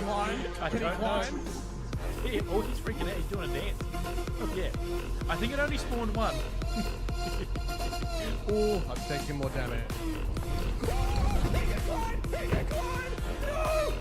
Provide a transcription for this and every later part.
climb? I Can he don't know. climb? Oh, he's freaking out. He's doing a dance. Oh, yeah. I think it only spawned one. Oh, I'm taking more damage. He can climb! He can climb! No!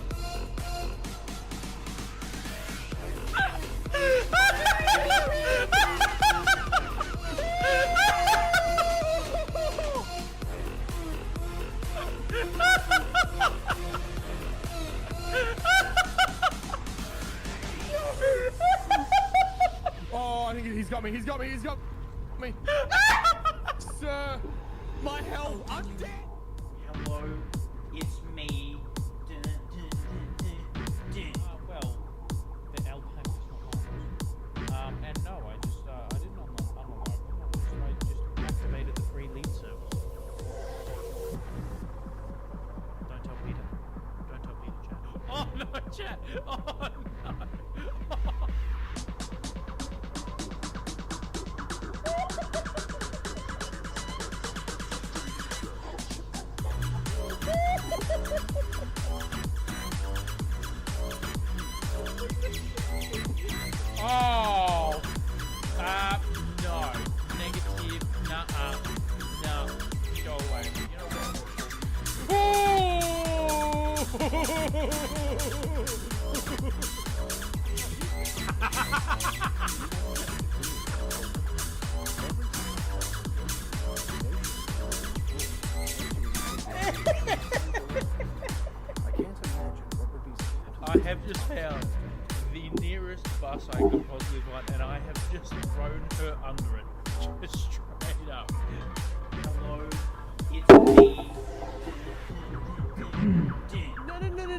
Oh, I think he's got me. He's got me. He's got me. Sir, my health. I'm dead. Hello, it's me. Well, the Alpine is not on. And no, I didn't unlock them. I just activated the free lead service. Don't tell Peter. Don't tell Peter, chat. Oh no, chat. Oh no. Oh! No. Negative. Nuh-uh. No. Go away. You know I have just found the nearest bus I could possibly find, and I have just thrown her under it. Just straight up. Hello, it's me.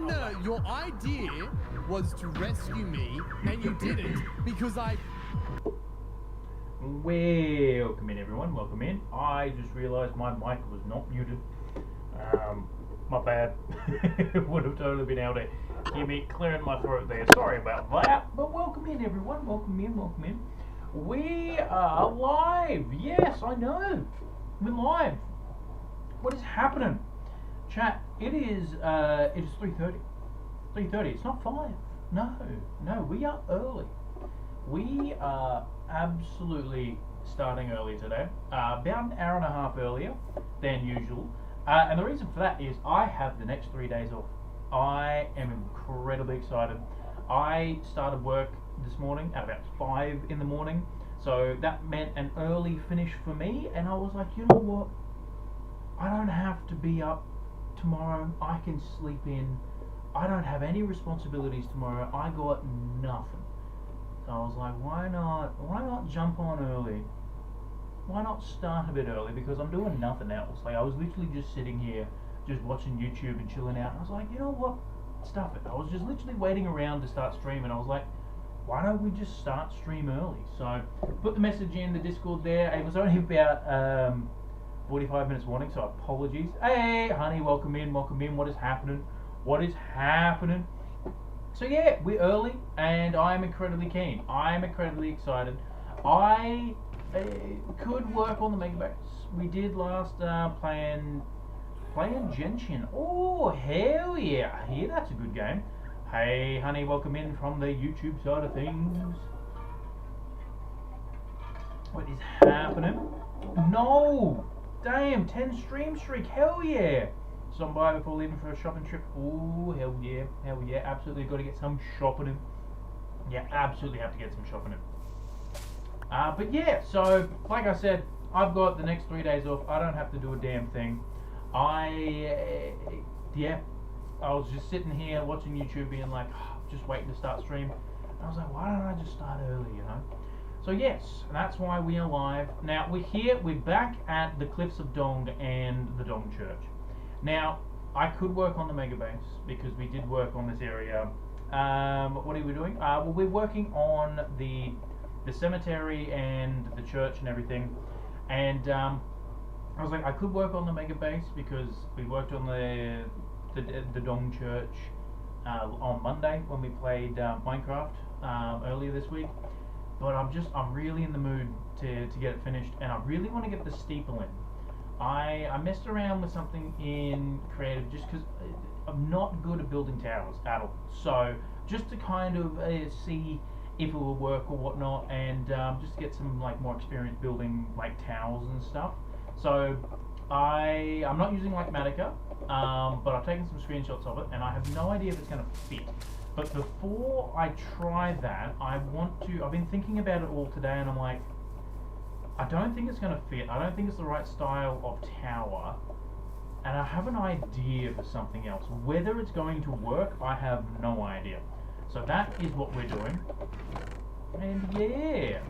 No. Your idea was to rescue me, and you didn't because I. Welcome in, everyone. Welcome in. I just realised my mic was not muted. My bad. Would have totally been able to hear me clearing my throat there. Sorry about that. But welcome in, everyone. Welcome in. Welcome in. We are live. Yes, I know. We're live. What is happening? Chat. It is 3:30. 3:30. It's not 5. No. We are early. We are absolutely starting early today. About an hour and a half earlier than usual. And the reason for that is I have the next 3 days off. I am incredibly excited. I started work this morning at about 5 in the morning. So that meant an early finish for me. And I was like, you know what? I don't have to be up tomorrow. I can sleep in. I don't have any responsibilities tomorrow. I got nothing. So I was like, why not jump on early? Why not start a bit early? Because I'm doing nothing else. Like, I was literally just sitting here, just watching YouTube and chilling out. And I was like, you know what? Stuff it. I was just literally waiting around to start streaming. I was like, why don't we just start stream early? So, put the message in the Discord there. It was only about 45 minutes warning, so apologies. Hey, honey, welcome in. What is happening? So yeah, we're early, and I am incredibly keen. I am incredibly excited. I could work on the Megabase. We did last playing Genshin. Oh, hell yeah. I hear that's a good game. Hey, honey, welcome in from the YouTube side of things. What is happening? No! Damn, 10 stream streak. Hell yeah. Some by before leaving for a shopping trip. Oh, hell yeah. Absolutely got to get some shopping in. Yeah, absolutely have to get some shopping in. But yeah, so like I said, I've got the next 3 days off. I don't have to do a damn thing. I was just sitting here watching YouTube, being like, just waiting to start stream. And I was like, why don't I just start early, you know? So yes, that's why we are live. Now we're back at the Cliffs of Dong and the Dong Church. Now I could work on the Megabase because we did work on this area. What are we doing? Well, we're working on the cemetery and the church and everything. And I was like, I could work on the Megabase because we worked on the Dong Church on Monday when we played Minecraft earlier this week. But I'm really in the mood to get it finished, and I really want to get the steeple in. I messed around with something in creative just because I'm not good at building towers at all. So just to kind of see if it will work or whatnot, and just get some like more experience building like towers and stuff. So I'm not using like Matica, but I've taken some screenshots of it, and I have no idea if it's going to fit. But before I try that, I've been thinking about it all today, and I'm like, I don't think it's going to fit. I don't think it's the right style of tower, and I have an idea for something else. Whether it's going to work, I have no idea. So that is what we're doing. And yeah,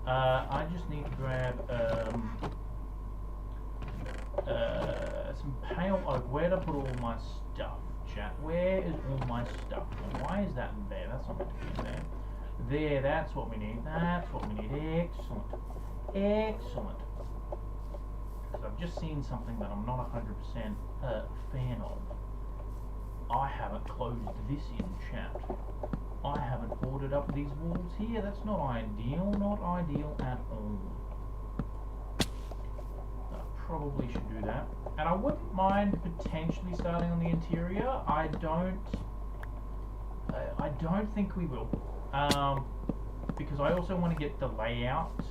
I just need to grab some pale oak. Where'd I put all my stuff, chat? Where is all my stuff? And why is that in there? That's not meant to be in there. There, that's what we need. That's what we need. Excellent. Excellent. Because I've just seen something that I'm not 100% a fan of. I haven't closed this in, chat. I haven't boarded up these walls here. That's not ideal. Not ideal at all. I probably should do that. And I wouldn't mind potentially starting on the interior. I don't think we will. Because I also want to get the layout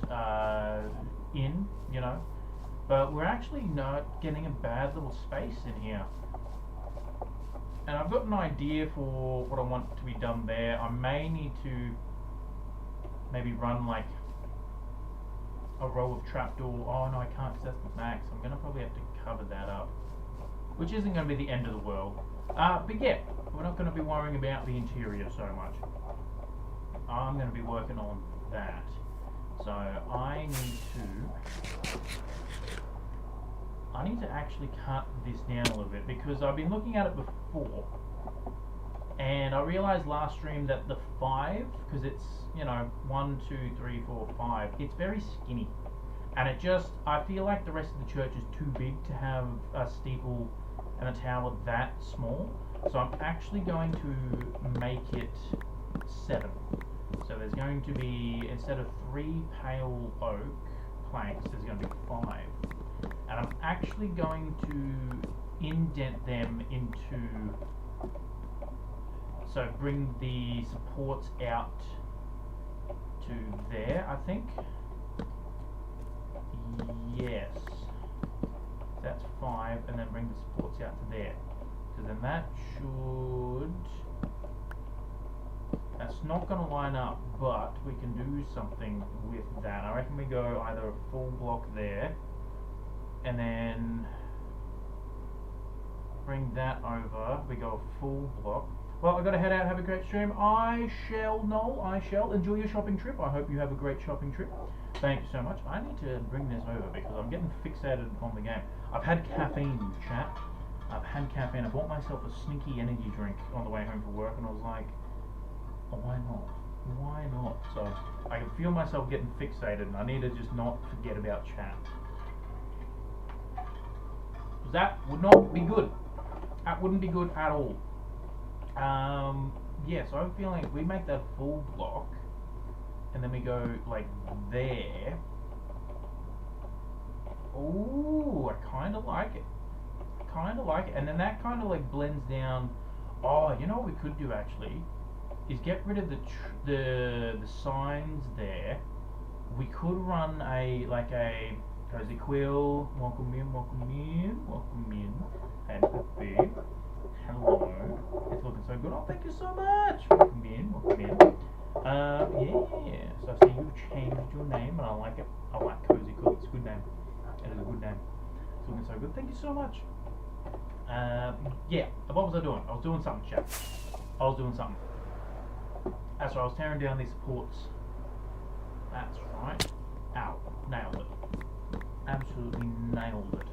in, you know. But we're actually not getting a bad little space in here. And I've got an idea for what I want to be done there. I may need to maybe run like a row of trapdoor. Oh no, I can't because that's the max. I'm going to probably have to cover that up. Which isn't going to be the end of the world. But yeah, we're not going to be worrying about the interior so much. I'm going to be working on that. So I need to actually cut this down a little bit, because I've been looking at it before, and I realized last stream that the 5, because it's, you know, 1, 2, 3, 4, 5, it's very skinny, and I feel like the rest of the church is too big to have a steeple and a tower that small, so I'm actually going to make it 7. So there's going to be, instead of 3 pale oak planks, there's going to be 5. And I'm actually going to indent them into, so bring the supports out to there, I think. Yes. That's 5, and then bring the supports out to there. So then that should, that's not going to line up, but we can do something with that. I reckon we go either a full block there, and then bring that over. We go a full block. Well, I've got to head out, have a great stream. I shall enjoy your shopping trip. I hope you have a great shopping trip. Thank you so much. I need to bring this over because I'm getting fixated on the game. I've had caffeine, chat. I've had caffeine. I bought myself a sneaky energy drink on the way home from work, and I was like, oh, why not? Why not? So I can feel myself getting fixated, and I need to just not forget about chat. That would not be good. That wouldn't be good at all. Yeah, so I'm feeling if we make that full block, and then we go like there. Ooh, I kind of like it. Kind of like it. And then that kind of like blends down. Oh, you know what we could do actually? Is get rid of the signs there. We could run a Cozy Quill, welcome in, welcome in, welcome in, and Happy, hello, it's looking so good, oh thank you so much, welcome in, yeah, so I see you've changed your name, and I like it, I like Cozy Quill, it's a good name, it is a good name, it's looking so good, thank you so much. Yeah, what was I doing? I was doing something, chat, I was doing something, that's right, I was tearing down these supports, that's right, ow, nailed it. Absolutely nailed it.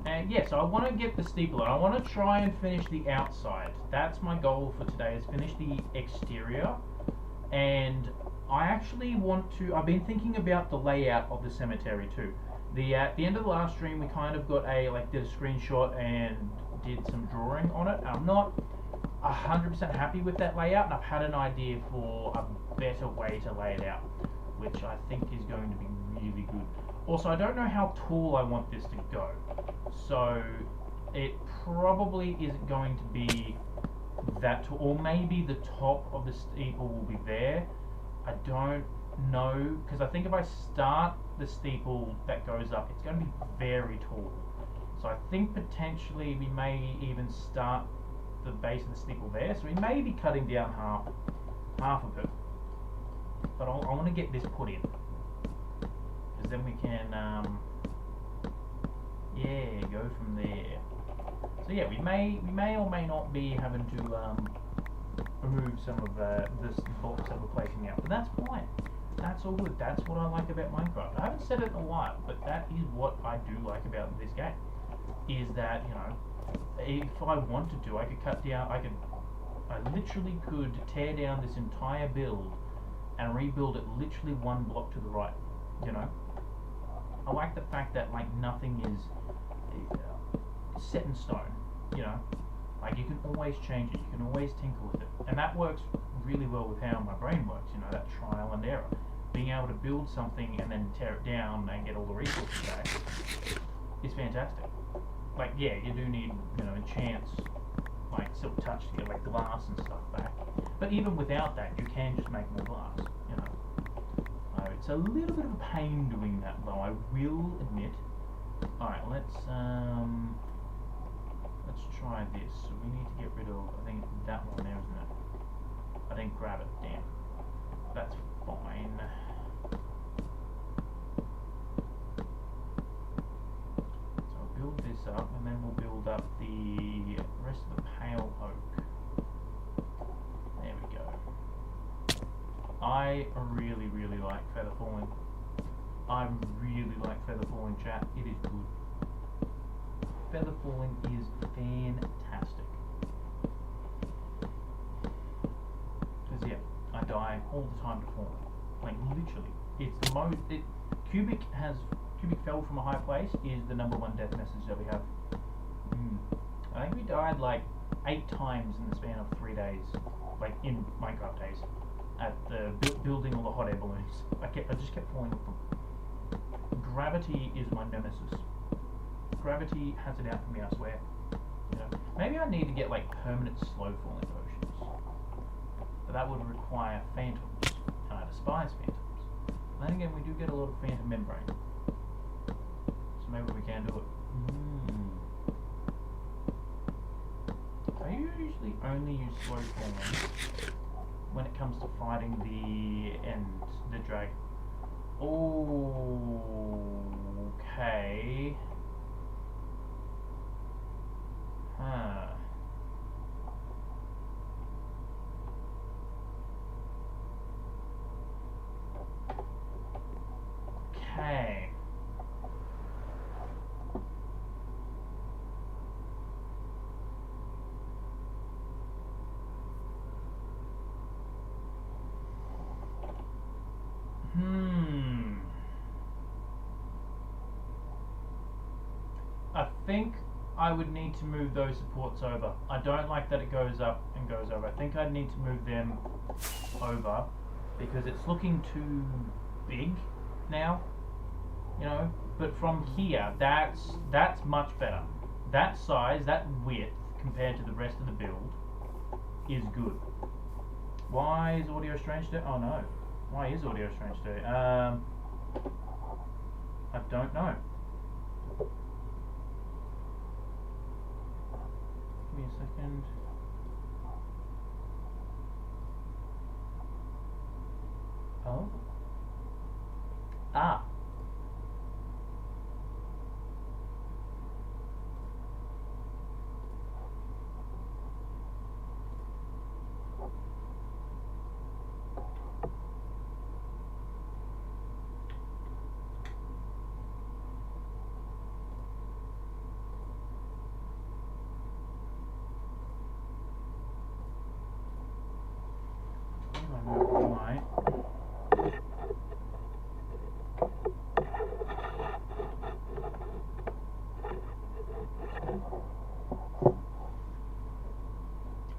And yeah, so I want to get the steeple on. I want to try and finish the outside. That's my goal for today, is finish the exterior. And I actually want to, I've been thinking about the layout of the cemetery too. At the end of the last stream, we kind of got did a screenshot and did some drawing on it. I'm not 100% happy with that layout, and I've had an idea for a better way to lay it out, which I think is going to be really good. Also, I don't know how tall I want this to go. So, it probably isn't going to be that tall, or maybe the top of the steeple will be there. I don't know, because I think if I start the steeple that goes up, it's going to be very tall. So I think potentially we may even start the base of the steeple there. So we may be cutting down half of it. But I want to get this put in, because then we can, yeah, go from there. So yeah, we may or may not be having to remove some of this blocks that we're placing out, but that's fine. That's all good. That's what I like about Minecraft. I haven't said it in a while, but that is what I do like about this game. Is that, you know, if I want to do, I could cut down. I literally could tear down this entire build and rebuild it literally one block to the right. You know, I like the fact that like nothing is set in stone. You know, like you can always change it. You can always tinker with it, and that works really well with how my brain works. You know, that trial and error, being able to build something and then tear it down and get all the resources back is fantastic. Like, yeah, you do need, you know, enchants, like Silk Touch to get like glass and stuff back. But even without that, you can just make more glass, you know. It's a little bit of a pain doing that, though, I will admit. Alright, let's try this. So we need to get rid of, I think it's that one there, isn't it? I didn't grab it, damn. That's fine. Build this up, and then we'll build up the rest of the pale oak. There we go. I really, really like feather falling. I really like feather falling, chat. It is good. Feather falling is fantastic. Because yeah, I die all the time to falling. Like literally, it's the most. Cubic fell from a high place is the #1 death message that we have. I think we died like 8 times in the span of 3 days, like in Minecraft days, at the building all the hot air balloons. I just kept falling off them. Gravity is my nemesis. Gravity has it out for me, I swear. You know, maybe I need to get like permanent slow falling potions, but that would require phantoms, and I despise phantoms. But then again, we do get a lot of phantom membrane. Maybe we can do it. I usually only use slow falling when it comes to fighting the dragon. Okay. Huh. Okay. I think I would need to move those supports over. I don't like that it goes up and goes over. I think I'd need to move them over because it's looking too big now, you know. But from here, that's much better. That size, that width compared to the rest of the build is good. Why is Audio Strange today? Oh no. Why is Audio Strange today? I don't know. Give me a second. Oh. Ah. Right.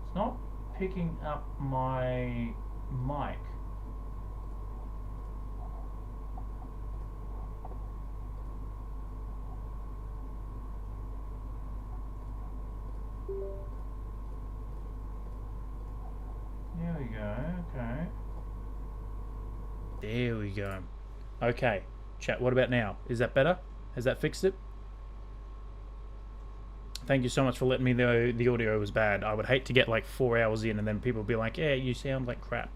It's not picking up my mic. we go. Okay. There we go. Okay, chat, what about now? Is that better? Has that fixed it? Thank you so much for letting me know the audio was bad. I would hate to get like 4 hours in and then people be like, yeah, you sound like crap.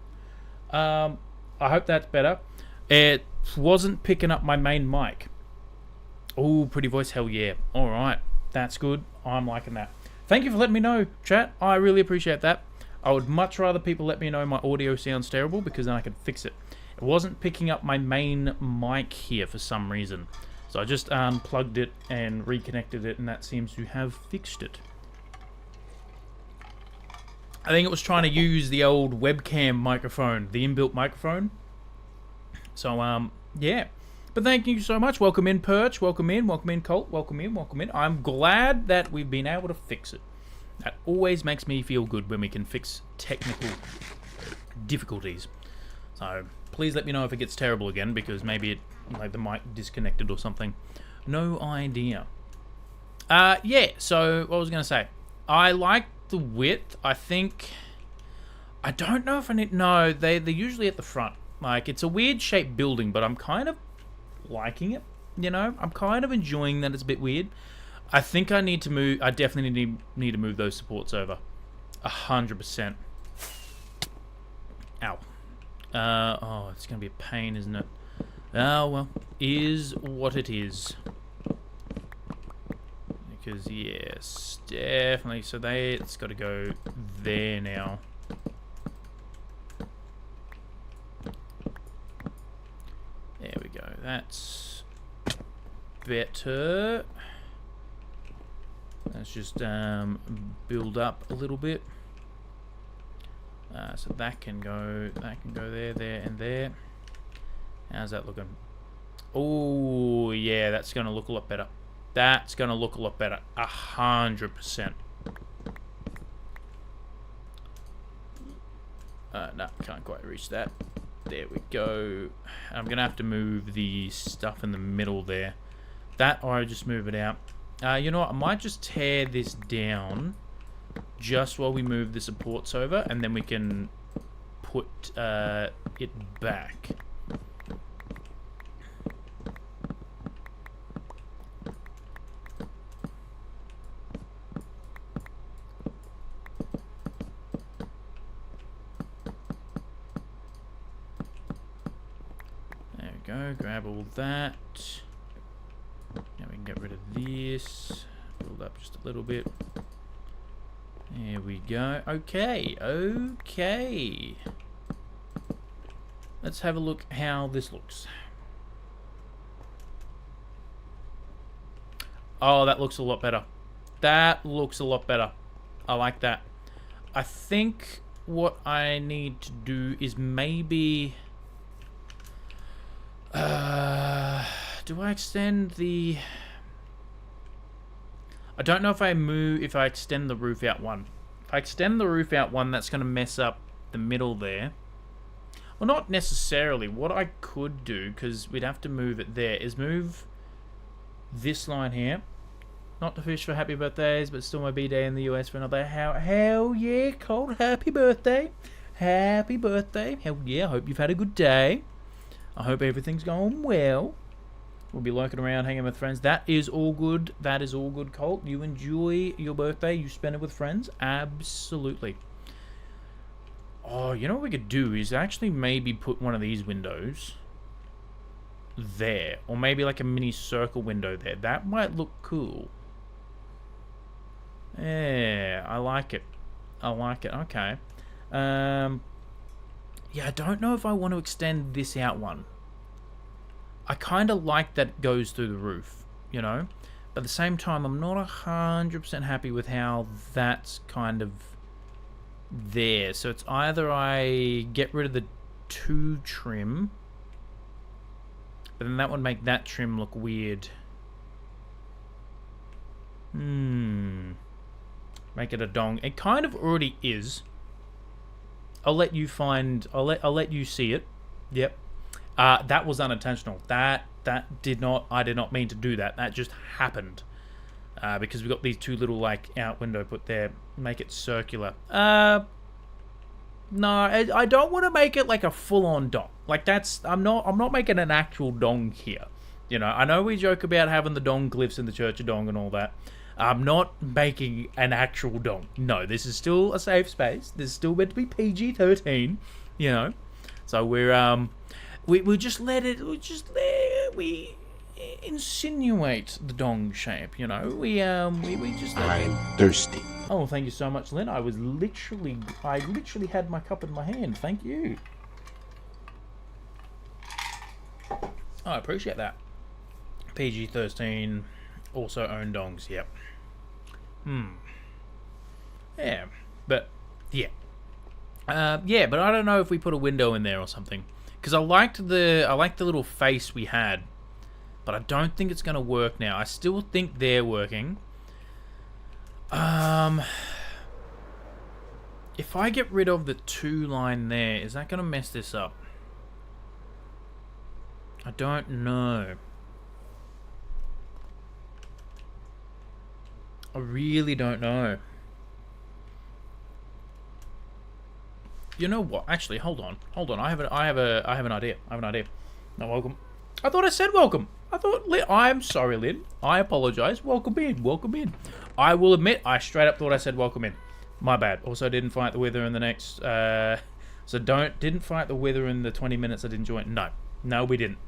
I hope that's better. It wasn't picking up my main mic. Oh, pretty voice, hell yeah. Alright, that's good. I'm liking that. Thank you for letting me know, chat. I really appreciate that. I would much rather people let me know my audio sounds terrible because then I can fix it. It wasn't picking up my main mic here for some reason. So I just unplugged it and reconnected it, and that seems to have fixed it. I think it was trying to use the old webcam microphone, the inbuilt microphone. So, yeah. But thank you so much. Welcome in, Perch. Welcome in, Colt. Welcome in, welcome in. I'm glad that we've been able to fix it. That always makes me feel good when we can fix technical difficulties. So, please let me know if it gets terrible again, because maybe it, like, the mic disconnected or something. No idea. Yeah, so what was I going to say? I like the width. I think... I don't know if I need... No, they're usually at the front. Like, it's a weird shaped building, but I'm kind of liking it, you know? I'm kind of enjoying that it's a bit weird. I think I need to move... I definitely need to move those supports over. 100%. Ow. Oh, it's going to be a pain, isn't it? Oh, well, is what it is. Because, yes, definitely. So it's got to go there now. There we go. That's better. Let's just build up a little bit. So that can go there, there, and there. How's that looking? Oh, yeah, that's going to look a lot better. That's going to look a lot better. 100%. No, can't quite reach that. There we go. I'm going to have to move the stuff in the middle there. That, or I just move it out. You know what? I might just tear this down just while we move the supports over, and then we can put it back. There we go. Grab all that. Now we can get rid of this. Build up just a little bit. There we go. Okay, okay. Let's have a look how this looks. Oh, that looks a lot better. That looks a lot better. I like that. I think what I need to do is maybe... do I extend the... I don't know if I extend the roof out one. If I extend the roof out one, that's going to mess up the middle there. Well, not necessarily. What I could do, because we'd have to move it there, is move this line here. Not to fish for happy birthdays, but still my B-day in the US for another. Hell yeah, Colt. Happy birthday. Happy birthday. Hell yeah, I hope you've had a good day. I hope everything's going well. We'll be lurking around, hanging with friends. That is all good. That is all good, Colt. You enjoy your birthday. You spend it with friends. Absolutely. Oh, you know what we could do is actually maybe put one of these windows there. Or maybe like a mini circle window there. That might look cool. Yeah, I like it. I like it. Okay. Yeah, I don't know if I want to extend this out one. I kind of like that it goes through the roof, you know? But at the same time, I'm not 100% happy with how that's kind of there. So it's either I get rid of the 2 trim, but then that would make that trim look weird. Make it a dong. It kind of already is. I'll let you find... I'll let you see it. Yep. That was unintentional. That did not... I did not mean to do that. That just happened. Because we've got these 2 little, like, out window put there. Make it circular. No, I don't want to make it like a full-on dong. Like that's I'm not making an actual dong here. You know, I know we joke about having the dong glyphs in the Church of Dong and all that. I'm not making an actual dong. No, this is still a safe space. This is still meant to be PG-13. You know, so we just let it. We insinuate the dong shape. You know, we just. I'm thirsty. Oh, thank you so much, Lynn. I literally had my cup in my hand. Thank you. Oh, I appreciate that. PG-13, also own dongs. Yep. Yeah, but yeah. Yeah, but I don't know if we put a window in there or something, because I liked the little face we had, but I don't think it's gonna work now. I still think they're working. If I get rid of the 2 line there, is that gonna mess this up? I don't know. I really don't know. You know what? Actually, hold on. I have an idea. No, welcome. I thought I said welcome. I'm sorry, Lynn. I apologize. Welcome in. I will admit, I straight up thought I said welcome in. My bad. Also, didn't fight the Wither in the next. Didn't fight the Wither in the 20 minutes I didn't join. No, we didn't.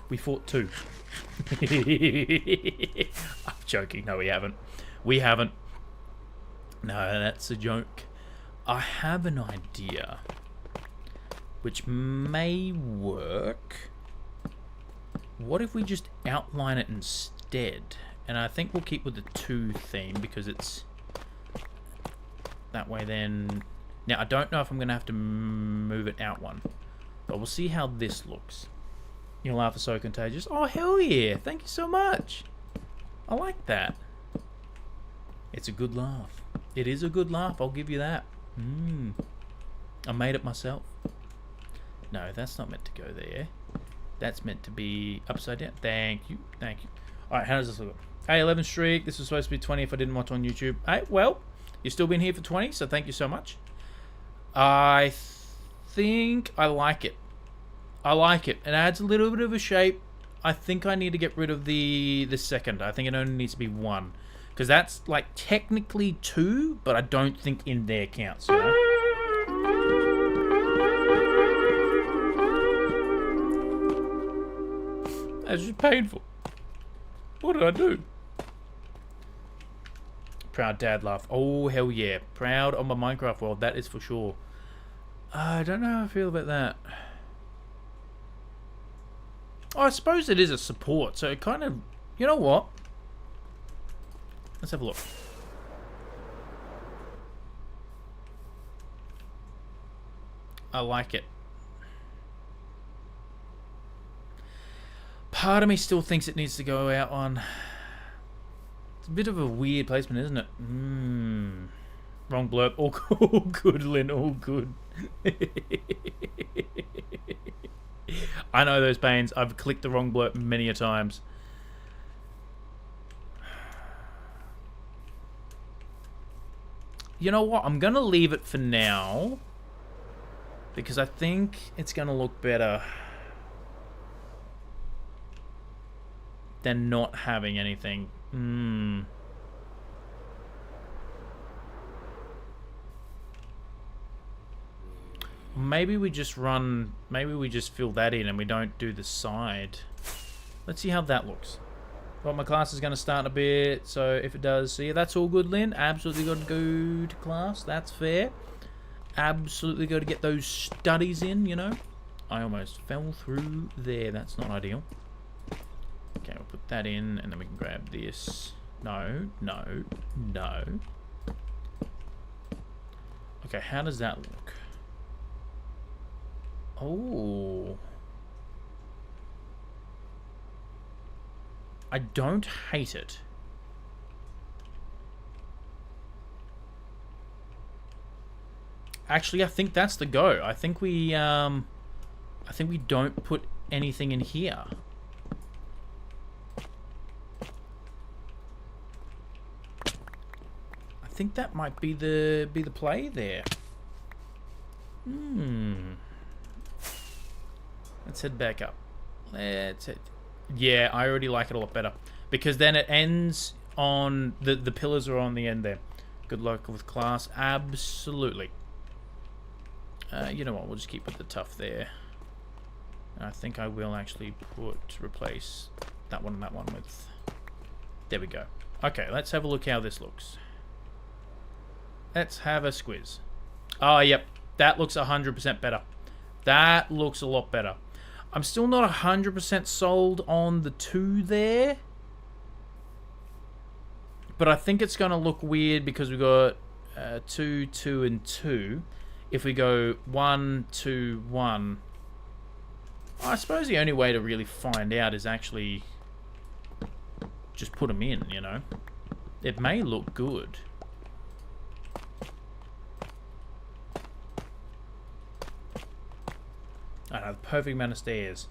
We fought 2. I'm joking. No, we haven't. No, that's a joke. I have an idea, which may work. What if we just outline it instead? And I think we'll keep with the 2 theme because it's that way then. Now, I don't know if I'm going to have to move it out one, but we'll see how this looks. Your laugh is so contagious. Oh, hell yeah. Thank you so much. I like that. It's a good laugh. It is a good laugh. I'll give you that. I made it myself. No, that's not meant to go there. That's meant to be upside down. Thank you. Alright, how does this look? Hey, 11 streak. This was supposed to be 20 if I didn't watch on YouTube. Hey, well, you've still been here for 20, so thank you so much. I think I like it. It adds a little bit of a shape. I think I need to get rid of the second. I think it only needs to be 1. Because that's, like, technically 2, but I don't think in there counts, you know? That's just painful. What did I do? Proud dad laugh. Oh, hell yeah. Proud of my Minecraft world, that is for sure. I don't know how I feel about that. Oh, I suppose it is a support, so it kind of... You know what? Let's have a look. I like it. Part of me still thinks it needs to go out on... It's a bit of a weird placement, isn't it? Wrong blurb. All good, Lynn. All good. I know those pains. I've clicked the wrong blurb many a times. You know what? I'm going to leave it for now. Because I think it's going to look better than not having anything. Maybe we just fill that in and we don't do the side. Let's see how that looks. Well, my class is going to start in a bit, so if it does, so yeah, that's all good, Lynn. Absolutely got to go to class. That's fair. Absolutely got to get those studies in, you know. I almost fell through there. That's not ideal. Okay, we'll put that in, and then we can grab this. No. Okay, how does that look? Oh. I don't hate it. Actually, I think that's the go. I think we don't put anything in here. I think that might be the play there. Let's head back up. Let's head. Yeah, I already like it a lot better. Because then it ends on... The pillars are on the end there. Good luck with class. Absolutely. You know what? We'll just keep with the tough there. I think I will actually replace that one and that one with... There we go. Okay, let's have a look how this looks. Let's have a squiz. Oh, yep. That looks 100% better. That looks a lot better. I'm still not 100% sold on the 2 there. But I think it's going to look weird because we've got 2, 2, and 2. If we go 1, 2, 1... I suppose the only way to really find out is actually just put them in, you know. It may look good. I know, the perfect amount of stairs.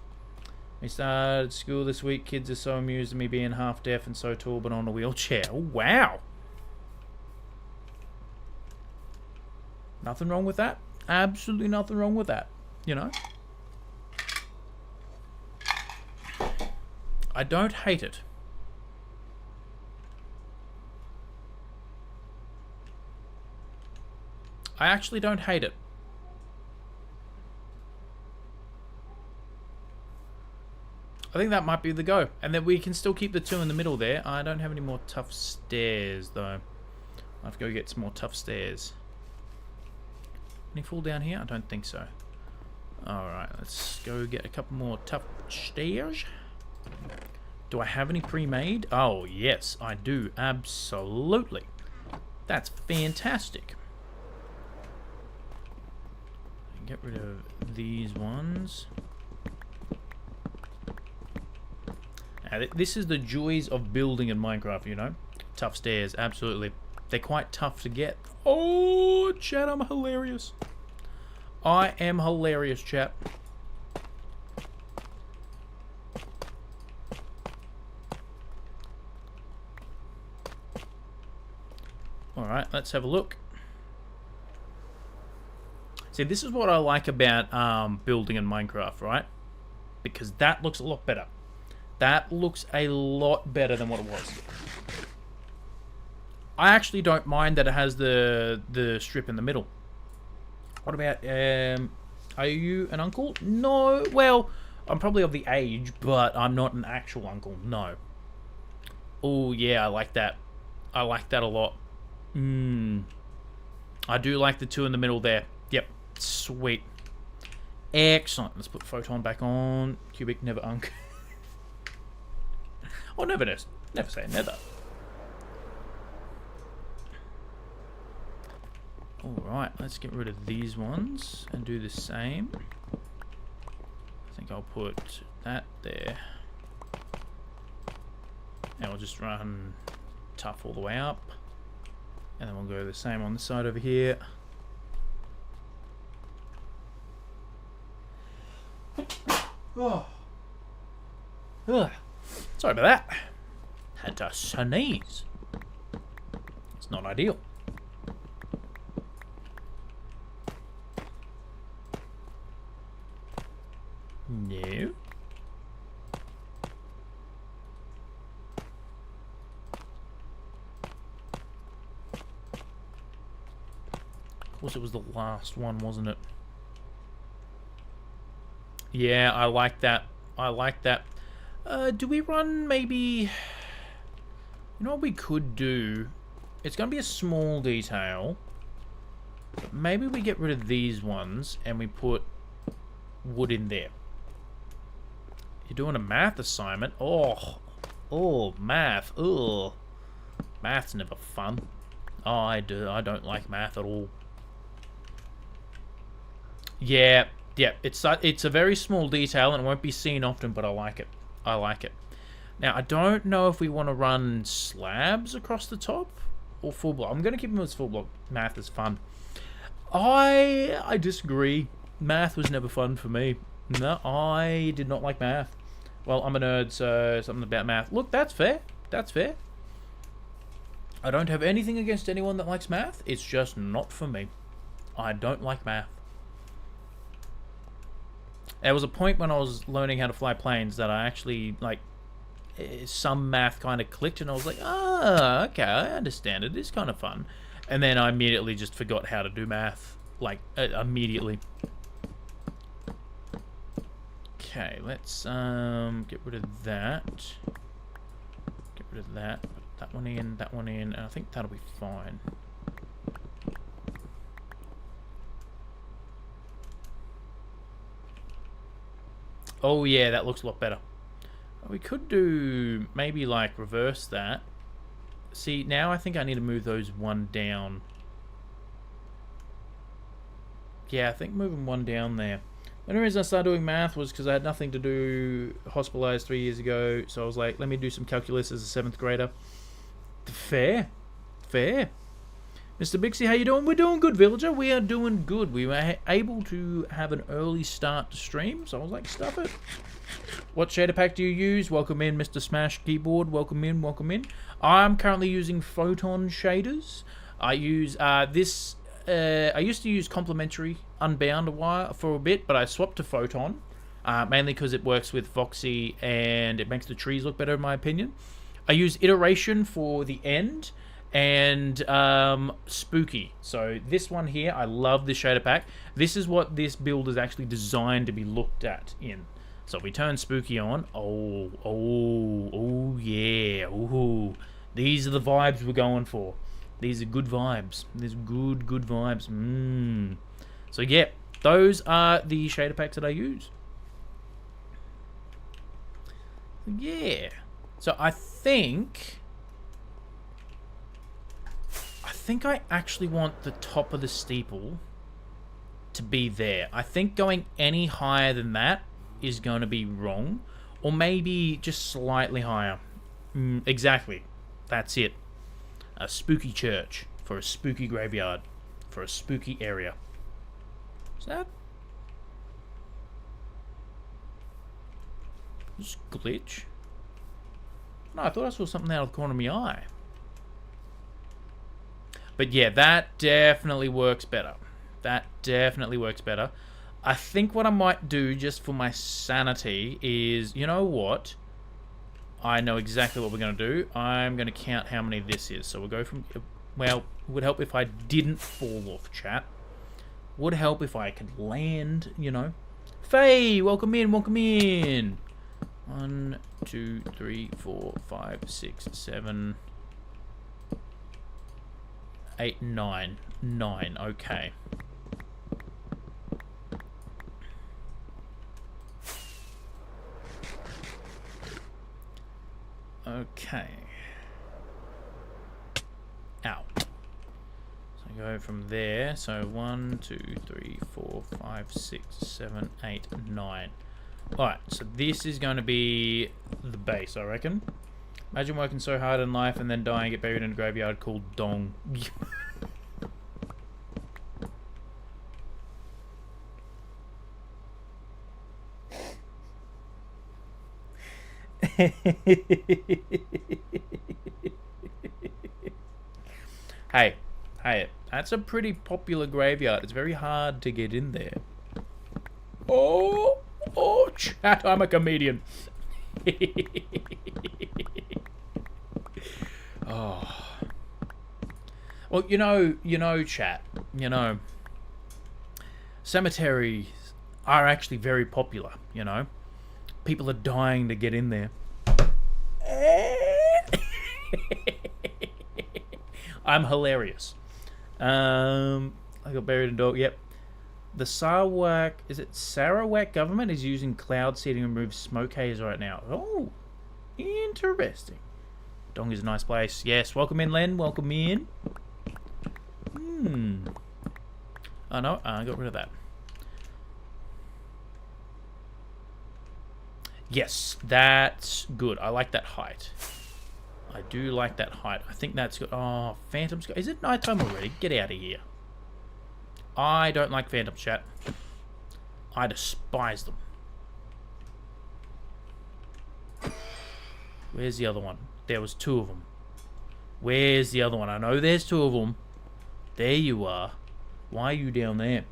We started school this week. Kids are so amused at me being half deaf and so tall but on a wheelchair. Oh, wow. Nothing wrong with that. Absolutely nothing wrong with that. You know? I don't hate it. I actually don't hate it. I think that might be the go. And then we can still keep the 2 in the middle there. I don't have any more tough stairs, though. I have to go get some more tough stairs. Any fall down here? I don't think so. Alright, let's go get a couple more tough stairs. Do I have any pre-made? Oh, yes, I do. Absolutely. That's fantastic. Get rid of these ones. Now, this is the joys of building in Minecraft, you know? Tough stairs, absolutely. They're quite tough to get. Oh, chat, I'm hilarious. I am hilarious, chat. Alright, let's have a look. See, this is what I like about building in Minecraft, right? Because that looks a lot better. That looks a lot better than what it was. I actually don't mind that it has the strip in the middle. What about, are you an uncle? No, well, I'm probably of the age, but I'm not an actual uncle, no. Oh, yeah, I like that. I like that a lot. I do like the 2 in the middle there. Yep, sweet. Excellent. Let's put Photon back on. Cubic, never unk. Oh, never say never. Alright, let's get rid of these ones and do the same. I think I'll put that there. And we'll just run tough all the way up. And then we'll go the same on the side over here. Oh. Ugh. Sorry about that. Had to sneeze. It's not ideal. No. Of course, it was the last one, wasn't it? Yeah, I like that. I like that. Do we run maybe... You know what we could do? It's going to be a small detail. But maybe we get rid of these ones and we put wood in there. You're doing a math assignment? Oh, math. Ugh. Math's never fun. Oh, I don't like math at all. Yeah, it's a very small detail and it won't be seen often, but I like it. I like it. Now, I don't know if we want to run slabs across the top or full block. I'm going to keep them as full block. Math is fun. I disagree. Math was never fun for me. No, I did not like math. Well, I'm a nerd, so something about math. Look, that's fair. That's fair. I don't have anything against anyone that likes math. It's just not for me. I don't like math. There was a point when I was learning how to fly planes that I actually, like, some math kind of clicked, and I was like, ah, okay, I understand it. It's kind of fun. And then I immediately just forgot how to do math, like, immediately. Okay, let's get rid of that. Get rid of that. Put that one in, and I think that'll be fine. Oh yeah, that looks a lot better. We could do maybe like reverse that. See, now I think I need to move those one down. Yeah, I think moving one down there. The only reason I started doing math was because I had nothing to do, hospitalized 3 years ago, so I was like, let me do some calculus as a 7th grader. Fair. Fair. Mr. Bixie, how you doing? We're doing good, Villager. We are doing good. We were able to have an early start to stream, so I was like, stuff it. What shader pack do you use? Welcome in, Mr. Smash Keyboard. Welcome in, welcome in. I'm currently using Photon shaders. I use this... I used to use Complementary Unbound for a bit, but I swapped to Photon, mainly because it works with Voxy and it makes the trees look better, in my opinion. I use Iteration for the end, and Spooky. So this one here, I love this shader pack. This is what this build is actually designed to be looked at in. So if we turn Spooky on, oh yeah, ooh, these are the vibes we're going for. These are good vibes. These are good vibes. So yeah, those are the shader packs that I use. Yeah. So I think I actually want the top of the steeple to be there. I think going any higher than that is going to be wrong, or maybe just slightly higher. Exactly. That's it. A spooky church for a spooky graveyard for a spooky area. Is that just glitch? No, I thought I saw something out of the corner of my eye. But yeah, that definitely works better. That definitely works better. I think what I might do, just for my sanity, is, you know what? I know exactly what we're going to do. I'm going to count how many this is. So we'll go from... Well, it would help if I didn't fall off, chat. Would help if I could land, you know. Faye, welcome in, welcome in. 1, 2, 3, 4, 5, 6, 7, 8, 9. 9, okay. Okay. Ow. So go from there. So 1, 2, 3, 4, 5, 6, 7, 8, 9. Alright, so this is going to be the base, I reckon. Imagine working so hard in life and then dying, get buried in a graveyard called Dong. Hey, that's a pretty popular graveyard. It's very hard to get in there. Oh, chat, I'm a comedian. Oh. Well, you know, chat, cemeteries are actually very popular, you know. People are dying to get in there. I'm hilarious. I got buried in dog. Yep. The Sarawak government is using cloud seeding to remove smoke haze right now. Oh, interesting. Dong is a nice place. Yes, welcome in, Len. Welcome in. Oh no, I got rid of that. Yes, that's good. I like that height. I do like that height. I think that's good. Oh, Phantom Sky. Is it nighttime already? Get out of here. I don't like Phantom, chat. I despise them. Where's the other one? There was 2 of them. Where's the other one? I know there's 2 of them. There you are. Why are you down there?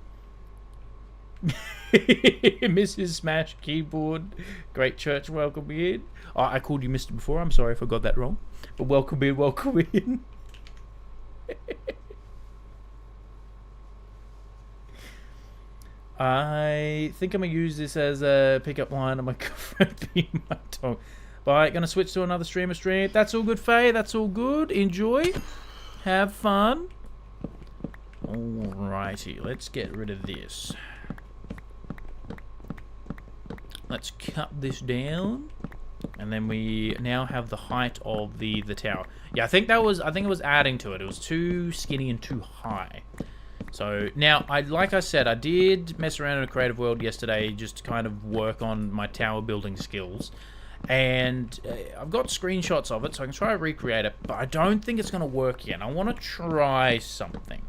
Mrs. Smash Keyboard. Great Church, welcome in. Oh, I called you Mr. before. I'm sorry if I got that wrong. But welcome in, welcome in. I think I'm going to use this as a pickup line on my girlfriend being my dog. But going to switch to another stream. That's all good, Faye. That's all good. Enjoy. Have fun. Alrighty, let's get rid of this. Let's cut this down. And then we now have the height of the tower. Yeah, I think it was adding to it. It was too skinny and too high. So now, like I said, I did mess around in a creative world yesterday just to kind of work on my tower building skills. And I've got screenshots of it, so I can try to recreate it. But I don't think it's going to work yet. I want to try something.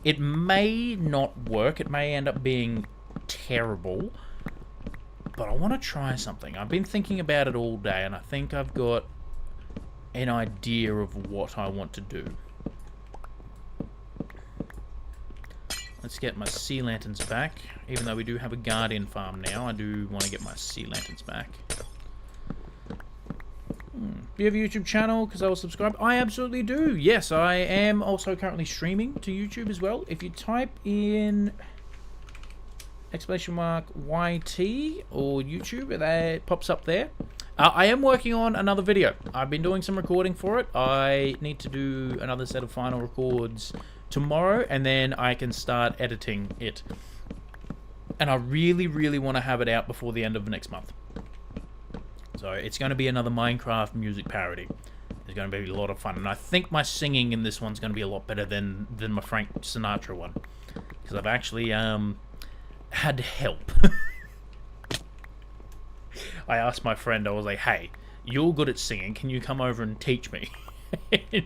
It may not work. It may end up being terrible. But I want to try something. I've been thinking about it all day, and I think I've got an idea of what I want to do. Let's get my sea lanterns back. Even though we do have a guardian farm now, I do want to get my sea lanterns back. Do you have a YouTube channel? Because I will subscribe. I absolutely do. Yes, I am also currently streaming to YouTube as well. If you type in !YT or YouTube, that pops up there. I am working on another video. I've been doing some recording for it. I need to do another set of final records tomorrow, and then I can start editing it. And I really, really want to have it out before the end of next month. So it's going to be another Minecraft music parody. It's going to be a lot of fun. And I think my singing in this one's going to be a lot better than my Frank Sinatra one. Because I've actually had help. I asked my friend, I was like, hey, you're good at singing. Can you come over and teach me? It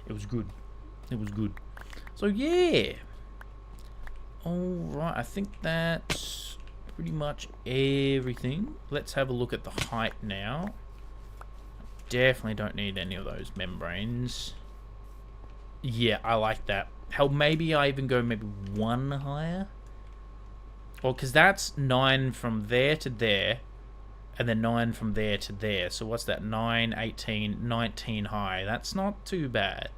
was good. It was good. So, yeah. Alright, I think that's pretty much everything. Let's have a look at the height now. Definitely don't need any of those membranes. Yeah, I like that. Hell, maybe I even go maybe one higher. Well, because that's 9 from there to there. And then 9 from there to there. So what's that? 9, 18, 19 high. That's not too bad.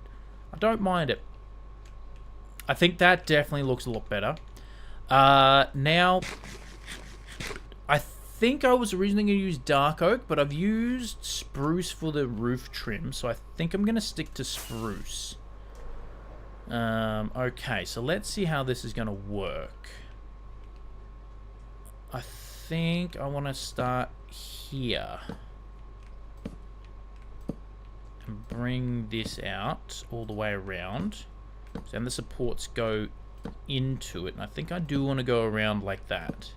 I don't mind it. I think that definitely looks a lot better. Now, I think I was originally going to use dark oak, but I've used spruce for the roof trim. So I think I'm going to stick to spruce. Okay, so let's see how this is going to work. I think I want to start here. And bring this out all the way around. So then the supports go into it. And I think I do want to go around like that.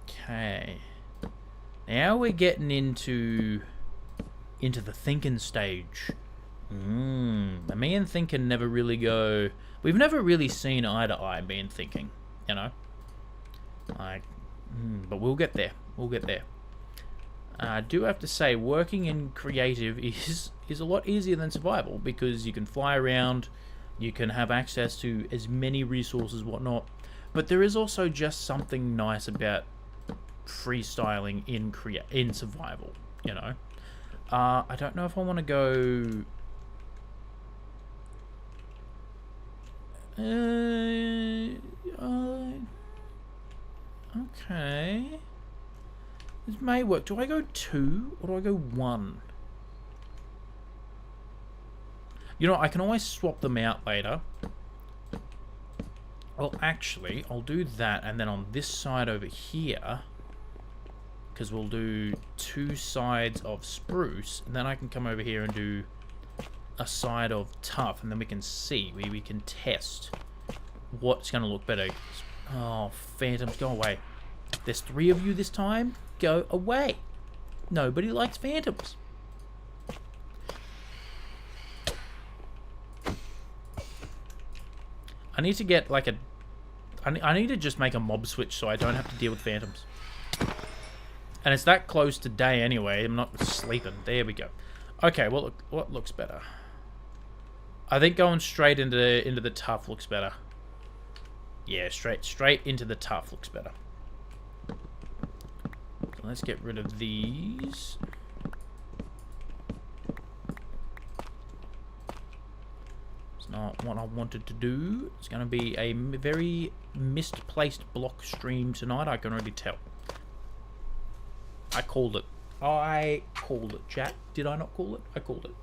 Okay. Now we're getting into the thinking stage. Me and thinking never really go... We've never really seen eye to eye, me and thinking. You know? Like... but we'll get there. We'll get there. I do have to say, working in creative is a lot easier than survival, because you can fly around, you can have access to as many resources, whatnot. But there is also just something nice about freestyling in survival, you know? I don't know if I want to go... okay. This may work. Do I go 2 or do I go 1? You know, I can always swap them out later. Well, actually, I'll do that, and then on this side over here, because we'll do 2 sides of spruce, and then I can come over here and do a side of tough, and then we can see, we can test what's going to look better. Oh, phantoms, go away. There's 3 of you this time. Go away. Nobody likes phantoms. I need to get like a... I need to just make a mob switch so I don't have to deal with phantoms. And it's that close to day anyway. I'm not sleeping. There we go. Okay, well, what looks better? I think going straight into the tough looks better. Yeah, straight into the tough looks better. So let's get rid of these. It's not what I wanted to do. It's going to be a very misplaced block stream tonight, I can already tell. I called it. I called it, chat. Did I not call it? I called it.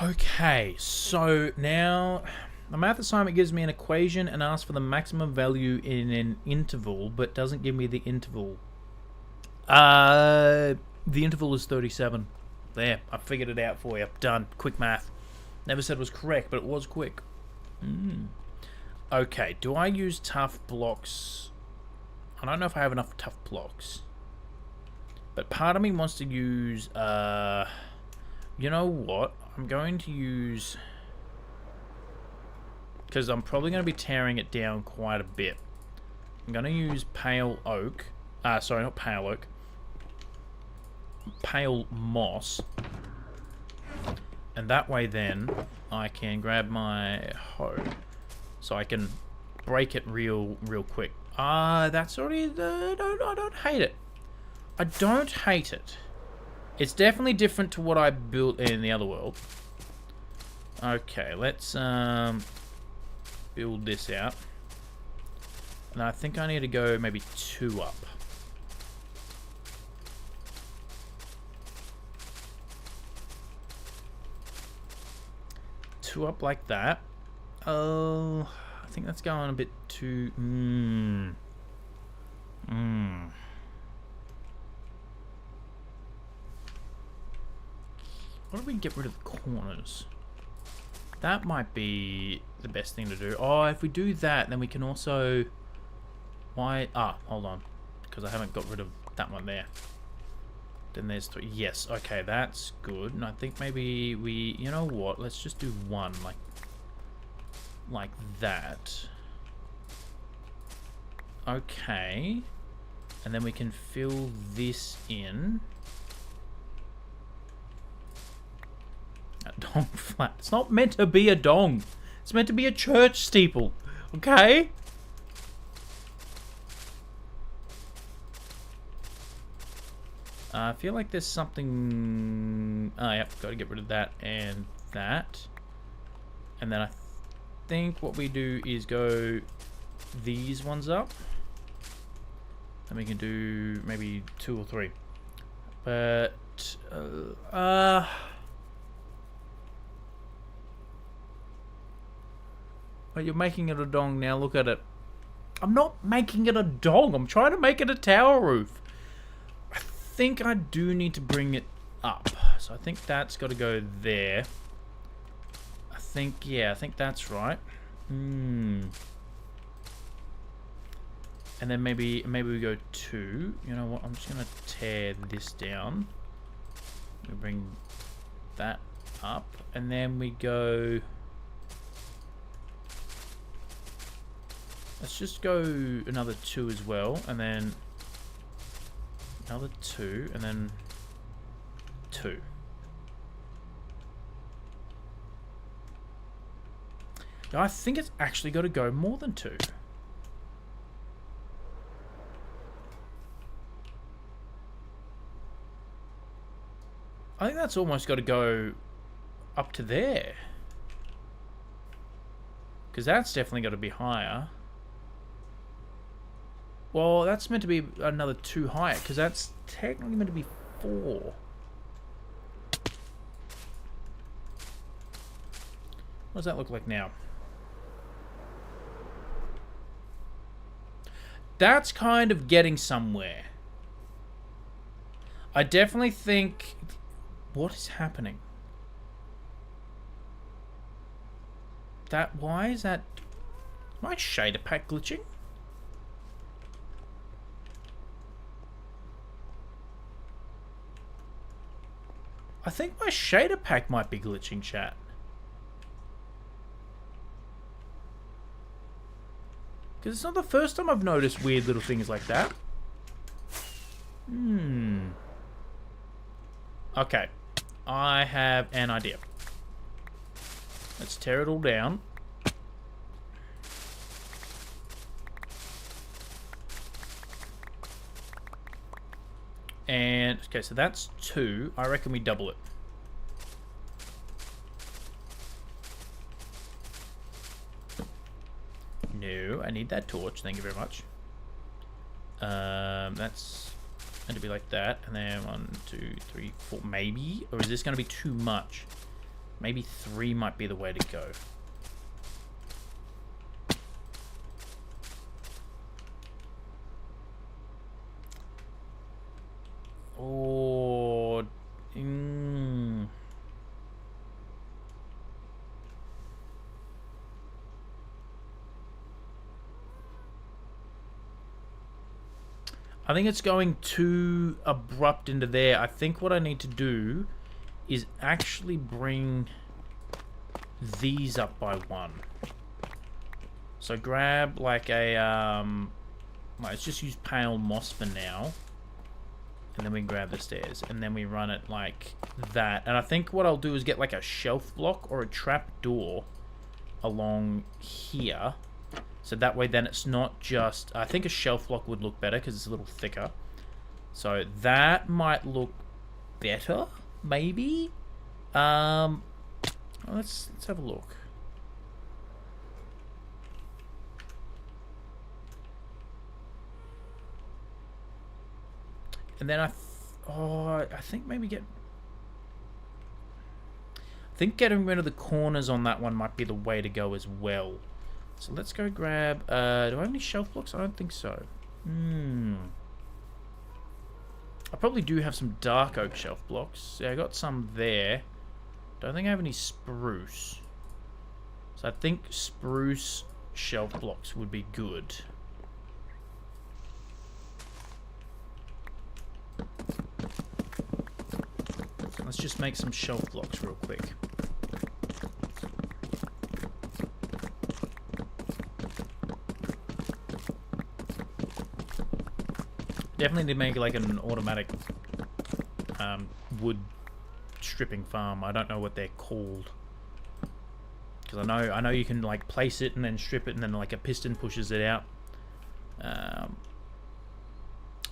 Okay, so now the math assignment gives me an equation and asks for the maximum value in an interval, but doesn't give me the interval. The interval is 37. There, I figured it out for you. Done. Quick math. Never said it was correct, but it was quick. Okay, do I use tough blocks? I don't know if I have enough tough blocks. But part of me wants to use, you know what? I'm going to use... because I'm probably going to be tearing it down quite a bit. I'm going to use pale oak. Sorry, not pale oak. Pale moss. And that way then, I can grab my hoe. So I can break it real quick. That's already... I don't hate it. I don't hate it. It's definitely different to what I built in the other world. Okay, let's build this out. And I think I need to go maybe 2 up. Two up like that. Oh, I think that's going a bit too... What if we get rid of the corners? That might be the best thing to do. Oh, if we do that, then we can also... Why? Hold on. Because I haven't got rid of that one there. Then there's 3. Yes, okay, that's good. And I think maybe we... You know what? Let's just do 1, like that. Okay. And then we can fill this in. A dong flat. It's not meant to be a dong. It's meant to be a church steeple. Okay? I feel like there's something... Oh, yep. Got to get rid of that and that. And then I think what we do is go these ones up. And we can do maybe 2 or 3. But... Well, you're making it a dong now. Look at it. I'm not making it a dong. I'm trying to make it a tower roof. I think I do need to bring it up. So I think that's got to go there. I think that's right. And then maybe we go 2. You know what? I'm just going to tear this down. We bring that up. And then we go... Let's just go another 2 as well, and then another 2, and then 2. Now, I think it's actually got to go more than 2. I think that's almost got to go up to there. Because that's definitely got to be higher. Well, that's meant to be another 2 higher, because that's technically meant to be 4. What does that look like now? That's kind of getting somewhere. I definitely think... What is happening? Why is that... Is my shader pack glitching? I think my shader pack might be glitching, chat. Because it's not the first time I've noticed weird little things like that. Okay. I have an idea. Let's tear it all down. And, okay, so that's 2. I reckon we double it. No, I need that torch. Thank you very much. That's going to be like that. And then 1, 2, 3, 4, maybe? Or is this going to be too much? Maybe 3 might be the way to go. Or... I think it's going too abrupt into there. I think what I need to do is actually bring these up by 1. So grab like a let's just use pale moss for now. And then we grab the stairs and then we run it like that. And I think what I'll do is get like a shelf block or a trap door along here. So that way then it's not just... I think a shelf block would look better because it's a little thicker. So that might look better, maybe? Let's have a look. And then I think maybe I think getting rid of the corners on that one might be the way to go as well. So let's go grab... do I have any shelf blocks? I don't think so. I probably do have some dark oak shelf blocks. Yeah, I got some there. Don't think I have any spruce. So I think spruce shelf blocks would be good. Let's just make some shelf blocks real quick. Definitely need to make like an automatic wood stripping farm. I don't know what they're called, because I know you can like place it and then strip it and then like a piston pushes it out.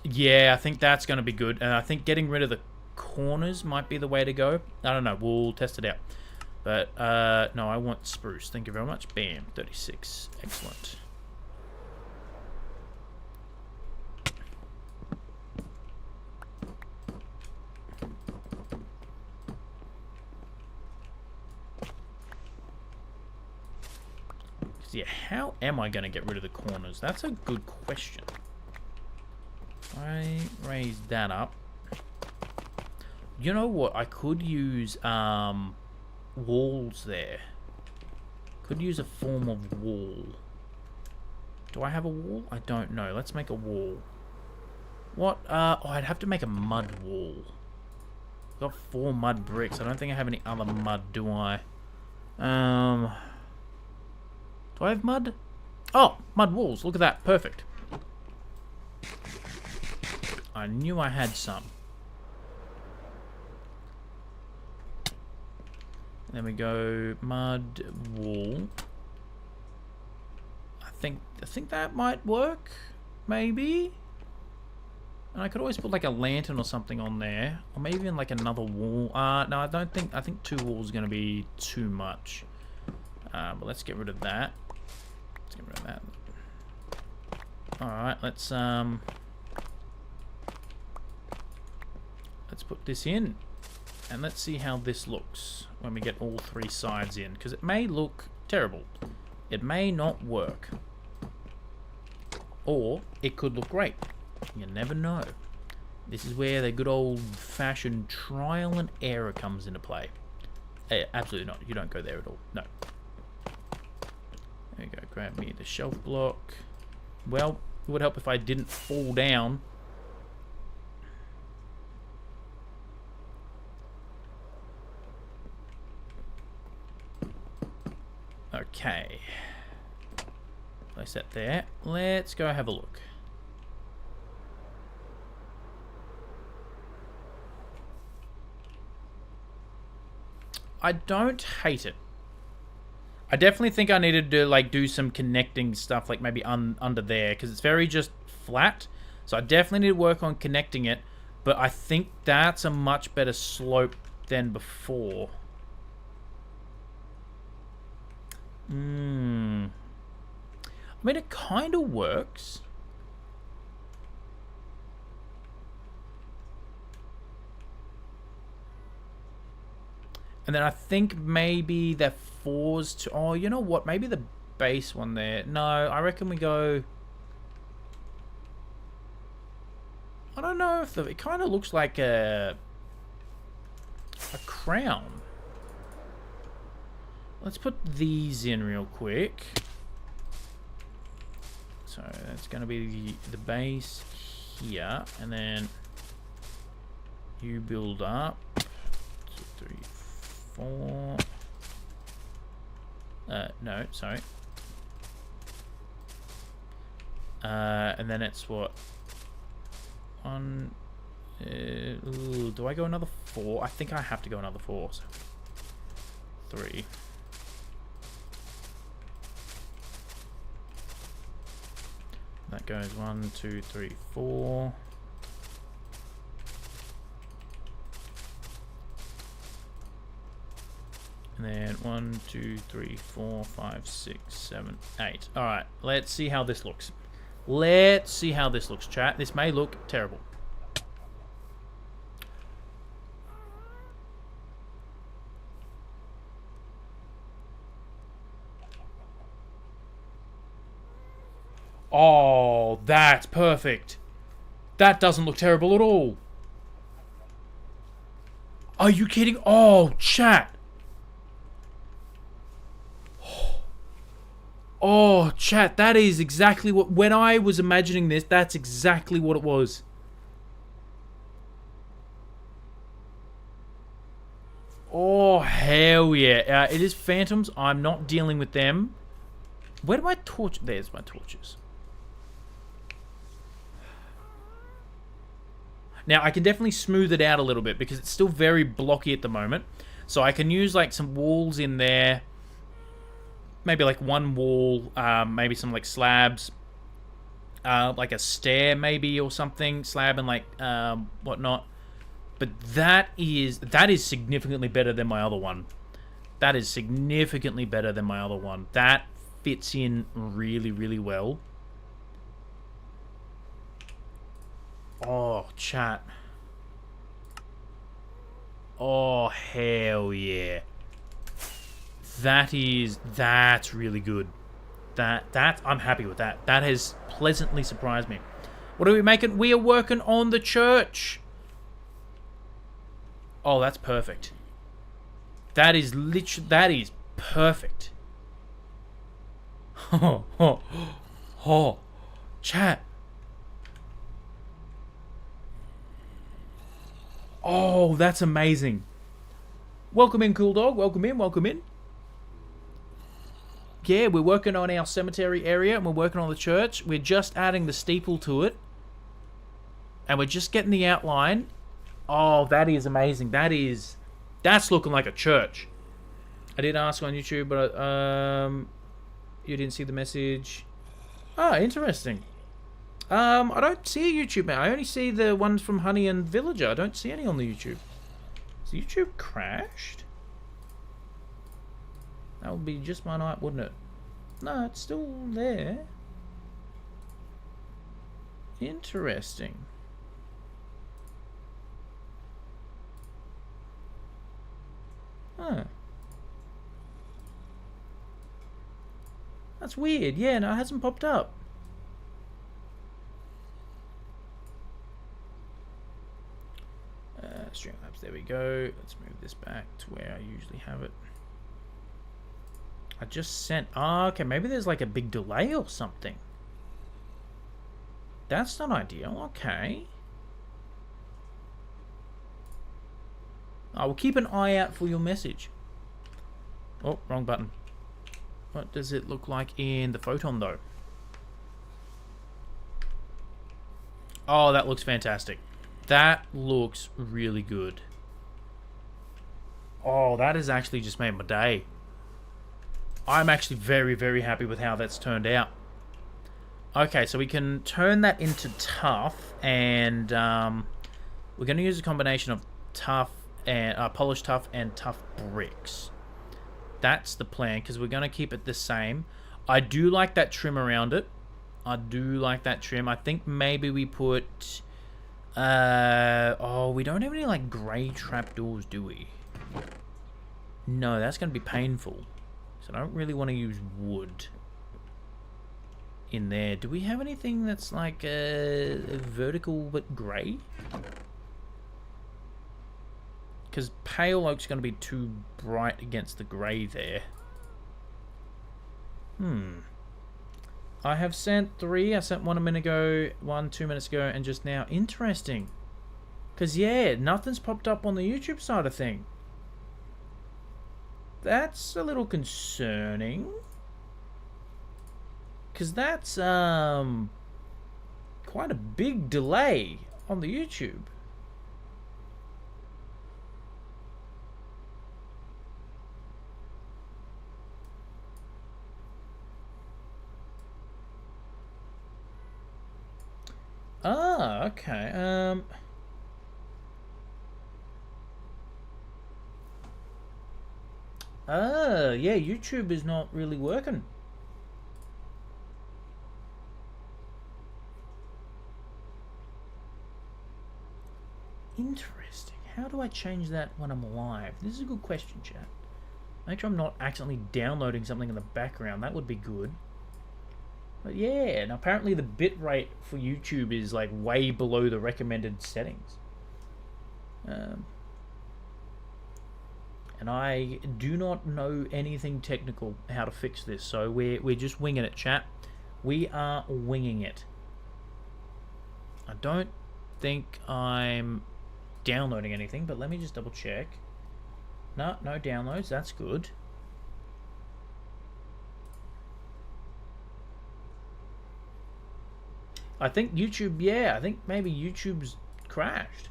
Yeah, I think that's going to be good, and I think getting rid of the corners might be the way to go. I don't know. We'll test it out. But no, I want spruce. Thank you very much. Bam, 36. Excellent. Yeah, how am I going to get rid of the corners? That's a good question. I raise that up. You know what? I could use walls there. Could use a form of wall. Do I have a wall? I don't know. Let's make a wall. What? Oh, I'd have to make a mud wall. I've got 4 mud bricks. I don't think I have any other mud, do I? Do I have mud? Oh, mud walls. Look at that. Perfect. I knew I had some. Then we go mud wall. I think that might work. Maybe. And I could always put like a lantern or something on there, or maybe in like another wall. No, I don't think. I think 2 walls is going to be too much. But let's get rid of that. Let's get rid of that. All right, let's put this in, and let's see how this looks when we get all 3 sides in, because it may look terrible. It may not work, or it could look great. You never know. This is where the good old-fashioned trial and error comes into play. Absolutely not. You don't go there at all. No. There you go. Grab me the shelf block. Well, it would help if I didn't fall down. Okay. Place that there. Let's go have a look. I don't hate it. I definitely think I needed to like do some connecting stuff, like maybe under there, because it's very just flat. So I definitely need to work on connecting it, but I think that's a much better slope than before. I mean, it kind of works. And then I think maybe that fours to... Oh, you know what? Maybe the base one there. No, I reckon we go... I don't know if the... It kind of looks like a crown. Let's put these in real quick. So that's going to be the base here. And then you build up. 2, 3, 4. No, sorry. And then it's what? Ooh, do I go another 4? I think I have to go another 4. So 3. That goes 1, 2, 3, 4. And then 1, 2, 3, 4, 5, 6, 7, 8. Alright, let's see how this looks. Let's see how this looks, chat. This may look terrible. Oh, that's perfect. That doesn't look terrible at all. Are you kidding? Oh, chat. Oh, chat, that is exactly what... When I was imagining this, that's exactly what it was. Oh, hell yeah. It is phantoms. I'm not dealing with them. Where do my torch... There's my torches. Now, I can definitely smooth it out a little bit because it's still very blocky at the moment. So I can use, like, some walls in there. Maybe, like, one wall. Maybe some, like, slabs. Like a stair, maybe, or something. Slab and, like, whatnot. But that is significantly better than my other one. That is significantly better than my other one. That fits in really, really well. Oh, chat. Oh, hell yeah. That's really good. I'm happy with that. That has pleasantly surprised me. What are we making? We are working on the church. Oh, that's perfect. That is literally, that is perfect. Oh, chat. Oh, that's amazing. Welcome in, Cool Dog. Welcome in, welcome in. Yeah, we're working on our cemetery area and we're working on the church. We're just adding the steeple to it. And we're just getting the outline. Oh, that is amazing. That's looking like a church. I did ask on YouTube, but you didn't see the message. Ah, interesting. I don't see a YouTube, man. I only see the ones from Honey and Villager. I don't see any on the YouTube. Has YouTube crashed? That would be just my night, wouldn't it? No, it's still there. Interesting. Huh. That's weird. Yeah, no, it hasn't popped up. Streamlabs, there we go. Let's move this back to where I usually have it. I just sent... Oh, okay, maybe there's like a big delay or something. That's not ideal. Okay. I will keep an eye out for your message. Oh, wrong button. What does it look like in the photon, though? Oh, that looks fantastic. That looks really good. Oh, that has actually just made my day. I'm actually very, very happy with how that's turned out. Okay, so we can turn that into tough, and we're going to use a combination of tough and polished tough and tough bricks. That's the plan, because we're going to keep it the same. I do like that trim around it. I do like that trim. I think maybe we put... oh, we don't have any, like, grey trapdoors, do we? No, that's going to be painful. So I don't really want to use wood in there. Do we have anything that's, like, vertical but grey? Because pale oak's going to be too bright against the grey there. I have sent 3. I sent 1 a minute ago, 1 2 minutes ago, and just now. Interesting. Because, yeah, nothing's popped up on the YouTube side of thing. That's a little concerning. Because that's quite a big delay on the YouTube. Ah, okay. Yeah, YouTube is not really working. Interesting. How do I change that when I'm live? This is a good question, chat. Make sure I'm not accidentally downloading something in the background. That would be good. But yeah, and apparently the bitrate for YouTube is like way below the recommended settings. And I do not know anything technical how to fix this, so we're just winging it, chat. We are winging it. I don't think I'm downloading anything, but let me just double check. No downloads. That's good. I think YouTube, yeah, I think maybe YouTube's crashed.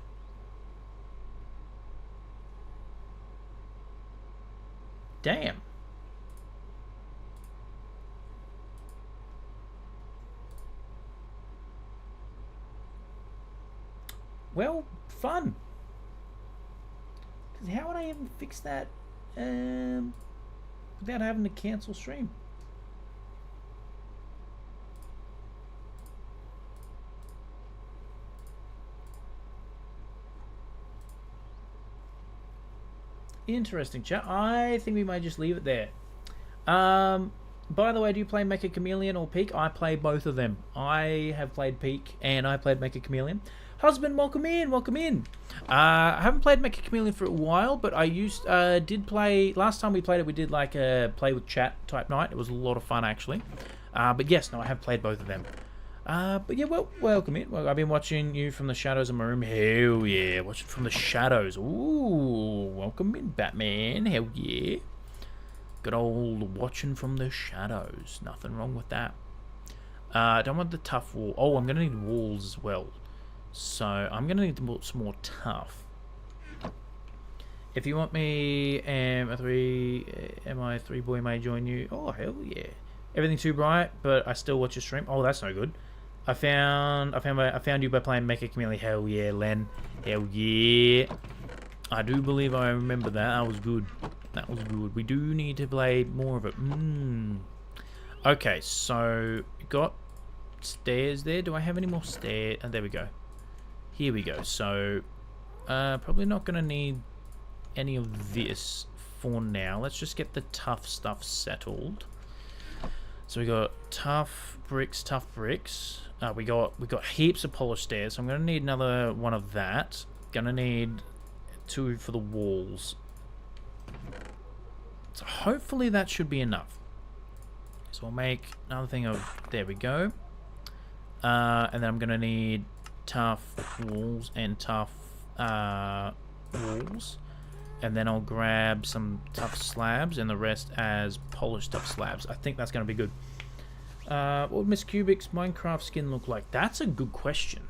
Damn. Well, fun. 'Cause how would I even fix that without having to cancel stream? Interesting, chat. I think we might just leave it there. By the way, do you play Mecha Chameleon or Peak? I play both of them. I have played Peak and I played Mecha Chameleon. Husband, welcome in, welcome in. I haven't played Mecha Chameleon for a while, but I did play, last time we played it, we did like a play with chat type night. It was a lot of fun, actually. But yes, no, I have played both of them. But yeah, well, welcome in. Well, I've been watching you from the shadows of my room. Hell yeah, watching from the shadows. Ooh, welcome in, Batman. Hell yeah. Good old watching from the shadows. Nothing wrong with that. I don't want the tough wall. Oh, I'm going to need walls as well. So, I'm going to need some more tough. If you want me, am I 3 boy may join you? Oh, hell yeah. Everything too bright, but I still watch your stream. Oh, that's no good. I found you by playing Mecha Chameleon. Hell yeah, Len. Hell yeah. I do believe I remember that. That was good. That was good. We do need to play more of it. Okay, so got stairs there. Do I have any more stairs? And there we go. Here we go. So probably not going to need any of this for now. Let's just get the tough stuff settled. So we got tough bricks. We got heaps of polished stairs. So I'm gonna need another one of that. Gonna need 2 for the walls. So hopefully that should be enough. So I'll make another thing of, there we go. And then I'm gonna need tough walls and tough walls. And then I'll grab some tough slabs and the rest as polished tough slabs. I think that's going to be good. What would Miss Cubic's Minecraft skin look like? That's a good question.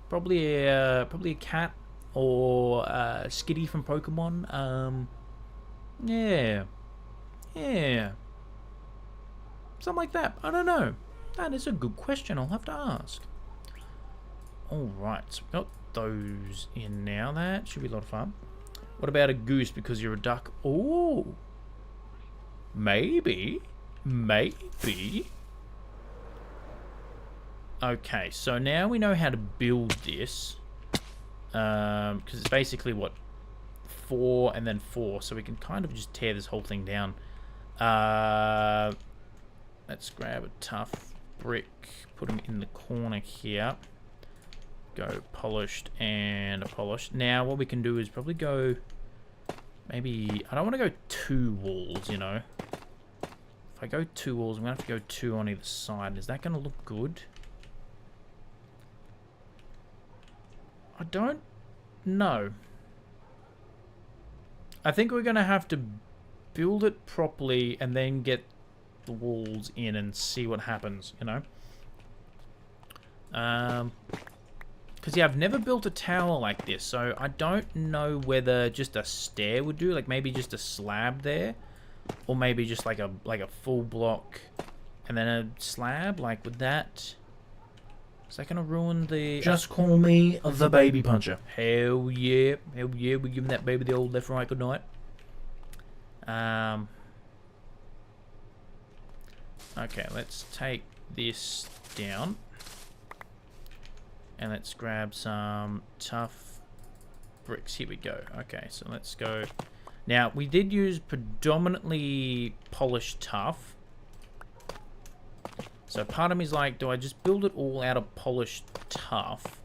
Probably a cat or Skitty from Pokemon. Yeah. Something like that. I don't know. That is a good question. I'll have to ask. Alright, so we got those in now. That should be a lot of fun. What about a goose because you're a duck? Oh. Maybe. Okay, so now we know how to build this. Because it's basically, what, 4 and then 4. So we can kind of just tear this whole thing down. Let's grab a tough brick. Put them in the corner here. Go polished and a polished. Now what we can do is probably go... Maybe... I don't want to go 2 walls, you know. If I go 2 walls, I'm going to have to go 2 on either side. Is that going to look good? I don't know. I think we're going to have to build it properly and then get the walls in and see what happens, you know? Because, yeah, I've never built a tower like this, so I don't know whether just a stair would do, like maybe just a slab there, or maybe just like a full block and then a slab, like with that. Is that gonna ruin the... Just call me the baby puncher. Hell yeah, we're giving that baby the old left right good night. Okay, let's take this down. And let's grab some tough bricks. Here we go. Okay, so let's go. Now, we did use predominantly polished tough. So part of me is like, do I just build it all out of polished tough?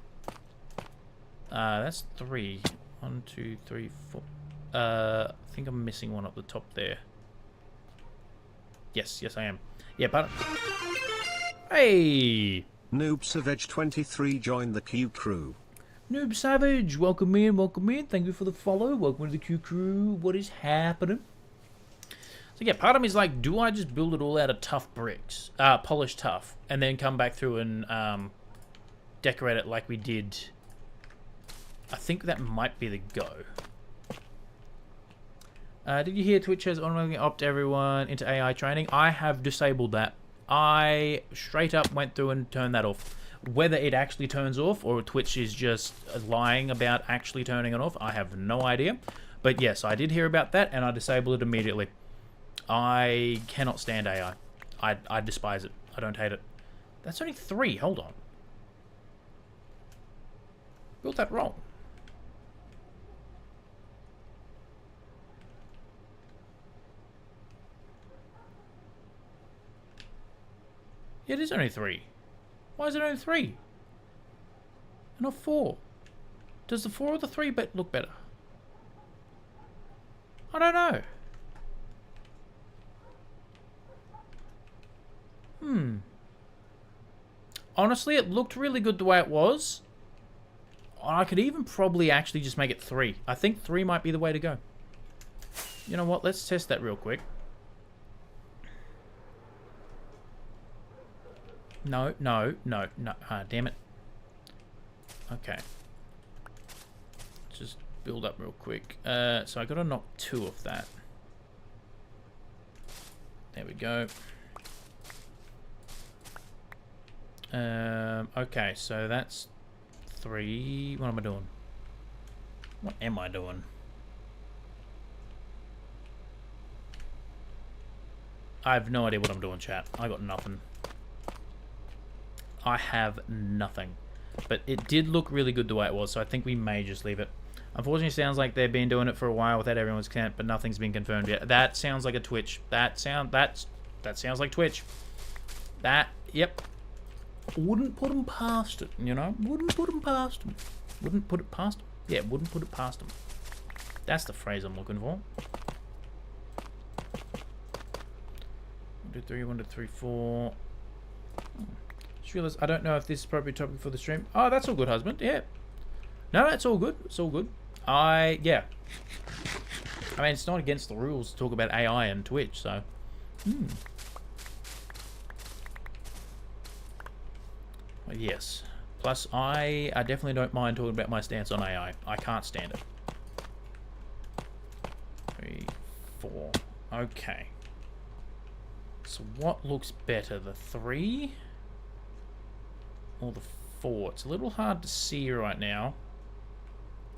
That's 3. 1, 2, 3, 4. I think I'm missing one up the top there. Yes, I am. Yeah, but... Hey! Noob Savage 23 joined the Q crew. Noob Savage, welcome in. Thank you for the follow. Welcome to the Q crew. What is happening? So yeah, part of me is like, do I just build it all out of tough bricks, polished tough, and then come back through and decorate it like we did? I think that might be the go. Did you hear Twitch has automatically opt everyone into AI training? I have disabled that. I straight up went through and turned that off. Whether it actually turns off or Twitch is just lying about actually turning it off, I have no idea. But yes, I did hear about that and I disabled it immediately. I cannot stand AI. I despise it. I don't hate it. That's only 3. Hold on. Built that wrong. It is only 3. Why is it only 3? And not 4? Does the 4 or the 3 look better? I don't know. Honestly, it looked really good the way it was. I could even probably actually just make it 3. I think 3 might be the way to go. You know what? Let's test that real quick. No. Damn it. Okay. Just build up real quick. So I gotta knock 2 off that. There we go. Okay, so that's 3. What am I doing? What am I doing? I have no idea what I'm doing, chat. I got nothing. I have nothing. But it did look really good the way it was, so I think we may just leave it. Unfortunately, it sounds like they've been doing it for a while without everyone's consent, but nothing's been confirmed yet. That sounds like a Twitch. That sounds like Twitch. Yep. Wouldn't put them past it, you know? Wouldn't put them past them. Wouldn't put it past them? Yeah, wouldn't put it past them. That's the phrase I'm looking for. 1, 2, 3, 1, 2, 3, 4. Just realized I don't know if this is appropriate topic for the stream. Oh, that's all good, husband. Yeah. No, it's all good. It's all good. Yeah. I mean, it's not against the rules to talk about AI and Twitch, so. But yes. Plus, I definitely don't mind talking about my stance on AI. I can't stand it. 3, 4. Okay. So what looks better, the 3 or the 4? It's a little hard to see right now.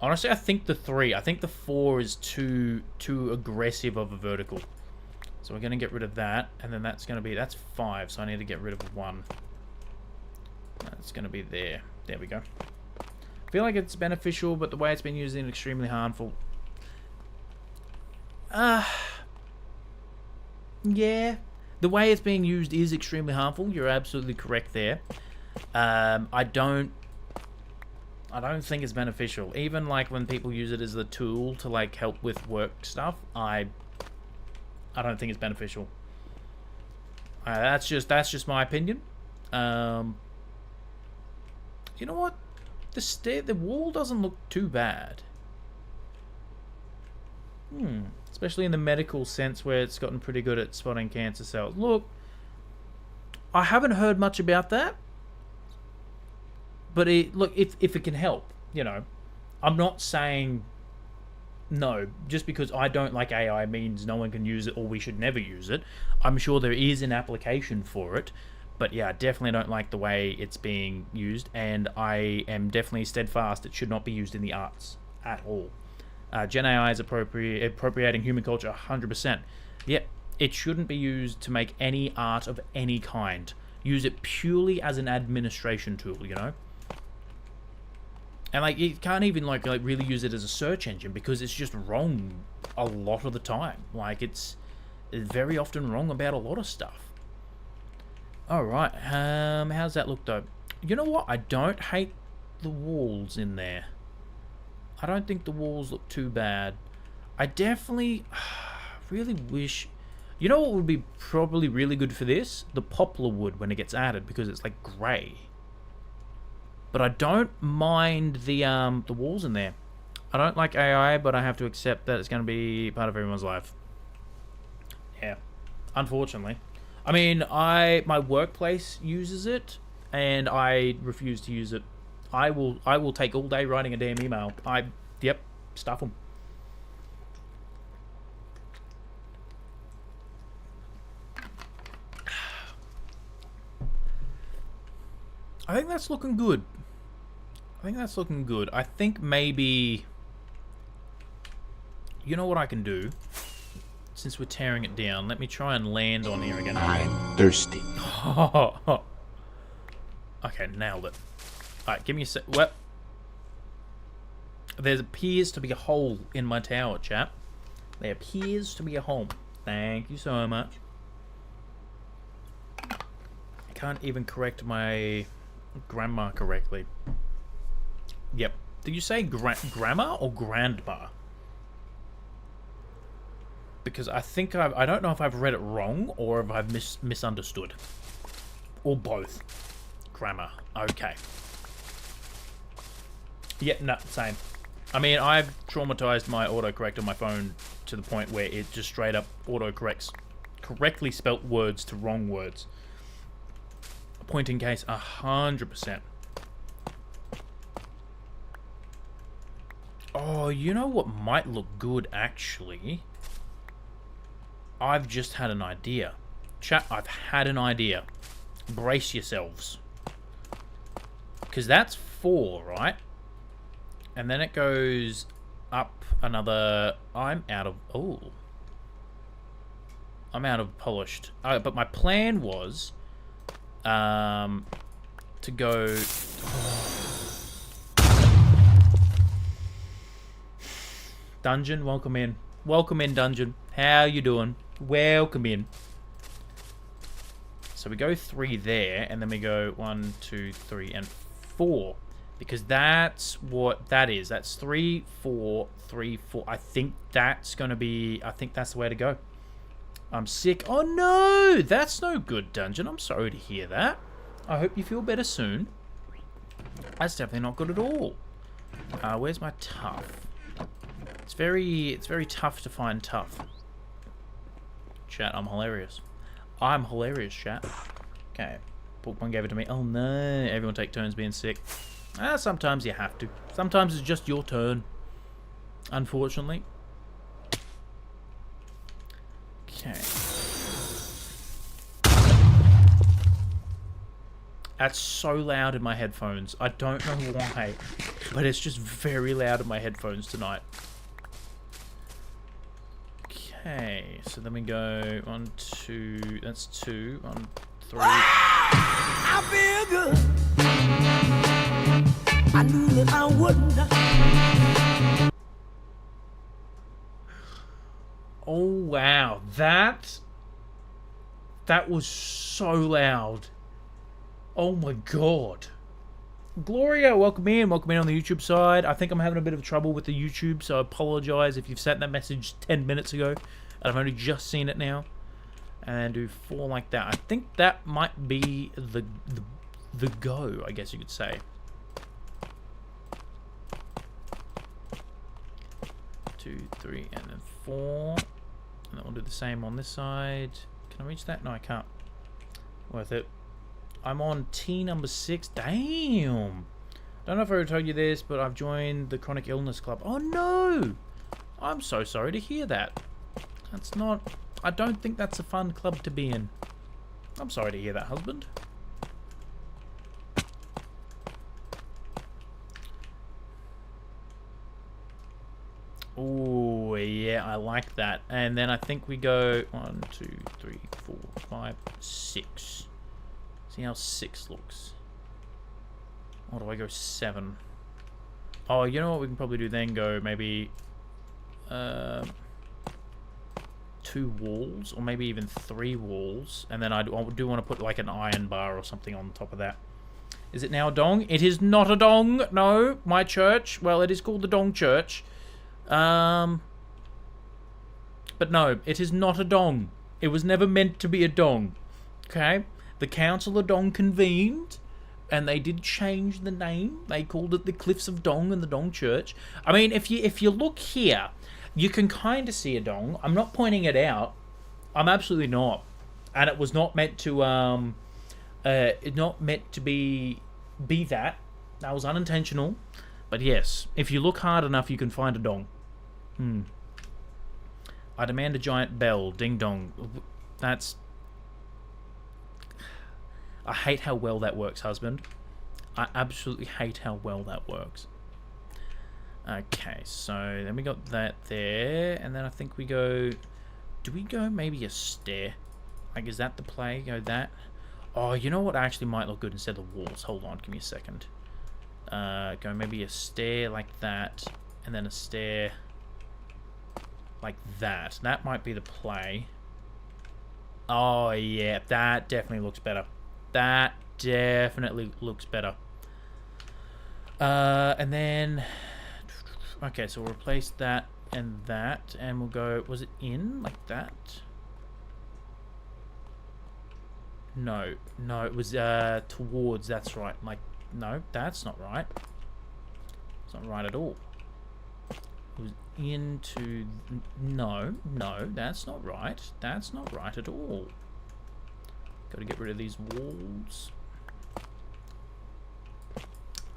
Honestly, I think the 3. I think the 4 is too aggressive of a vertical. So we're going to get rid of that, and then that's 5, so I need to get rid of 1. That's going to be there. There we go. I feel like it's beneficial, but the way it's been used is extremely harmful. Yeah. The way it's being used is extremely harmful. You're absolutely correct there. I don't think it's beneficial. Even like when people use it as a tool to like help with work stuff, I don't think it's beneficial. That's just my opinion. You know what? The wall doesn't look too bad. Especially in the medical sense where it's gotten pretty good at spotting cancer cells. Look, I haven't heard much about that. But look, if it can help, you know. I'm not saying no, just because I don't like AI means no one can use it or we should never use it. I'm sure there is an application for it. But yeah, I definitely don't like the way it's being used, and I am definitely steadfast it should not be used in the arts at all. Gen AI is appropriating human culture 100%. Yet, it shouldn't be used to make any art of any kind. Use it purely as an administration tool, you know? And like, you can't even like really use it as a search engine because it's just wrong a lot of the time. Like, it's very often wrong about a lot of stuff. Alright, how's that look though? You know what? I don't hate the walls in there. I don't think the walls look too bad. I definitely really wish... You know what would be probably really good for this? The poplar wood when it gets added, because it's like grey. But I don't mind the walls in there. I don't like AI, but I have to accept that it's going to be part of everyone's life. Yeah, unfortunately. I mean, my workplace uses it, and I refuse to use it. I will take all day writing a damn email. Yep, stuff them. I think that's looking good. I think maybe... You know what I can do? Since we're tearing it down, let me try and land on here again. I'm thirsty. Okay, nailed it. Alright, give me a sec. What? There appears to be a hole in my tower, chap. There appears to be a hole. Thank you so much. I can't even correct my grammar correctly. Yep. Did you say grammar or grandma? Because I think I don't know if I've read it wrong or if I've misunderstood. Or both. Grammar. Okay. Yeah, no, same. I mean, I've traumatized my autocorrect on my phone to the point where it just straight up autocorrects correctly spelt words to wrong words. A point in case 100%. Oh, you know what might look good, actually? I've just had an idea. Chat, I've had an idea. Brace yourselves. Because that's 4, right? And then it goes up another... I'm out of... Oh. I'm out of polished. But my plan was... to go... Dungeon, welcome in. Welcome in, Dungeon. How you doing? Welcome in. So we go 3 there, and then we go 1, 2, 3, and 4. Because that's what that is. That's 3, 4, 3, 4. I think that's going to be... I think that's the way to go. I'm sick. Oh, no! That's no good, Dungeon. I'm sorry to hear that. I hope you feel better soon. That's definitely not good at all. Where's my tough? It's very tough to find tough. Chat, I'm hilarious. I'm hilarious, chat. Okay. Pokemon gave it to me. Oh no, everyone take turns being sick. Sometimes you have to. Sometimes it's just your turn. Unfortunately. Okay. That's so loud in my headphones. I don't know why, but it's just very loud in my headphones tonight. Okay, so then we go 1, 2. That's 2. 1, 3. I feel good. I knew that I wouldn't. Oh wow, that was so loud. Oh my god. Gloria, welcome in on the YouTube side. I think I'm having a bit of trouble with the YouTube, so I apologize if you've sent that message 10 minutes ago and I've only just seen it now. And do 4 like that. I think that might be the go, I guess you could say. 2, 3, and then 4. And then we'll do the same on this side. Can I reach that? No, I can't. Worth it. I'm on T number 6. Damn. Don't know if I already told you this, but I've joined the Chronic Illness Club. Oh no! I'm so sorry to hear that. That's not... I don't think that's a fun club to be in. I'm sorry to hear that, husband. Oh yeah, I like that. And then I think we go 1, 2, 3, 4, 5, 6. See how 6 looks. Or do I go 7? Oh, you know what we can probably do then? Go maybe 2 walls, or maybe even 3 walls, and then I do want to put like an iron bar or something on top of that. Is it now a dong? It is not a dong. No, my church. Well, it is called the Dong Church. But no, it is not a dong. It was never meant to be a dong. Okay? The Council of Dong convened, and they did change the name. They called it the Cliffs of Dong and the Dong Church. I mean, if you look here, you can kind of see a dong. I'm not pointing it out. I'm absolutely not. And it was not meant to be that. That was unintentional. But yes, if you look hard enough, you can find a dong. I demand a giant bell. Ding dong. That's... I hate how well that works, husband. I absolutely hate how well that works. Okay, so then we got that there, and then I think we go... Do we go maybe a stair? Like, is that the play? Go that? Oh, you know what actually might look good instead of walls? Hold on, give me a second. Go maybe a stair like that, and then a stair like that. That might be the play. Oh, yeah, that definitely looks better. That definitely looks better. And then... Okay, so we'll replace that and that, and we'll go... Was it in? Like that? No, it was towards, that's right. Like, no, that's not right. It's not right at all. It was into... No, that's not right. That's not right at all. Got to get rid of these walls.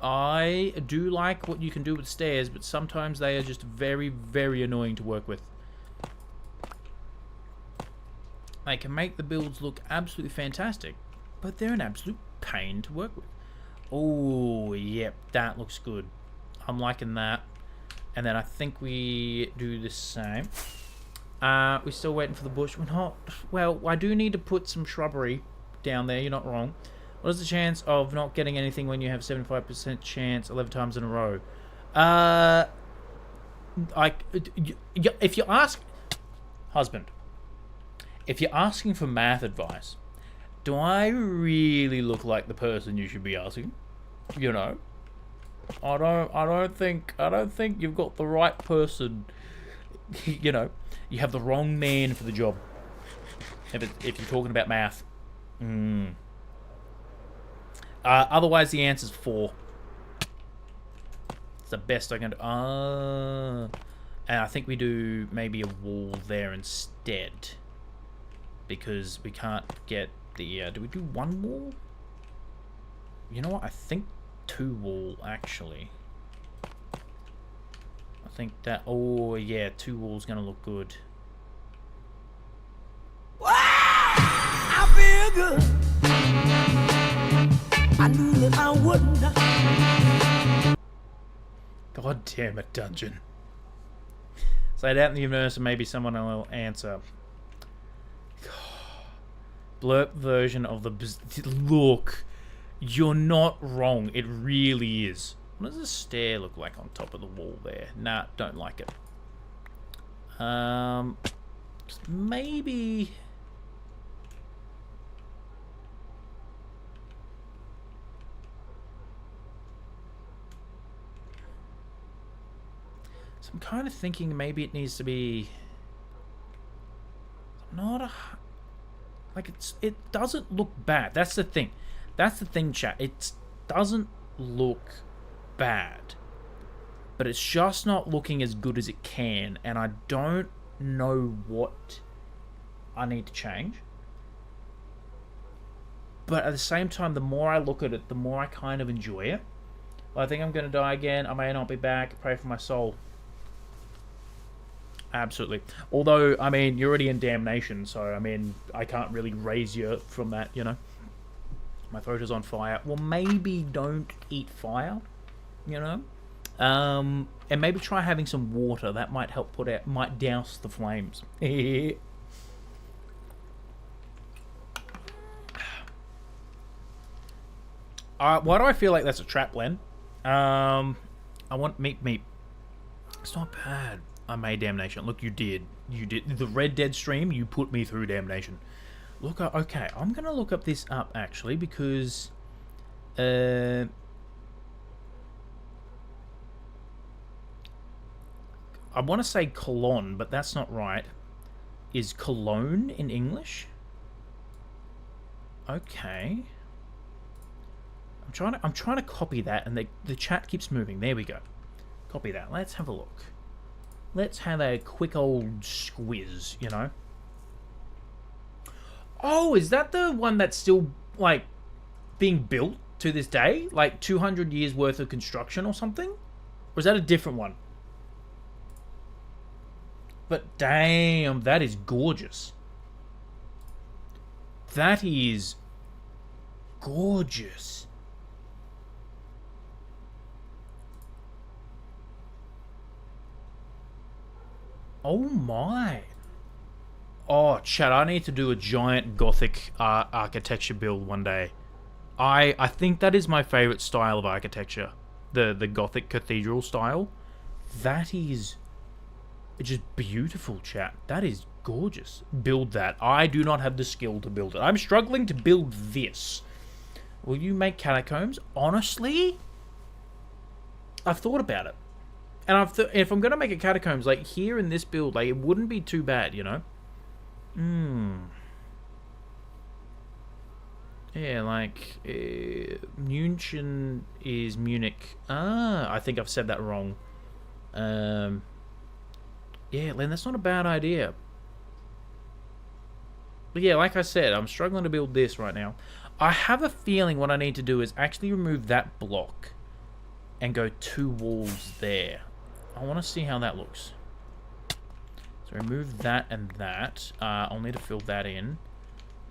I do like what you can do with stairs, but sometimes they are just very, very annoying to work with. They can make the builds look absolutely fantastic, but they're an absolute pain to work with. Oh, yep, that looks good. I'm liking that. And then I think we do the same. We're still waiting for the bush. We're not... Well, I do need to put some shrubbery down there. You're not wrong. What is the chance of not getting anything when you have 75% chance 11 times in a row? If you ask... Husband. If you're asking for math advice, do I really look like the person you should be asking? You know? I don't think you've got the right person. You know, you have the wrong man for the job. If you're talking about math. Otherwise, the answer's 4. It's the best I can do. And I think we do maybe a wall there instead. Because we can't get the... do we do 1 wall? You know what? I think 2 wall, actually. I think that... Oh, yeah, 2 wall's going to look good. Wow, I feel good. I knew that I would not. God damn it, Dungeon. Say it out in the universe and maybe someone will answer. Blurb version of the... Look, you're not wrong. It really is. What does the stair look like on top of the wall there? Nah, don't like it. Maybe... So I'm kind of thinking maybe it needs to be... Not a... Like, it doesn't look bad. That's the thing. That's the thing, chat. It doesn't look bad. But it's just not looking as good as it can. And I don't know what I need to change. But at the same time, the more I look at it, the more I kind of enjoy it. Well, I think I'm going to die again. I may not be back. Pray for my soul. Absolutely. Although, I mean, you're already in damnation, so, I mean, I can't really raise you from that, you know. My throat is on fire. Well, maybe don't eat fire, you know. And maybe try having some water. That might help put out, might douse the flames. Why do I feel like that's a trap, Len? I want meat. It's not bad. I made damnation. Look, you did. You did. The Red Dead stream, you put me through damnation. Look, okay, I'm going to look up this up, actually, because... I want to say Cologne, but that's not right. Is Cologne in English? Okay. I'm trying to copy that, and the chat keeps moving. There we go. Copy that. Let's have a look. Let's have a quick old squiz, you know. Oh, is that the one that's still, like, being built to this day? Like, 200 years worth of construction or something? Or is that a different one? But damn, that is gorgeous. That is gorgeous. Oh my. Oh, chat, I need to do a giant Gothic architecture build one day. I think that is my favorite style of architecture. The Gothic cathedral style. That is just beautiful, chat. That is gorgeous. Build that. I do not have the skill to build it. I'm struggling to build this. Will you make catacombs? Honestly? I've thought about it. And if I'm going to make a catacombs, like, here in this build, like, it wouldn't be too bad, you know? Yeah, like, München is Munich. I think I've said that wrong. Yeah, Len, that's not a bad idea. But yeah, like I said, I'm struggling to build this right now. I have a feeling what I need to do is actually remove that block and go 2 walls there. I want to see how that looks. So remove that and that. I'll need to fill that in.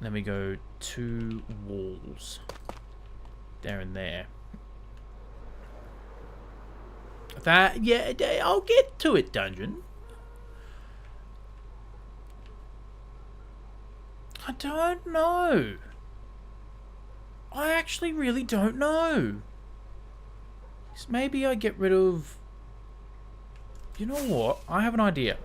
Then we go 2 walls. There and there. That, yeah, I'll get to it, Dungeon. I don't know. I actually really don't know. Maybe I get rid of... You know what? I have an idea.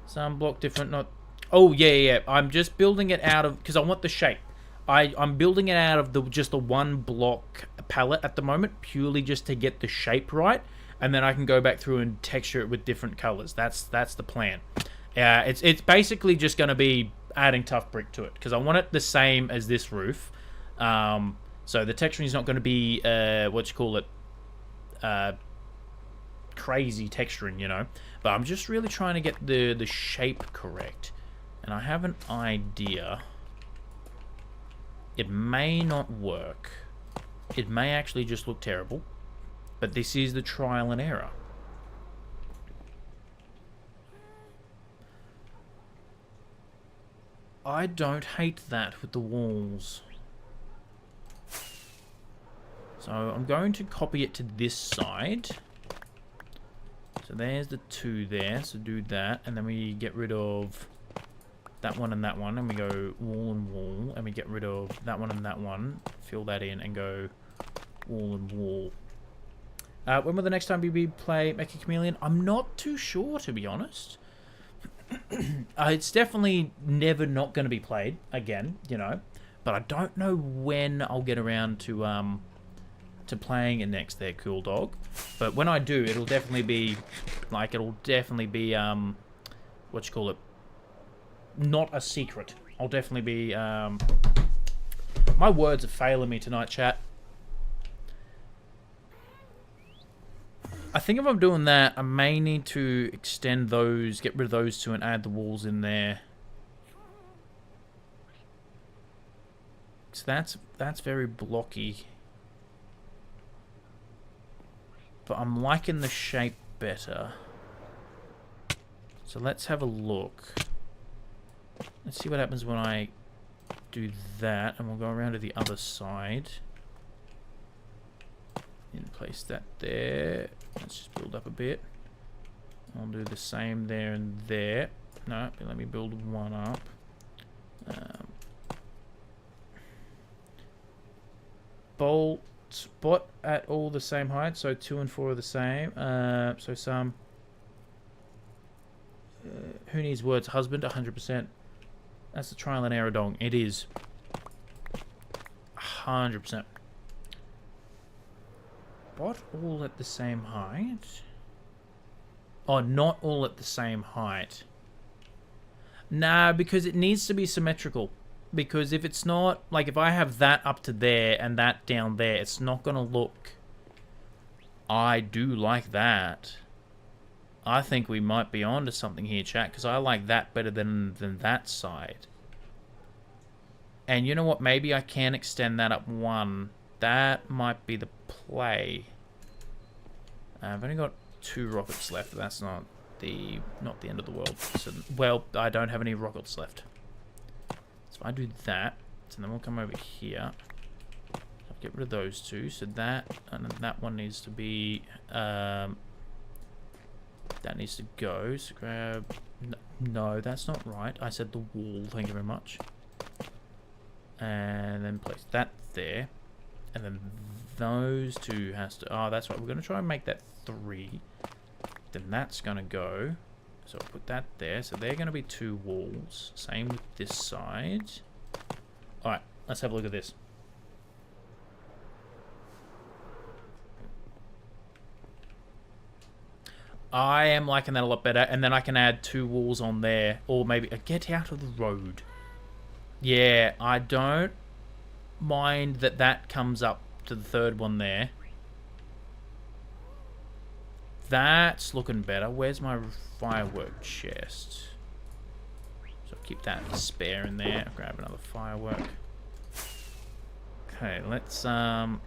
Some block different, not... Oh, yeah. I'm just building it out of... Because I want the shape. I'm building it out of just the 1 block palette at the moment, purely just to get the shape right. And then I can go back through and texture it with different colors. That's the plan. It's basically just going to be adding tough brick to it, because I want it the same as this roof. So the texturing is not going to be crazy texturing, you know. But I'm just really trying to get the shape correct. And I have an idea. It may not work. It may actually just look terrible, but this is the trial and error. I don't hate that with the walls. So I'm going to copy it to this side. So there's the 2 there, so do that, and then we get rid of that one and that one, and we go wall and wall, and we get rid of that one and that one, fill that in, and go wall and wall. When will the next time we play Mecha Chameleon? I'm not too sure, to be honest. It's definitely never not going to be played again, you know, but I don't know when I'll get around to playing it next there, Cool Dog. But when I do, it'll definitely be, what you call it, not a secret. I'll definitely be, my words are failing me tonight, chat. I think if I'm doing that, I may need to extend those, get rid of those 2 and add the walls in there. So that's very blocky. But I'm liking the shape better. So let's have a look. Let's see what happens when I do that, and we'll go around to the other side. And place that there. Let's just build up a bit. I'll do the same there and there. No, let me build one up. Bolt spot at all the same height, so 2 and 4 are the same. So some. Who needs words? Husband, 100%. That's the trial and error, dong. It is 100%. What? All at the same height? Oh, not all at the same height. Nah, because it needs to be symmetrical. Because if it's not, like if I have that up to there and that down there, it's not going to look... I do like that. I think we might be onto something here, chat, because I like that better than that side. And you know what? Maybe I can extend that up 1. That might be the play. I've only got 2 rockets left. That's not the end of the world. So, well, I don't have any rockets left. So if I do that, so then we'll come over here. I'll get rid of those 2. So that and then that one needs to be that needs to go. So grab. No, that's not right. I said the wall. Thank you very much. And then place that there. And then those 2 has to... Oh, that's right. We're going to try and make that 3. Then that's going to go. So I'll put that there. So they're going to be 2 walls. Same with this side. Alright, let's have a look at this. I am liking that a lot better. And then I can add 2 walls on there. Or maybe... Get out of the road. Yeah, I don't mind that comes up to the 3rd one there. That's looking better. Where's my firework chest? So keep that spare in there. Grab another firework. Okay, let's well,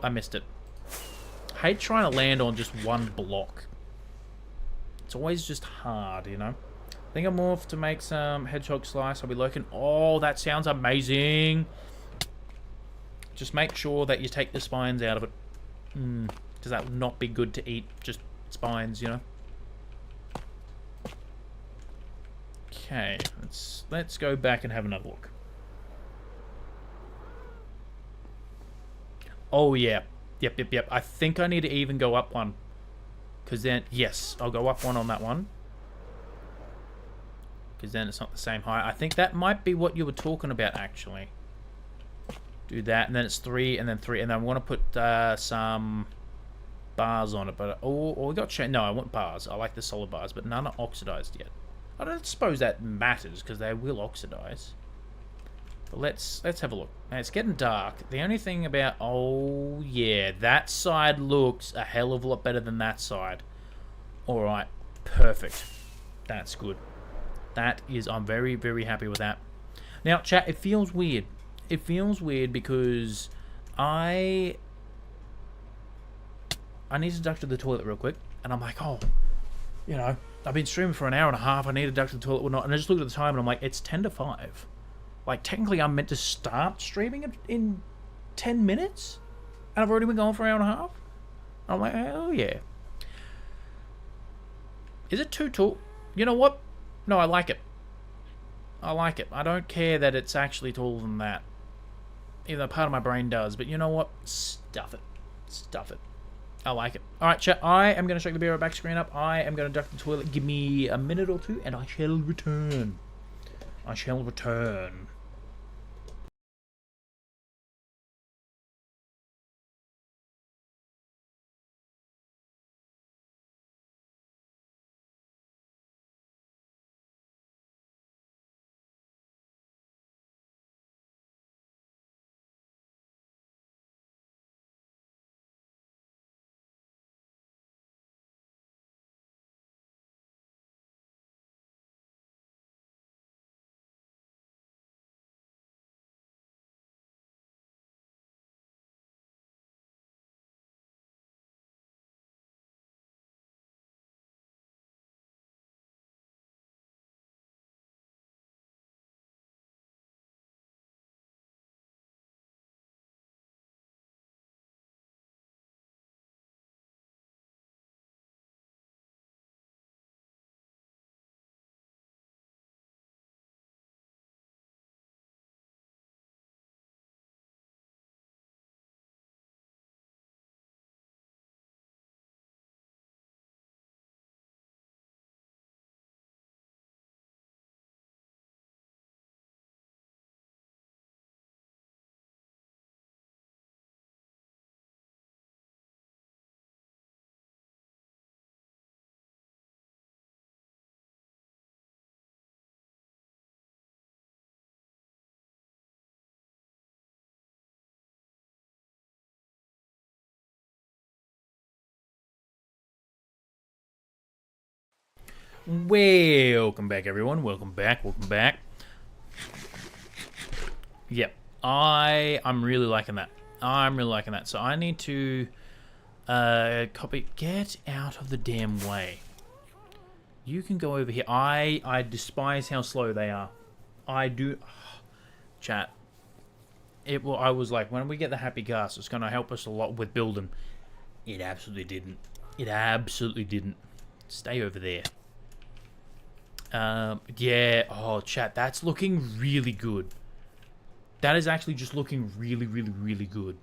I missed it. I hate trying to land on just one block. It's always just hard, you know. I think I'm off to make some hedgehog slice. I'll be lurking. Oh, that sounds amazing. Just make sure that you take the spines out of it. Because that would not be good to eat. Just spines, you know. Okay, let's go back and have another look. Oh, yeah. Yep. I think I need to even go up 1. Because then, yes, I'll go up 1 on that one. Because then it's not the same height. I think that might be what you were talking about, actually. Do that, and then it's 3, and then 3, and then I want to put some bars on it. But we got no, I want bars. I like the solid bars, but none are oxidized yet. I don't suppose that matters because they will oxidize. But let's have a look. Now it's getting dark. The only thing about oh yeah, that side looks a hell of a lot better than that side. All right, perfect. That's good. That is, I'm very, very happy with that. Now, chat, it feels weird. It feels weird because I need to duck to the toilet real quick, and I'm like, oh, you know, I've been streaming for an hour and a half. I need to duck to the toilet or not, and I just looked at the time, and I'm like, it's 10 to 5. Like, technically, I'm meant to start streaming in 10 minutes, and I've already been going for an hour and a half. I'm like, oh yeah. Is it too tall? You know what? No, I like it. I like it. I don't care that it's actually taller than that. Even though part of my brain does, but you know what? Stuff it. Stuff it. I like it. Alright, chat. I am going to shake the beer back screen up. I am going to duck to the toilet. Give me a minute or two, and I shall return. I shall return. Welcome back, everyone. Welcome back. Welcome back. Yep. I'm really liking that. I'm really liking that. So I need to copy. Get out of the damn way. You can go over here. I despise how slow they are. I do. Chat. I was like, when we get the happy cast, it's going to help us a lot with building. It absolutely didn't. It absolutely didn't. Stay over there. Yeah. Oh, chat. That's looking really good. That is actually just looking really, really, really good.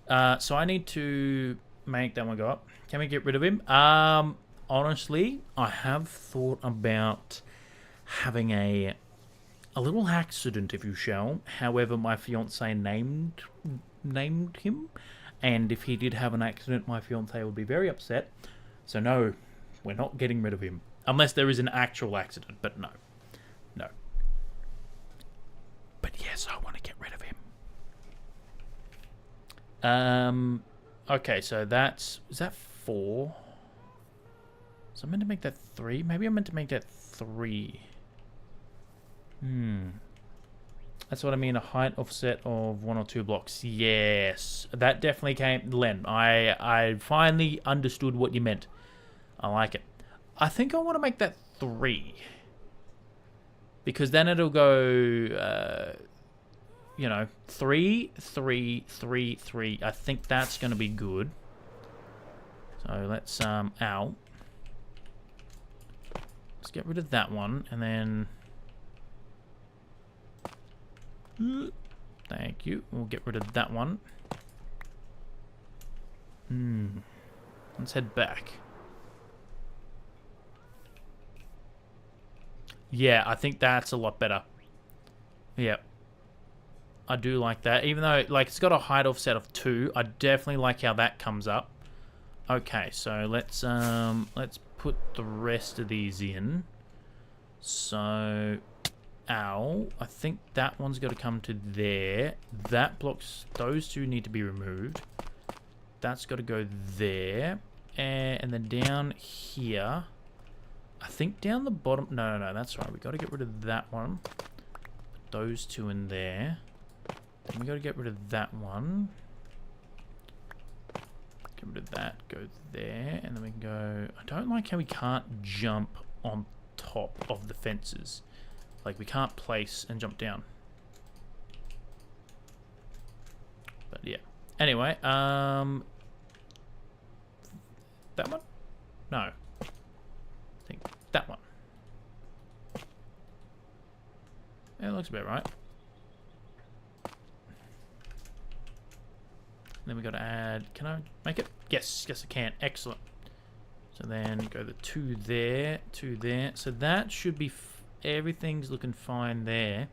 So I need to make that one go up. Can we get rid of him? Honestly, I have thought about having a little accident, if you shall. However, my fiance named him, and if he did have an accident, my fiance would be very upset. So no, we're not getting rid of him. Unless there is an actual accident, but no. No. But yes, I want to get rid of him. Okay, so is that 4? So I'm meant to make that 3? Maybe I'm meant to make that 3. That's what I mean, a height offset of 1 or 2 blocks. Yes, that definitely came, Len. I finally understood what you meant. I like it. I think I want to make that 3. Because then it'll go, 3, 3, 3, 3. I think that's going to be good. So let's, ow. Let's get rid of that one, and then... Thank you. We'll get rid of that one. Let's head back. Yeah, I think that's a lot better. Yep. I do like that. Even though, like, it's got a height offset of 2, I definitely like how that comes up. Okay, so let's put the rest of these in. So, ow. I think that one's got to come to there. That blocks, those 2 need to be removed. That's got to go there. And then down here. I think down the bottom... No, that's right. We got to get rid of that one. Put those 2 in there. Then we got to get rid of that one. get rid of that, go there, and then we can go... I don't like how we can't jump on top of the fences. Like, we can't place and jump down. But yeah. Anyway, that one? No. I think that one. Yeah, it looks about right. Then we got to add... Can I make it? Yes, yes I can. Excellent. So then go the 2 there, 2 there. So that should be... everything's looking fine there.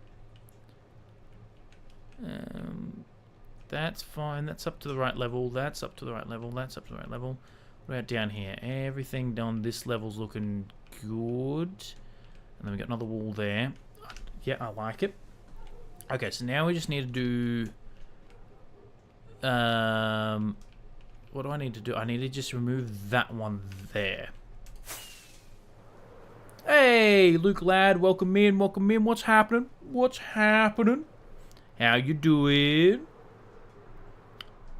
That's fine. That's up to the right level. That's up to the right level. That's up to the right level. What about down here? Everything down this level's looking good. And then we got another wall there. Yeah, I like it. Okay, so now we just need to do... what do I need to do? I need to just remove that one there. Hey, Luke lad, welcome in, welcome in. What's happening? What's happening? How you doing?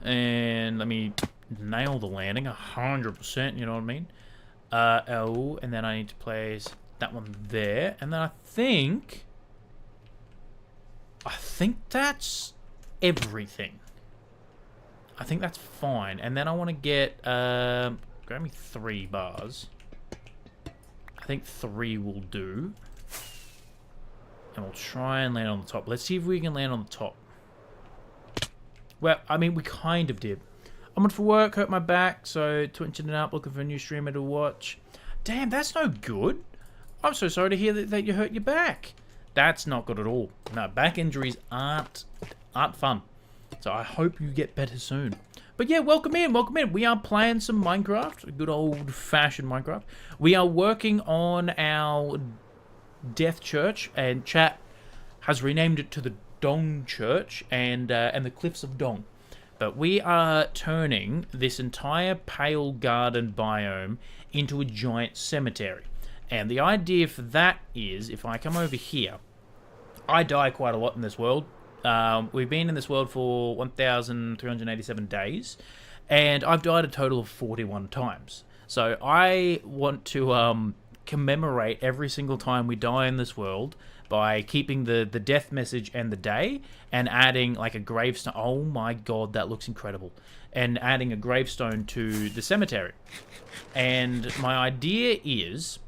And let me nail the landing 100%, you know what I mean? Oh, and then I need to place that one there. And then I think that's everything. I think that's fine. And then I want to get, grab me 3 bars. I think 3 will do. And we'll try and land on the top. Let's see if we can land on the top. Well, I mean, we kind of did. I'm on for work, hurt my back, so twitching it up, looking for a new streamer to watch. Damn, that's no good. I'm so sorry to hear that you hurt your back. That's not good at all. No, back injuries aren't fun. So I hope you get better soon. But yeah, welcome in, welcome in. We are playing some Minecraft, good old-fashioned Minecraft. We are working on our Death Church, and chat has renamed it to the Dong Church and the Cliffs of Dong. But we are turning this entire Pale Garden biome into a giant cemetery. And the idea for that is, if I come over here, I die quite a lot in this world. We've been in this world for 1,387 days, and I've died a total of 41 times. So I want to commemorate every single time we die in this world by keeping the death message and the day, and adding like a gravestone. Oh my god, that looks incredible. And adding a gravestone to the cemetery. And my idea is,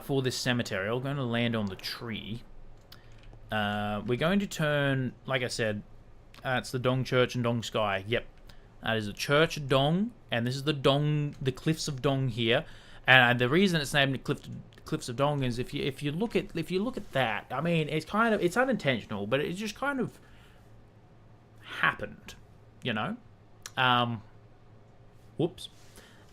for this cemetery, I'm going to land on the tree. We're going to turn, like I said, it's the Dong Church and Dong Sky. Yep, that is the Church of Dong, and this is the Cliffs of Dong here. And the reason it's named the Cliffs of Dong is if you look at that, I mean, it's unintentional, but it just kind of happened, you know. Whoops.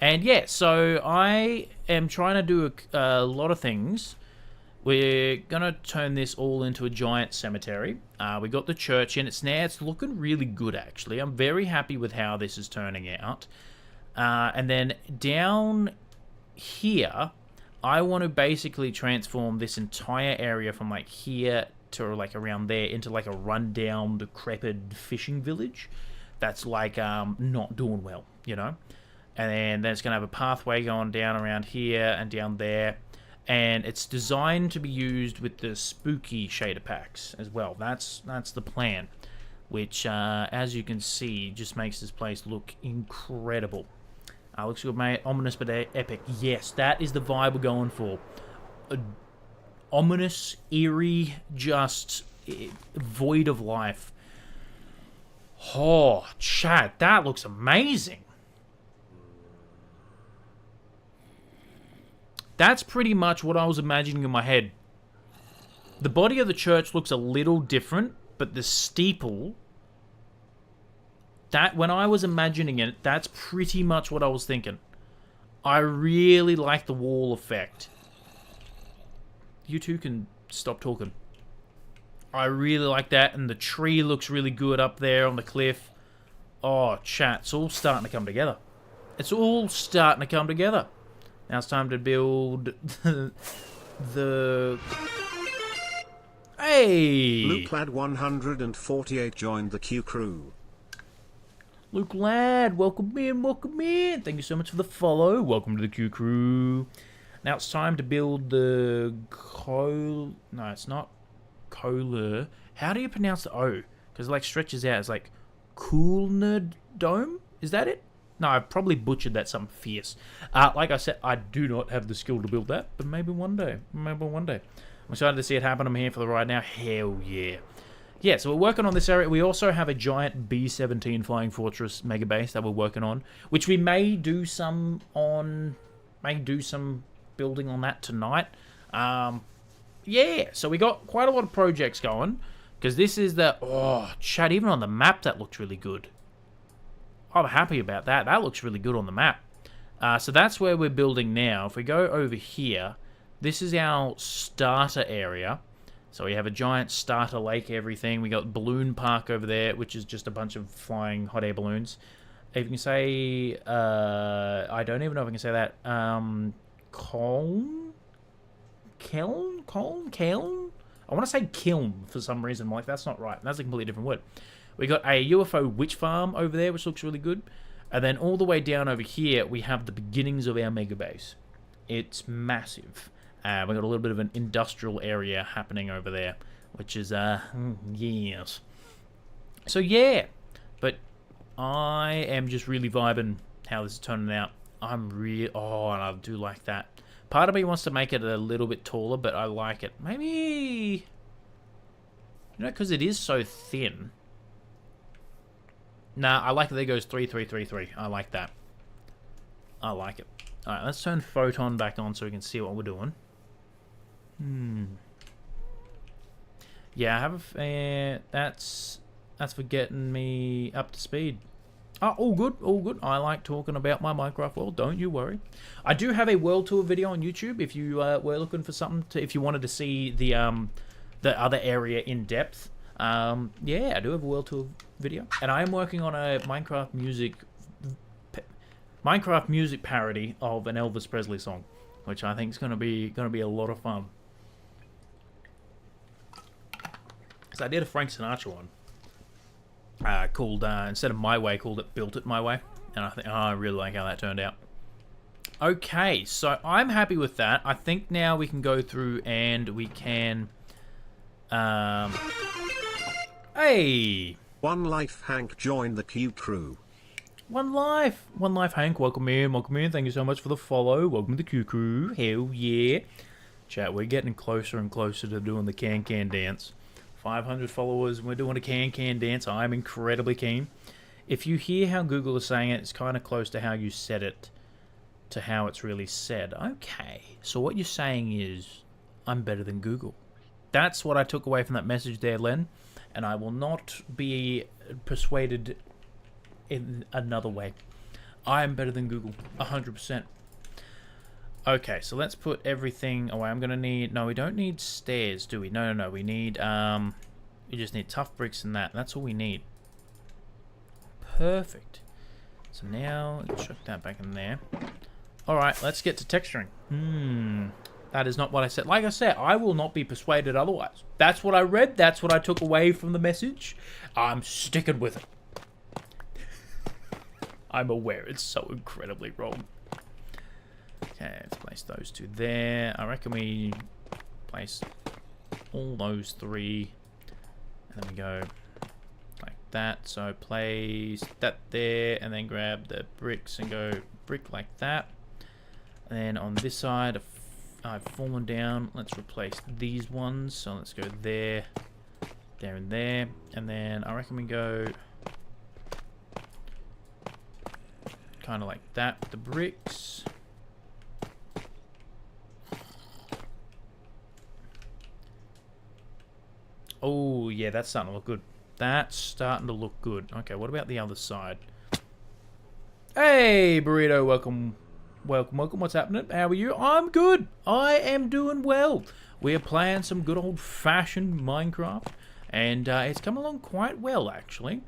And yeah, so I am trying to do a lot of things. We're gonna turn this all into a giant cemetery. We got the church in. It's looking really good, actually. I'm very happy with how this is turning out. And then down here, I want to basically transform this entire area from like here to like around there into like a rundown, decrepit fishing village that's like not doing well, you know. And then it's gonna have a pathway going down around here and down there. And it's designed to be used with the spooky shader packs as well. That's the plan, which, as you can see, just makes this place look incredible. Looks good, mate. Ominous but epic. Yes, that is the vibe we're going for. Ominous, eerie, just void of life. Oh, chat, that looks amazing. That's pretty much what I was imagining in my head. The body of the church looks a little different, but the steeple, that when I was imagining it, that's pretty much what I was thinking. I really like the wall effect. You two can stop talking. I really like that, and the tree looks really good up there on the cliff. Oh, chat, it's all starting to come together. It's all starting to come together. Now it's time to build the... Hey! Lukelad 148 joined the Q crew. Luke Ladd, welcome in, welcome in. Thank you so much for the follow. Welcome to the Q Crew. Now it's time to build the No, it's not Kohler. How do you pronounce the O? Because it like stretches out. It's like Kulner Dome? Is that it? No, I probably butchered that something fierce. Like I said, I do not have the skill to build that, but maybe one day. Maybe one day. I'm excited to see it happen. I'm here for the ride now. Hell yeah. Yeah, so we're working on this area. We also have a giant B-17 Flying Fortress mega base that we're working on, which we may do some building on that tonight. Yeah, so we got quite a lot of projects going, because this is the... Oh, chat, even on the map that looks really good. I'm happy about that. That looks really good on the map. So that's where we're building now. If we go over here, this is our starter area. So we have a giant starter lake, everything. We got Balloon Park over there, which is just a bunch of flying hot air balloons. If you can say... I don't even know if I can say that. Kiln? I want to say kiln for some reason. I'm like, that's not right. That's a completely different word. We got a UFO witch farm over there, which looks really good. And then all the way down over here, we have the beginnings of our mega base. It's massive. We got a little bit of an industrial area happening over there, which is, yes. So, yeah. But I am just really vibing how this is turning out. And I do like that. Part of me wants to make it a little bit taller, but I like it. Maybe, you know, because it is so thin. Nah, I like that it goes 3, 3, 3, 3. I like that. I like it. Alright, let's turn Photon back on so we can see what we're doing. Yeah, I have a... that's for getting me up to speed. Oh, all good, all good. I like talking about my Minecraft world, don't you worry. I do have a world tour video on YouTube if you were looking for something to... If you wanted to see the other area in depth. Yeah, I do have a world tour video. And I am working on a Minecraft music parody of an Elvis Presley song, which I think is gonna be a lot of fun. So I did a Frank Sinatra one called instead of My Way, called it Built It My Way, and I think I really like how that turned out. Okay, so I'm happy with that. I think now we can go through and we can hey, One Life Hank joined the Q Crew. One Life Hank, welcome in, thank you so much for the follow, welcome to the Q Crew, hell yeah. Chat, we're getting closer and closer to doing the can-can dance. 500 followers, and we're doing a can-can dance. I'm incredibly keen. If you hear how Google is saying it, it's kind of close to how you said it, to how it's really said. Okay, so what you're saying is, I'm better than Google. That's what I took away from that message there, Len, and I will not be persuaded in another way. I am better than Google, 100%. Okay, so let's put everything away. I'm gonna need... No, we don't need stairs, do we? No. We need, we just need tough bricks and that. That's all we need. Perfect. So now, chuck that back in there. Alright, let's get to texturing. That is not what I said. Like I said, I will not be persuaded otherwise. That's what I read. That's what I took away from the message. I'm sticking with it. I'm aware it's so incredibly wrong. Okay, let's place those two there. I reckon we place all those three. And then we go like that. So place that there and then grab the bricks and go brick like that. And then on this side, I've fallen down. Let's replace these ones. So let's go there, there and there. And then I reckon we go kind of like that with the bricks. Oh, yeah, that's starting to look good. That's starting to look good. Okay, what about the other side? Hey, Burrito, welcome. What's happening? How are you? I'm good. I am doing well. We're playing some good old-fashioned Minecraft, and it's come along quite well, actually.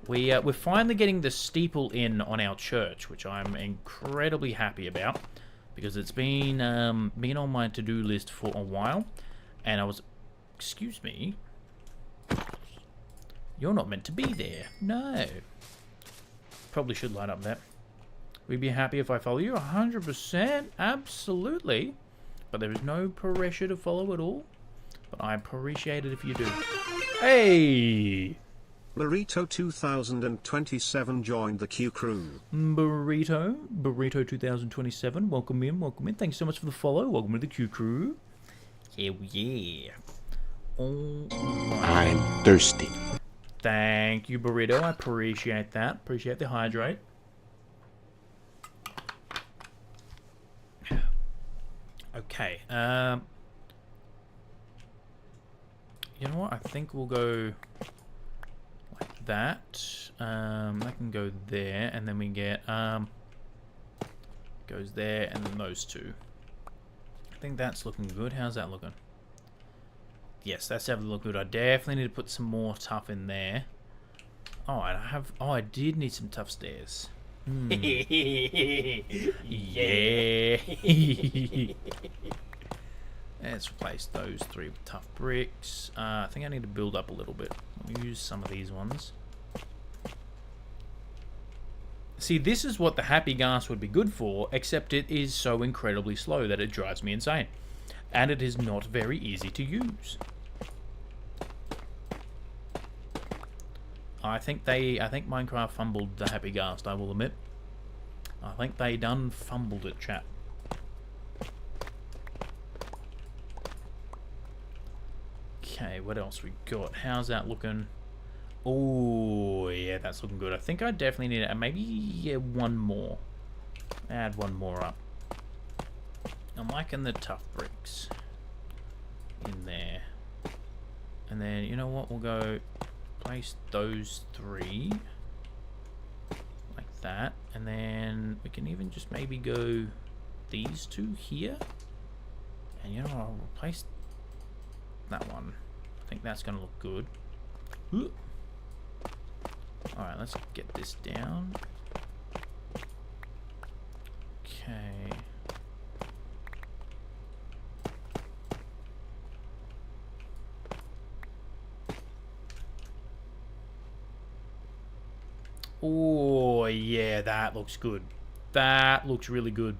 We're finally getting the steeple in on our church, which I'm incredibly happy about, because it's been on my to-do list for a while, and I was... Excuse me. You're not meant to be there. No. Probably should light up that. We'd be happy if I follow you. 100%. Absolutely. But there is no pressure to follow at all. But I appreciate it if you do. Hey! Burrito 2027 joined the Q crew. Burrito 2027. Welcome in, welcome in. Thanks so much for the follow. Welcome to the Q crew. Hell yeah. Oh, I'm thirsty. thank you, Burrito. I appreciate that. Appreciate the hydrate. Okay. You know what? I think we'll go like that. That can go there, and then we get goes there, and then those two. I think that's looking good. How's that looking? Yes, that's definitely looking good. I definitely need to put some more tough in there. Oh, and I have. Oh, I did need some tough stairs. Yeah. Let's replace those three with tough bricks. I think I need to build up a little bit. I'll use some of these ones. See, this is what the Happy Gas would be good for, except it is so incredibly slow that it drives me insane. And it is not very easy to use. I think Minecraft fumbled the Happy Gas, I will admit. I think they done fumbled it, chat. Okay, what else we got? How's that looking? Oh, yeah, that's looking good. I think I definitely need maybe one more. Add one more up. I'm liking the tough bricks in there. And then, you know what? We'll go place those three like that. And then we can even just maybe go these two here. And you know what? I'll replace that one. I think that's going to look good. Alright, let's get this down. Okay. Oh, yeah, that looks good. That looks really good.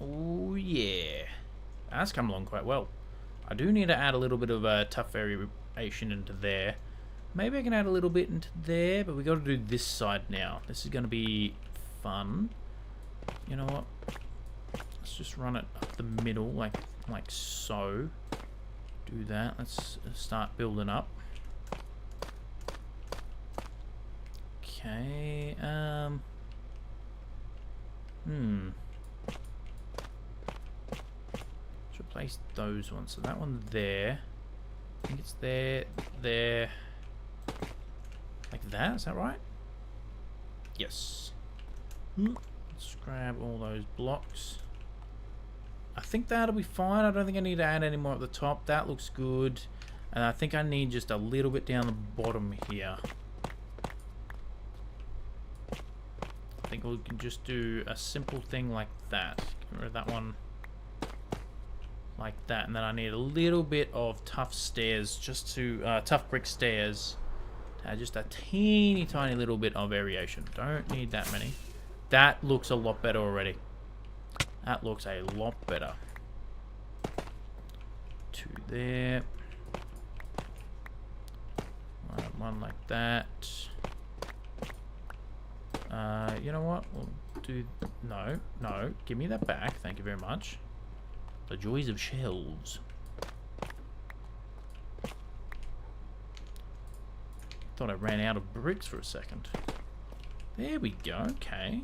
Oh, yeah. That's come along quite well. I do need to add a little bit of a tough variation into there. Maybe I can add a little bit into there, but we got to do this side now. This is going to be fun. You know what? Let's just run it up the middle, like so. Do that. Let's start building up. Okay. Let's replace those ones. So that one there. I think it's there. Like that, is that right? Yes. Let's grab all those blocks. I think that'll be fine. I don't think I need to add any more at the top. That looks good. And I think I need just a little bit down the bottom here. I think we can just do a simple thing like that. Get rid of that one. Like that. And then I need a little bit of tough stairs, just to tough brick stairs. Just a teeny tiny little bit of variation. Don't need that many. That looks a lot better already. That looks a lot better. Two there. One like that. You know what? We'll do... No. Give me that back. Thank you very much. The joys of shelves. Thought I ran out of bricks for a second. There we go. Okay.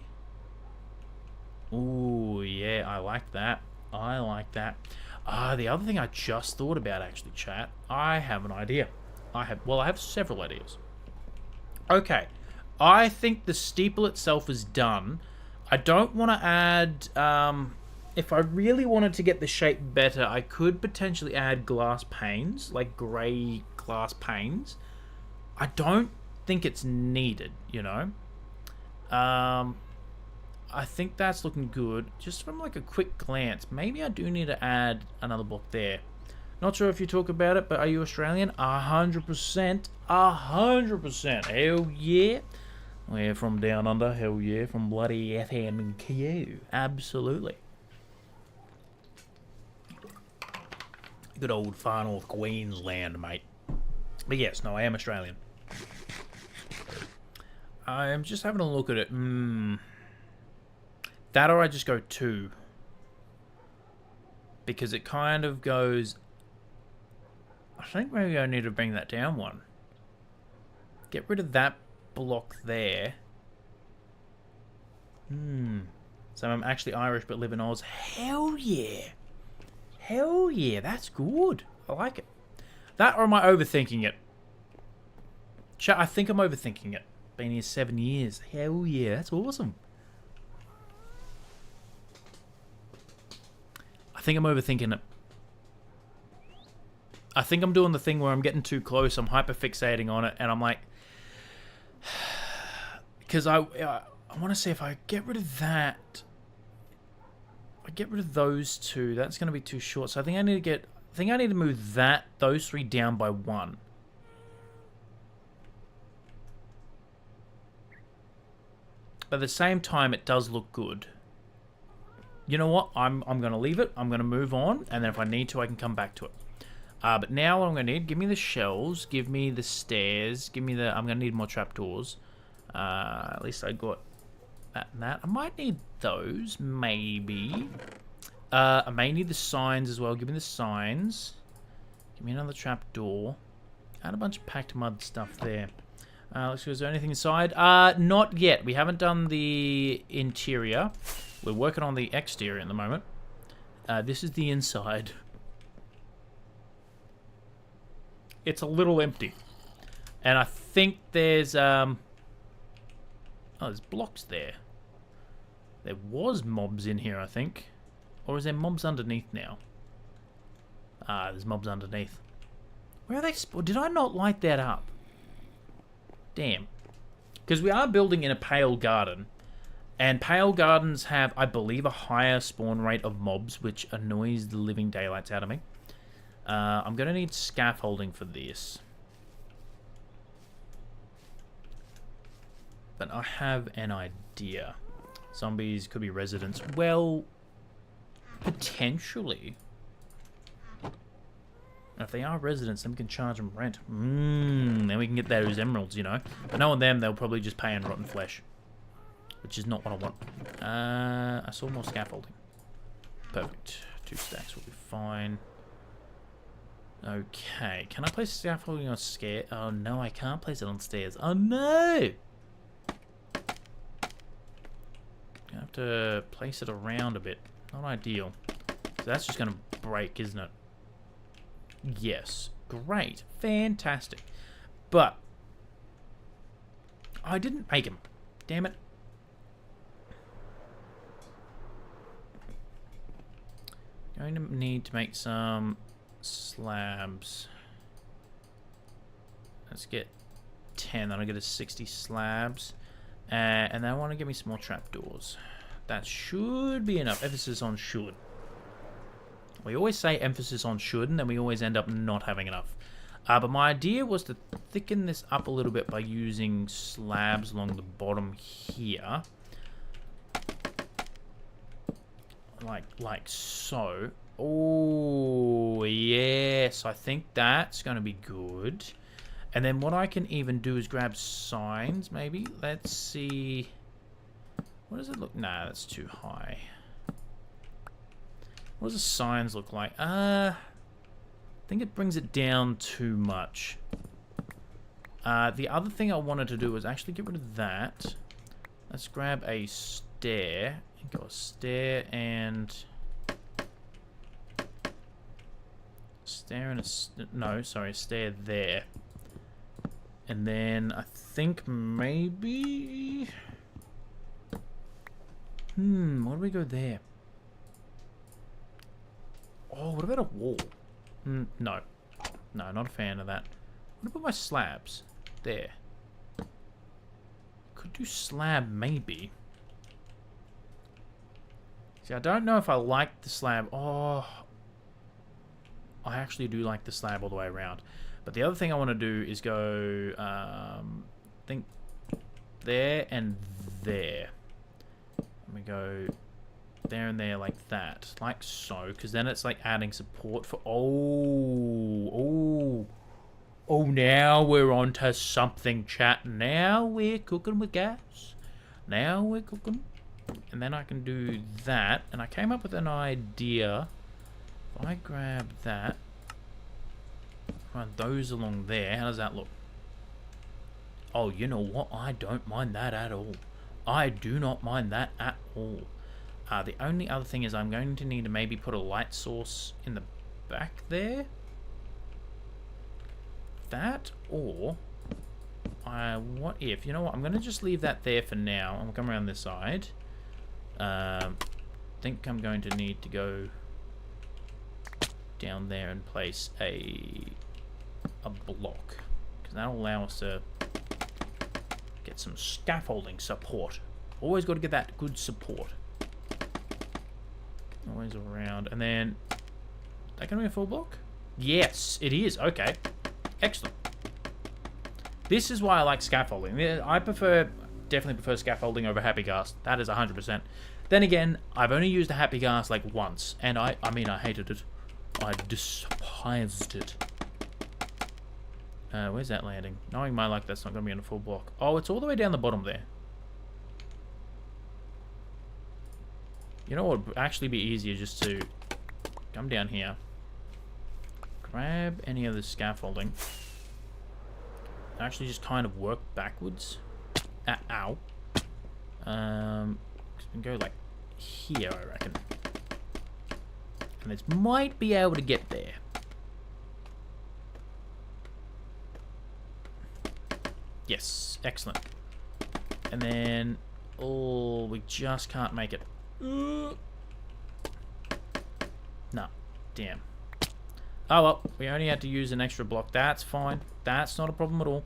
Ooh, yeah. I like that. I like that. The other thing I just thought about, actually, chat. I have an idea. I have several ideas. Okay. I think the steeple itself is done. I don't want to add... if I really wanted to get the shape better, I could potentially add glass panes, like grey glass panes. I don't think it's needed, you know. I think that's looking good. Just from like a quick glance, maybe I do need to add another block there. Not sure if you talk about it, but are you Australian? 100%. 100%. Hell yeah. We're from down under. Hell yeah. From bloody FMQ. Absolutely. Good old far north Queensland, mate. But yes, no, I am Australian. I'm just having a look at it. That or I just go 2. Because it kind of goes... I think maybe I need to bring that down 1. Get rid of that block there. So I'm actually Irish but live in Oz. Hell yeah. Hell yeah, that's good. I like it. That or am I overthinking it? I think I'm overthinking it. Been here 7 years. Hell yeah, that's awesome. I think I'm overthinking it. I think I'm doing the thing where I'm getting too close. I'm hyperfixating on it, and I'm like, because I want to say if I get rid of that, I get rid of those 2. That's going to be too short. So I think I need to move those 3 down by 1. But at the same time, it does look good. You know what? I'm going to leave it. I'm going to move on. And then if I need to, I can come back to it. But now what I'm going to need, give me the shells. Give me the stairs. Give me the... I'm going to need more trapdoors. At least I got that and that. I might need those. Maybe. I may need the signs as well. Give me the signs. Give me another trapdoor. Add a bunch of packed mud stuff there. Let's see, is there anything inside? Not yet. We haven't done the interior. We're working on the exterior at the moment. This is the inside. It's a little empty. And I think there's, oh, there's blocks there. There was mobs in here, I think. Or is there mobs underneath now? There's mobs underneath. Where are they? Did I not light that up? Damn. Because we are building in a pale garden. And pale gardens have, I believe, a higher spawn rate of mobs, which annoys the living daylights out of me. I'm going to need scaffolding for this. But I have an idea. Zombies could be residents. Well, potentially. And if they are residents, then we can charge them rent. Then we can get those emeralds, you know. But knowing them, they'll probably just pay in rotten flesh. Which is not what I want. I saw more scaffolding. Perfect. 2 stacks will be fine. Okay. Can I place scaffolding on stairs? Oh, no, I can't place it on stairs. Oh, no! I have to place it around a bit. Not ideal. So that's just going to break, isn't it? Yes. Great. Fantastic. But I didn't make him. Damn it. Going to need to make some slabs. Let's get 10. Then I'll get a 60 slabs. And then I want to give me some more trapdoors. That should be enough. Emphasis on should. We always say emphasis on should, and then we always end up not having enough. But my idea was to thicken this up a little bit by using slabs along the bottom here. Like so. Oh, yes. I think that's going to be good. And then what I can even do is grab signs, maybe. Let's see. What does it look? Nah, that's too high. What does the signs look like? I think it brings it down too much. The other thing I wanted to do was actually get rid of that. Let's grab a stair. Go a stair and... Stair and a... No, sorry, a stair there. And then I think maybe... what do we go there? Oh, what about a wall? No. No, not a fan of that. What about my slabs? There. Could do slab, maybe. See, I don't know if I like the slab. Oh. I actually do like the slab all the way around. But the other thing I want to do is go, I think, there and there. And we go there and there like that, like so, because then it's like adding support for. Oh, now we're on to something, chat. Now we're cooking with gas. Now we're cooking. And then I can do that. And I came up with an idea. If I grab that, run those along there, how does that look? Oh, you know what? I don't mind that at all. I do not mind that at all. The only other thing is I'm going to need to maybe put a light source in the back there. That, or what if, you know what, I'm going to just leave that there for now. I'm going to come around this side. Think I'm going to need to go down there and place a block, because that'll allow us to get some scaffolding support. Always got to get that good support. Always around. And then, is that going to be a full block? Yes, it is. Okay. Excellent. This is why I like scaffolding. I definitely prefer scaffolding over Happy Gas. That is 100%. Then again, I've only used a Happy Gas like once, and I mean, I hated it. I despised it. Where's that landing? Knowing my luck, that's not going to be on a full block. Oh, it's all the way down the bottom there. You know what would actually be easier, just to come down here, grab any of the scaffolding, actually just kind of work backwards. Ow. We can go like here, I reckon. And this might be able to get there. Yes, excellent. And then, oh, we just can't make it. No, damn. Oh well, we only had to use an extra block. That's fine. That's not a problem at all.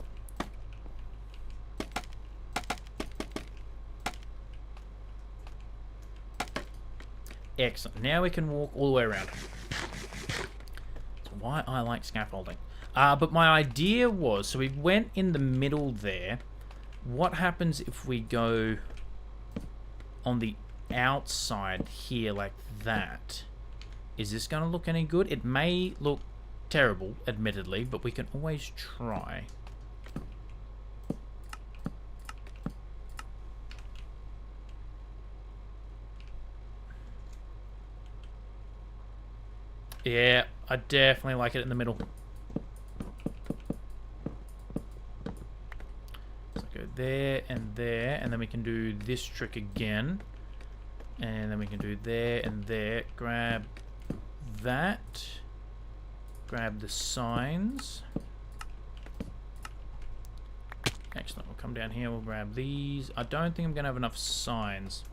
Excellent. Now we can walk all the way around. That's why I like scaffolding. But my idea was, so we went in the middle there. What happens if we go on the outside here like that? Is this going to look any good? It may look terrible, admittedly, but we can always try. Yeah, I definitely like it in the middle. So go there, and then we can do this trick again. And then we can do there and there. Grab that. Grab the signs. Excellent. We'll come down here. We'll grab these. I don't think I'm going to have enough signs.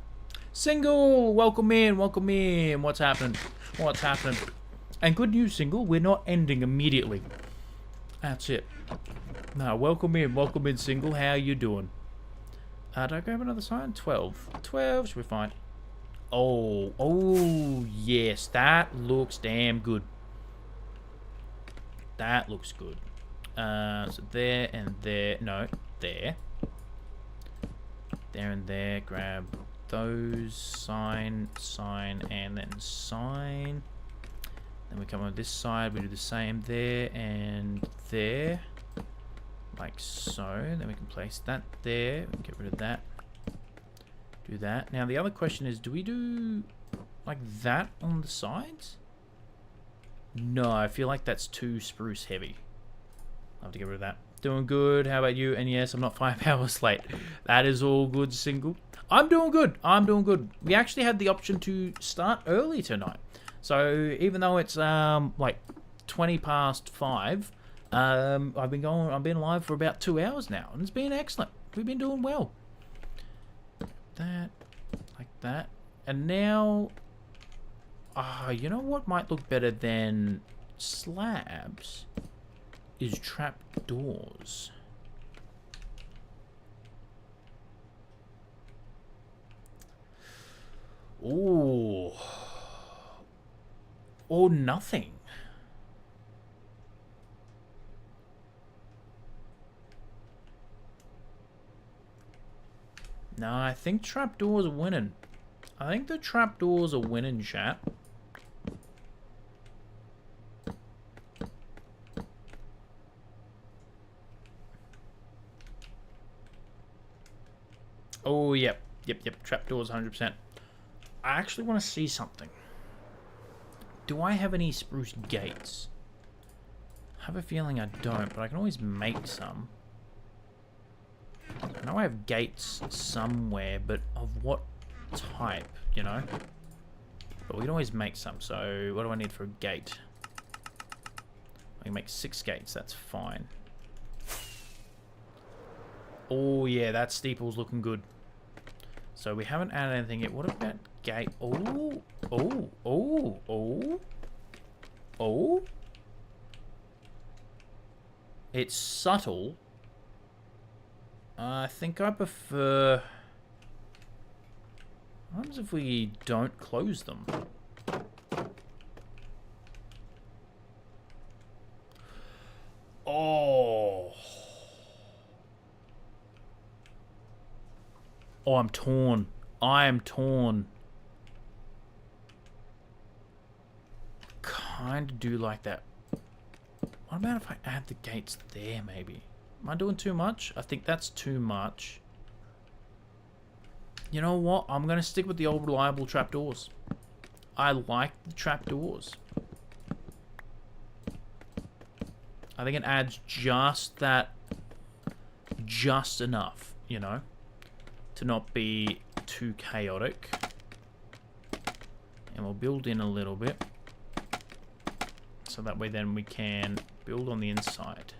Single! Welcome in. Welcome in. What's happening? What's happening? And good news, Single. We're not ending immediately. That's it. No, welcome in, Single. How you doing? Did I grab another sign? 12. 12 should be fine. Oh, yes. That looks damn good. That looks good. So there and there. No, there. There and there. Grab those. Sign, and then sign. Then we come on this side. We do the same there and there. Like so. Then we can place that there. We can get rid of that. Do that. Now the other question is, do we do like that on the sides? No, I feel like that's too spruce heavy. I'll have to get rid of that. Doing good. How about you? And yes, I'm not 5 hours late. That is all good, Single. I'm doing good. I'm doing good. We actually had the option to start early tonight. So even though it's like 20 past 5, I've been live for about 2 hours now, and it's been excellent. We've been doing well. That, like that, and now, you know what might look better than slabs is trap doors. Ooh. Or nothing. No, I think trapdoors are winning. I think the trapdoors are winning, chat. Oh, yep. Yep. Trapdoors 100%. I actually want to see something. Do I have any spruce gates? I have a feeling I don't, but I can always make some. I know I have gates somewhere, but of what type, you know? But we can always make some, so what do I need for a gate? I can make 6 gates, that's fine. Oh yeah, that steeple's looking good. So we haven't added anything yet. What about gate? Oh. It's subtle. I think I prefer... What happens if we don't close them? Oh. Oh, I'm torn. I am torn. Kind of do like that. What about if I add the gates there, maybe? Am I doing too much? I think that's too much. You know what? I'm going to stick with the old reliable trapdoors. I like the trapdoors. I think it adds just that... just enough, you know? To not be too chaotic. And we'll build in a little bit. So that way then we can build on the inside.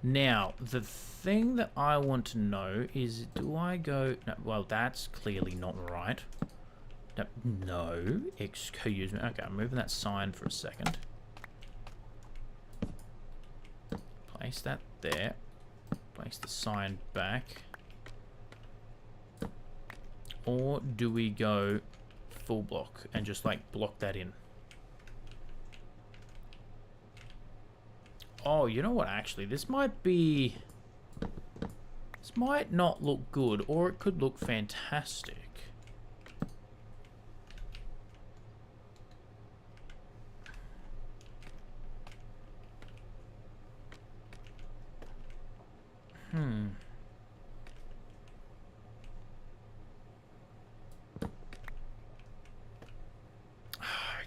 Now, the thing that I want to know is, do I go... No, well, that's clearly not right. No, excuse me. Okay, I'm moving that sign for a second. Place that there. Place the sign back. Or do we go full block and just like block that in? Oh, you know what, actually, this might be... This might not look good, or it could look fantastic.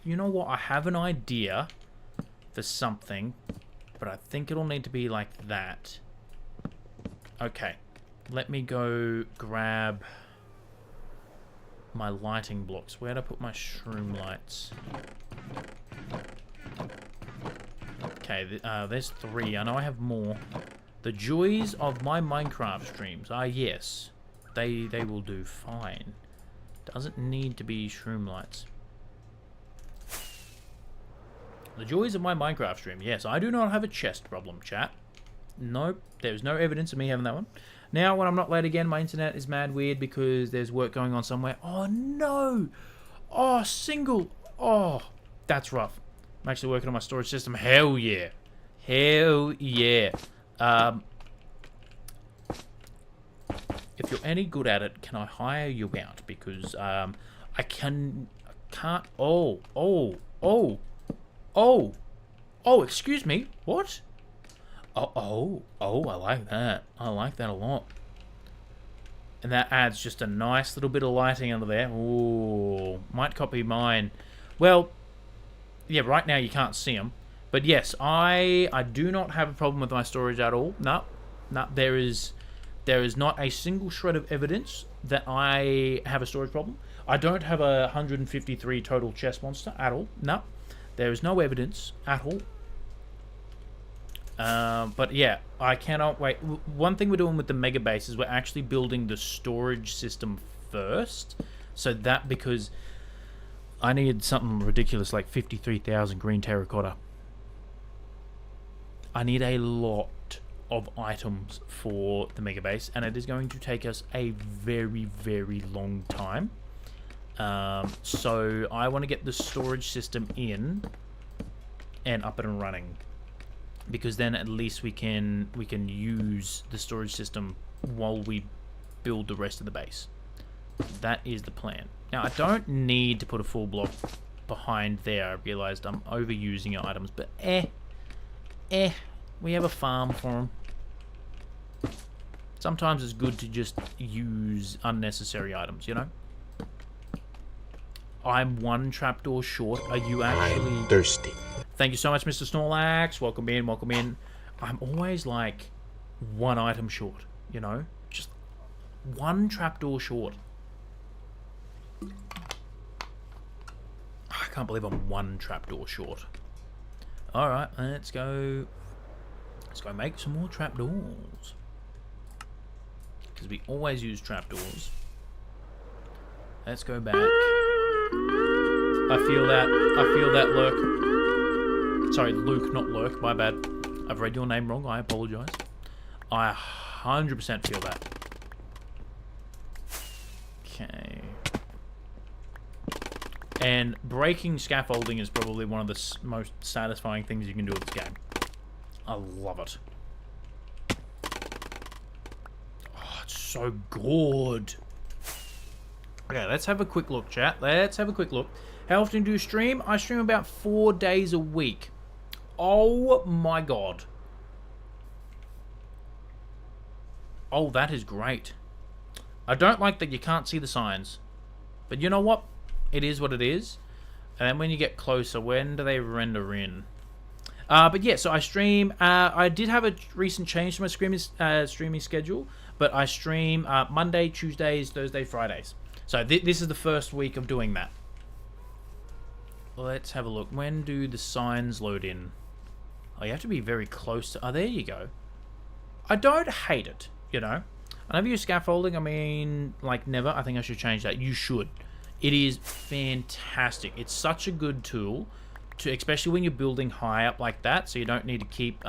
You know what, I have an idea for something, but I think it'll need to be like that. Okay, let me go grab my lighting blocks. Where'd I put my shroom lights? Okay, there's 3. I know I have more. The joys of my Minecraft streams. Ah, yes. They will do fine. Doesn't need to be shroom lights. The joys of my Minecraft stream. Yes, I do not have a chest problem, chat. Nope, there's no evidence of me having that one. Now, when I'm not late again, my internet is mad weird because there's work going on somewhere. Oh, no! Oh, single! Oh, that's rough. I'm actually working on my storage system. Hell yeah. Hell yeah. If you're any good at it, can I hire you out? Because, I can't... Oh, excuse me. What? Oh, I like that. I like that a lot. And that adds just a nice little bit of lighting under there. Ooh, might copy mine. Well, yeah, right now you can't see them. But yes, I do not have a problem with my storage at all. No, there is not a single shred of evidence that I have a storage problem. I don't have a 153 total chest monster at all. No, there is no evidence at all. But yeah, I cannot wait. One thing we're doing with the mega base is we're actually building the storage system first. So that, because I need something ridiculous like 53,000 green terracotta. I need a lot of items for the mega base, and it is going to take us a very, very long time. So I want to get the storage system in and up and running. because then at least we can use the storage system while we build the rest of the base. That is the plan. Now I don't need to put a full block behind there. I realized I'm overusing our items, but we have a farm for them. Sometimes it's good to just use unnecessary items, you know? I'm one trapdoor short. Are you actually... I'm thirsty. Thank you so much, Mr. Snorlax. Welcome in, welcome in. I'm always like one item short, you know? Just one trapdoor short. I can't believe I'm one trapdoor short. Alright, let's go... Let's go make some more trapdoors. Because we always use trapdoors. Let's go back. I feel that Lurk. Sorry, Luke, not Lurk, my bad. I've read your name wrong, I apologise. I 100% feel that. Okay. And breaking scaffolding is probably one of the most satisfying things you can do with this game. I love it. Oh, it's so good. Okay, let's have a quick look, chat. Let's have a quick look. How often do you stream? I stream about 4 days a week. Oh my god. Oh, that is great. I don't like that you can't see the signs. But you know what? It is what it is. And then when you get closer, when do they render in? But yeah, so I stream. I did have a recent change to my streaming schedule, but I stream Monday, Tuesdays, Thursdays, Fridays. So this is the first week of doing that. Let's have a look. When do the signs load in? Oh, you have to be very close to... Oh, there you go. I don't hate it, you know. I never use scaffolding. I mean, like, never. I think I should change that. You should. It is fantastic. It's such a good tool, especially when you're building high up like that, so you don't need to keep,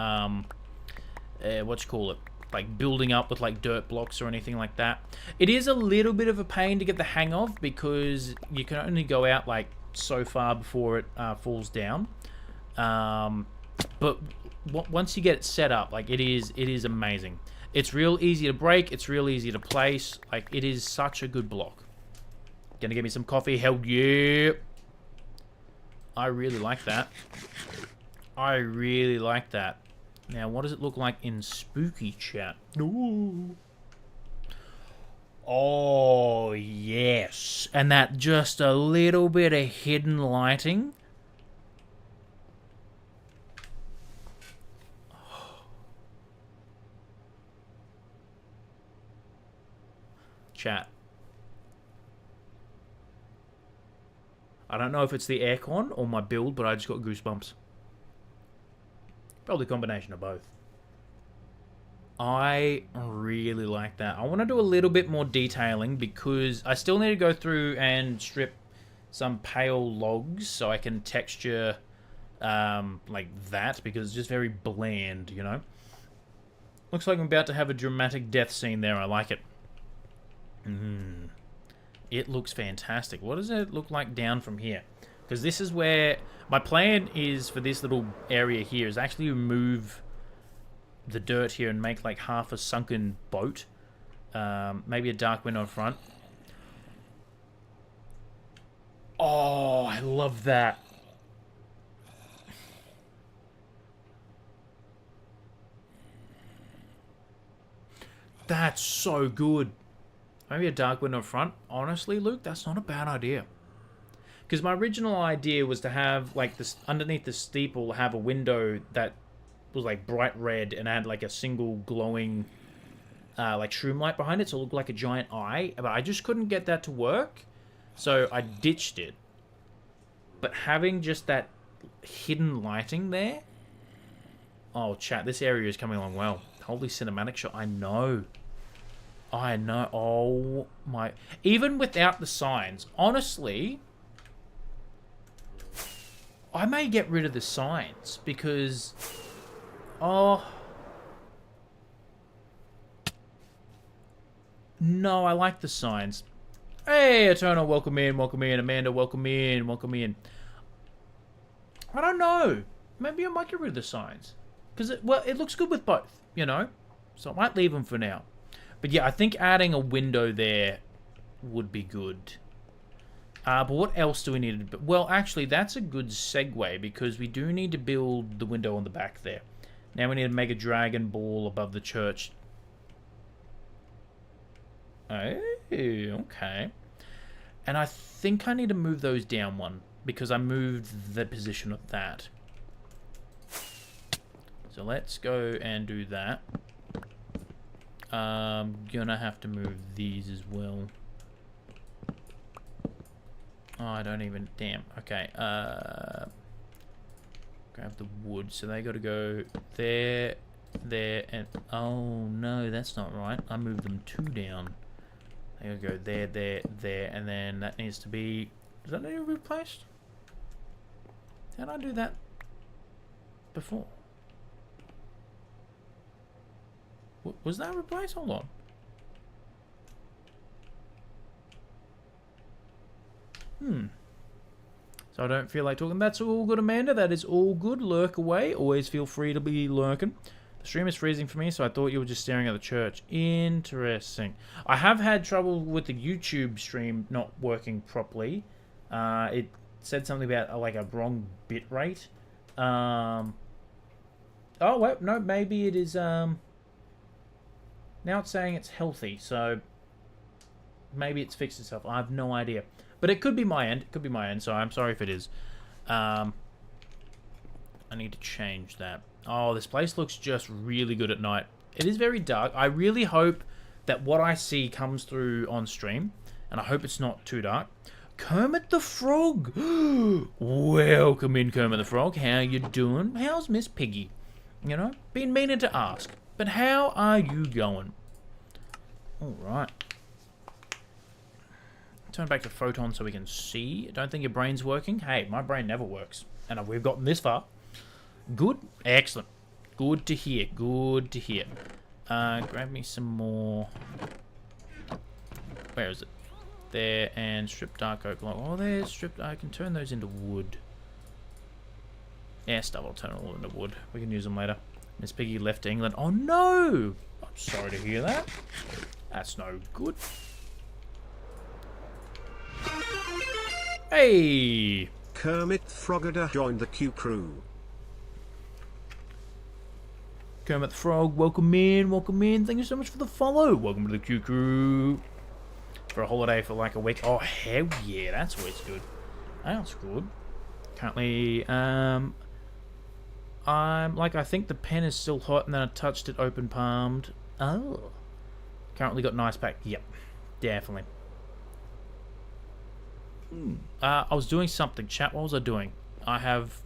like building up with like dirt blocks or anything like that. It is a little bit of a pain to get the hang of because you can only go out like so far before it falls down. But once you get it set up, like it is amazing. It's real easy to break. It's real easy to place. Like it is such a good block. Gonna get me some coffee. Hell yeah. I really like that. I really like that. Now, what does it look like in spooky chat? Ooh. Oh, yes. And that just a little bit of hidden lighting. Chat. I don't know if it's the aircon or my build, but I just got goosebumps. Probably a combination of both. I really like that. I want to do a little bit more detailing because I still need to go through and strip some pale logs so I can texture like that because it's just very bland, you know? Looks like I'm about to have a dramatic death scene there. I like it. It looks fantastic. What does it look like down from here? Because this is where... My plan is for this little area here is actually remove the dirt here and make like half a sunken boat. Maybe a dark window in front. Oh, I love that. That's so good. Maybe a dark window in front. Honestly, Luke, that's not a bad idea. Because my original idea was to have, like, this underneath the steeple, have a window that was, like, bright red and had, like, a single glowing, like, shroom light behind it, so it looked like a giant eye. But I just couldn't get that to work, so I ditched it. But having just that hidden lighting there... Oh, chat, this area is coming along well. Holy cinematic shot, I know. I know. Oh, my... Even without the signs, honestly... I may get rid of the signs because, oh, no, I like the signs. Hey, Eternal, welcome in, Amanda, welcome in. I don't know. Maybe I might get rid of the signs Because, it looks good with both, you know? So I might leave them for now. But yeah, I think adding a window there would be good. But what else do we need to build? Well, actually, that's a good segue, because we do need to build the window on the back there. Now we need to make a dragon ball above the church. Oh, okay. And I think I need to move those down one, because I moved the position of that. So let's go and do that. Gonna have to move these as well. Oh, I don't even... Damn. Okay. Grab the wood. So they got to go there, there, and... Oh, no, that's not right. I moved them 2 down. They got to go there, there, there, and then that needs to be... Does that need to be replaced? Did I do that before? Was that replaced? Hold on. So I don't feel like talking. That's all good, Amanda. That is all good. Lurk away. Always feel free to be lurking. The stream is freezing for me, so I thought you were just staring at the church. Interesting. I have had trouble with the YouTube stream not working properly. It said something about like a wrong bit rate. Oh, wait, no, maybe it is... Now it's saying it's healthy, so maybe it's fixed itself. I have no idea. But it could be my end. It could be my end, so I'm sorry if it is. I need to change that. Oh, this place looks just really good at night. It is very dark. I really hope that what I see comes through on stream, and I hope it's not too dark. Kermit the Frog! Welcome in, Kermit the Frog. How you doing? How's Miss Piggy? You know, been meaning to ask. But how are you going? Alright. Turn back to Photon so we can see. Don't think your brain's working? Hey, my brain never works. And we've gotten this far. Good. Excellent. Good to hear. Good to hear. Grab me some more. Where is it? There, and strip dark oak log. Oh, there's stripped. I can turn those into wood. Yeah, stuff. I'll turn it all into wood. We can use them later. Miss Piggy left England. Oh no! I'm sorry to hear that. That's no good. Hey! Kermit Frogada joined the Q crew. Kermit the Frog, welcome in, welcome in. Thank you so much for the follow. Welcome to the Q crew. For a holiday for like a week. Oh, hell yeah, that's always good. That's good. Currently, I'm like, I think the pen is still hot, and then I touched it open palmed. Oh. Currently got nice pack. Yep, definitely. I was doing something. Chat, what was I doing? I have...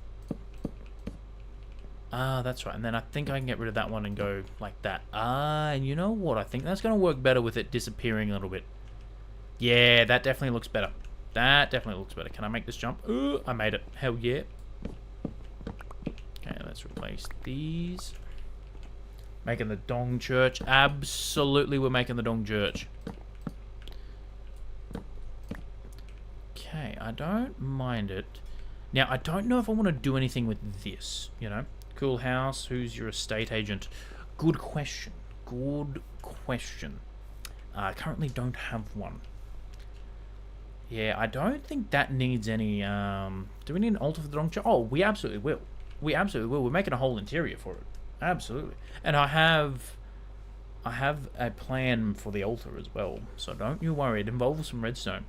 that's right. And then I think I can get rid of that one and go like that. And you know what? I think that's going to work better with it disappearing a little bit. Yeah, that definitely looks better. That definitely looks better. Can I make this jump? I made it. Hell yeah. Okay, let's replace these. Making the Dong Church. Absolutely, we're making the Dong Church. Okay, I don't mind it. Now, I don't know if I want to do anything with this, you know. Cool house, who's your estate agent? Good question. Good question. I currently don't have one. Yeah, I don't think that needs any, do we need an altar for the Dong Church? Oh, we absolutely will. We absolutely will. We're making a whole interior for it. Absolutely. And I have a plan for the altar as well, so don't you worry. It involves some redstone.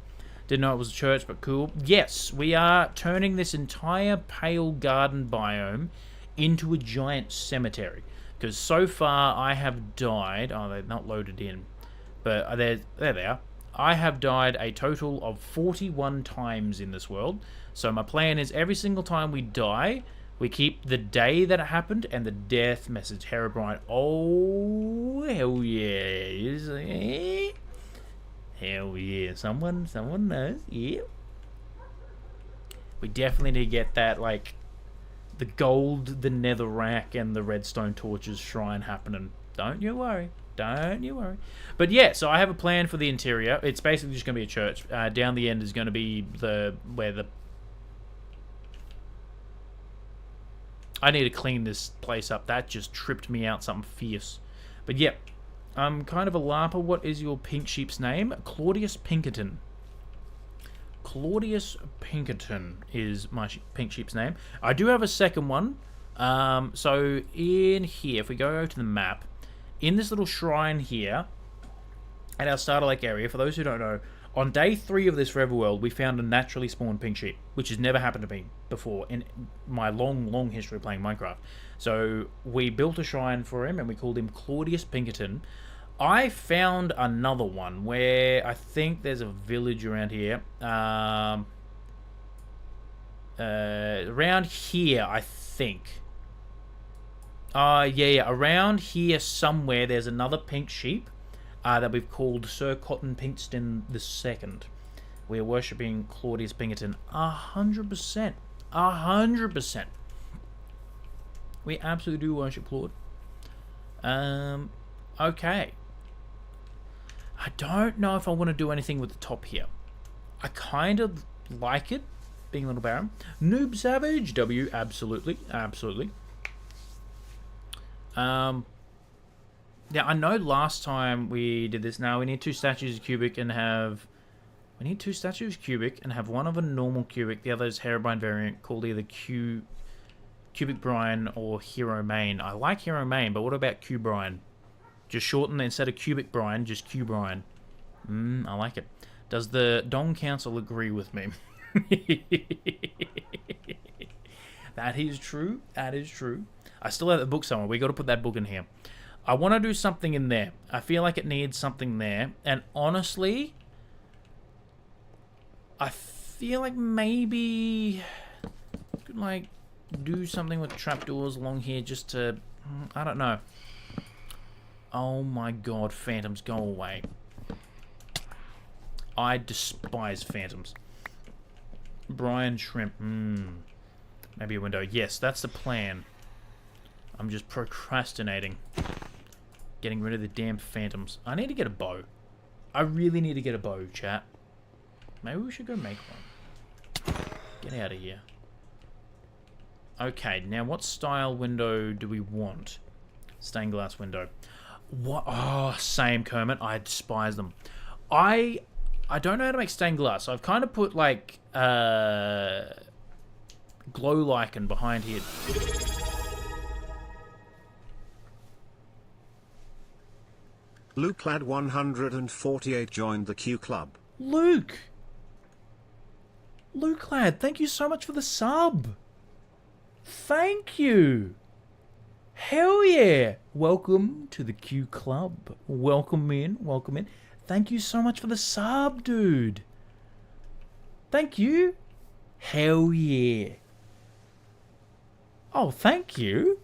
Didn't know it was a church, but cool. Yes, we are turning this entire Pale Garden biome into a giant cemetery. Because so far I have died... Oh, they're not loaded in. But there they are. I have died a total of 41 times in this world. So my plan is every single time we die, we keep the day that it happened and the death message. Herobrine. Oh, hell yeah. Hell yeah. Someone knows. Yeah. We definitely need to get that, like, the gold, the netherrack, and the redstone torches shrine happening. Don't you worry. Don't you worry. But yeah, so I have a plan for the interior. It's basically just going to be a church. Down the end is going to be where the... I need to clean this place up. That just tripped me out something fierce. But yeah, I'm kind of a larper. What is your pink sheep's name? Claudius Pinkerton. Claudius Pinkerton is my pink sheep's name. I do have a second one. So in here, if we go to the map, in this little shrine here, at our starter lake area, for those who don't know, on day 3 of this forever world, we found a naturally spawned pink sheep, which has never happened to me before in my long history of playing Minecraft. So we built a shrine for him, and we called him Claudius Pinkerton. I found another one where I think there's a village around here. Around here, I think. Yeah, around here somewhere, there's another pink sheep. That we've called Sir Cotton Pinkston II. We are worshipping Claudius Pinkerton 100%. 100%. We absolutely do worship Claude. Okay. I don't know if I want to do anything with the top here. I kind of like it, being a little barren. Noob Savage, W, absolutely. Absolutely. Yeah, I know last time we did this. Now we need 2 statues of cubic and have... We need 2 statues of cubic and have one of a normal cubic. The other is Herobrine variant called either Cubic Brine or Hero Main. I like Hero Main, but what about Q Brine? Just shorten instead of Cubic Brine, just Q Brine. I like it. Does the Dong Council agree with me? That is true. That is true. I still have the book somewhere. We got to put that book in here. I want to do something in there. I feel like it needs something there. And honestly, I feel like maybe could like do something with trapdoors along here just to, I don't know. Oh my god, phantoms, go away. I despise phantoms. Brian Shrimp. Maybe a window. Yes, that's the plan. I'm just procrastinating. Getting rid of the damn phantoms. I need to get a bow. I really need to get a bow, chat. Maybe we should go make one. Get out of here. Okay, now what style window do we want? Stained glass window. What? Oh, same, Kermit. I despise them. I don't know how to make stained glass, so I've kind of put like glow lichen behind here. LukeLad148 joined the Q Club. Luke! Luke Lad, thank you so much for the sub. Thank you. Hell yeah. Welcome to the Q Club. Welcome in. Welcome in. Thank you so much for the sub, dude. Thank you. Hell yeah. Oh, thank you.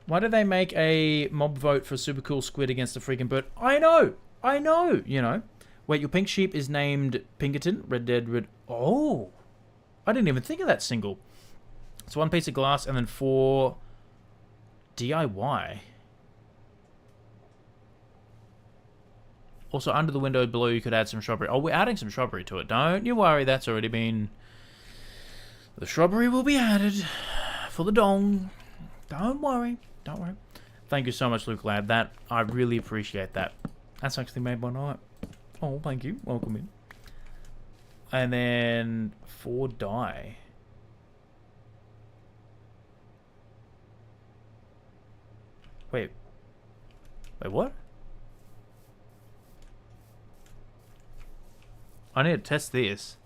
Why did they make a mob vote for Super Cool Squid against the freaking bird? I know, you know. Wait, your pink sheep is named Pinkerton? Red Dead Red... Oh! I didn't even think of that single. It's 1 piece of glass and then 4 DIY. Also, under the window below you could add some shrubbery. Oh, we're adding some shrubbery to it. Don't you worry, that's already been... The shrubbery will be added for the dong. Don't worry. Don't worry. Thank you so much, Luke Lad. That I really appreciate that. That's actually made my night. Oh, thank you. Welcome in. And then 4 dye. Wait, what? I need to test this.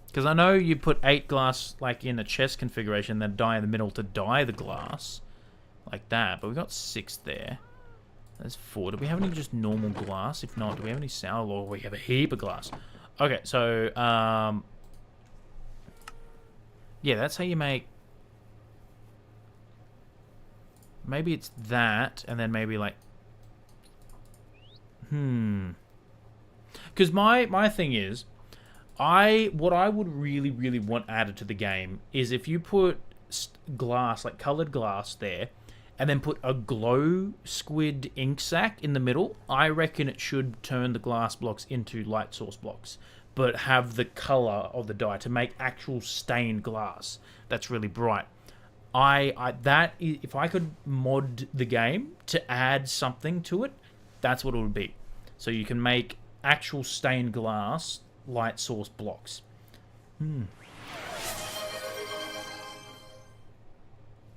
Because I know you put 8 glass like in a chest configuration, then dye in the middle to dye the glass. Like that. But we got 6 there. There's 4. Do we have any just normal glass? If not, do we have any sour? Or we have a heap of glass. Okay, so, yeah, that's how you make... Maybe it's that, and then maybe like... Because my thing is... What I would really want added to the game is if you put glass, like colored glass there, and then put a glow squid ink sac in the middle, I reckon it should turn the glass blocks into light source blocks. but have the color of the dye to make actual stained glass that's really bright. If I could mod the game to add something to it, that's what it would be. So you can make actual stained glass light source blocks.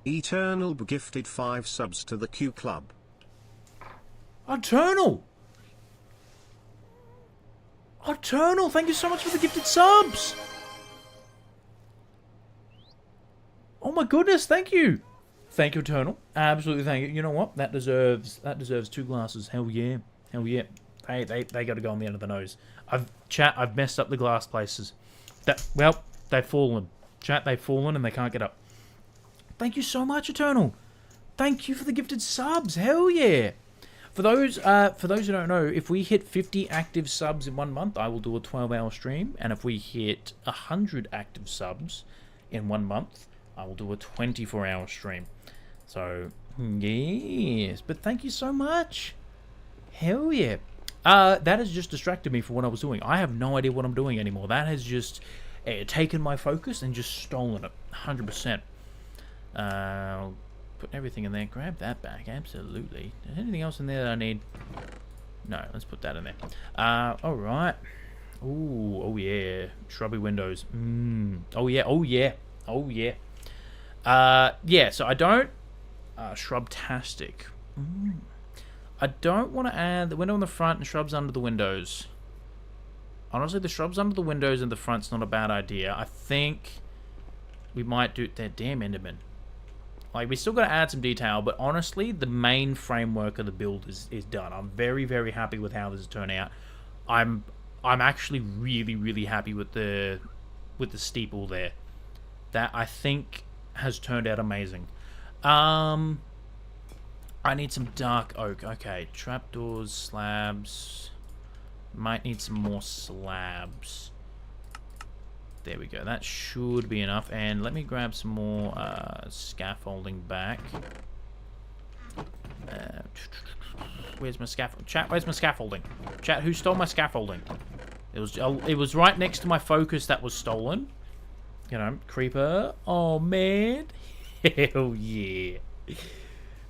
Eternal gifted 5 subs to the Q Club. Eternal, thank you so much for the gifted subs. Oh my goodness, thank you. Thank you, Eternal. Absolutely thank you. You know what? That deserves 2 glasses. Hell yeah. Hell yeah. They got to go on the end of the nose. I've messed up the glass places. They've fallen. Chat, they've fallen and they can't get up. Thank you so much, Eternal. Thank you for the gifted subs. Hell yeah. For those who don't know, if we hit 50 active subs in 1 month, I will do a 12-hour stream. And if we hit 100 active subs in 1 month, I will do a 24-hour stream. So, yes. But thank you so much. Hell yeah. That has just distracted me from what I was doing. I have no idea what I'm doing anymore. That has just taken my focus and just stolen it. 100%. Put everything in there. Grab that back. Absolutely. Is there anything else in there that I need? No, let's put that in there. Alright. Ooh, oh yeah. Shrubby windows. Oh yeah, oh yeah. Oh yeah. Yeah, so I don't... Shrubtastic. I don't want to add the window in the front and shrubs under the windows. Honestly, the shrubs under the windows and the front's not a bad idea. I think we might do... That damn Enderman. Like, we still got to add some detail, but honestly, the main framework of the build is done. I'm very, very happy with how this has turned out. I'm actually really, really happy with the steeple there. That, I think, has turned out amazing. I need some dark oak. Okay, trapdoors, slabs. Might need some more slabs. There we go. That should be enough. And let me grab some more scaffolding back. Where's my scaffolding? Chat, where's my scaffolding? Chat, who stole my scaffolding? It was right next to my focus that was stolen. You know, creeper. Oh, man. Hell yeah.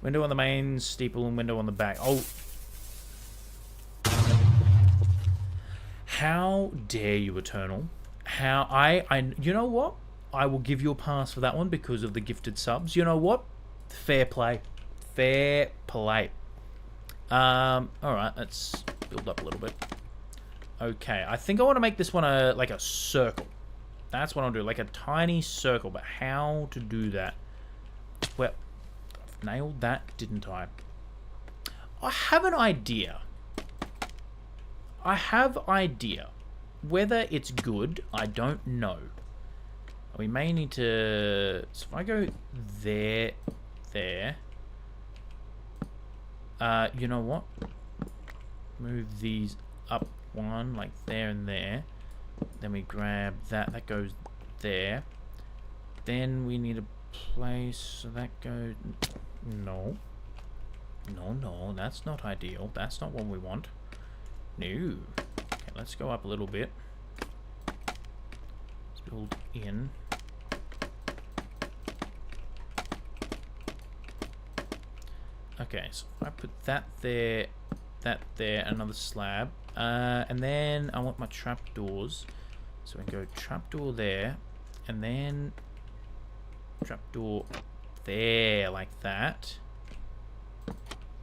Window on the main steeple and window on the back. Oh. How dare you, Eternal? You know what? I will give you a pass for that one because of the gifted subs. You know what? Fair play. Fair play. Alright, let's build up a little bit. Okay, I think I want to make this one like a circle. That's what I'll do, like a tiny circle. But how to do that? Well, I've nailed that, didn't I? I have an idea. Whether it's good, I don't know. We may need to... So if I go there... you know what? Move these up one, like there and there. Then we grab that. That goes there. Then we need a place... So that goes... No. No, that's not ideal. That's not what we want. No. Okay, let's go up a little bit. Let's build in. Okay, so if I put that there, another slab. And then I want my trapdoors. So we go trapdoor there, and then trapdoor there, like that.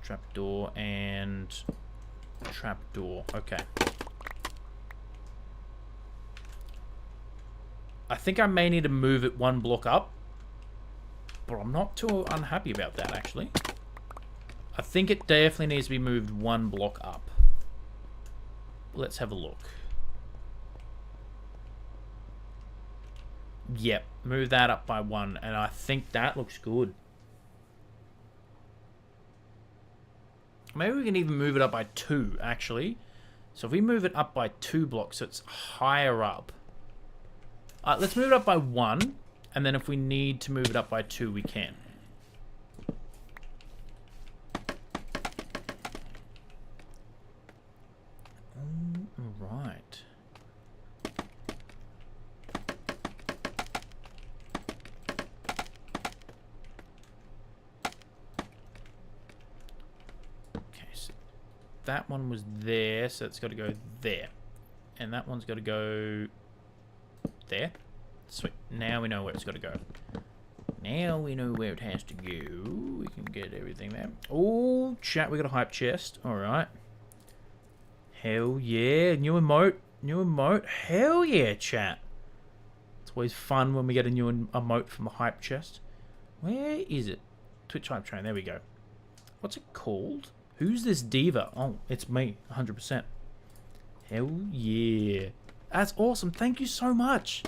Trapdoor and trapdoor. Okay. I think I may need to move it one block up, but I'm not too unhappy about that, actually. I think it definitely needs to be moved one block up. Let's have a look. Yep, move that up by one, and I think that looks good. Maybe we can even move it up by 2, actually. So if we move it up by 2 blocks, so it's higher up. Let's move it up by 1, and then if we need to move it up by 2, we can. Alright. that one was there, so it's got to go there. And that one's got to go there. Sweet. Now we know where it's got to go. Now we know where it has to go. We can get everything there. Oh, chat, we got a hype chest. Alright. Hell yeah. New emote. New emote. Hell yeah, chat. It's always fun when we get a new emote from the hype chest. Where is it? Twitch hype train. There we go. What's it called? Who's this diva? Oh, it's me. 100%. Hell yeah. That's awesome. Thank you so much.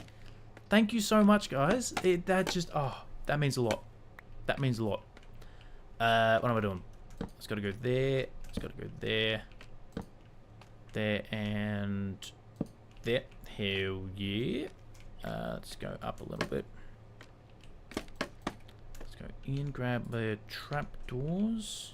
Thank you so much, guys. That means a lot. That means a lot. What am I doing? It's got to go there. It's got to go there. There and there. Hell yeah. Let's go up a little bit. Let's go in, grab the trapdoors.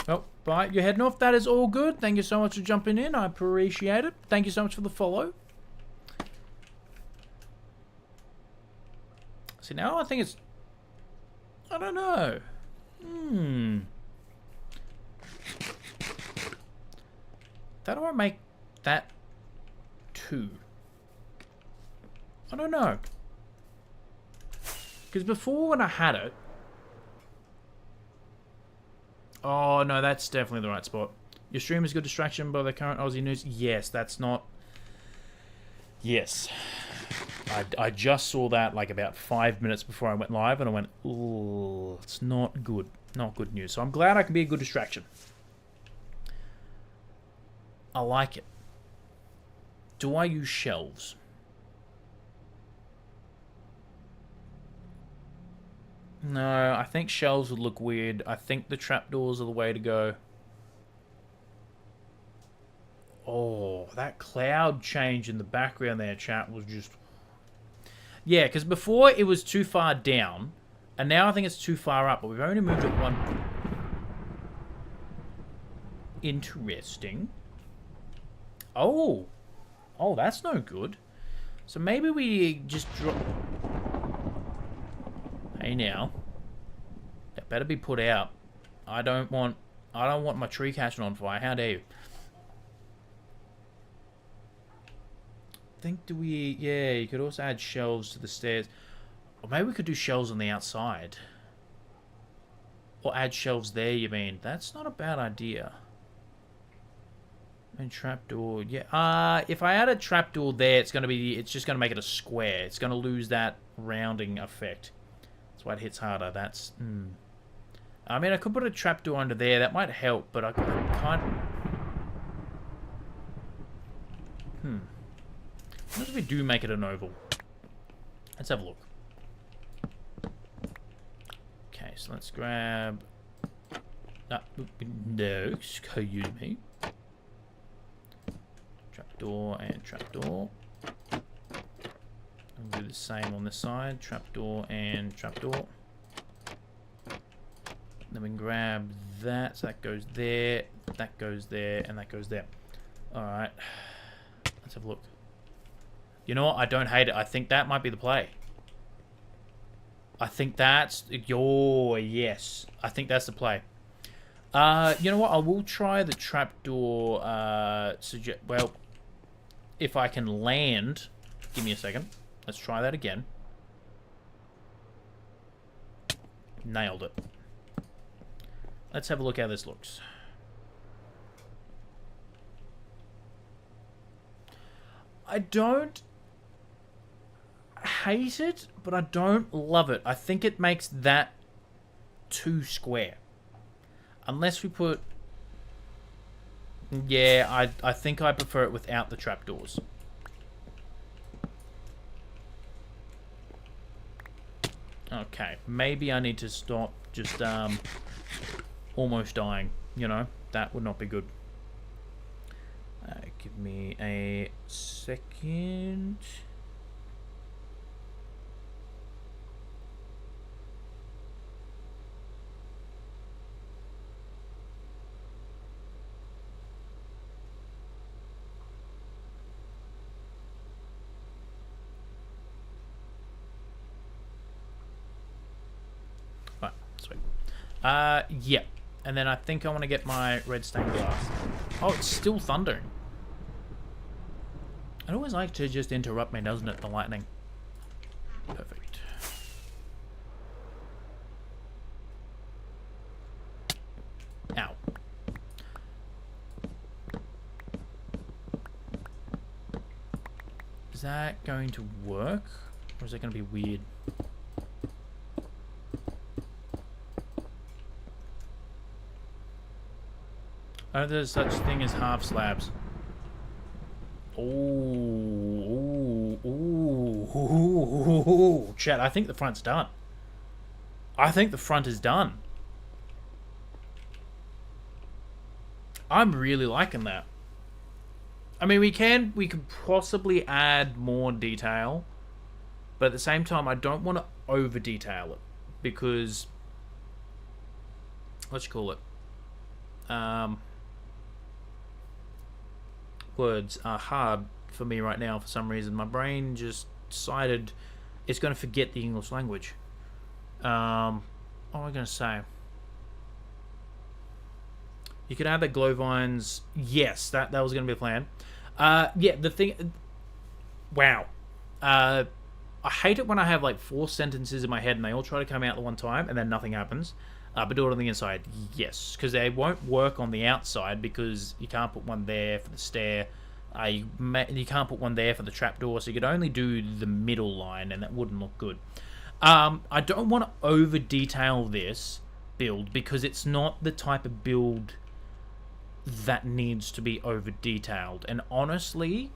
Oh, right, you're heading off. That is all good. Thank you so much for jumping in. I appreciate it. Thank you so much for the follow. See, now I think it's... I don't know. How do I make that 2? I don't know. Because before when I had it... Oh, no, that's definitely the right spot. Your stream is a good distraction by the current Aussie news. Yes, that's not... Yes. I just saw that like about 5 minutes before I went live, and I went, ooh, it's not good. Not good news. So I'm glad I can be a good distraction. I like it. Do I use shelves? No, I think shelves would look weird. I think the trapdoors are the way to go. Oh, that cloud change in the background there, chat, was just... Yeah, because before it was too far down, and now I think it's too far up, but we've only moved it one... Interesting. Oh. Oh, that's no good. So maybe we just drop... Hey now, that better be put out. I don't want my tree catching on fire. How dare you? Yeah, you could also add shelves to the stairs. Or maybe we could do shelves on the outside. Or add shelves there, you mean? That's not a bad idea. And trapdoor, yeah. If I add a trapdoor there, it's just gonna make it a square. It's gonna lose that rounding effect. That's why it hits harder. That's... I mean, I could put a trapdoor under there. That might help, but I can't... What if we do make it an oval? Let's have a look. Okay, so let's grab... No, excuse me. Trapdoor and trapdoor. I'll do the same on this side. Trapdoor and trapdoor. Then we can grab that. So that goes there, that goes there, and that goes there. Alright. Let's have a look. You know what? I don't hate it. I think that might be the play. I think that's... yes. I think that's the play. You know what? I will try the trapdoor... well, if I can land... Give me a second. Let's try that again. Nailed it. Let's have a look how this looks. I don't hate it, but I don't love it. I think it makes that too square. Unless we put... Yeah, I think I prefer it without the trapdoors. Okay, maybe I need to stop just almost dying, you know? That would not be good. Give me a second. Yeah. And then I think I want to get my red stained glass. Oh, it's still thundering. It always likes to just interrupt me, doesn't it? The lightning. Perfect. Ow. Is that going to work? Or is it going to be weird? I know there's such thing as half slabs. Ooh. Chat, I think the front's done. I think the front is done. I'm really liking that. I mean, we could possibly add more detail, but at the same time, I don't want to over detail it because, let's call it, words are hard for me right now for some reason. My brain just decided it's going to forget the English language. What am I going to say? You could add the glow vines. Yes, that was going to be a plan. Yeah, the thing... Wow. I hate it when I have like 4 sentences in my head and they all try to come out at one time and then nothing happens. But do it on the inside. Yes, because they won't work on the outside because you can't put one there for the stair. You can't put one there for the trapdoor, so you could only do the middle line and that wouldn't look good. I don't want to over detail this build because it's not the type of build that needs to be over detailed. And honestly,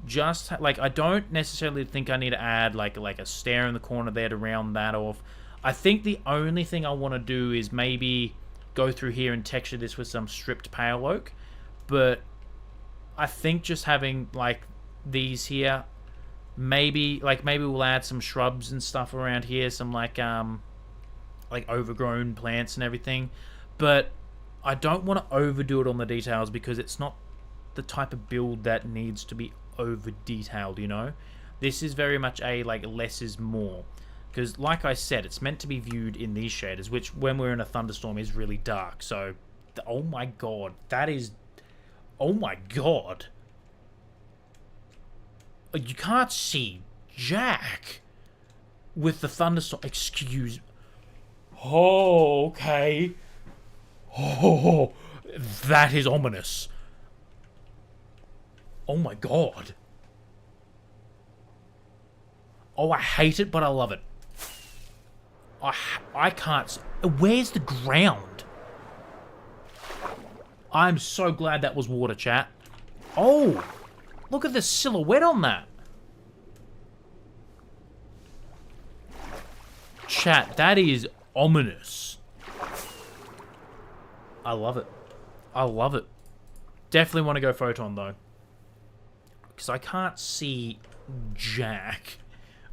just like I don't necessarily think I need to add like a stair in the corner there to round that off. I think the only thing I want to do is maybe go through here and texture this with some stripped pale oak, but I think just having like these here, maybe we'll add some shrubs and stuff around here, some like overgrown plants and everything, but I don't want to overdo it on the details because it's not the type of build that needs to be over detailed, you know. This is very much a like less is more. Because, like I said, it's meant to be viewed in these shaders, which, when we're in a thunderstorm, is really dark. So, oh my god, that is... Oh my god. You can't see Jack with the thunderstorm. Excuse... Oh, okay. Oh, that is ominous. Oh my god. Oh, I hate it, but I love it. I can't... Where's the ground? I'm so glad that was water, chat. Oh! Look at the silhouette on that. Chat, that is ominous. I love it. I love it. Definitely want to go photon, though. Because I can't see Jack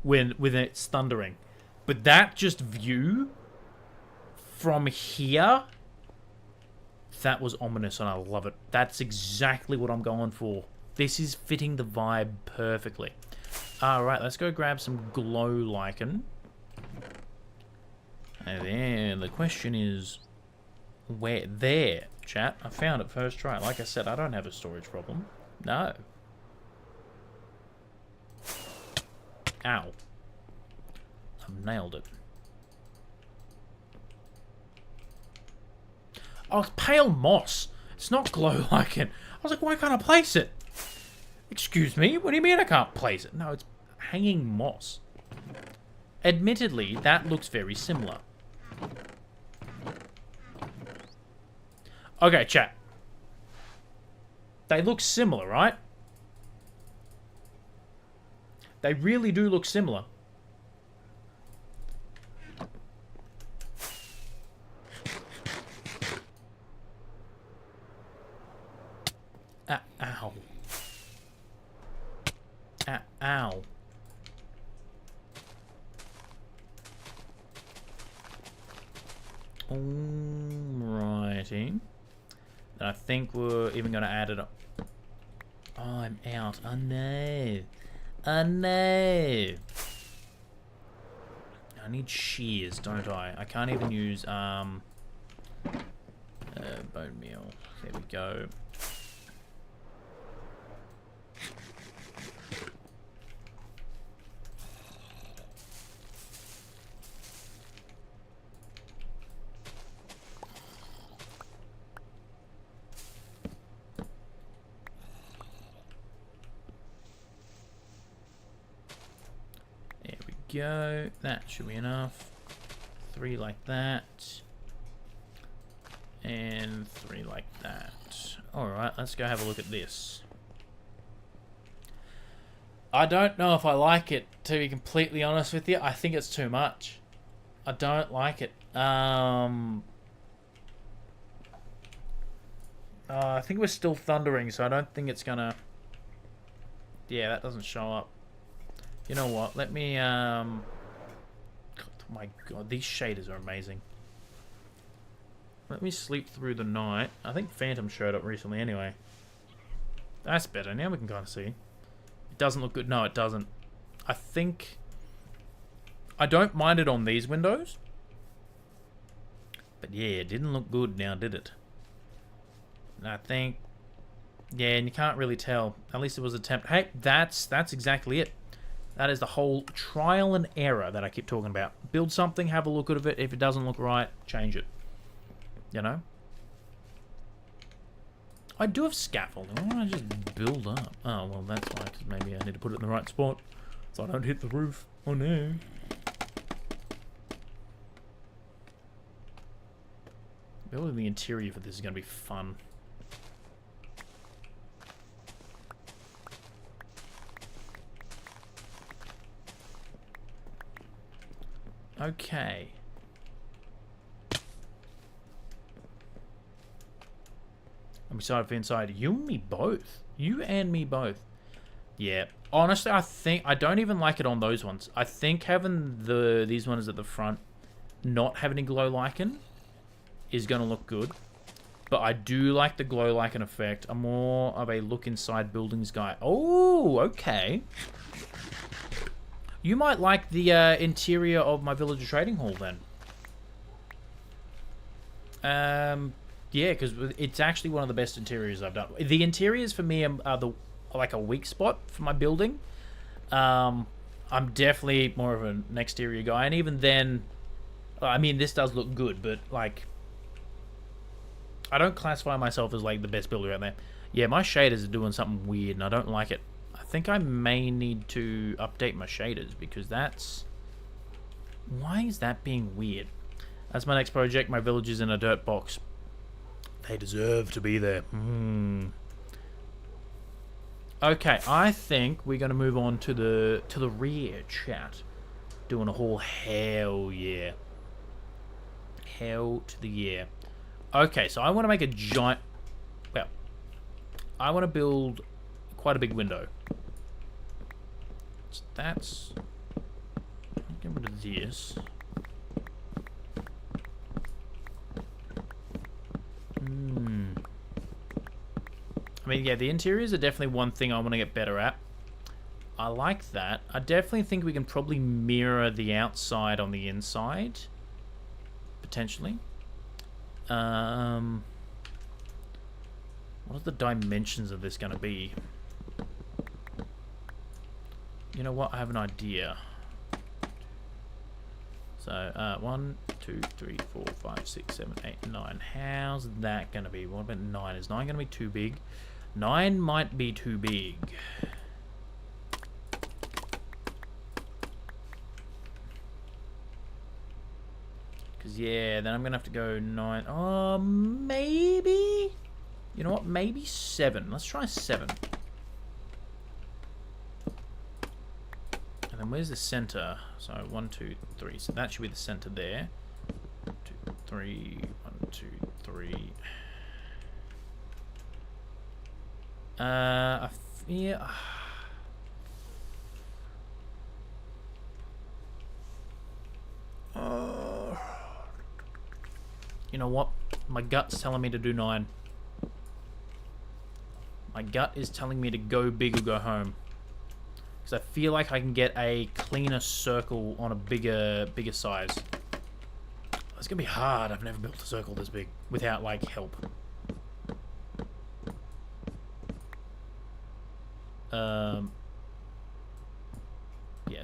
when it's thundering. But that just view from here, that was ominous and I love it. That's exactly what I'm going for. This is fitting the vibe perfectly. Alright, let's go grab some glow lichen. And then the question is, where? There, chat. I found it first try. Like I said, I don't have a storage problem. No. Ow. I've nailed it. Oh, it's pale moss. It's not glow lichen. I was like, why can't I place it? Excuse me? What do you mean I can't place it? No, it's hanging moss. Admittedly, that looks very similar. Okay, chat. They look similar, right? They really do look similar. Ow. Ow. Alrighty. I think we're even going to add it up. Oh, I'm out. Oh no. Oh no. I need shears, don't I? I can't even use, Bone meal. There we go. There we go. That should be enough. 3 like that. And 3 like that. Alright, let's go have a look at this. I don't know if I like it, to be completely honest with you. I think it's too much. I don't like it. I think we're still thundering, so I don't think it's gonna... Yeah, that doesn't show up. You know what? Let me... Oh my god, these shaders are amazing. Let me sleep through the night. I think Phantom showed up recently anyway. That's better. Now we can kind of see. It doesn't look good. No, it doesn't. I think... I don't mind it on these windows. But yeah, it didn't look good now, did it? And I think... Yeah, and you can't really tell. At least it was an attempt. Hey, that's exactly it. That is the whole trial and error that I keep talking about. Build something, have a look at it. If it doesn't look right, change it. You know? I do have scaffolding. Why don't I just build up? Oh, well, that's why. Because maybe I need to put it in the right spot so I don't hit the roof. Oh, no. Building the interior for this is going to be fun. Okay. I'm excited for inside. You and me both. You and me both. Yeah. Honestly, I don't even like it on those ones. I think having these ones at the front, not having a glow lichen, is going to look good. But I do like the glow lichen effect. I'm more of a look inside buildings guy. Oh, okay. You might like the interior of my villager trading hall then. Yeah, because it's actually one of the best interiors I've done. The interiors for me are like a weak spot for my building. I'm definitely more of an exterior guy, and even then, I mean, this does look good, but like, I don't classify myself as like the best builder out there. Yeah, my shaders are doing something weird, and I don't like it. I think I may need to update my shaders because that's... Why is that being weird? That's my next project. My village is in a dirt box. They deserve to be there. Okay, I think we're going to move on to the rear chat. Doing a whole hell yeah. Hell to the yeah. Okay, so I want to make a giant... Well, I want to build quite a big window. So that's... I'll get rid of this. I mean, yeah, the interiors are definitely one thing I want to get better at. I like that. I definitely think we can probably mirror the outside on the inside. Potentially. What are the dimensions of this going to be? You know what? I have an idea. So, 1, 2, 3, 4, 5, 6, 7, 8, 9. How's that going to be? What about 9? Is 9 going to be too big? 9 might be too big. Because, yeah, then I'm going to have to go 9. Oh, maybe? You know what? Maybe 7. Let's try 7. And then where's the center? So 1, 2, 3. So that should be the center there. 1, 2, 3. 1, 2, 3. I fear. You know what? My gut's telling me to do 9. My gut is telling me to go big or go home. Because I feel like I can get a cleaner circle on a bigger size. It's gonna be hard. I've never built a circle this big without, like, help. Yeah,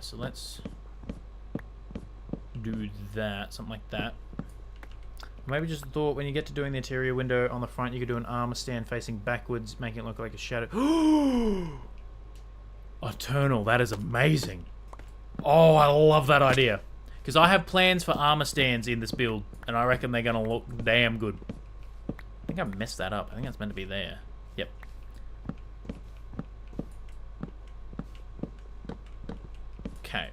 so let's do that. Something like that. Maybe just thought when you get to doing the interior window on the front, you could do an armor stand facing backwards, making it look like a shadow. Eternal, that is amazing. Oh, I love that idea. Because I have plans for armor stands in this build, and I reckon they're going to look damn good. I think I messed that up. I think that's meant to be there. Yep. Okay.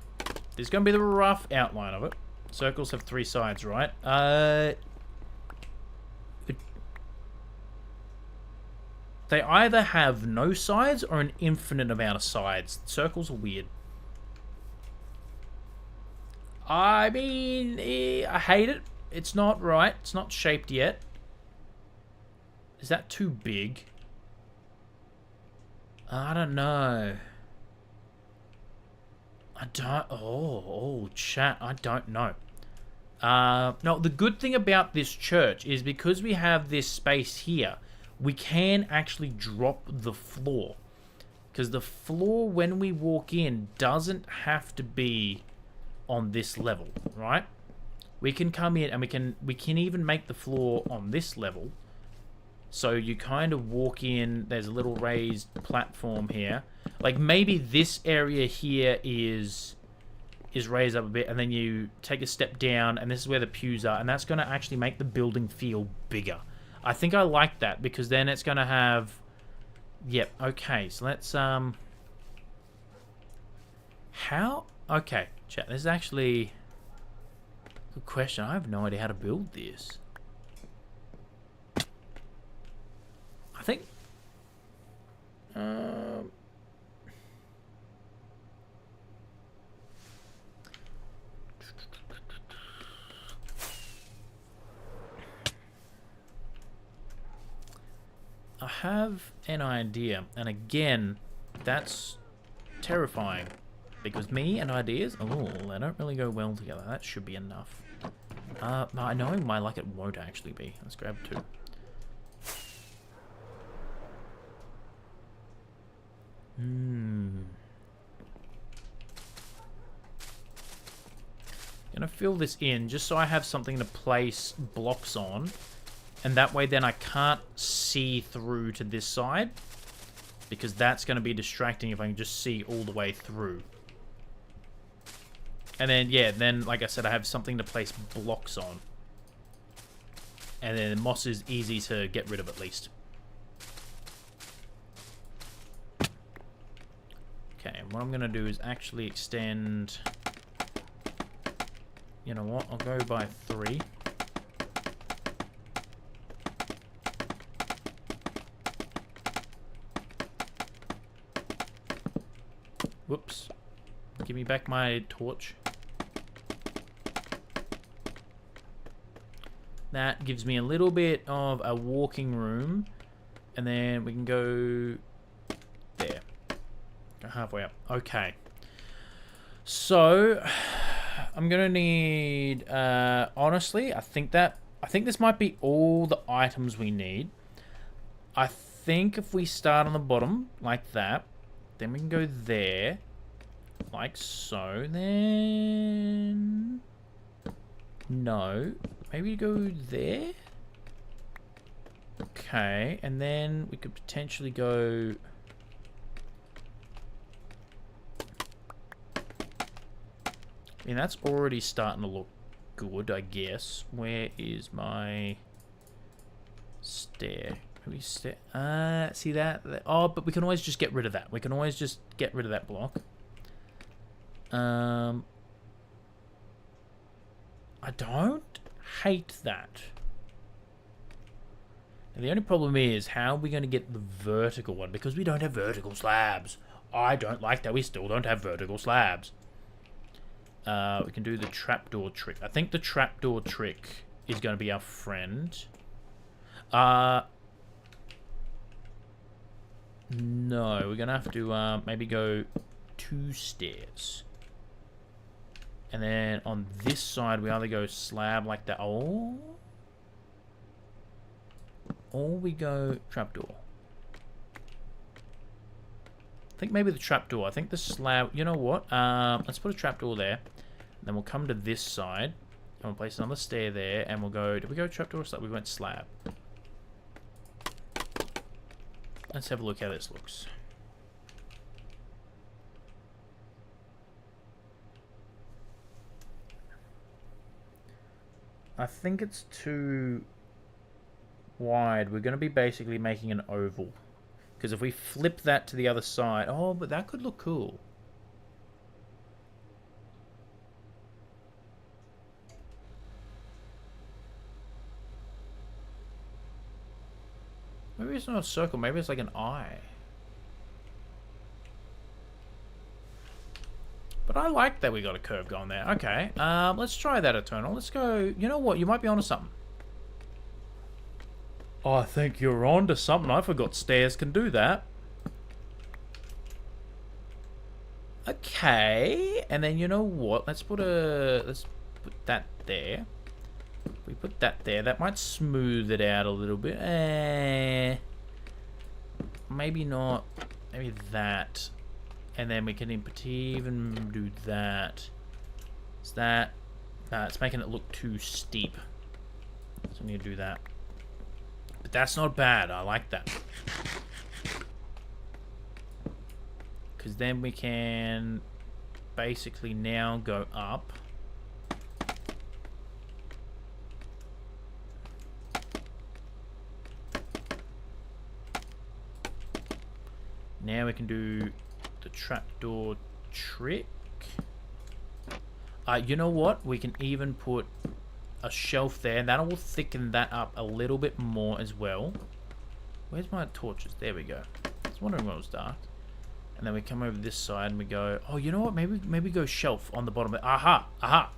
This is going to be the rough outline of it. Circles have 3 sides, right? They either have no sides or an infinite amount of sides. Circles are weird. I mean, I hate it. It's not right. It's not shaped yet. Is that too big? I don't know. Chat, I don't know. No, the good thing about this church is because we have this space here, we can actually drop the floor. Because the floor, when we walk in, doesn't have to be on this level, right? We can come in and we can even make the floor on this level. So you kind of walk in, there's a little raised platform here. Like maybe this area here is raised up a bit, and then you take a step down, and this is where the pews are, and that's going to actually make the building feel bigger. I think I like that, because then it's going to have... Yep, okay, so let's... How... Okay, chat, this is actually... Good question. I have no idea how to build this. I think... I have an idea, and again, that's terrifying, because me and ideas, oh, they don't really go well together. That should be enough. I know my luck it won't actually be. Let's grab 2. Gonna fill this in just so I have something to place blocks on. And that way then I can't see through to this side. Because that's going to be distracting if I can just see all the way through. And then, yeah, then, like I said, I have something to place blocks on. And then moss is easy to get rid of at least. Okay, and what I'm going to do is actually extend... You know what? I'll go by 3. Whoops. Give me back my torch. That gives me a little bit of a walking room. And then we can go there. Go halfway up. Okay. So, I'm gonna need, honestly, I think this might be all the items we need. I think if we start on the bottom, like that, then we can go there, like so, then... No. Maybe go there? Okay, and then we could potentially go... I mean, that's already starting to look good, I guess. Where is my stair? Maybe stair. See that? Oh, but we can always just get rid of that. We can always just get rid of that block. I don't hate that. And the only problem is, how are we going to get the vertical one? Because we don't have vertical slabs. I don't like that we still don't have vertical slabs. We can do the trapdoor trick. I think the trapdoor trick is going to be our friend. No, we're going to have to maybe go 2 stairs. And then on this side, we either go slab like that. Oh. Or we go trapdoor. I think maybe the trapdoor. I think the slab... You know what? Let's put a trapdoor there. Then we'll come to this side. And we'll place another stair there. And we'll go... Did we go trapdoor or slab? We went slab. Let's have a look how this looks. I think it's too wide. We're going to be basically making an oval. Because if we flip that to the other side... Oh, but that could look cool. Maybe it's not a circle. Maybe it's like an eye. But I like that we got a curve going there. Okay, let's try that, Eternal. Let's go... You know what? You might be onto something. Oh, I think you're onto something. I forgot stairs can do that. Okay, and then you know what? Let's put that there. If we put that there, that might smooth it out a little bit. Maybe not. Maybe that. And then we can even do that. Is that... it's making it look too steep. So I'm going to do that. But that's not bad. I like that. Because then we can basically now go up. Now we can do the trapdoor trick. You know what? We can even put a shelf there, and that will thicken that up a little bit more as well. Where's my torches? There we go. I was wondering why it was dark. And then we come over this side and we go, oh, you know what? Maybe go shelf on the bottom. Aha! Aha!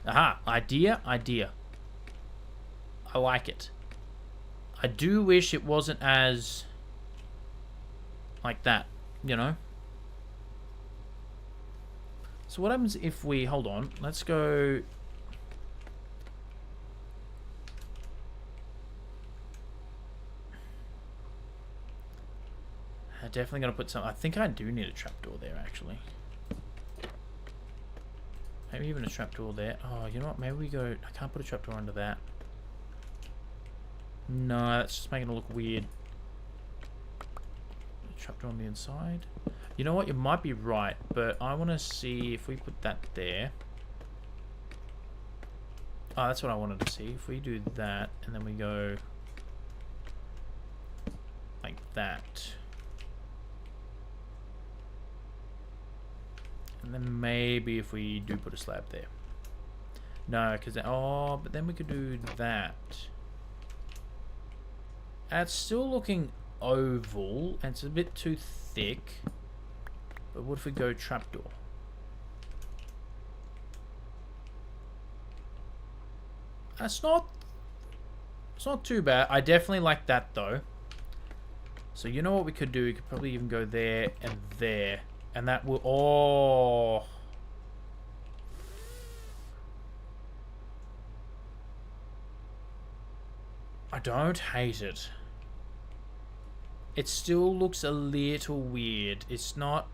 Aha! Idea! Idea. I like it. I do wish it wasn't as... like that, you know? So what happens if we... Hold on. Let's go... I'm definitely going to put some... I think I do need a trapdoor there, actually. Maybe even a trapdoor there. Oh, you know what? Maybe we go... I can't put a trapdoor under that. No, that's just making it look weird. Trapdoor on the inside. You know what? You might be right, but I want to see if we put that there. Oh, that's what I wanted to see. If we do that, and then we go... like that. And then maybe if we do put a slab there. No, because... Oh, but then we could do that. It's still looking oval, and it's a bit too thick. But what if we go trapdoor? It's not too bad. I definitely like that though. So you know what we could do? We could probably even go there and there. And that will... Oh! I don't hate it. It still looks a little weird. It's not...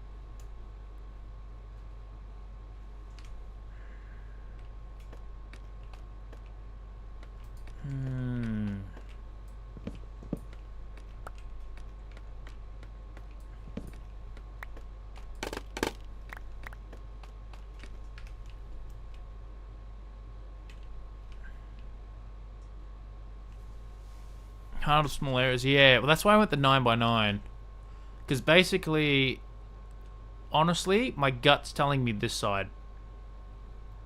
Hard of small areas, yeah. Well, that's why I went the 9x9. Because basically, honestly, my gut's telling me this side.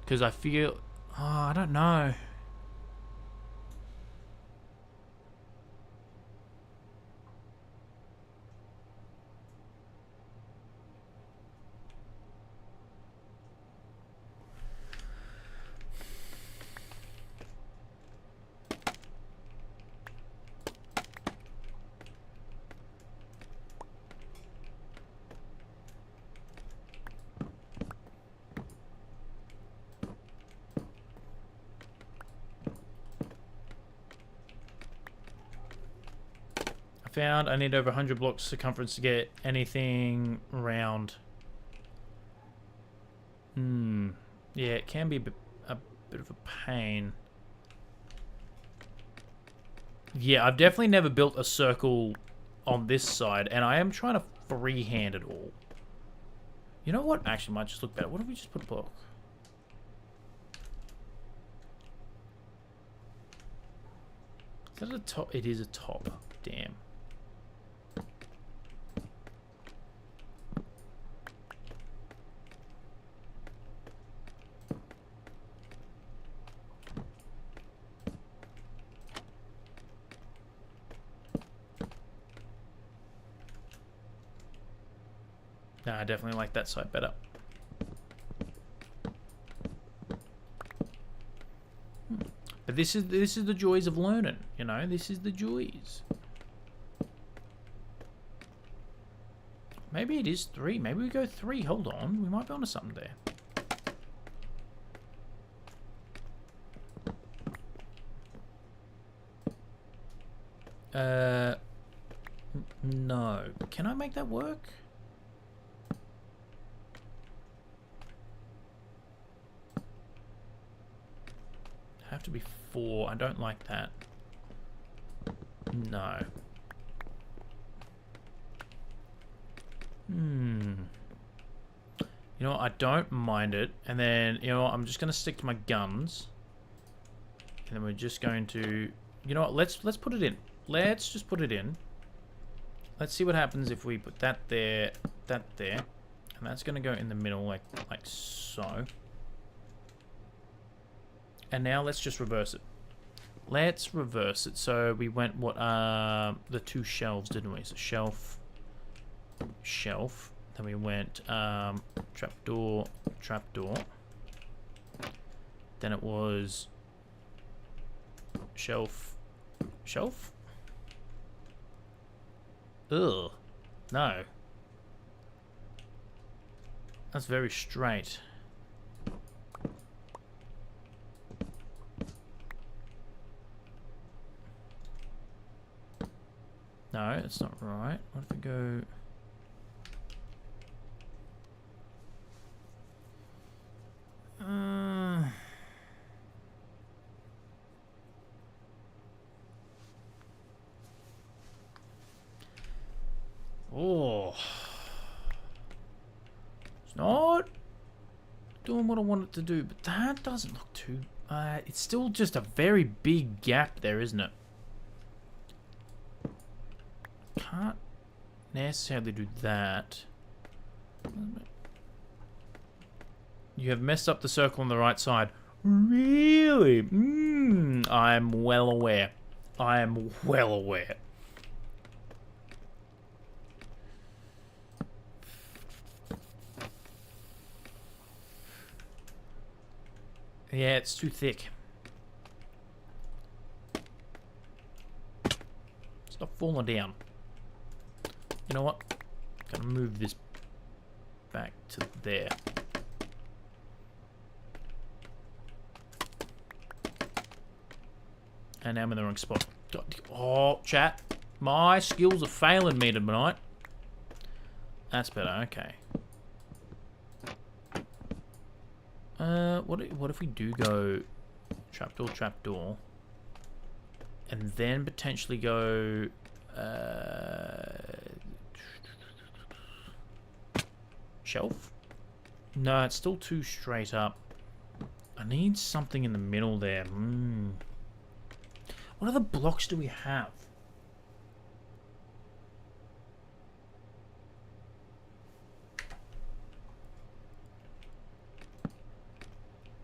Because I feel... Oh, I don't know. Found I need over 100 blocks circumference to get anything round. Yeah, it can be a bit of a pain. Yeah, I've definitely never built a circle on this side, and I am trying to freehand it all. You know what? Actually, might just look better. What if we just put a block? Is that a top? It is a top. Damn. No, I definitely like that side better. But this is the joys of learning, you know. This is the joys. Maybe it is 3. Maybe we go 3. Hold on, we might be onto something there. No. Can I make that work? Have to be 4. I don't like that. No. You know what? I don't mind it. And then, you know what? I'm just going to stick to my guns. And then we're just going to... You know what? Let's put it in. Let's just put it in. Let's see what happens if we put that there, that there. And that's going to go in the middle like so. And now let's just reverse it. Let's reverse it. So we went what the 2 shelves, didn't we? So shelf, shelf. Then we went trapdoor, trapdoor. Then it was shelf, shelf. Ugh, no. That's very straight. No, it's not right. What if we go... Oh. It's not doing what I want it to do, but that doesn't look too... it's still just a very big gap there, isn't it? Can't necessarily do that. You have messed up the circle on the right side. Really? I'm well aware. I am well aware. Yeah, it's too thick. Stop falling down. You know what? I'm gonna move this back to there. And now I'm in the wrong spot. Oh, chat. My skills are failing me tonight. That's better, okay. What if we do go trapdoor, trapdoor, and then potentially go shelf? No, it's still too straight up. I need something in the middle there. What other blocks do we have?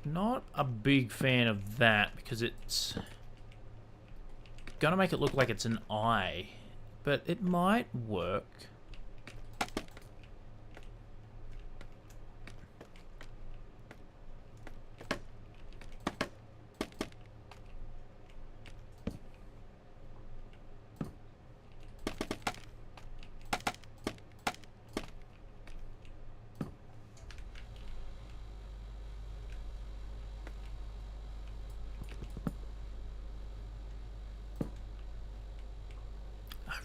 Not a big fan of that because it's gonna make it look like it's an eye, but it might work.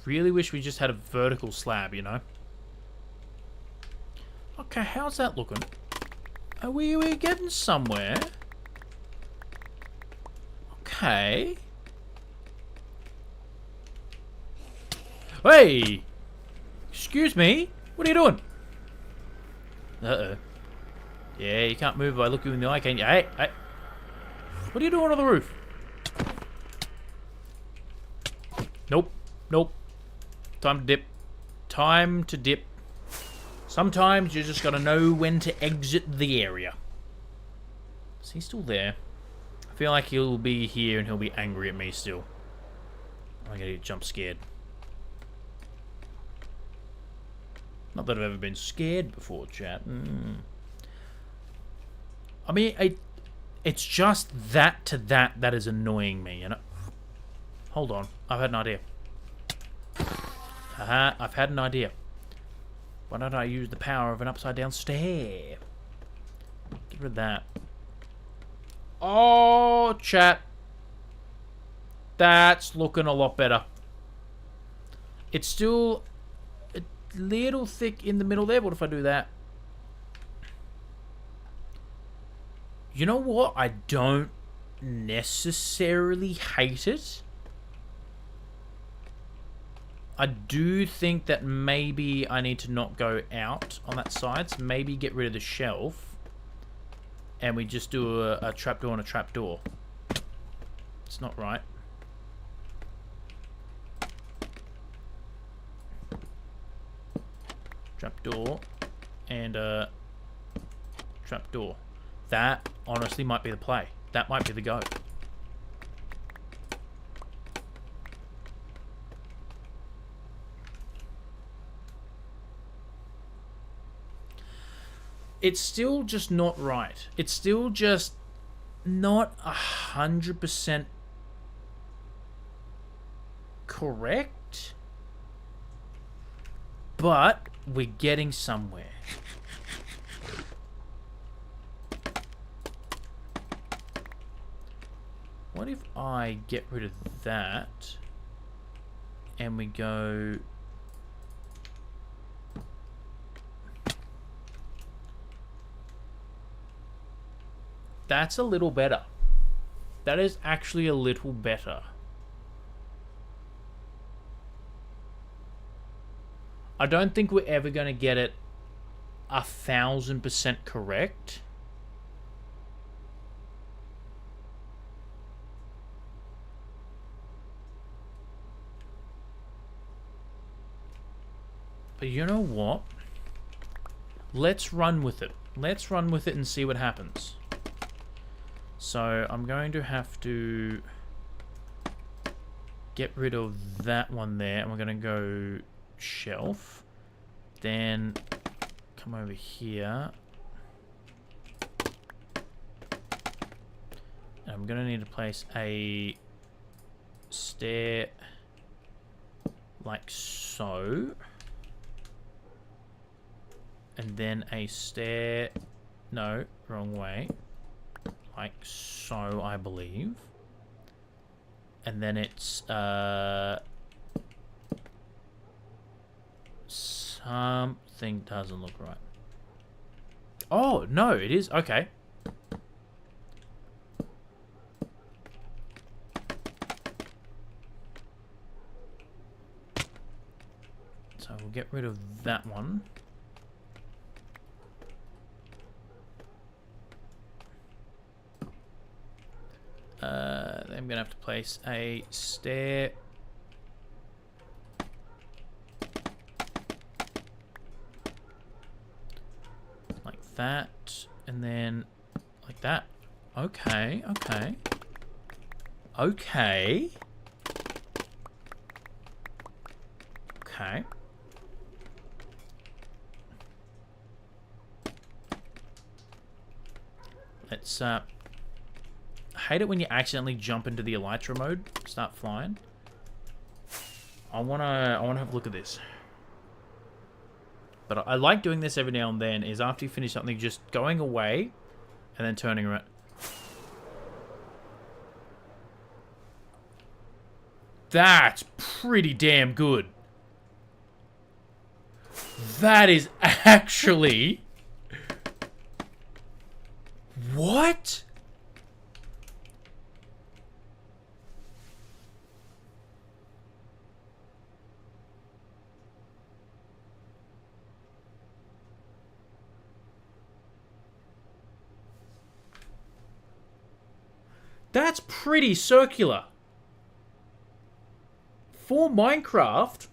really wish we just had a vertical slab, you know? Okay, how's that looking? Are we getting somewhere? Okay. Hey! Excuse me? What are you doing? Uh-oh. Yeah, you can't move if I look you in the eye, can you? Hey, hey. What are you doing on the roof? Nope. Nope. Time to dip. Time to dip. Sometimes you just gotta know when to exit the area. Is he still there? I feel like he'll be here and he'll be angry at me still. I'm gonna get jump scared. Not that I've ever been scared before, chat. I mean, it's just that is annoying me, you know? Hold on. I've had an idea. Haha, I've had an idea. Why don't I use the power of an upside down stair? Get rid of that. Oh, chat. That's looking a lot better. It's still a little thick in the middle there. What if I do that? You know what? I don't necessarily hate it. I do think that maybe I need to not go out on that side. So maybe get rid of the shelf. And we just do a trapdoor and a trapdoor. It's not right. Trapdoor. And trapdoor. That honestly might be the play. That might be the go. It's still just not right. It's still just not 100% correct. But we're getting somewhere. What if I get rid of that and we go... That's a little better. That is actually a little better. I don't think we're ever going to get it 1,000% correct. But you know what? Let's run with it. Let's run with it and see what happens. So I'm going to have to get rid of that one there, and we're going to go shelf. Then come over here. And I'm going to need to place a stair like so. And then a stair... No, wrong way. Like so, I believe. And then it's something doesn't look right. Oh no, it is okay. So we'll get rid of that one. Then I'm gonna have to place a stair like that, and then like that. Okay, okay, okay, okay. Let's I hate it when you accidentally jump into the elytra mode, start flying. I wanna have a look at this. But I like doing this every now and then, is after you finish something, just going away and then turning around. That's pretty damn good. That is actually... What? That's pretty circular. For Minecraft...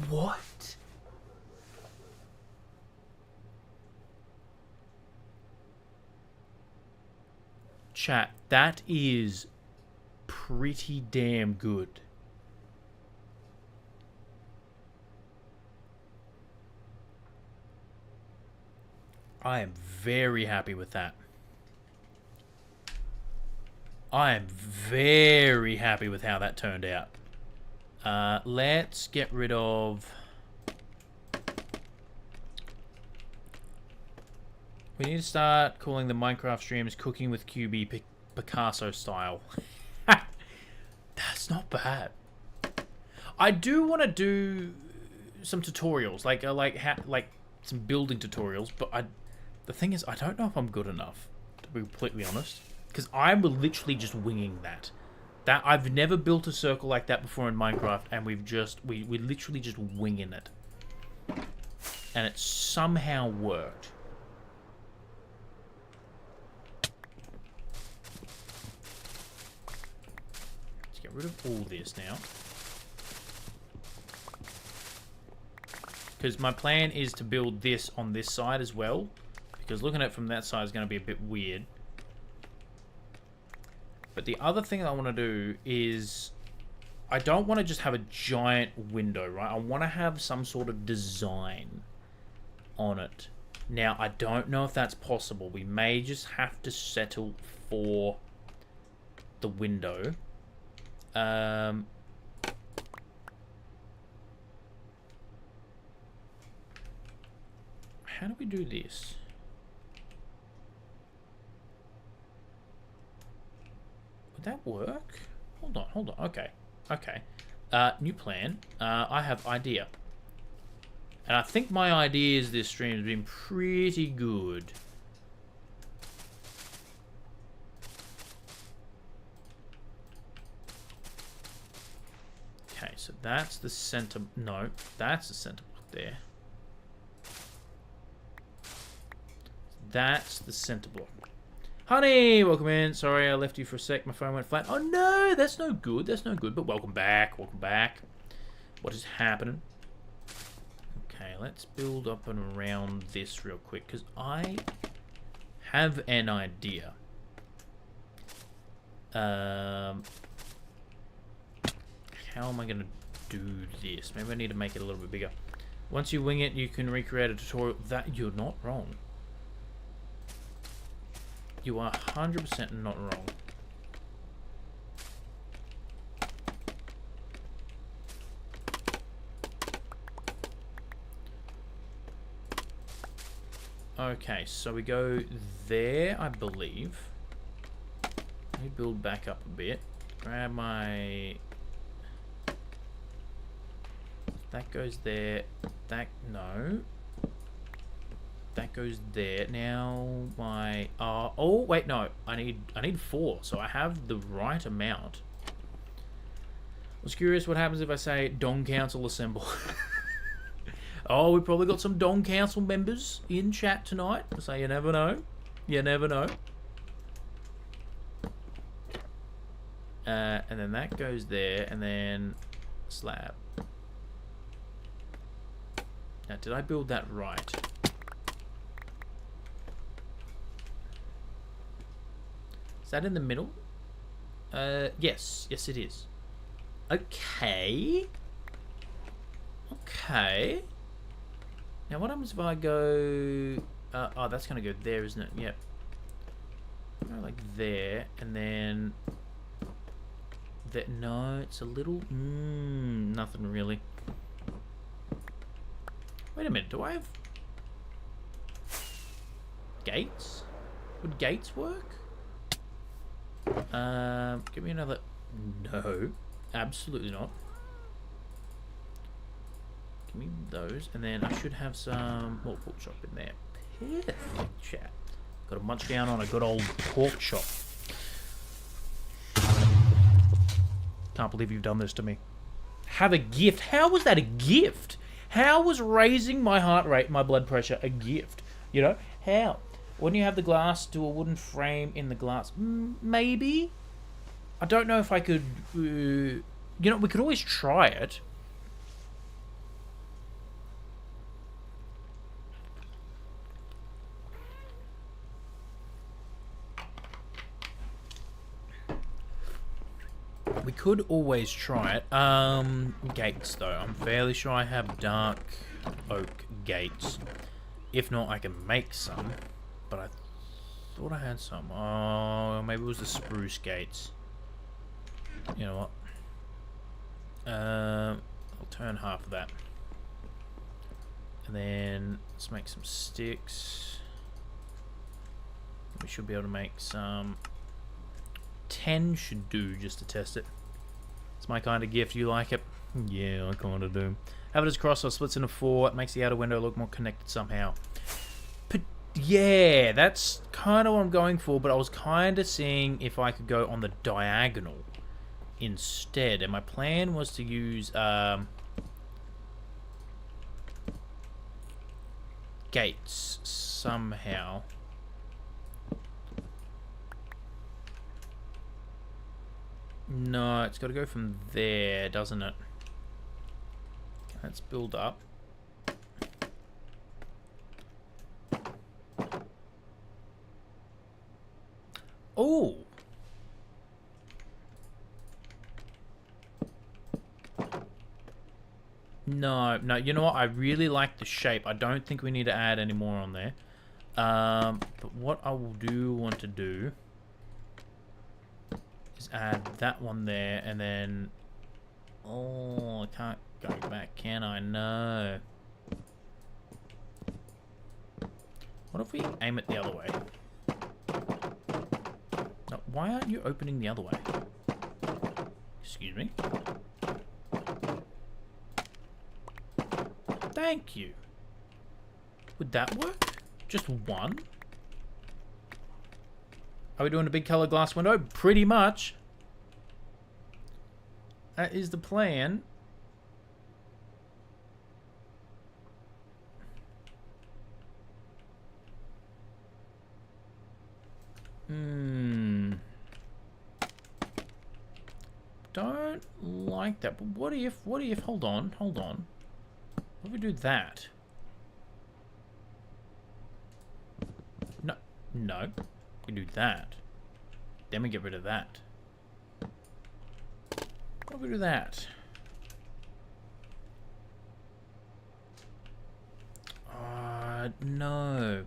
What? Chat, that is pretty damn good. I am very happy with that. I am very happy with how that turned out. Let's get rid of... We need to start calling the Minecraft streams Cooking with QB Picasso style. That's not bad. I do want to do some tutorials, like some building tutorials, but the thing is, I don't know if I'm good enough, to be completely honest, because I'm literally just winging that. I've never built a circle like that before in Minecraft, and we're literally just winging it, and it somehow worked. Let's get rid of all this now, because my plan is to build this on this side as well, because looking at it from that side is going to be a bit weird. But the other thing I want to do is, I don't want to just have a giant window, right? I want to have some sort of design on it. Now, I don't know if that's possible. We may just have to settle for the window. How do we do this? Would that work? Hold on. Okay. New plan. I have idea. And I think my ideas this stream has been pretty good. Okay, so that's the center. No, that's the center block there. That's the center block. Honey, welcome in. Sorry I left you for a sec. My phone went flat. Oh no, that's no good. That's no good. But welcome back. Welcome back. What is happening? Okay, let's build up and around this real quick, because I have an idea. How am I going to do this? Maybe I need to make it a little bit bigger. Once you wing it, you can recreate a tutorial. That you're not wrong. You are 100% not wrong. Okay, so we go there, I believe. Let me build back up a bit. Grab my... That goes there. That... No. That goes there. Now my oh wait, no, I need 4, so I have the right amount. I was curious what happens if I say Dong Council assemble. Oh, we probably got some Dong Council members in chat tonight, so you never know. You never know. And then that goes there, and then slab. Now, did I build that right? Is that in the middle? Yes. Yes, it is. Okay. Okay. Now, what happens if I go... oh, that's going to go there, isn't it? Yep. Go like there, and then... That, no, it's a little... nothing really. Wait a minute, do I have... gates? Would gates work? Give me another... No, absolutely not. give me those, and then I should have some more pork chop in there. Perfect, chat. Got to munch down on a good old pork chop. Can't believe you've done this to me. Have a gift. How was that a gift? How was raising my heart rate, my blood pressure, a gift? You know, how? Wouldn't you have the glass to a wooden frame in the glass? Maybe. I don't know if I could... you know, we could always try it. We could always try it. Gates, though. I'm fairly sure I have dark oak gates. If not, I can make some. But I thought I had some. Oh, maybe it was the spruce gates. You know what? I'll turn half of that. And then let's make some sticks. We should be able to make some... 10 should do just to test it. It's my kind of gift. You like it? Yeah, I kind of do. Have it as cross or splits into 4. It makes the outer window look more connected somehow. But yeah, that's kind of what I'm going for. But I was kind of seeing if I could go on the diagonal instead. And my plan was to use gates somehow. No, it's got to go from there, doesn't it? Okay, let's build up. Oh! No, you know what? I really like the shape. I don't think we need to add any more on there. But what I will want to do is add that one there, and then... Oh, I can't go back, can I? No. What if we aim it the other way? No, why aren't you opening the other way? Excuse me? Thank you. Would that work? Just one? Are we doing a big colored glass window? Pretty much. That is the plan. Don't like that. But what if, hold on. What if we do that? No. We do that. Then we get rid of that. What if we do that? No.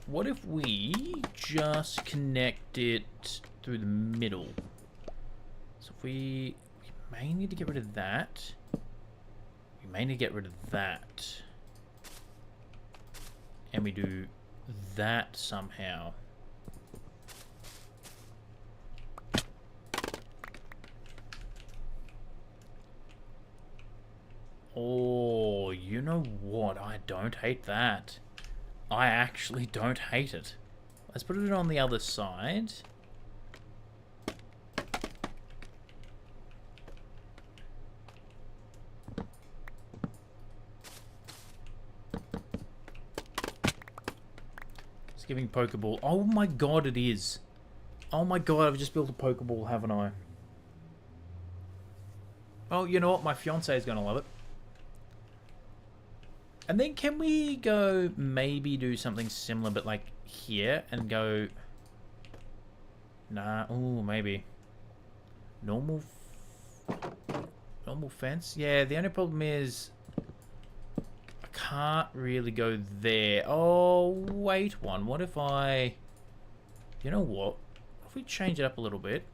What if we just connect it through the middle? So if we may need to get rid of that. We may need to get rid of that. And we do that somehow. Oh, you know what? I don't hate that. I actually don't hate it. Let's put it on the other side. It's giving Pokeball. Oh my god, it is. Oh my god, I've just built a Pokeball, haven't I? Oh, you know what? My fiance is going to love it. And then can we go maybe do something similar, but like here and go... Nah, ooh, maybe. Normal fence? Yeah, the only problem is... I can't really go there. Oh, wait one. What if I... You know what? If we change it up a little bit,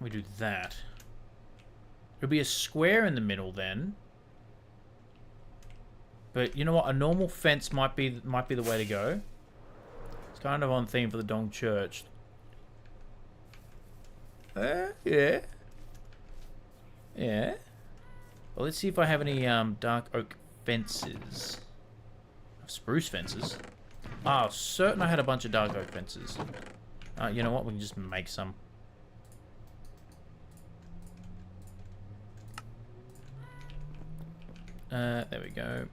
we do that. It'll be a square in the middle then. But you know what? A normal fence might be the way to go. It's kind of on theme for the Dong Church. Yeah. Yeah. Well, let's see if I have any dark oak fences. Spruce fences. Ah, certain I had a bunch of dark oak fences. You know what? We can just make some. There we go.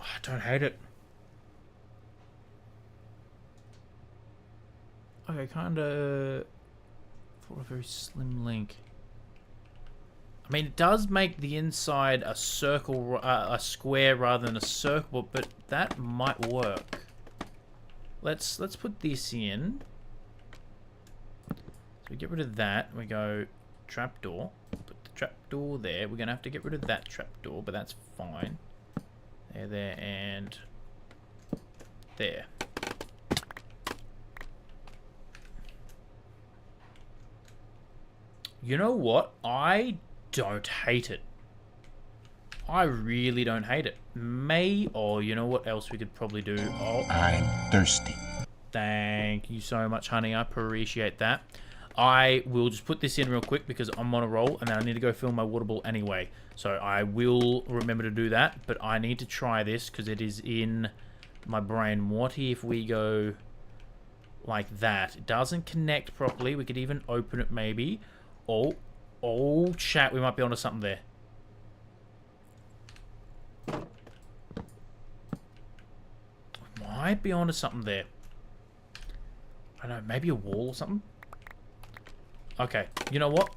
I don't hate it. Okay, kinda for a very slim link. I mean, it does make the inside a circle, a square rather than a circle, but that might work. Let's put this in. So we get rid of that. We go trapdoor. Put the trapdoor there. We're gonna have to get rid of that trapdoor, but that's fine. There, and there. You know what? I don't hate it. I really don't hate it. You know what else we could probably do? Oh, I'm thirsty. thank you so much, honey. I appreciate that. I will just put this in real quick because I'm on a roll and then I need to go fill my water bowl anyway. So I will remember to do that, but I need to try this because it is in my brain. What if we go like that? It doesn't connect properly. We could even open it maybe. Oh, chat, we might be onto something there. Might be onto something there. I don't know, maybe a wall or something? Okay, you know what?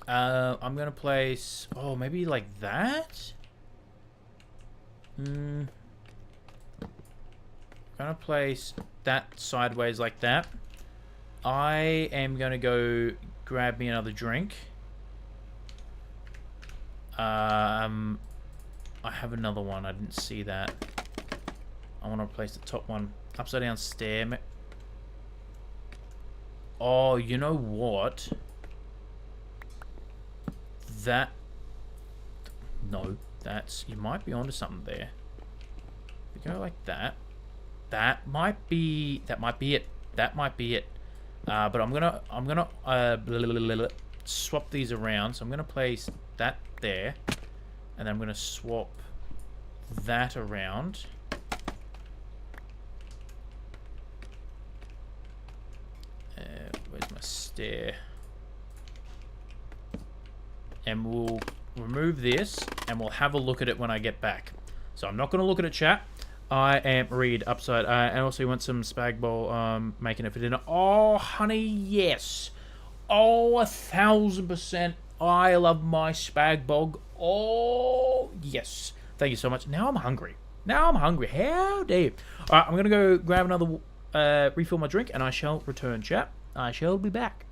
I'm gonna place... Oh, maybe like that? Gonna place that sideways like that. I am gonna go grab me another drink. I have another one. I didn't see that. I want to replace the top one. Upside down stair. Oh, you know what? That... No, that's... You might be onto something there. We go like that. That might be it. That might be it. But I'm gonna swap these around. So I'm gonna place that there, and then I'm gonna swap that around. Where's my stair? And we'll remove this, and we'll have a look at it when I get back. So I'm not gonna look at it, chat. I am Reed upside. And also you want some spag bowl making it for dinner. Oh, honey, yes. Oh, 1000%. I love my spag bog. Oh, yes. Thank you so much. Now I'm hungry. How dare you? All right, I'm going to go grab another, refill my drink, and I shall return, chat. I shall be back.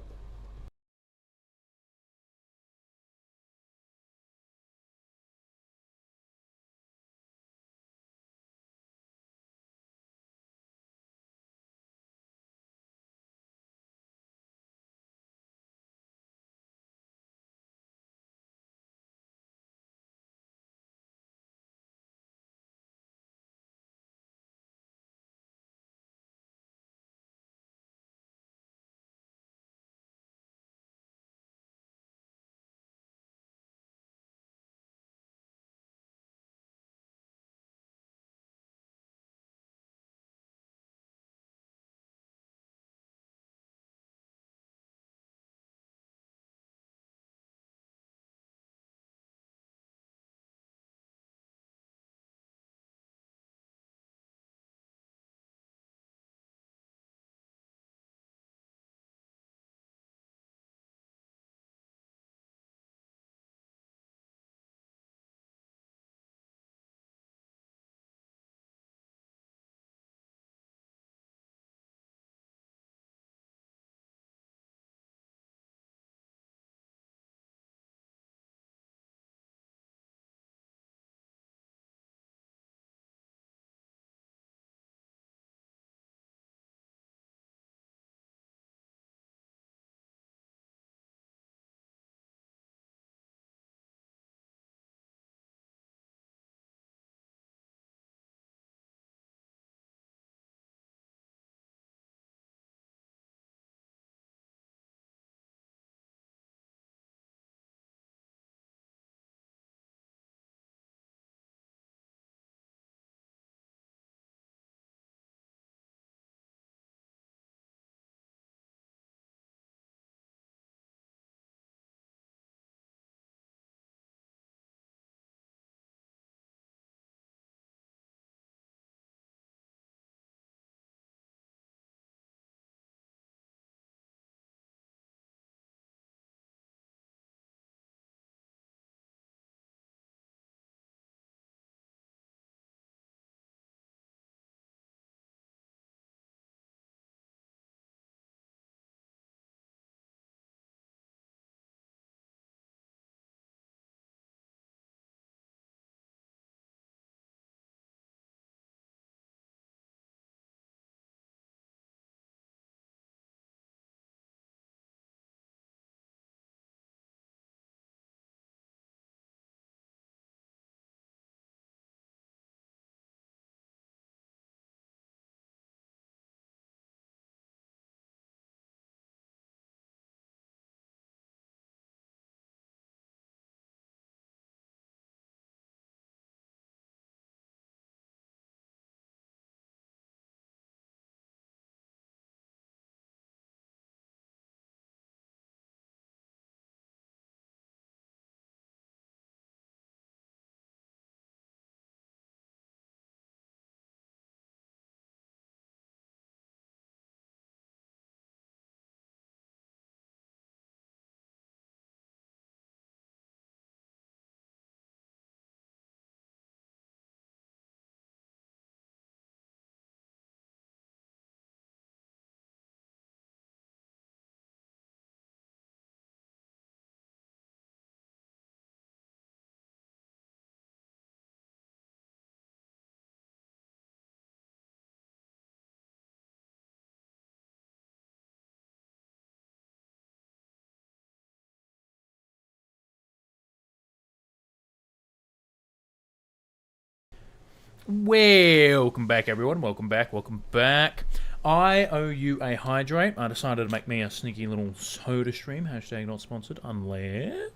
Welcome back, everyone. Welcome back. Welcome back. I owe you a hydrate. I decided to make me a sneaky little soda stream. Hashtag not sponsored, unless...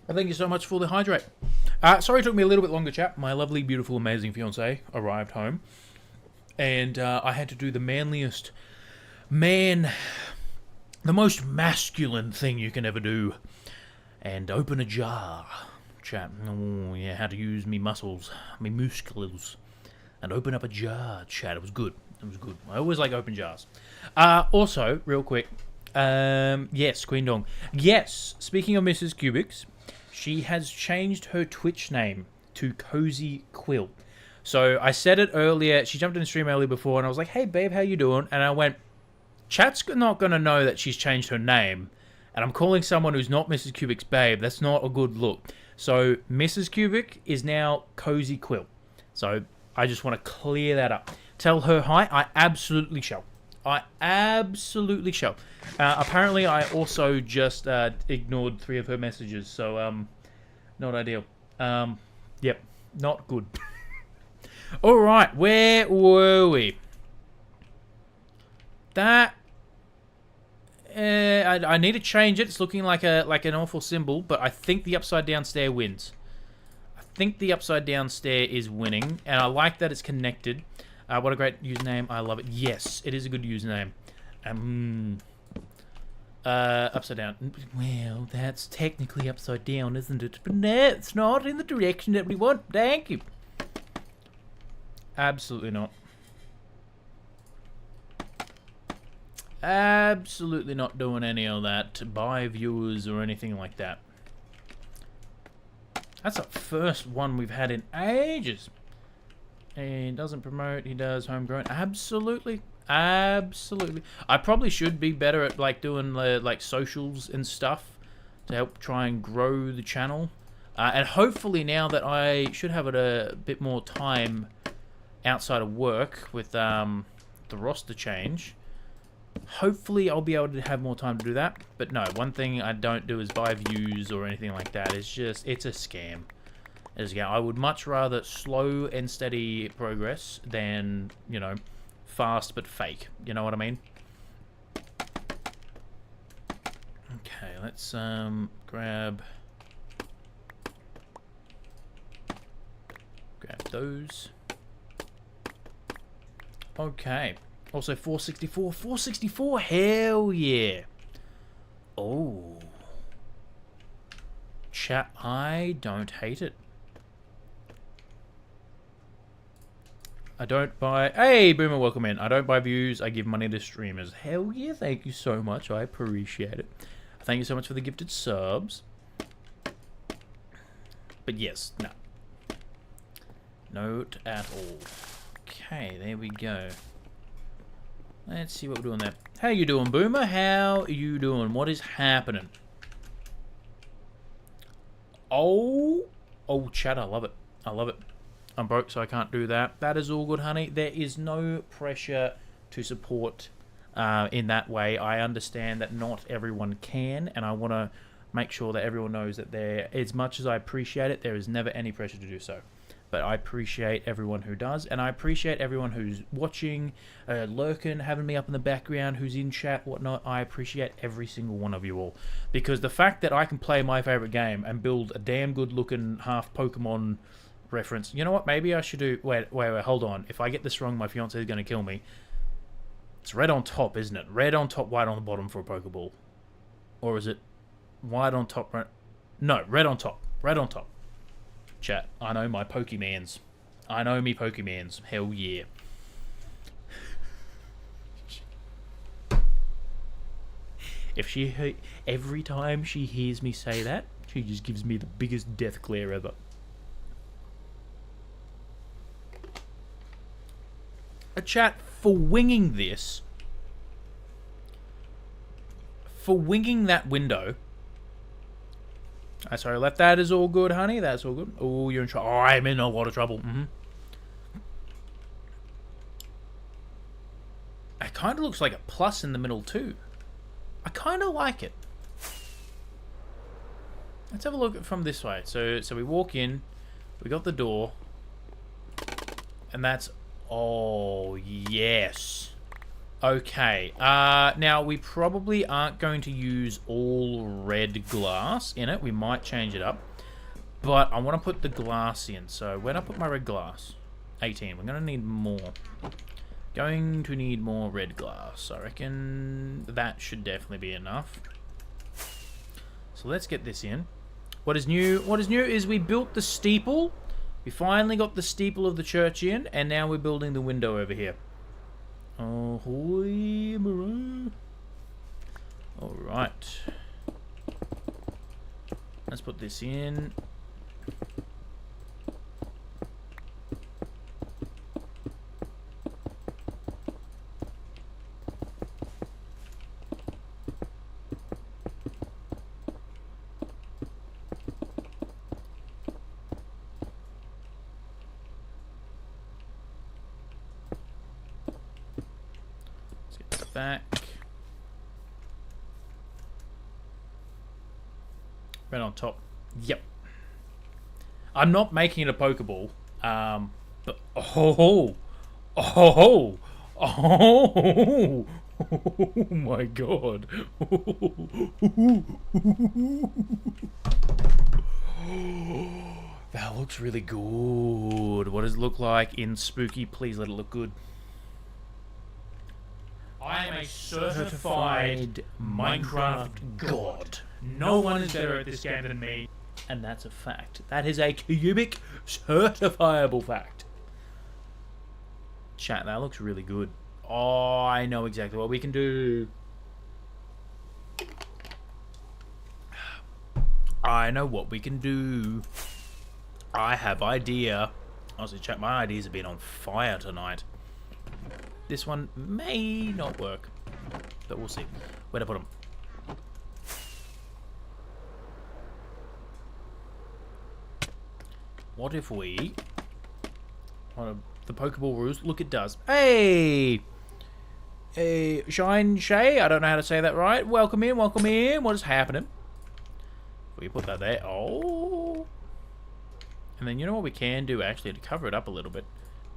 Thank you so much for the hydrate. Sorry it took me a little bit longer, chap. My lovely, beautiful, amazing fiancée arrived home. And I had to do the manliest... the most masculine thing you can ever do. And open a jar. Chat. Oh, yeah, how to use me muscles. Me muscles. And open up a jar. Chat. It was good. It was good. I always like open jars. Also, real quick. Yes, Queen Dong. Yes, speaking of Mrs. Cubics, she has changed her Twitch name to Cozy Quill. So I said it earlier. She jumped in the stream earlier before, and I was like, hey, babe, how you doing? And I went, chat's not going to know that she's changed her name. And I'm calling someone who's not Mrs. Cubic's babe. That's not a good look. So Mrs. Cubic is now Cozy Quill. So I just want to clear that up. Tell her hi. I absolutely shall. I absolutely shall. Apparently, I also just ignored 3 of her messages. So, not ideal. Yep, not good. All right, where were we? That... I need to change it. It's looking like an awful symbol, but I think the upside down stair wins. I think the upside down stair is winning, and I like that it's connected. What a great username. I love it. Yes, it is a good username. Upside down. Well, that's technically upside down, isn't it? But no, it's not in the direction that we want. Thank you. Absolutely not. Absolutely not doing any of that to buy viewers or anything like that. That's the first one we've had in ages. He doesn't promote, he does homegrown. Absolutely. Absolutely. I probably should be better at like doing like socials and stuff to help try and grow the channel. And hopefully now that I should have a bit more time outside of work with the roster change, hopefully I'll be able to have more time to do that. But no, one thing I don't do is buy views or anything like that. It's just, it's a scam. It's a scam. I would much rather slow and steady progress than, you know, fast but fake. You know what I mean? Okay, let's grab those. Okay. Also 464. 464, hell yeah. Oh. Chat, I don't hate it. I don't buy... Hey, Boomer, welcome in. I don't buy views. I give money to streamers. Hell yeah, thank you so much. I appreciate it. Thank you so much for the gifted subs. But yes, no. Not at all. Okay, there we go. Let's see what we're doing there. How you doing, Boomer? How you doing? What is happening? Oh, chat, I love it. I love it. I'm broke, so I can't do that. That is all good, honey. There is no pressure to support in that way. I understand that not everyone can, and I want to make sure that everyone knows that there, as much as I appreciate it, there is never any pressure to do so. But I appreciate everyone who does, and I appreciate everyone who's watching, lurking, having me up in the background, who's in chat, whatnot. I appreciate every single one of you all. Because the fact that I can play my favorite game and build a damn good-looking half Pokemon reference... You know what? Maybe I should do... Wait, hold on. If I get this wrong, my fiancé is going to kill me. It's red on top, isn't it? Red on top, white on the bottom for a Pokeball. Or is it white on top... No, red on top. Red on top. Chat, I know my Pokemans. I know me Pokemans. Hell yeah. If she... Every time she hears me say that, she just gives me the biggest death glare ever. A chat, for winging this... For winging that window... Sorry, left. That is all good, honey. That's all good. Oh, you're in trouble. Oh, I'm in a lot of trouble. It kind of looks like a plus in the middle, too. I kind of like it. Let's have a look from this way. So we walk in, we got the door, and that's... Oh, yes. Okay. Now, we probably aren't going to use all red glass in it. We might change it up. But I want to put the glass in. So, where'd I put my red glass? 18. We're going to need more. Going to need more red glass. I reckon that should definitely be enough. So, let's get this in. What is new? What is new is we built the steeple. We finally got the steeple of the church in, and now we're building the window over here. Ahoy, Maroon. Alright. Let's put this in. Back. Right on top. Yep. I'm not making it a Pokeball. But oh my god. That looks really good. What does it look like in Spooky? Please let it look good. I am a certified Minecraft god. No one is better at this game than me. And that's a fact. That is a cubic certifiable fact. Chat, that looks really good. Oh, I know exactly what we can do. I know what we can do. I have idea. Honestly, chat, my ideas have been on fire tonight. This one may not work, but we'll see. Where'd I put them? What if we... the Pokeball rules? Look, it does. Hey! Hey, Shine Shay, I don't know how to say that right. Welcome in, welcome in. What is happening? We put that there. Oh! And then you know what we can do, actually, to cover it up a little bit?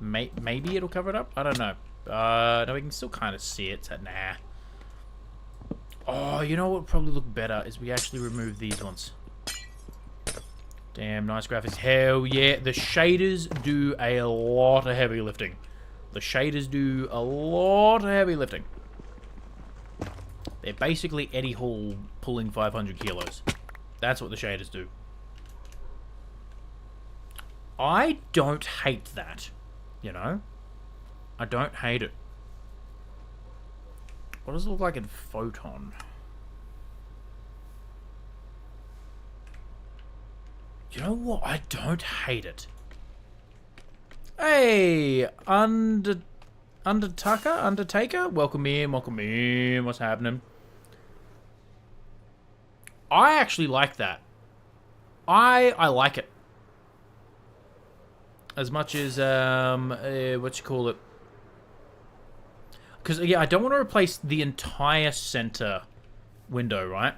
Maybe it'll cover it up? I don't know. No, we can still kind of see it. So, nah. Oh, you know what would probably look better is we actually remove these ones. Damn, nice graphics. Hell yeah. The shaders do a lot of heavy lifting. The shaders do a lot of heavy lifting. They're basically Eddie Hall pulling 500 kilos. That's what the shaders do. I don't hate that, you know? I don't hate it. What does it look like in Photon? You know what? I don't hate it. Hey, Undertaker? Welcome in, welcome in. What's happening? I actually like that. I like it. As much as, what you call it? Because, yeah, I don't want to replace the entire center window, right?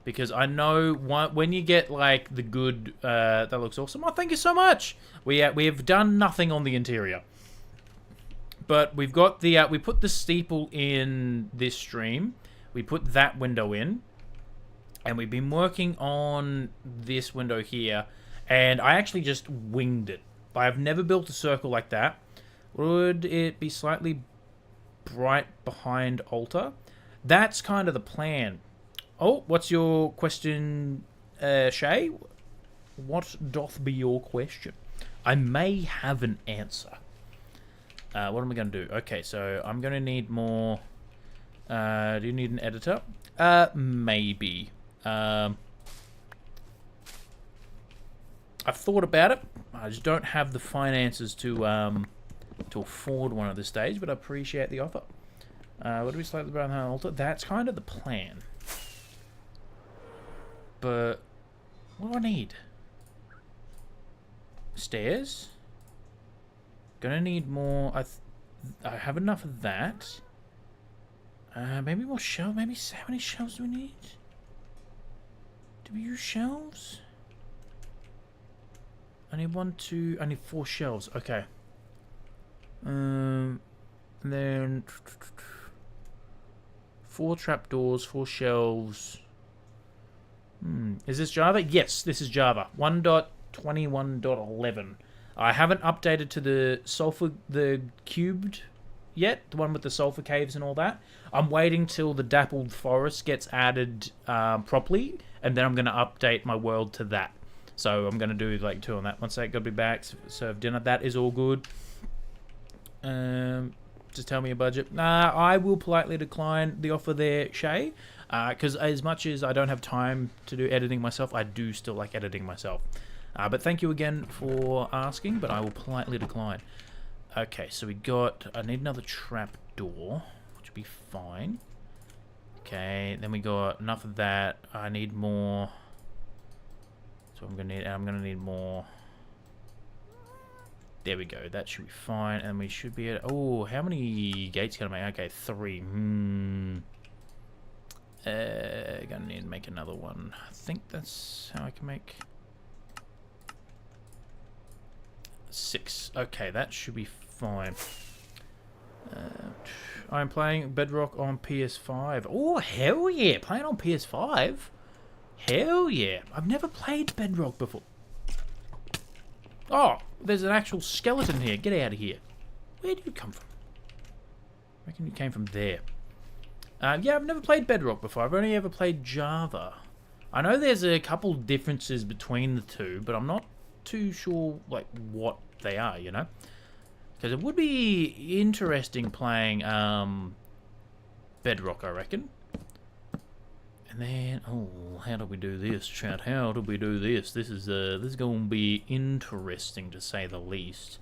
Because I know when you get, like, the good... that looks awesome. Oh, thank you so much! We have done nothing on the interior. But we've got the... we put the steeple in this stream. We put that window in. And we've been working on this window here. And I actually just winged it. I've never built a circle like that. Would it be slightly bright behind altar? That's kind of the plan. Oh, what's your question, Shay? What doth be your question? I may have an answer. What am I going to do? Okay, so I'm going to need more... do you need an editor? Maybe. I've thought about it. I just don't have the finances to afford one at this stage, but I appreciate the offer. What do we slightly brown behind altar? That's kind of the plan. But what do I need? Stairs? Gonna need more. I have enough of that. Maybe more shelves. Maybe how many shelves do we need? Do we use shelves? I need I need 4 shelves. Okay. Then 4 trapdoors, 4 shelves. Is this Java? Yes, this is Java. 1.21.11. I haven't updated to the cubed yet, the one with the sulfur caves and all that. I'm waiting till the dappled forest gets added properly, and then I'm going to update my world to that. So I'm going to do like 2 on that. Once that, got to be back, serve dinner. That is all good. Just tell me a budget. Nah, I will politely decline the offer there, Shay. Because as much as I don't have time to do editing myself, I do still like editing myself. But thank you again for asking, but I will politely decline. Okay, so I need another trap door, which would be fine. Okay, then we got enough of that. I need more. So I'm gonna need more. There we go. That should be fine, and we should be at. Oh, how many gates can I make? Okay, 3. Gonna need to make another one. I think that's how I can make 6. Okay, that should be fine. I'm playing Bedrock on PS5. Oh, hell yeah! Playing on PS5? Hell yeah! I've never played Bedrock before. Oh, there's an actual skeleton here. Get out of here. Where do you come from? I reckon you came from there. Yeah, I've never played Bedrock before. I've only ever played Java. I know there's a couple differences between the two, but I'm not too sure like what they are, you know? Because it would be interesting playing Bedrock, I reckon. And then, oh, how do we do this, chat? How do we do this? This is going to be interesting to say the least.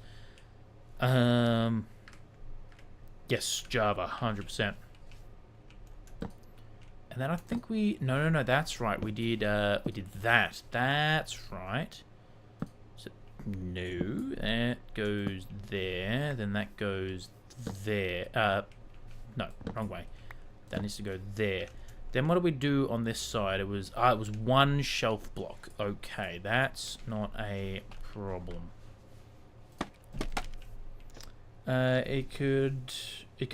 Yes, Java, 100%. And then I think no, that's right. We did that. That's right. So, no, that goes there. Then that goes there. No, wrong way. That needs to go there. Then what do we do on this side? It was 1 shelf block. Okay, that's not a problem. It could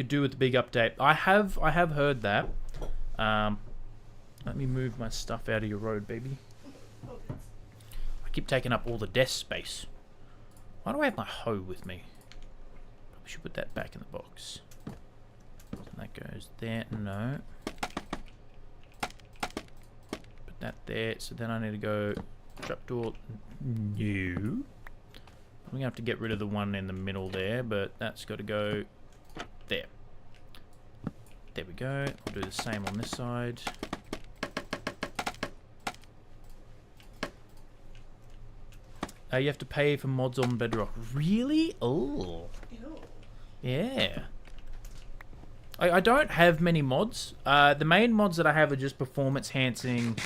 do with the big update. I have heard that. Let me move my stuff out of your road, baby. I keep taking up all the desk space. Why do I have my hoe with me? Probably should put that back in the box. So that goes there. No. Put that there. So then I need to go trapdoor. No. I'm gonna have to get rid of the one in the middle there, but that's got to go there. There we go. I'll do the same on this side. You have to pay for mods on Bedrock. Really? Oh. Yeah. I don't have many mods. The main mods that I have are just performance enhancing,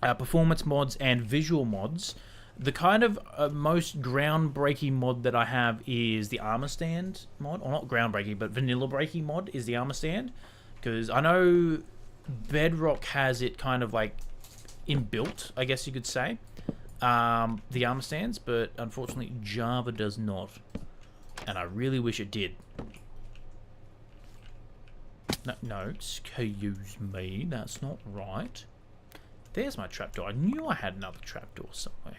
performance mods and visual mods. The kind of most groundbreaking mod that I have is the armor stand mod. Or not groundbreaking, but vanilla breaking mod is the armor stand. Because I know Bedrock has it kind of like inbuilt, I guess you could say. The armor stands, but unfortunately Java does not. And I really wish it did. No, excuse me, that's not right. There's my trapdoor. I knew I had another trapdoor somewhere.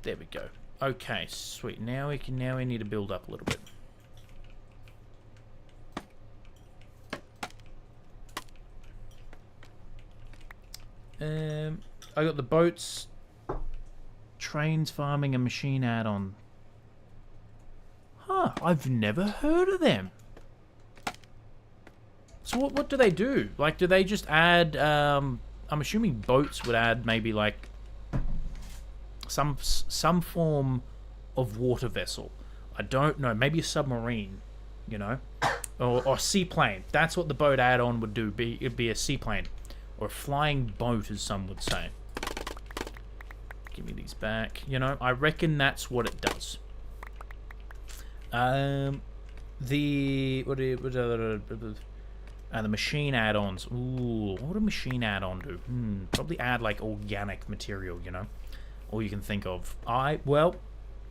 There we go. Okay, sweet. Now we need to build up a little bit. I got the boats, trains, farming, and machine add-on. Huh, I've never heard of them. So what do they do? Like, do they just add, I'm assuming boats would add maybe like some form of water vessel. I don't know, maybe a submarine, you know? Or seaplane. That's what the boat add-on would do. It'd be a seaplane. Or a flying boat, as some would say. Give me these back. You know, I reckon that's what it does. The machine add-ons. Ooh, what would a machine add-on do? Probably add like organic material, you know? All you can think of. Well,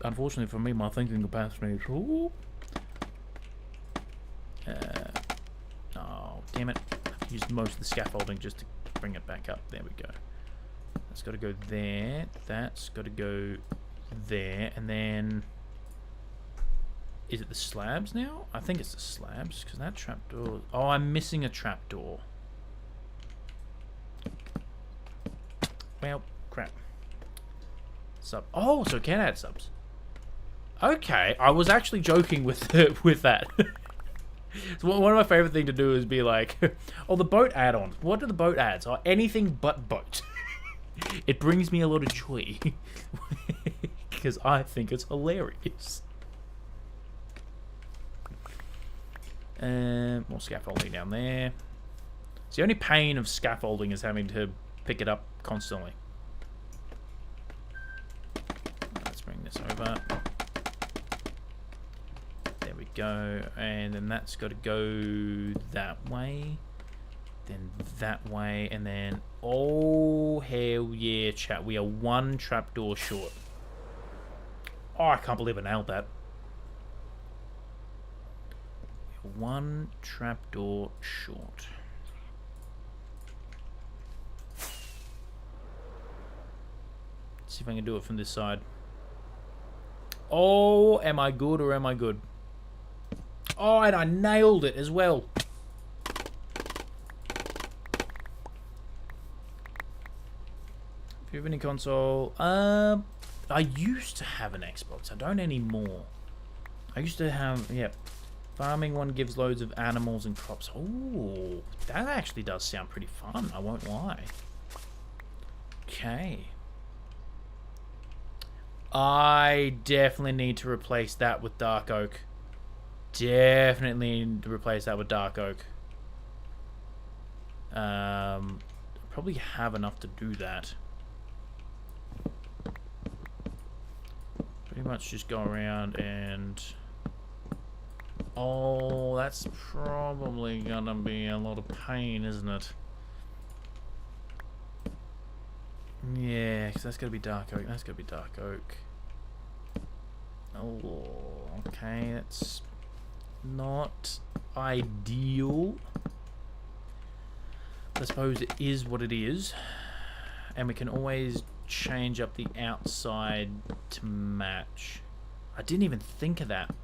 unfortunately for me, my thinking capacity is... Ooh. Oh, damn it. I've used most of the scaffolding just to bring it back up. There we go. That's got to go there. That's got to go there. And then... Is it the slabs now? I think it's the slabs, because that trapdoor... Oh, I'm missing a trapdoor. Well, crap. Sub. Oh, so it can add subs. Okay, I was actually joking with with that. So one of my favorite things to do is be like, oh, the boat add-ons. What are the boat ads? Oh, anything but boat. It brings me a lot of joy. Because I think it's hilarious. More scaffolding down there. So the only pain of scaffolding is having to pick it up constantly. Let's bring this over. There we go. And then that's got to go that way. Then that way. And then... Oh, hell yeah, chat. We are one trapdoor short. Oh, I can't believe I nailed that. One trapdoor short. Let's see if I can do it from this side. Oh, am I good or am I good? Oh, and I nailed it as well. If you have any console, I used to have an Xbox. I don't anymore. I used to have, yep. Farming one gives loads of animals and crops. Oh, that actually does sound pretty fun. I won't lie. Okay. I definitely need to replace that with dark oak. Definitely need to replace that with dark oak. Probably have enough to do that. Pretty much just go around and... Oh, that's probably gonna be a lot of pain, isn't it? Yeah, because that's gonna be dark oak. That's gonna be dark oak. Oh, okay, that's not ideal. I suppose it is what it is, and we can always change up the outside to match. I didn't even think of that.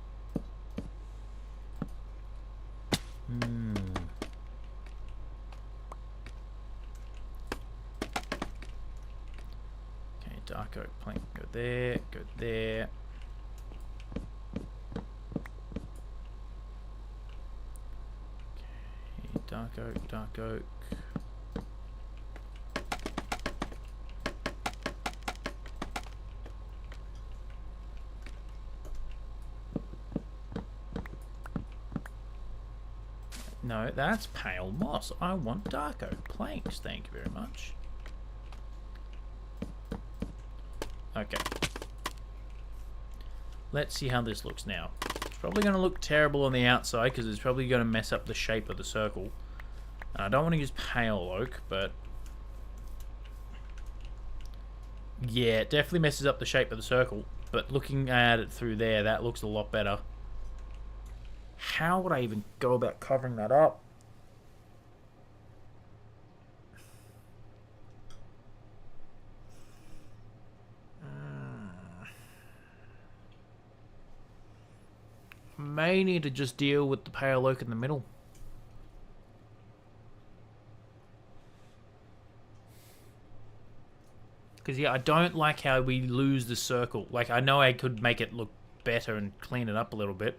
Okay, dark oak plank, go there, go there. Okay, dark oak, dark oak. No, that's pale moss. I want dark oak planks. Thank you very much. Okay. Let's see how this looks now. It's probably going to look terrible on the outside because it's probably going to mess up the shape of the circle. And I don't want to use pale oak, but... Yeah, it definitely messes up the shape of the circle. But looking at it through there, that looks a lot better. How would I even go about covering that up? May need to just deal with the pale oak in the middle. Because, yeah, I don't like how we lose the circle. Like, I know I could make it look better and clean it up a little bit.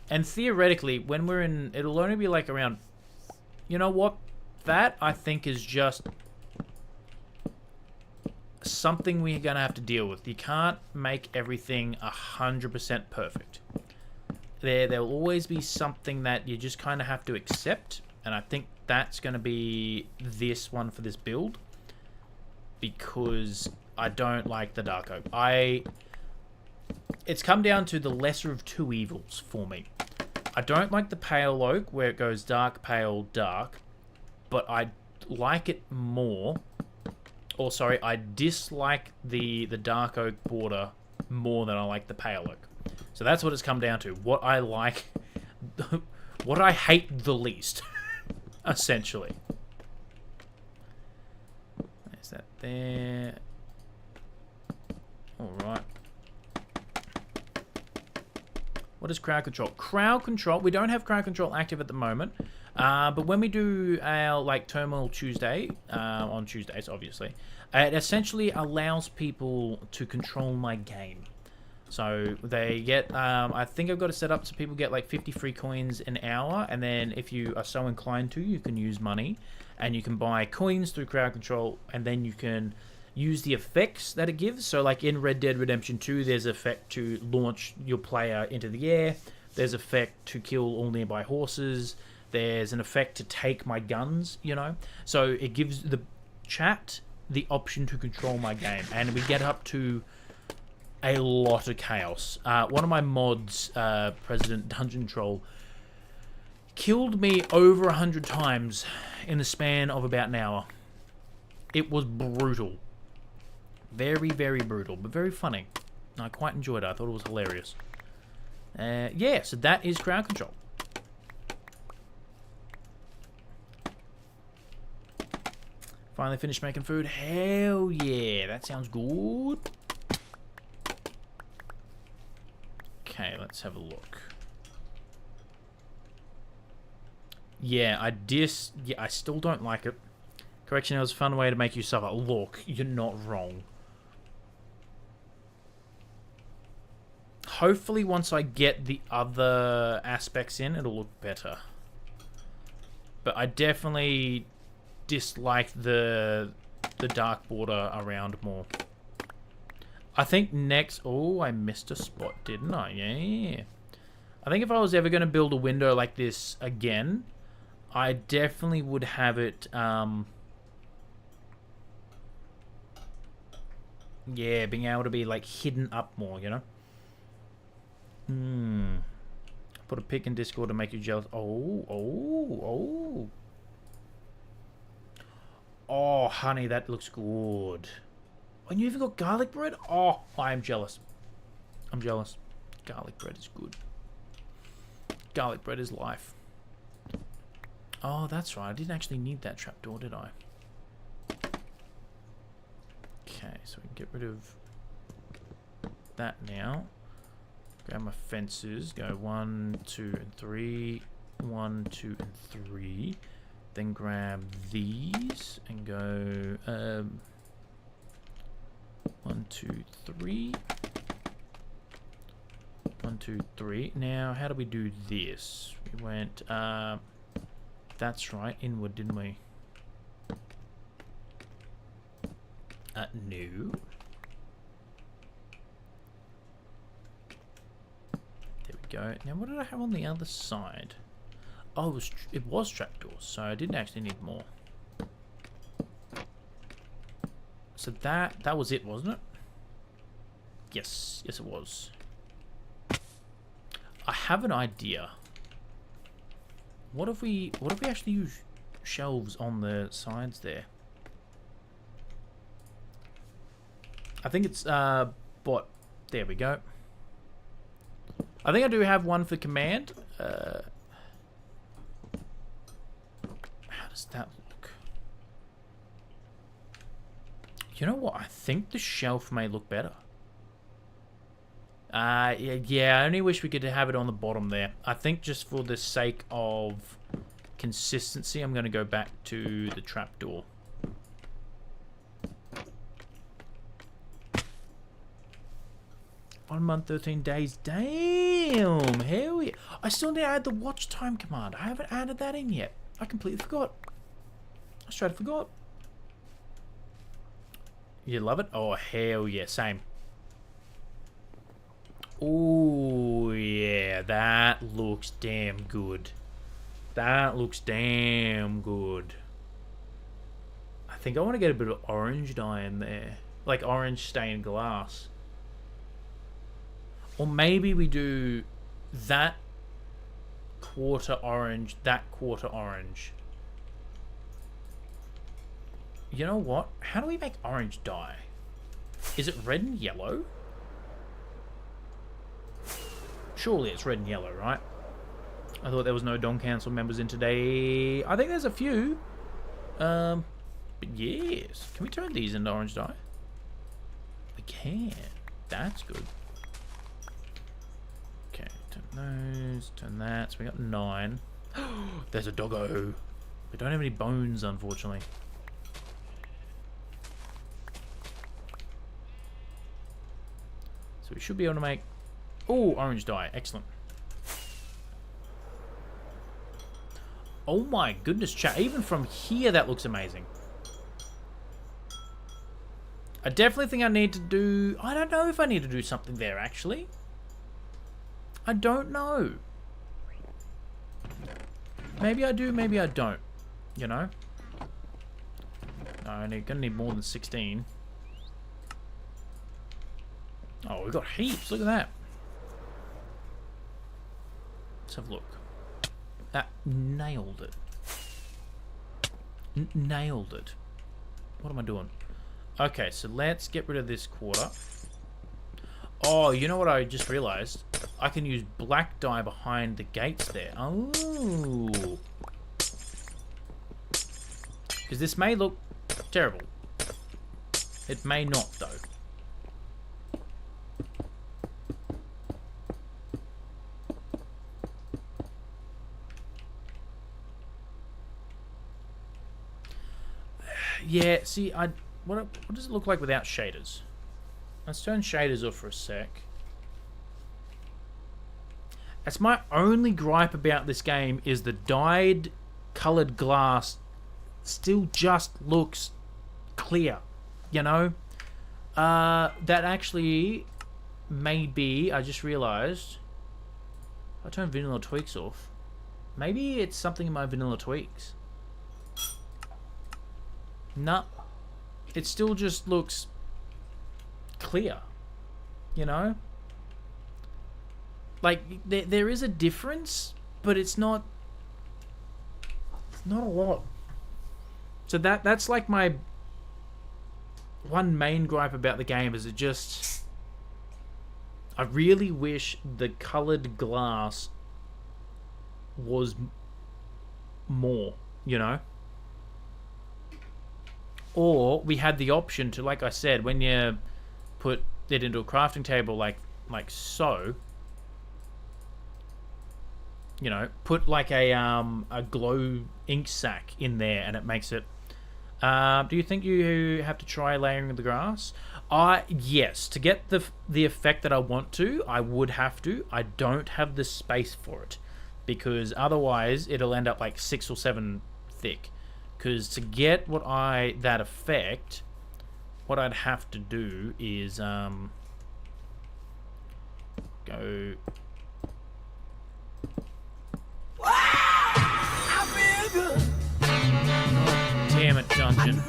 And theoretically, when we're in... It'll only be like around... You know what? That, I think, is just... something we're going to have to deal with. You can't make everything 100% perfect. There'll always be something that you just kind of have to accept. And I think that's going to be this one for this build. Because I don't like the dark oak. it's come down to the lesser of two evils for me. I don't like the pale oak where it goes dark, pale, dark, but I like it more. Or sorry, I dislike the dark oak border more than I like the pale oak. So that's what it's come down to. What I like, what I hate the least, essentially. There's that there. All right. What is crowd control? Crowd control. We don't have crowd control active at the moment, but when we do our like Terminal Tuesday on Tuesdays, obviously, it essentially allows people to control my game. So they get, I think I've got it set up so people get like 50 free coins an hour, and then if you are so inclined to, you can use money, and you can buy coins through crowd control, and then you can use the effects that it gives. So like in Red Dead Redemption 2, there's effect to launch your player into the air. There's effect to kill all nearby horses. There's an effect to take my guns, you know. So it gives the chat the option to control my game. And we get up to a lot of chaos. One of my mods, President Dungeon Troll, killed me over 100 times in the span of about an hour. It was brutal. Very, very brutal, but very funny. I quite enjoyed it. I thought it was hilarious. Yeah, so that is crowd control. Finally finished making food. Hell yeah, that sounds good. Okay, let's have a look. Yeah, I still don't like it. Correction, it was a fun way to make you suffer. Look, you're not wrong. Hopefully once I get the other aspects in, it'll look better. But I definitely dislike the dark border around more. I think next... Oh, I missed a spot, didn't I? Yeah. I think if I was ever going to build a window like this again, I definitely would have it... yeah, being able to be like hidden up more, you know? Put a pic in Discord to make you jealous. Oh, honey, that looks good. And you even got garlic bread? Oh, I am jealous. I'm jealous. Garlic bread is good. Garlic bread is life. Oh, that's right. I didn't actually need that trapdoor, did I? Okay, so we can get rid of that now. Grab my fences. Go 1, 2, and 3. 1, 2, and 3. Then grab these and go 1, 2, 3. 1, 2, 3. Now, how do we do this? We went, that's right, inward, didn't we? No. There we go. Now, what did I have on the other side? Oh, it was trapdoors, so I didn't actually need more. So that was it, wasn't it? Yes, it was. I have an idea. What if we actually use shelves on the sides there? I think it's bot. There we go. I think I do have one for command. How does that look? You know what? I think the shelf may look better. Yeah, I only wish we could have it on the bottom there. I think just for the sake of consistency, I'm going to go back to the trapdoor. 1 month, 13 days. Damn, hell yeah. I still need to add the watch time command. I haven't added that in yet. I completely forgot. I straight forgot. You love it? Oh, hell yeah, same. Oh, yeah, that looks damn good. That looks damn good. I think I want to get a bit of orange dye in there. Like orange stained glass. Or maybe we do that quarter orange, that quarter orange. You know what? How do we make orange dye? Is it red and yellow? Surely it's red and yellow, right? I thought there was no Don Council members in today. I think there's a few. But yes. Can we turn these into orange dye? We can. That's good. Okay, turn those, turn that. So we got 9. There's a doggo. We don't have any bones, unfortunately. So we should be able to make... Oh, orange dye. Excellent. Oh my goodness, chat. Even from here, that looks amazing. I definitely think I need to do... I don't know if I need to do something there, actually. I don't know. Maybe I do, maybe I don't. You know? No, I'm gonna need more than 16. Oh, we've got heaps. Look at that. Let's have a look. That nailed it. Nailed it. What am I doing? Okay, so let's get rid of this quarter. Oh, you know what I just realized? I can use black dye behind the gates there. Oh. Because this may look terrible. It may not, though. Yeah, see, what does it look like without shaders? Let's turn shaders off for a sec. That's my only gripe about this game, is the dyed coloured glass still just looks clear, you know? That actually may be, I just realised, if I turn vanilla tweaks off, maybe it's something in my vanilla tweaks. No, it still just looks clear, you know? Like, there is a difference, but it's not a lot. So that's like my one main gripe about the game, is it just... I really wish the coloured glass was more, you know? Or we had the option to, like I said, when you put it into a crafting table like so, you know, put like a glow ink sac in there and it makes it... do you think you have to try layering the grass? Yes. To get the effect that I want to, I would have to. I don't have the space for it, because otherwise it'll end up like 6 or 7 thick. Because to get that effect, what I'd have to do is go... Damn it, Dungeon.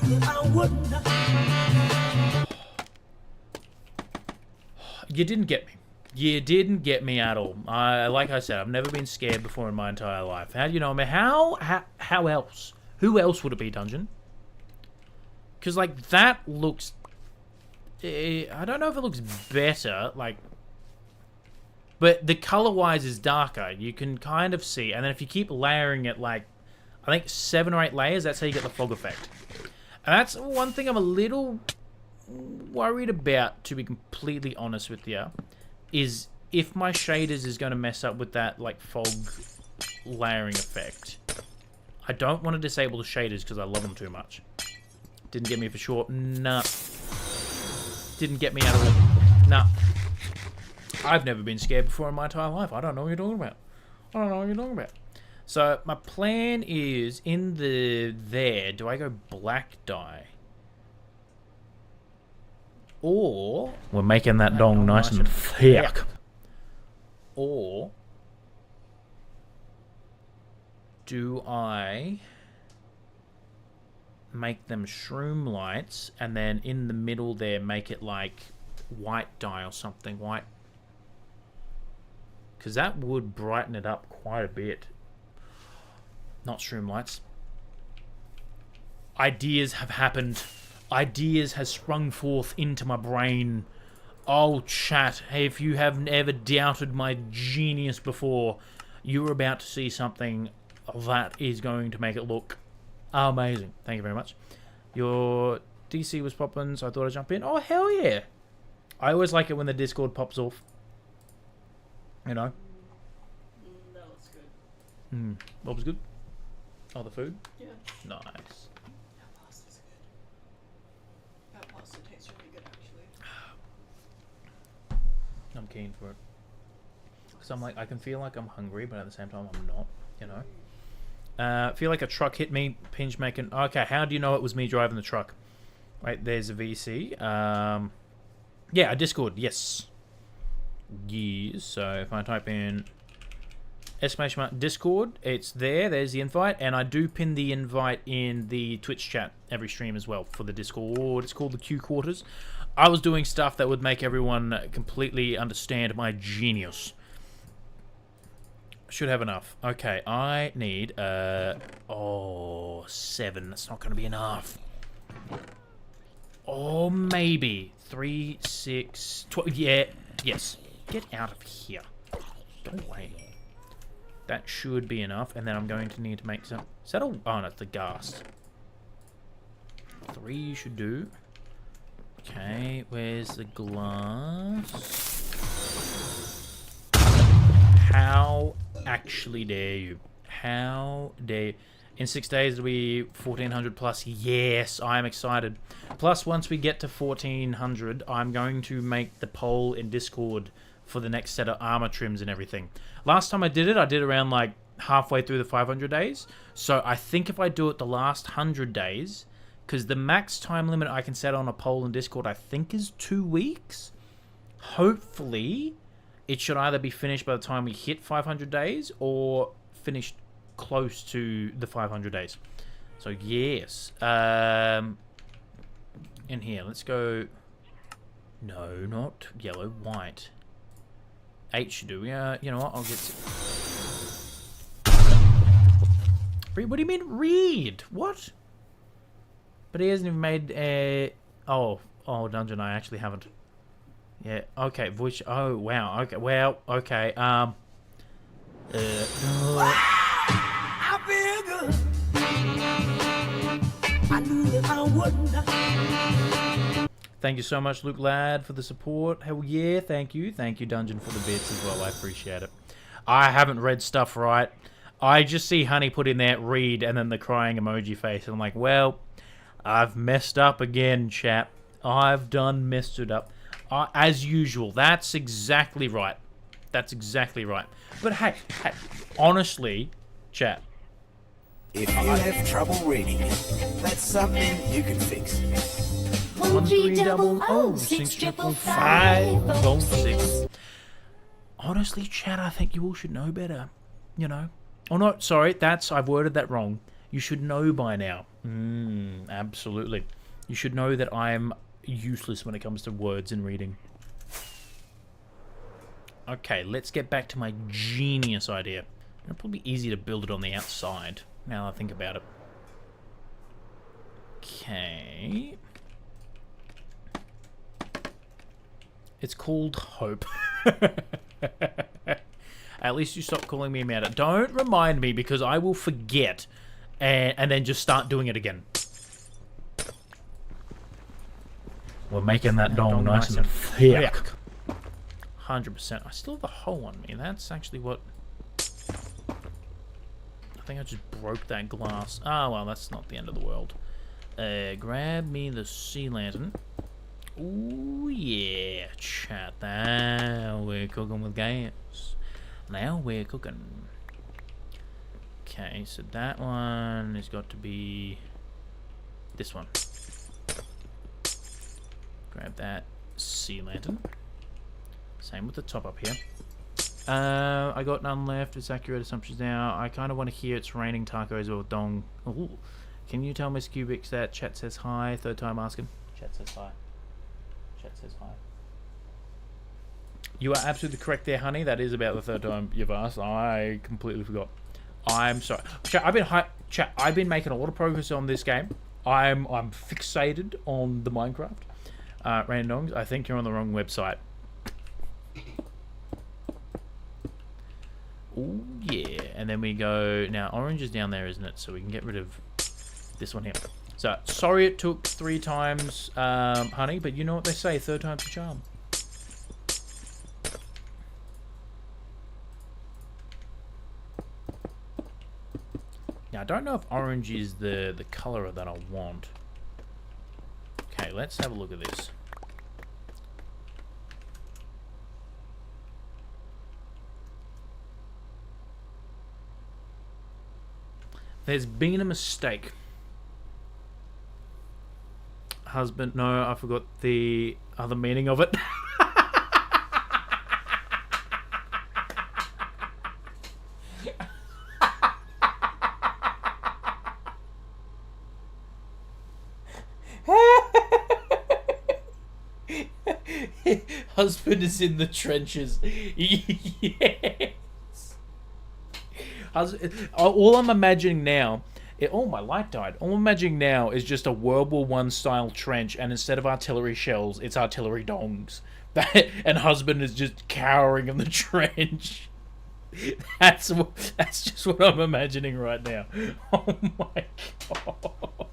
You didn't get me. You didn't get me at all. Like I said, I've never been scared before in my entire life. How do you know? I mean, how else? Who else would it be, Dungeon? Because, like, that looks... I don't know if it looks better, like... But the color-wise is darker. You can kind of see. And then if you keep layering it, like, I think 7 or 8 layers, that's how you get the fog effect. And that's one thing I'm a little worried about, to be completely honest with you, is if my shaders is going to mess up with that, like, fog layering effect. I don't want to disable the shaders because I love them too much. Didn't get me for sure. Nah. Didn't get me at all. Nah. I've never been scared before in my entire life. I don't know what you're talking about. I don't know what you're talking about. So, my plan is, in there, do I go black dye? Or... We're making that dong nice and thick. Or... do I make them shroom lights and then in the middle there make it like white dye or something? White because that would brighten it up quite a bit. Not Streamlights. Ideas have happened. Ideas has sprung forth into my brain. Oh, chat, if you have ever doubted my genius before, you're about to see something that is going to make it look amazing. Thank you very much. Your DC was popping, so I thought I'd jump in. Oh, hell yeah. I always like it when the Discord pops off. You know? That looks good. What was good? Oh, the food? Yeah. Nice. That pasta's good. That pasta tastes really good, actually. I'm keen for it. Because I'm like, I can feel like I'm hungry, but at the same time I'm not, you know? Feel like a truck hit me, Pinch making... Okay, how do you know it was me driving the truck? Right, there's a VC. Yeah, a Discord, yes. Yes, so if I type in... exclamation mark Discord, it's there, there's the invite, and I do pin the invite in the Twitch chat every stream as well for the Discord. It's called the Q Quarters. I was doing stuff that would make everyone completely understand my genius. Should have enough. Okay, I need, 7. That's not going to be enough. Or maybe 3, 6, 12. Yeah, yes. Get out of here. Go away. That should be enough, and then I'm going to need to make some... Is that all? Oh, no, it's the gas. 3 should do. Okay, where's the glass? How actually dare you? How dare you? In 6 days it'll be 1400 plus. Yes, I am excited. Plus, once we get to 1400, I'm going to make the poll in Discord for the next set of armor trims and everything. Last time I did it around like halfway through the 500 days. So I think if I do it the last 100 days, because the max time limit I can set on a poll in Discord I think is 2 weeks. Hopefully it should either be finished by the time we hit 500 days or finished close to the 500 days. So yes. In here, let's go... No, not yellow, white. 8 should do. Yeah, you know what? I'll get... Read? What do you mean read? What? But he hasn't even made a... Oh, Dungeon, I actually haven't. Yeah, okay, voice... Oh, wow, okay, well, okay, I feel good. I knew that I wouldn't. Thank you so much, Luke Ladd, for the support. Hell yeah, thank you. Thank you, Dungeon, for the bits as well. I appreciate it. I haven't read stuff right. I just see Honey put in there, read, and then the crying emoji face. And I'm like, well, I've messed up again, chap. I've done messed it up. As usual. That's exactly right. That's exactly right. But hey, honestly, chat. If you have trouble reading it, that's something you can fix. 1-300-655-6. Honestly, chat, I think you all should know better. You know? Oh, no, sorry, I've worded that wrong. You should know by now. Absolutely. You should know that I'm useless when it comes to words and reading. Okay, let's get back to my genius idea. It'll probably be easy to build it on the outside, now that I think about it. Okay. It's called Hope. At least you stop calling me Amanda. Don't remind me because I will forget and then just start doing it again. We're making that dong nice and thick. 100%. I still have the hole on me. That's actually what... I think I just broke that glass. Oh, well, that's not the end of the world. Grab me the sea lantern. Ooh, yeah, chat. Now we're cooking with gas. Now we're cooking. Okay, so that one has got to be this one. Grab that sea lantern. Same with the top up here. I got none left. It's accurate assumptions now. I kind of want to hear it's raining tacos or dong. Ooh. Can you tell Miss Cubics that chat says hi? Third time asking. Chat says hi. Chat says hi. You are absolutely correct there, honey. That is about the third time you've asked. I completely forgot. I'm sorry. Chat, I've been making a lot of progress on this game. I'm fixated on the Minecraft. Randoms, I think you're on the wrong website. Oh yeah, and then we go now. Orange is down there, isn't it? So we can get rid of this one here. So sorry it took 3 times, honey, but you know what they say: third time's a charm. Now I don't know if orange is the color that I want. Okay, let's have a look at this. There's been a mistake. Husband, no, I forgot the other meaning of it. Husband is in the trenches. Yes. All I'm imagining now... oh, my light died. All I'm imagining now is just a World War I style trench, and instead of artillery shells, it's artillery dongs. And husband is just cowering in the trench. That's just what I'm imagining right now. Oh my god.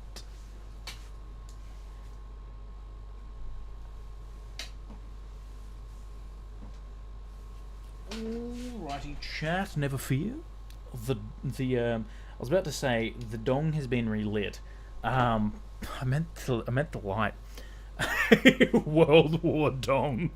Alrighty, chat. Never fear. I was about to say the dong has been relit. I meant the light. World War Dong.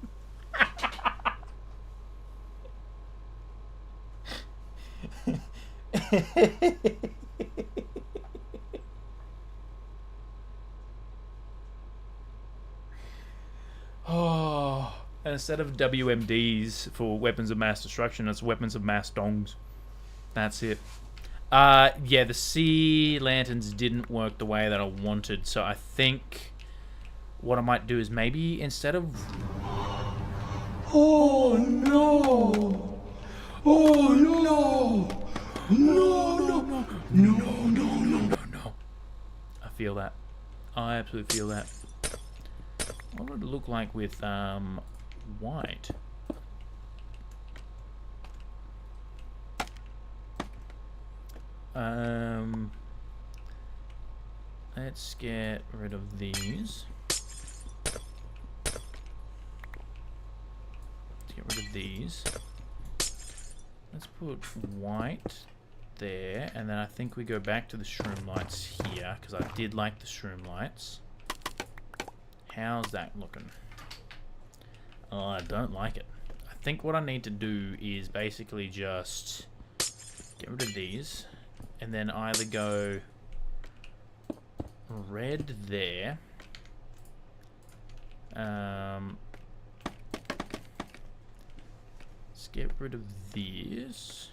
Oh, and instead of WMDs for weapons of mass destruction, it's weapons of mass dongs. That's it. Yeah, the sea lanterns didn't work the way that I wanted, so I think what I might do is maybe instead of... Oh no! Oh no! No, no, no, no, no, no, no, no. I feel that. I absolutely feel that. What would it look like with white? Let's get rid of these. Let's get rid of these. Let's put white there, and then I think we go back to the shroom lights here, because I did like the shroom lights. How's that looking? Oh, I don't like it. I think what I need to do is basically just get rid of these, and then either go red there. Let's get rid of these.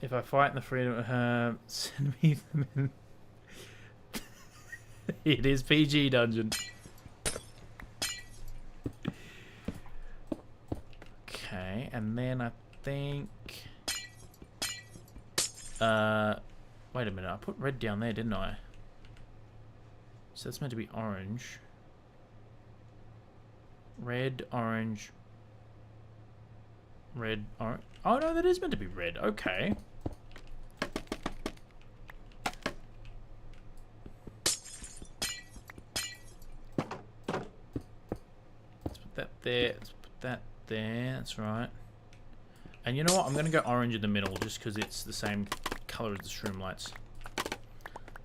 If I fight in the freedom, send me them in. It is PG dungeon. Okay, and then I think... wait a minute, I put red down there, didn't I? So that's meant to be orange. Red, orange. Red, orange. Oh no, that is meant to be red. Okay. Let's put that there. Let's put that there. That's right. And you know what? I'm going to go orange in the middle just because it's the same color as the shroom lights.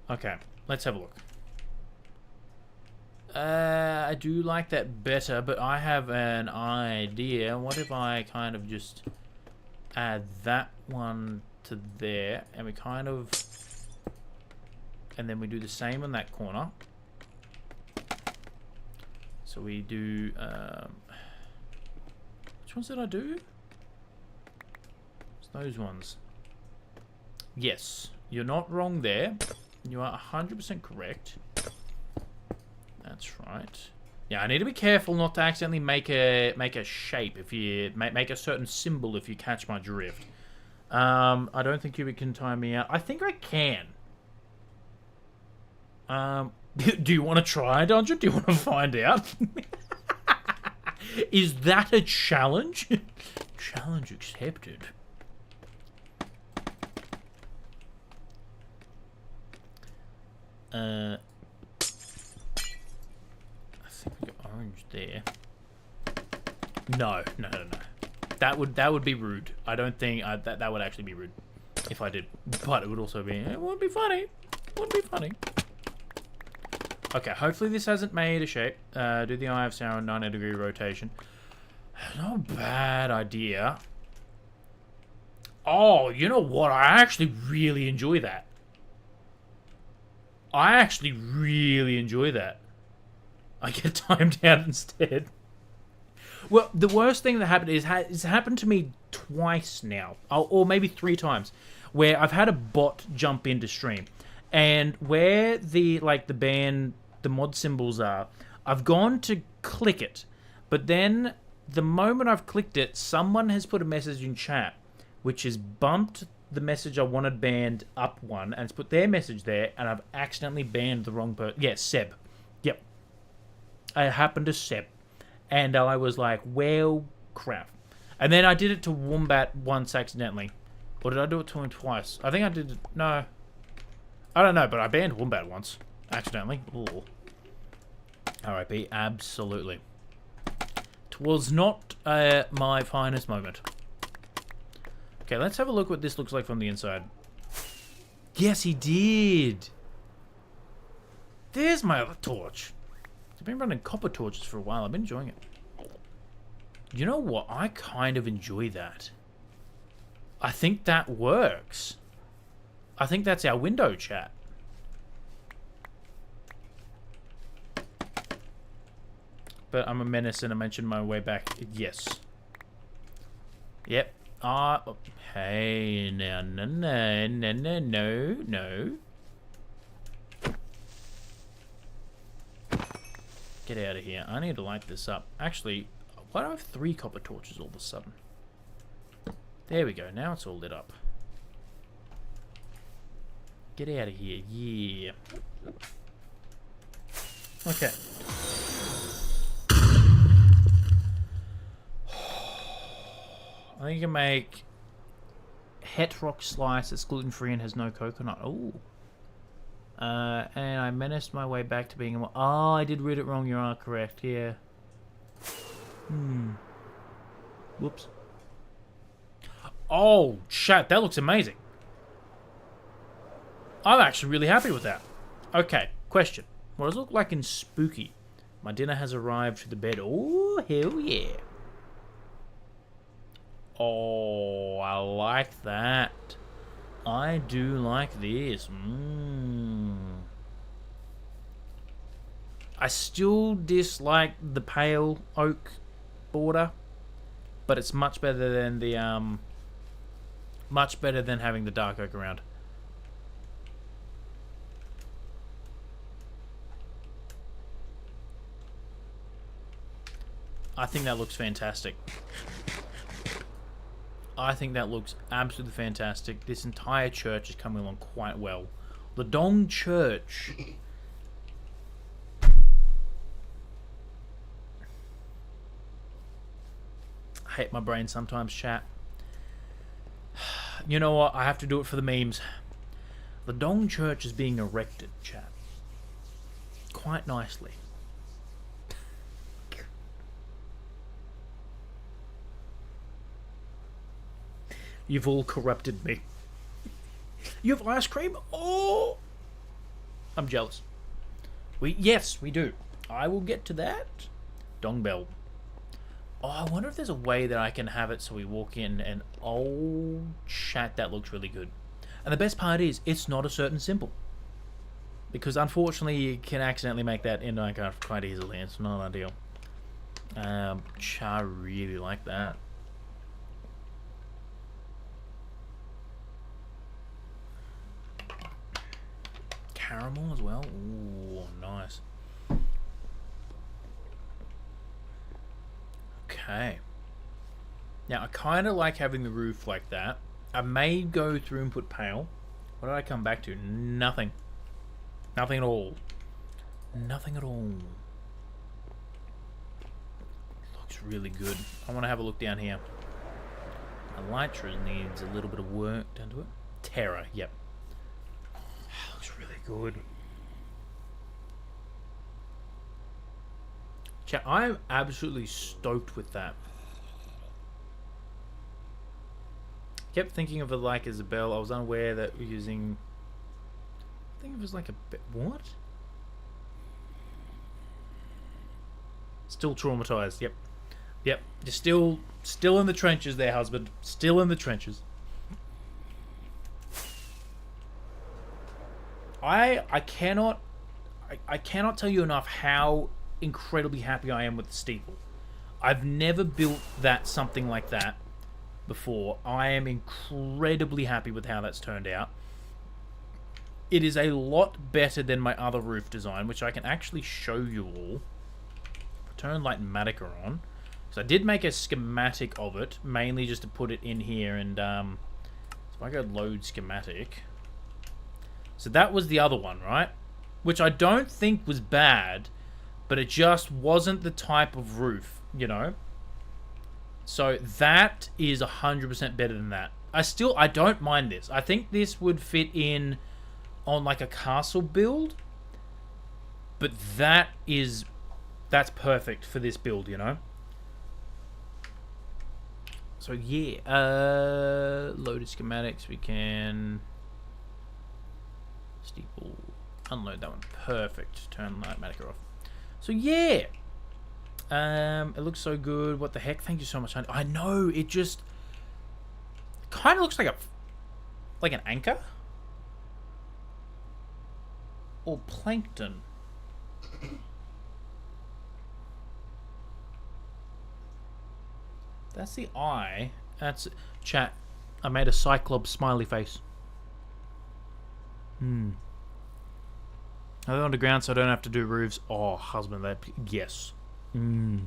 Okay, let's have a look. I do like that better, but I have an idea. What if I kind of just add that one to there, and we kind of... And then we do the same on that corner. So we do... which ones did I do? It's those ones. Yes, you're not wrong there. You are 100% correct. That's right. Yeah, I need to be careful not to accidentally make a shape if you make a certain symbol if you catch my drift. I don't think you can time me out. I think I can. Do you want to try, Dungeon? Do you want to find out? Is that a challenge? Challenge accepted. I think we got orange there. No. That would be rude. I don't think that would actually be rude if I did. But it would also be. It would be funny. Would be funny. Okay, hopefully this hasn't made a shape. Do the Eye of Sauron 90-degree rotation. Not a bad idea. Oh, you know what? I actually really enjoy that. I get timed out instead. Well, the worst thing that happened is it's happened to me twice now, or maybe 3 times, where I've had a bot jump into stream, and where the mod symbols are, I've gone to click it, but then the moment I've clicked it, someone has put a message in chat, which has bumped the message I wanted banned up one, and it's put their message there, and I've accidentally banned the wrong person. Yeah, Seb. Yep. It happened to Seb. And I was like, well, crap. And then I did it to Wombat once accidentally. Or did I do it to him twice? I think I did it... No. I don't know, but I banned Wombat once. Accidentally. Ooh. R.I.P. Absolutely. It was not my finest moment. Okay, let's have a look what this looks like from the inside. Yes, he did. There's my other torch. I've been running copper torches for a while. I've been enjoying it. You know what? I kind of enjoy that. I think that works. I think that's our window chat. But I'm a menace and I mentioned my way back. Yes. Yep. Hey, no. Get out of here. I need to light this up. Actually, why do I have 3 copper torches all of a sudden? There we go. Now it's all lit up. Get out of here. Yeah. Okay. I think you can make Het Rock Slice. It's gluten-free and has no coconut. Oh. And I menaced my way back to being a... Oh, I did read it wrong. You are correct. Yeah. Whoops. Oh, shit. That looks amazing. I'm actually really happy with that. Okay. Question. What does it look like in Spooky? My dinner has arrived to the bed. Oh, hell yeah. Oh, I like that. I do like this. I still dislike the pale oak border, but it's much better than the having the dark oak around. I think that looks fantastic. I think that looks absolutely fantastic. This entire church is coming along quite well. The Dong Church. I hate my brain sometimes, chat. You know what? I have to do it for the memes. The Dong Church is being erected, chat. Quite nicely. You've all corrupted me. You have ice cream? Oh! I'm jealous. Yes, we do. I will get to that. Dong Bell. Oh, I wonder if there's a way that I can have it so we walk in and... Oh, chat, that looks really good. And the best part is, it's not a certain symbol. Because unfortunately, you can accidentally make that in Minecraft quite easily. It's not ideal. I really like that. Caramel as well. Ooh, nice. Okay. Now, I kind of like having the roof like that. I may go through and put pale. What did I come back to? Nothing. Nothing at all. Nothing at all. Looks really good. I want to have a look down here. Elytra needs a little bit of work done to it. Terra, yep. Looks really good. Chat, I'm absolutely stoked with that. Kept thinking of it like Isabelle. I was unaware that we're using... I think it was like a bit... What? Still traumatized, yep. Yep, you're still in the trenches there, husband. Still in the trenches. I cannot tell you enough how incredibly happy I am with the steeple. I've never built something like that before. I am incredibly happy with how that's turned out. It is a lot better than my other roof design, which I can actually show you all. Turn Lightomatica on. So I did make a schematic of it, mainly just to put it in here, and so if I go load schematic. So that was the other one, right? Which I don't think was bad, but it just wasn't the type of roof, you know? So that is 100% better than that. I don't mind this. I think this would fit in on like a castle build, but that's perfect for this build, you know? So yeah, loaded schematics, we can steeple, unload that one, perfect, turn Lightomatica off. So yeah, it looks so good, what the heck, thank you so much. I know, it just kind of looks like an anchor? Or plankton. That's the eye. That's... Chat, I made a Cyclops smiley face. I go underground so I don't have to do roofs. Oh, husband, yes. I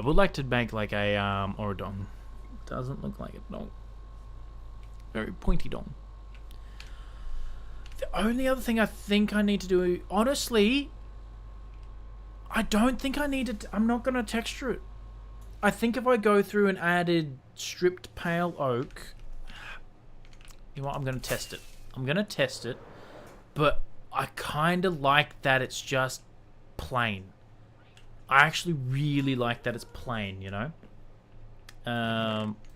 would like to make like a Auradon. Doesn't look like a dong. Very pointy dong. The only other thing I think I need to do... Honestly, I don't think I need to... I'm not going to texture it. I think if I go through and added stripped pale oak... You know what? I'm going to test it. I'm going to test it. But I kind of like that it's just plain. I actually really like that it's plain, you know?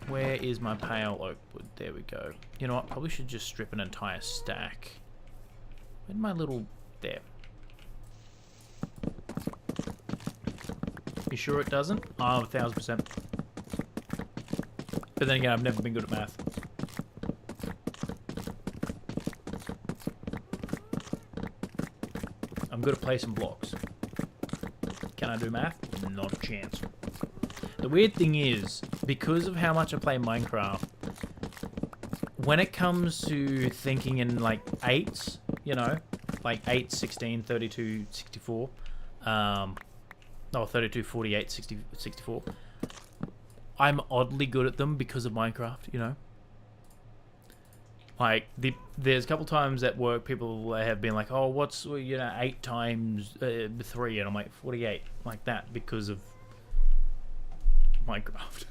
Where is my pale oak wood? There we go. You know what? Probably should just strip an entire stack. Where'd my little... There. You sure it doesn't? Oh, 1000%. But then again, I've never been good at math. I'm good at placing blocks. Can I do math? Not a chance. The weird thing is, because of how much I play Minecraft, when it comes to thinking in like 8s, you know, like 8, 16, 32, 64, 32, 48, 60, 64, I'm oddly good at them because of Minecraft, you know? Like, there's a couple times at work people have been like, oh, what's, 8 times 3? And I'm like, 48. Like that because of Minecraft.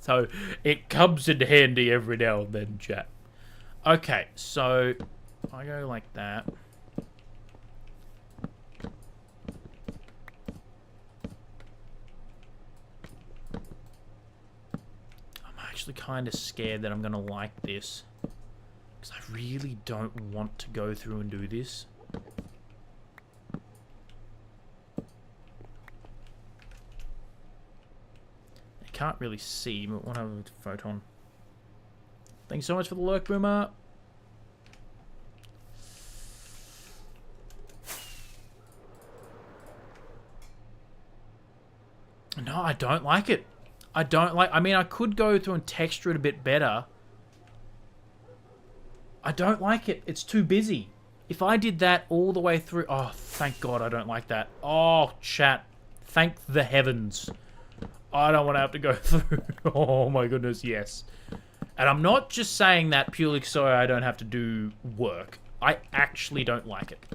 So, it comes in handy every now and then, chat. Okay, so, I go like that. I'm actually kind of scared that I'm going to like this. Because I really don't want to go through and do this. I can't really see, but we'll have a photon. Thanks so much for the lurk, Boomer. No, I don't like it. I don't like... I mean, I could go through and texture it a bit better. I don't like it. It's too busy. If I did that all the way through... Oh, thank God I don't like that. Oh, chat. Thank the heavens. Oh, I don't want to have to go through. Oh my goodness, yes. And I'm not just saying that purely so I don't have to do work. I actually don't like it.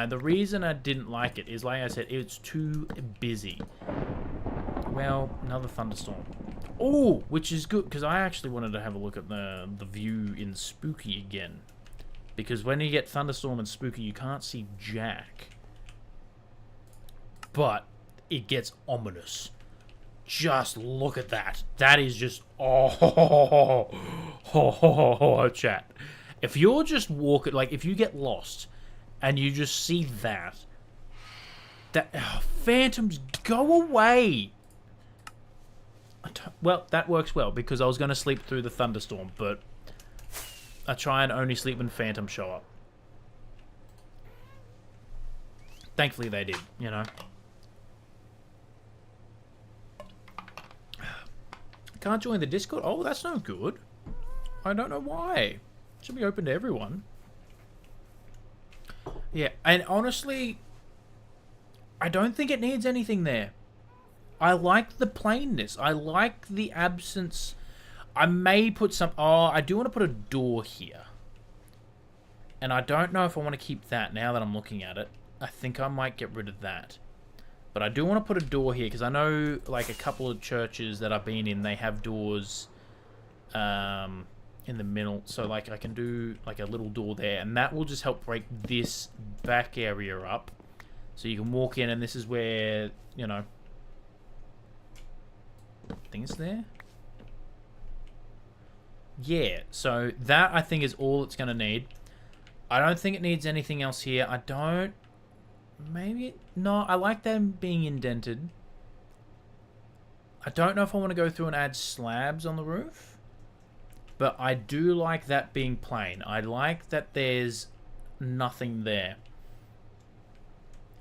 The reason I didn't like it is, like I said, it's too busy. Well, another thunderstorm. Oh, which is good, because I actually wanted to have a look at the view in Spooky again. Because when you get thunderstorm and Spooky, you can't see jack. But it gets ominous. Just look at that. That is just... Oh, chat. If you're just walking... Like, if you get lost and you just see that... Phantoms, go away! Well, that works well, because I was going to sleep through the thunderstorm, but... I try and only sleep when phantoms show up. Thankfully they did, you know. Can't join the Discord? Oh, that's no good. I don't know why. It should be open to everyone. Yeah, and honestly, I don't think it needs anything there. I like the plainness. I like the absence. I may put some... Oh, I do want to put a door here. And I don't know if I want to keep that now that I'm looking at it. I think I might get rid of that. But I do want to put a door here, because I know, like, a couple of churches that I've been in, they have doors in the middle. So, like, I can do, like, a little door there. And that will just help break this back area up. So you can walk in, and this is where, you know... Things there? Yeah, so that, I think, is all it's going to need. I don't think it needs anything else here. I don't... Maybe... No, I like them being indented. I don't know if I want to go through and add slabs on the roof. But I do like that being plain. I like that there's nothing there.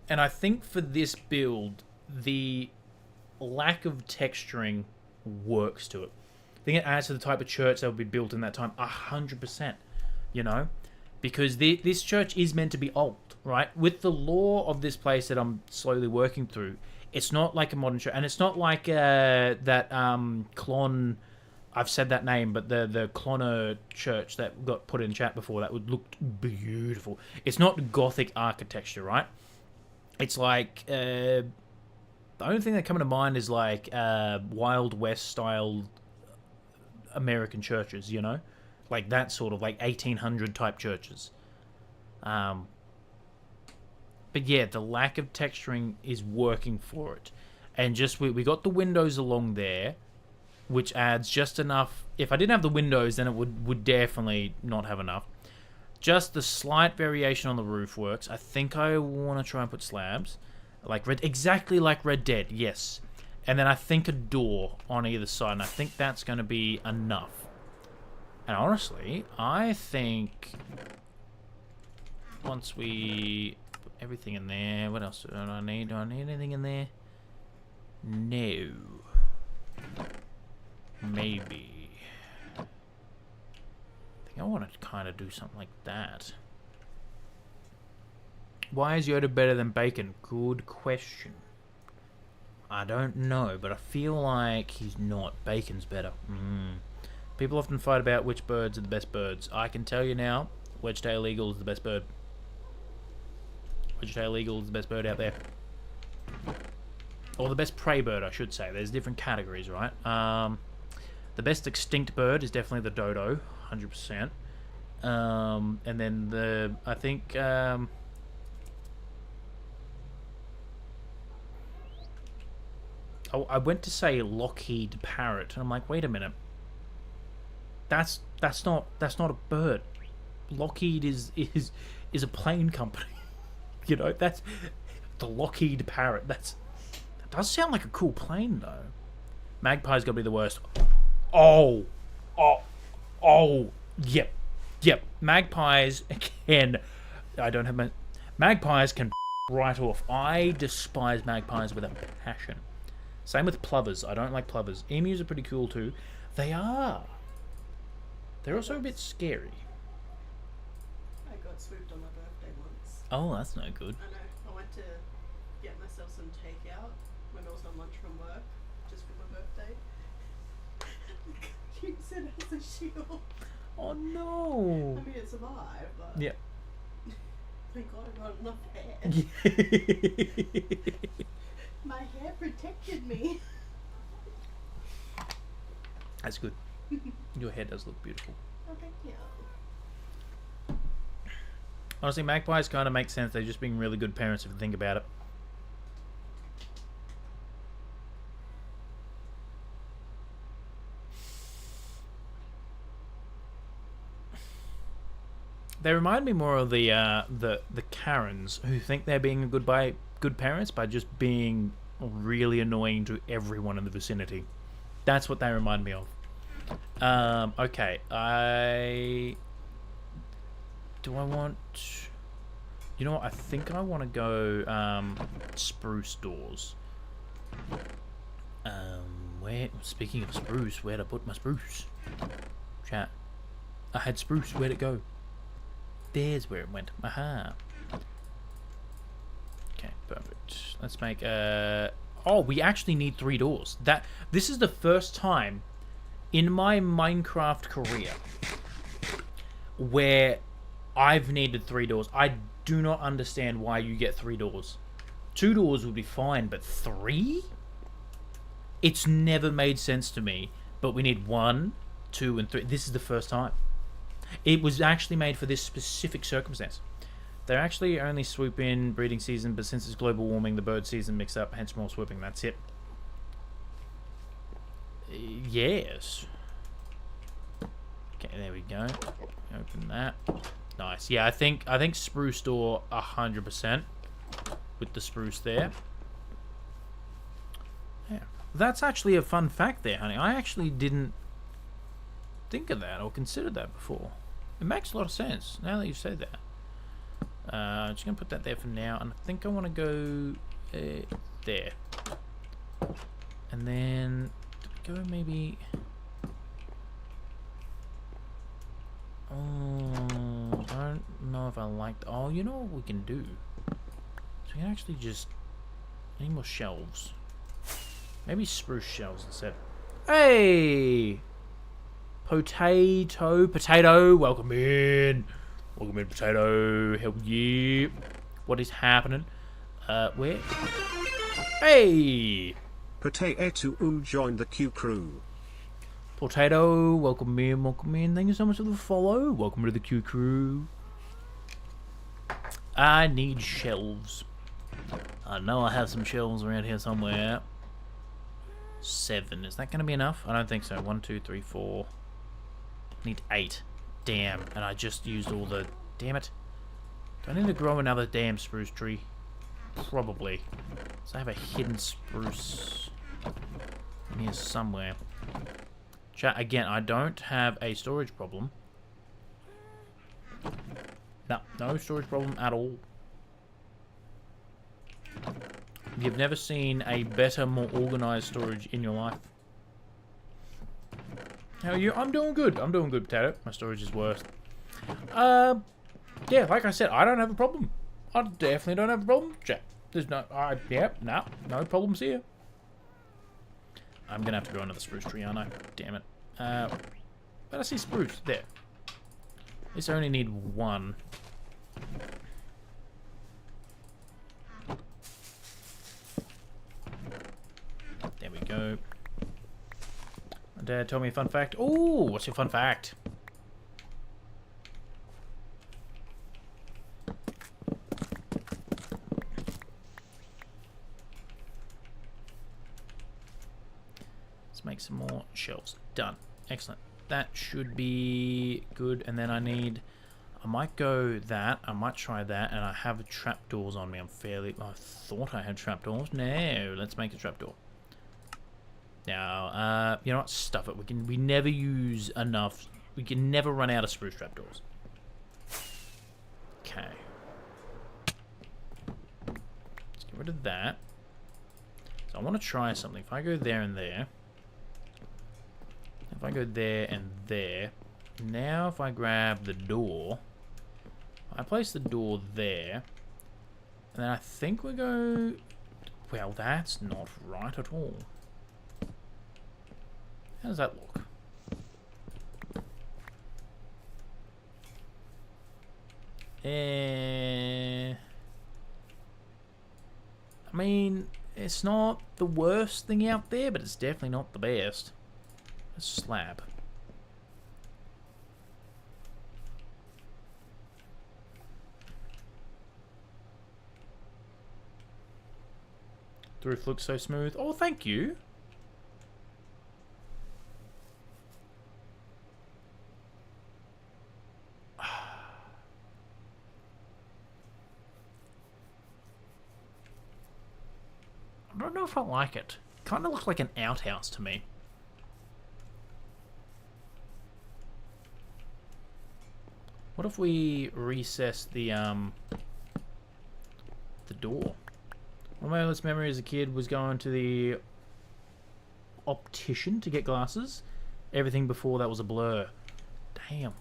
And I think for this build, the lack of texturing works to it. I think it adds to the type of church that would be built in that time 100%. You know? Because this church is meant to be old, right? With the lore of this place that I'm slowly working through, it's not like a modern church. And it's not like that Clon... I've said that name, but the Clonner church that got put in chat before, that would look beautiful. It's not Gothic architecture, right? It's like... the only thing that comes to mind is like Wild West style American churches, you know? Like that sort of, like 1800 type churches. But yeah, the lack of texturing is working for it. And just, we got the windows along there, which adds just enough. If I didn't have the windows, then it would definitely not have enough. Just the slight variation on the roof works. I think I want to try and put slabs. Exactly like Red Dead, yes. And then I think a door on either side, and I think that's going to be enough. And honestly, I think once we put everything in there, what else do I need? Do I need anything in there? No. Maybe. I think I want to kind of do something like that. Why is Yoda better than Bacon? Good question. I don't know, but I feel like he's not. Bacon's better. People often fight about which birds are the best birds. I can tell you now, Wedge-tailed eagle is the best bird. Wedge-tailed eagle is the best bird out there. Or the best prey bird, I should say. There's different categories, right? The best extinct bird is definitely the dodo, 100%. And then I think... I went to say Lockheed parrot, and I'm like, wait a minute. That's not a bird. Lockheed is a plane company. You know, that's the Lockheed parrot. That does sound like a cool plane though. Magpie's gotta be the worst. Oh, yep. Magpies can. I don't have my. Magpies can right off. I despise magpies with a passion. Same with plovers. I don't like plovers. Emus are pretty cool too. They are. They're also a bit scary. I got swooped on my birthday once. Oh, that's no good. I know. I went to get myself some takeout when I was on lunch from work, just with my birthday. Use it as a shield. Oh I no. mean, it survived, but Yeah. thank God I got enough hair. My hair protected me. That's good. Your hair does look beautiful. Oh, thank you. Honestly, magpies kind of make sense. They're just being really good parents if you think about it. They remind me more of the Karens who think they're being a good parents by just being really annoying to everyone in the vicinity. That's what they remind me of. Okay, do I want... You know what? I think I want to go spruce doors. Where? Speaking of spruce, where'd I put my spruce? Chat. I had spruce. Where'd it go? There's where it went. Aha. Okay, perfect. Let's make oh, we actually need 3 doors. This is the first time in my Minecraft career where I've needed 3 doors. I do not understand why you get 3 doors. 2 doors would be fine, but 3? It's never made sense to me. But we need 1, 2, and 3. This is the first time. It was actually made for this specific circumstance. They're actually only swoop in breeding season, but since it's global warming, the bird season mix up, hence more swooping. That's it. Yes. Okay, there we go. Open that. Nice. Yeah, I think spruce door 100% with the spruce there. Yeah, that's actually a fun fact there, honey. I actually didn't think of that or consider that before. It makes a lot of sense now that you've said that. I'm just gonna put that there for now, and I think I want to go there, and then go maybe. Oh, I don't know if I like. Oh, you know what we can do? So we can actually just need more shelves. Maybe spruce shelves instead. Hey, potato, welcome in. Welcome in, potato. Hell yeah. What is happening? Where? Hey! Potato joined the Q crew. Potato, welcome in, welcome in. Thank you so much for the follow. Welcome to the Q crew. I need shelves. I know I have some shelves around here somewhere. 7. Is that going to be enough? I don't think so. 1, 2, 3, 4. Need 8. Damn, and I just used all the... Damn it. Do I need to grow another damn spruce tree? Probably. So I have a hidden spruce in here somewhere. Chat, again, I don't have a storage problem. No storage problem at all. You've never seen a better, more organized storage in your life. How are you? I'm doing good. I'm doing good, Potato. My storage is worse. Yeah, like I said, I don't have a problem. I definitely don't have a problem. Chat. There's no... no problems here. I'm gonna have to grow another spruce tree, aren't I? Damn it. But I see spruce. There. At least I only need 1. There we go. My dad told me a fun fact. Oh, what's your fun fact? Let's make some more shelves. Done. Excellent. That should be good. And then I might go that. I might try that. And I have trapdoors on me. I thought I had trapdoors. No, let's make a trapdoor. Now, you know what? Stuff it. We never use enough. We can never run out of spruce trapdoors. Okay. Let's get rid of that. So I want to try something. If I go there and there. If I go there and there. Now if I grab the door. I place the door there. And then I think we go... Well, that's not right at all. How does that look? I mean, it's not the worst thing out there, but it's definitely not the best. A slab. The roof looks so smooth. Oh, thank you. I don't know if I like it. Kind of looks like an outhouse to me. What if we recess the door? One of my earliest memory as a kid was going to the optician to get glasses. Everything before that was a blur. Damn.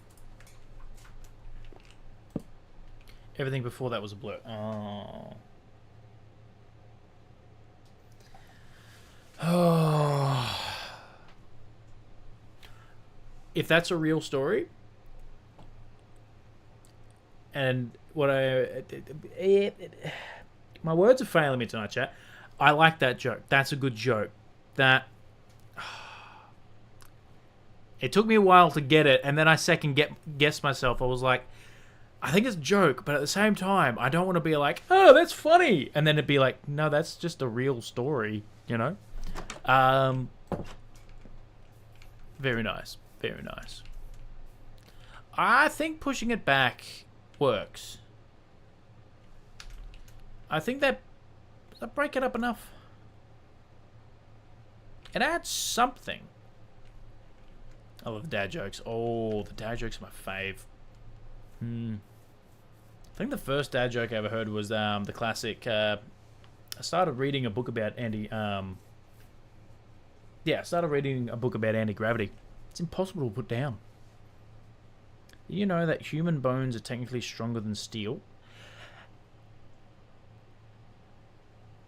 Everything before that was a blur. Oh. Oh. If that's a real story, and what my words are failing me tonight, chat. I like that joke. That's a good joke. That it took me a while to get it, and then I guessed myself. I was like, I think it's a joke, but at the same time, I don't want to be like, oh, that's funny, and then it'd be like, no, that's just a real story, you know. Very nice. Very nice. I think pushing it back works. I think that break it up enough. It adds something. I love the dad jokes. Oh, the dad jokes are my fave. I think the first dad joke I ever heard was the classic. I started reading a book about I started reading a book about anti-gravity. It's impossible to put down. You know that human bones are technically stronger than steel?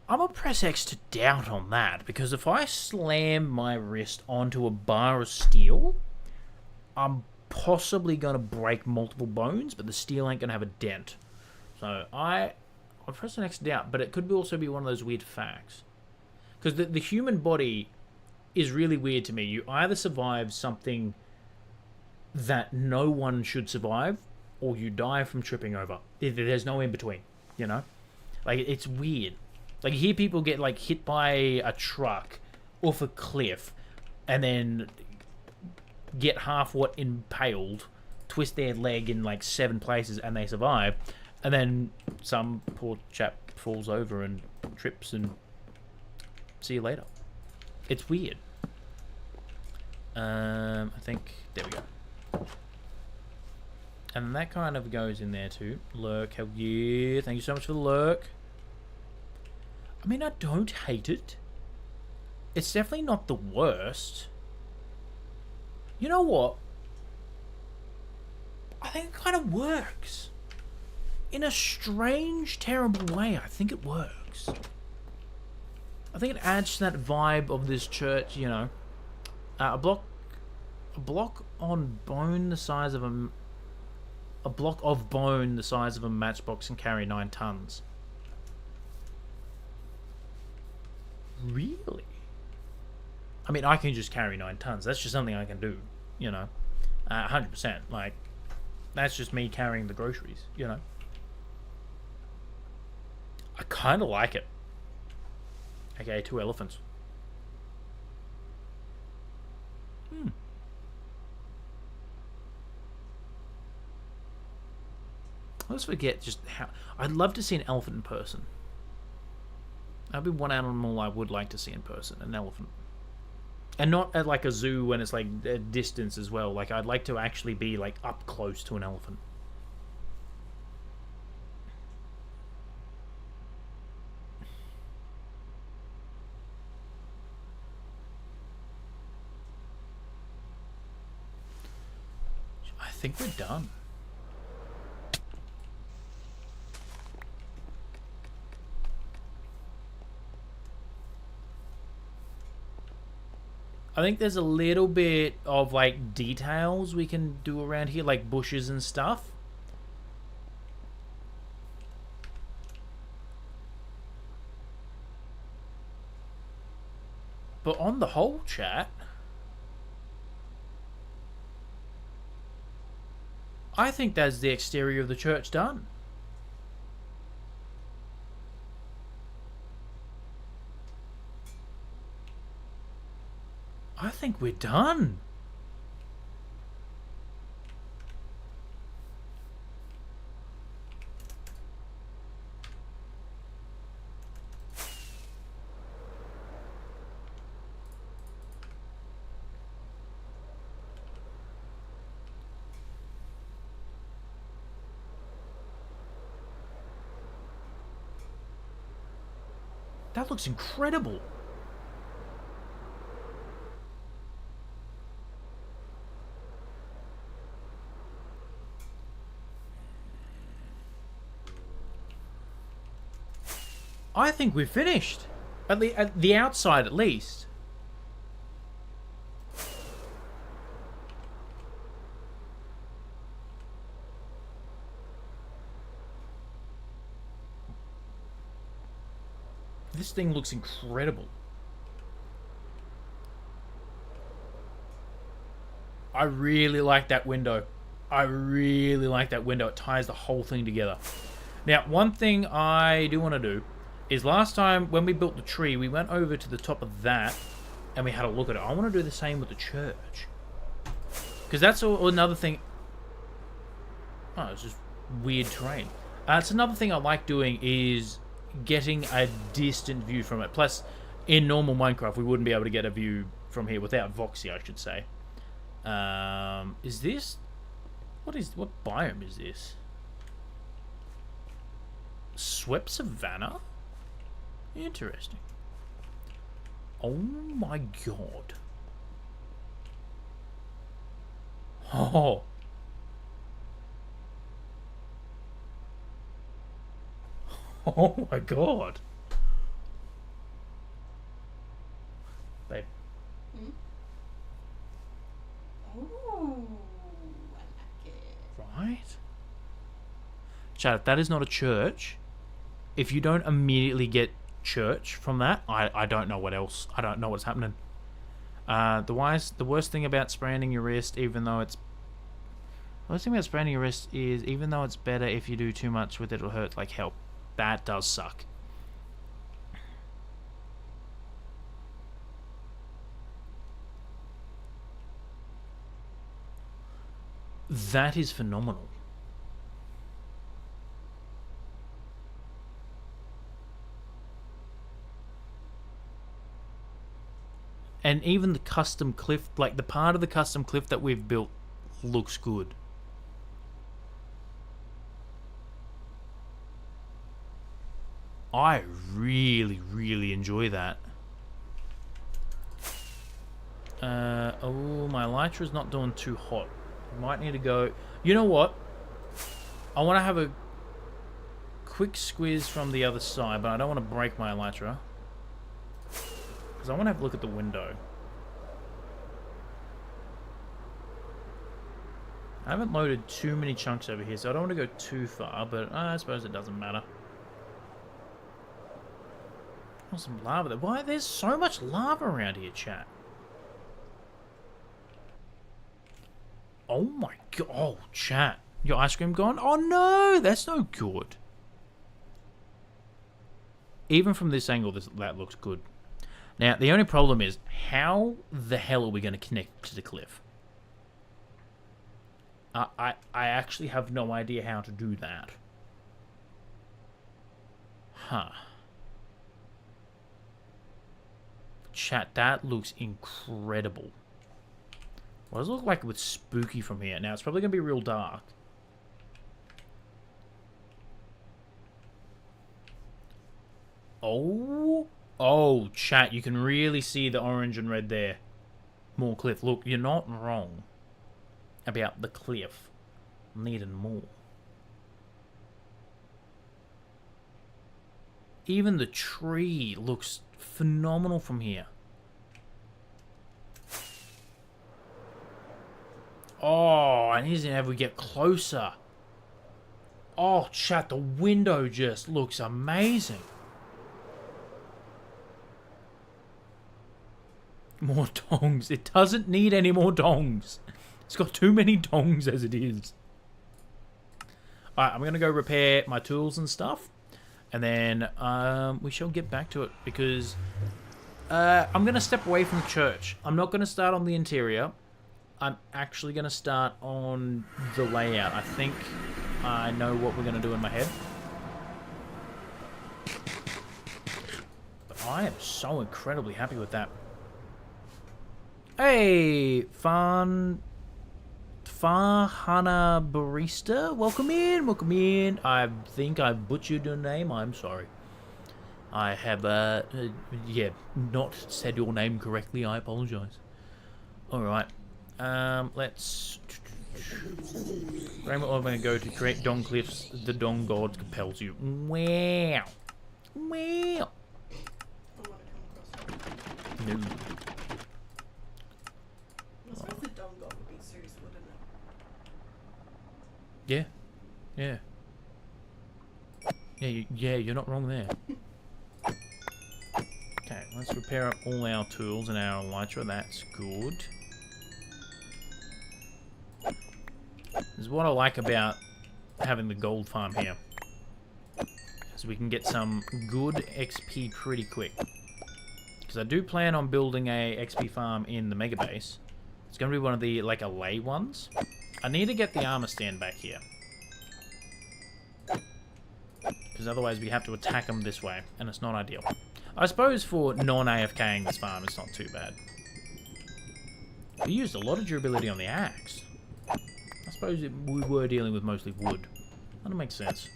I'm gonna press X to doubt on that, because if I slam my wrist onto a bar of steel, I'm possibly gonna break multiple bones, but the steel ain't gonna have a dent. So I'll press an X to doubt, but it could also be one of those weird facts. Because the human body is really weird to me. You either survive something that no one should survive, or you die from tripping over. There's no in between, you know? Like, it's weird. Like, you hear people get, like, hit by a truck off a cliff, and then get half what impaled, twist their leg in, like, 7 places, and they survive. And then some poor chap falls over and trips, and see you later. It's weird. I think... There we go. And that kind of goes in there too. Lurk, hell yeah. Thank you so much for the lurk. I mean, I don't hate it. It's definitely not the worst. You know what? I think it kind of works. In a strange, terrible way, I think it works. I think it adds to that vibe of this church, you know. A block on bone the size of a block of bone the size of a matchbox can carry 9 tons. Really? I mean, I can just carry 9 tons. That's just something I can do, you know. 100%. Like, that's just me carrying the groceries, you know. I kind of like it. Okay, 2 elephants. I always forget just how... I'd love to see an elephant in person. That'd be one animal I would like to see in person, an elephant. And not at like a zoo when it's like a distance as well. Like, I'd like to actually be like up close to an elephant. I think we're done. I think there's a little bit of like details we can do around here, like bushes and stuff. But on the whole, chat, I think that's the exterior of the church done. I think we're done. That looks incredible. I think we're finished. At the outside, at least. This thing looks incredible. I really like that window. I really like that window. It ties the whole thing together. Now, one thing I do want to do is last time when we built the tree, we went over to the top of that and we had a look at it. I want to do the same with the church. Because that's another thing. Oh, it's just weird terrain. It's another thing I like doing is getting a distant view from it. Plus, in normal Minecraft, we wouldn't be able to get a view from here without Voxy, I should say. Is this... What biome is this? Swept Savannah? Interesting. Oh my god. Oh. Oh my god. Babe. Oh, I like it. Right? Chad, if that is not a church, if you don't immediately get church from that, I don't know what else. I don't know what's happening. The worst thing about spraying your wrist, even though it's... The worst thing about spraying your wrist is, even though it's better if you do too much with it, it'll hurt like hell. That does suck. That is phenomenal. And even the custom cliff, like the part of the custom cliff that we've built, looks good. I really, really enjoy that. Oh, my elytra's not doing too hot. Might need to go... You know what? I want to have a quick squeeze from the other side, but I don't want to break my elytra. Because I want to have a look at the window. I haven't loaded too many chunks over here, so I don't want to go too far, but I suppose it doesn't matter. Oh, some lava there. Why? There's so much lava around here, chat. Oh my god. Oh, chat. Your ice cream gone? Oh no, that's no good. Even from this angle, that looks good. Now, the only problem is, how the hell are we going to connect to the cliff? I actually have no idea how to do that. Huh. Chat, that looks incredible. What does it look like with spooky from here? Now, it's probably going to be real dark. Oh. Oh, chat, you can really see the orange and red there. More cliff. Look, you're not wrong about the cliff needing more. Even the tree looks phenomenal from here. Oh, and here's how we get closer. Oh, chat, the window just looks amazing. More dongs. It doesn't need any more dongs. It's got too many dongs as it is. Alright, I'm going to go repair my tools and stuff. And then we shall get back to it because I'm going to step away from the church. I'm not going to start on the interior. I'm actually going to start on the layout. I think I know what we're going to do in my head. But I am so incredibly happy with that. Hey, Farhana Barista, welcome in, welcome in. I think I butchered your name, I'm sorry. I have, yeah, not said your name correctly, I apologize. Alright, let's... Rainbow I'm going to go to create Dong Cliffs, the Dong God compels you. Wow. Wow. No. I suppose the Dong God would be Zeus, wouldn't it? Yeah. Yeah. Yeah, you're not wrong there. Okay, let's repair up all our tools and our elytra. That's good. This is what I like about having the gold farm here. So we can get some good XP pretty quick. Because I do plan on building a XP farm in the mega base. It's going to be one of the, like, allay ones. I need to get the armor stand back here. Because otherwise we have to attack them this way, and it's not ideal. I suppose for non-AFKing this farm, it's not too bad. We used a lot of durability on the axe. I suppose we were dealing with mostly wood. That makes sense.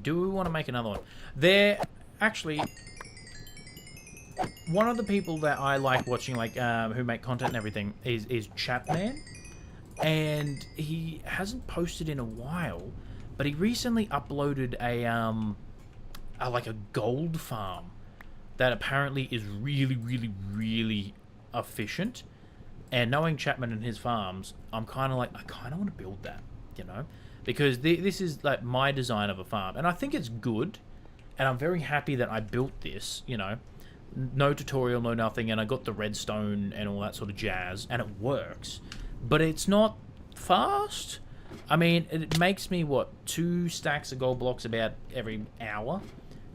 Do we want to make another one? Actually, one of the people that I like watching, like, who make content and everything, is Chapman. And he hasn't posted in a while, but he recently uploaded like a gold farm that apparently is really, really, really efficient. And knowing Chapman and his farms, I'm kind of like, I kind of want to build that, you know? Because this is like my design of a farm, and I think it's good, and I'm very happy that I built this, you know. No tutorial, no nothing, and I got the redstone and all that sort of jazz, and it works. But it's not fast. I mean, it makes me, what, 2 stacks of gold blocks about every hour?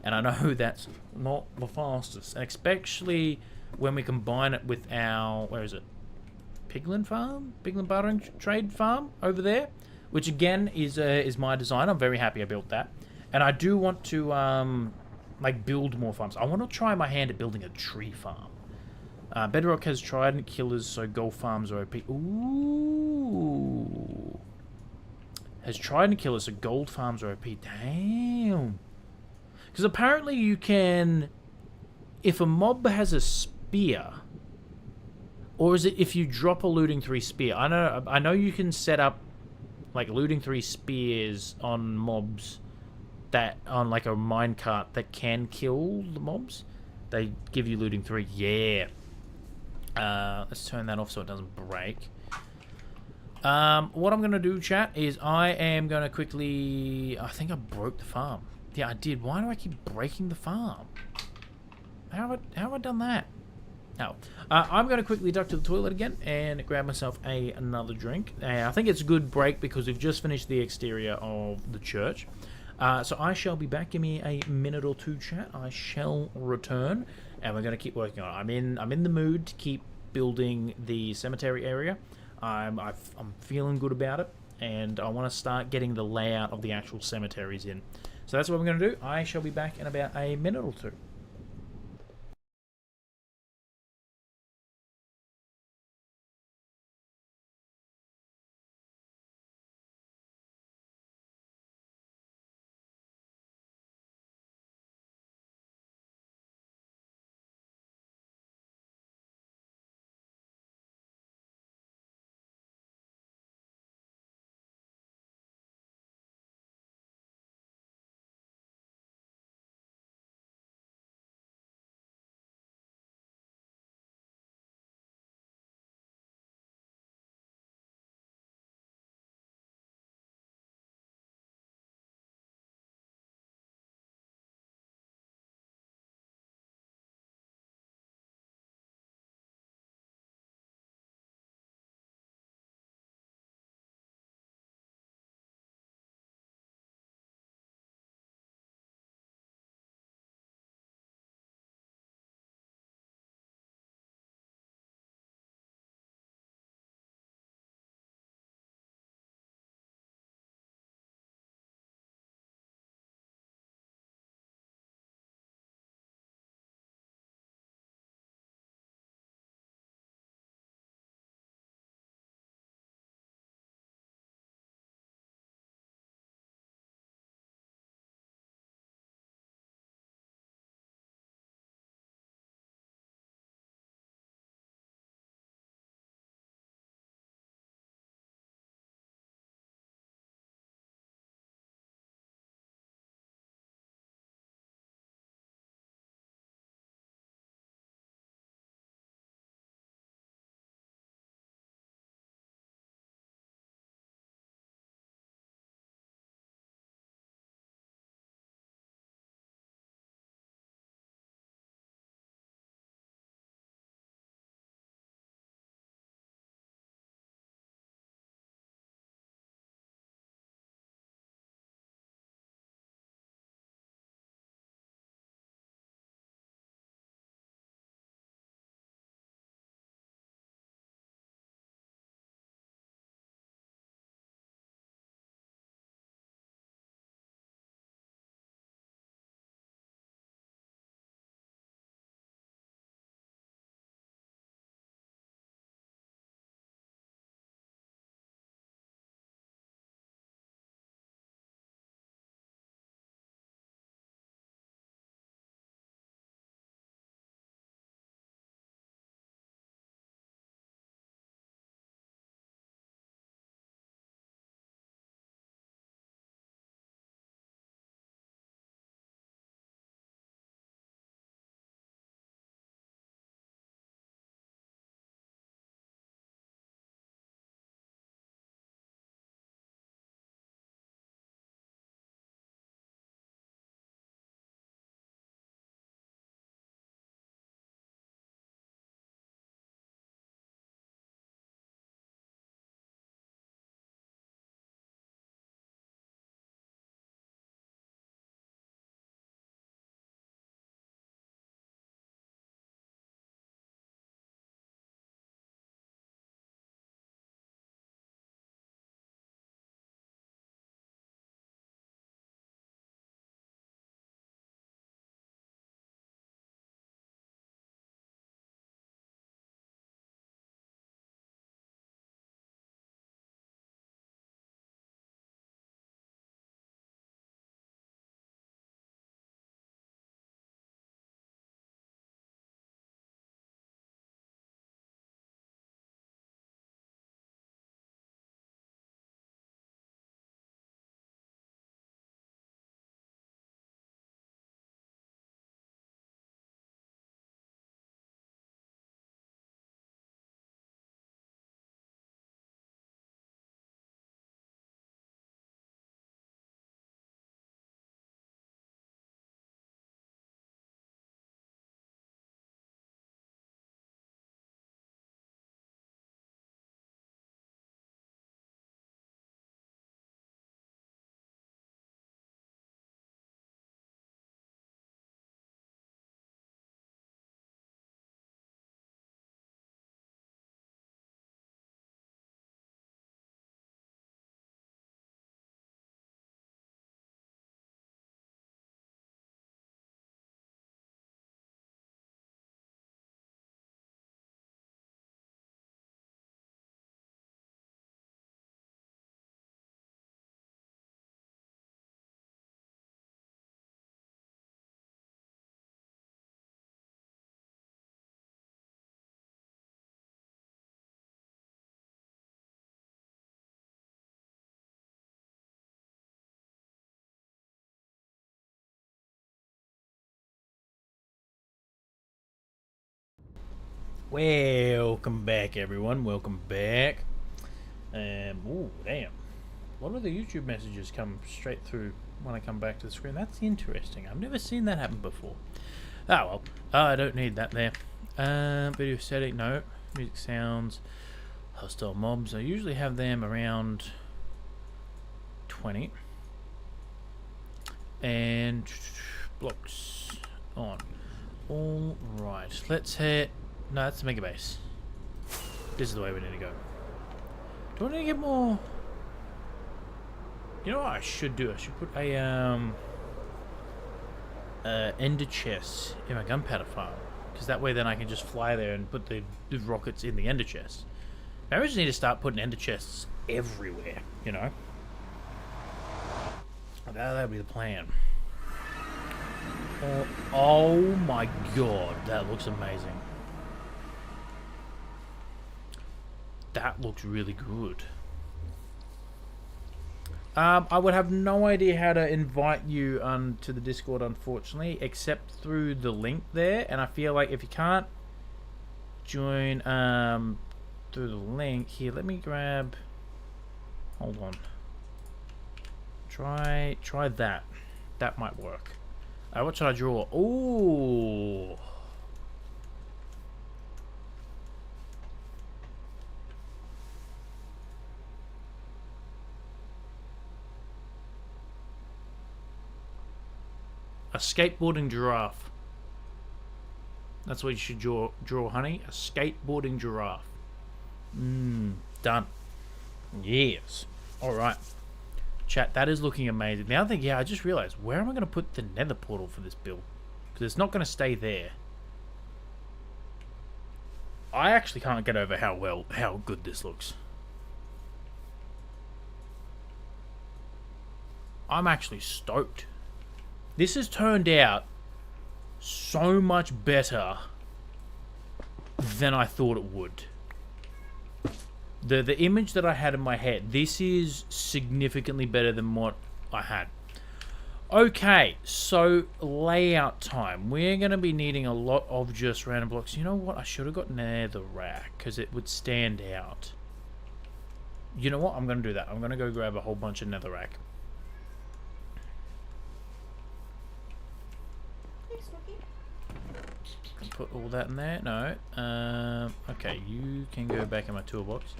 And I know that's not the fastest, especially when we combine it with our, where is it? Piglin farm? Piglin bartering trade farm over there? Which again is my design. I'm very happy I built that. And I do want to like build more farms. I want to try my hand at building a tree farm. Bedrock has trident killers, so gold farms are OP. Ooh. Has trident killers, so gold farms are OP. Damn. Because apparently you can, if a mob has a spear, or is it if you drop a looting 3 spear? I know you can set up like looting 3 spears on mobs that on like a minecart that can kill the mobs. They give you looting 3. Yeah. Let's turn that off so it doesn't break. What I'm gonna do, chat, is I am gonna quickly. I think I broke the farm. Yeah, I did. Why do I keep breaking the farm? How have I done that? Oh, I'm going to quickly duck to the toilet again and grab myself another drink. I think it's a good break because we've just finished the exterior of the church. So I shall be back. Give me a minute or two, chat. I shall return, and we're going to keep working on it. I'm in the mood to keep building the cemetery area. I'm feeling good about it, and I want to start getting the layout of the actual cemeteries in. So that's what we're going to do. I shall be back in about a minute or two. Welcome back, everyone. Welcome back. Oh, damn. A lot of the YouTube messages come straight through when I come back to the screen. That's interesting. I've never seen that happen before. Ah, well. I don't need that there. Video setting, no. Music sounds. Hostile mobs. I usually have them around 20. And blocks on. All right. Let's hit. No, that's the mega base. This is the way we need to go. Do I need to get more? You know what I should do? I should put a ender chest in my gunpowder farm, because that way then I can just fly there and put the rockets in the ender chest. Maybe I just need to start putting ender chests everywhere. You know, that'll be the plan. Oh my god, that looks amazing. That looks really good. I would have no idea how to invite you to the Discord, unfortunately, except through the link there. And I feel like if you can't join through the link here, let me grab. Hold on. Try that. That might work. What should I draw? Ooh. A skateboarding giraffe. That's what you should draw, honey. A skateboarding giraffe. Done. Yes. Alright. Chat, that is looking amazing. The other thing, yeah, I just realized, where am I going to put the nether portal for this build? Because it's not going to stay there. I actually can't get over how good this looks. I'm actually stoked. This has turned out so much better than I thought it would. The image that I had in my head, this is significantly better than what I had. Okay, so layout time. We're going to be needing a lot of just random blocks. You know what? I should have got netherrack because it would stand out. You know what? I'm going to do that. I'm going to go grab a whole bunch of netherrack. Put all that in there. No. Okay, you can go back in my toolbox.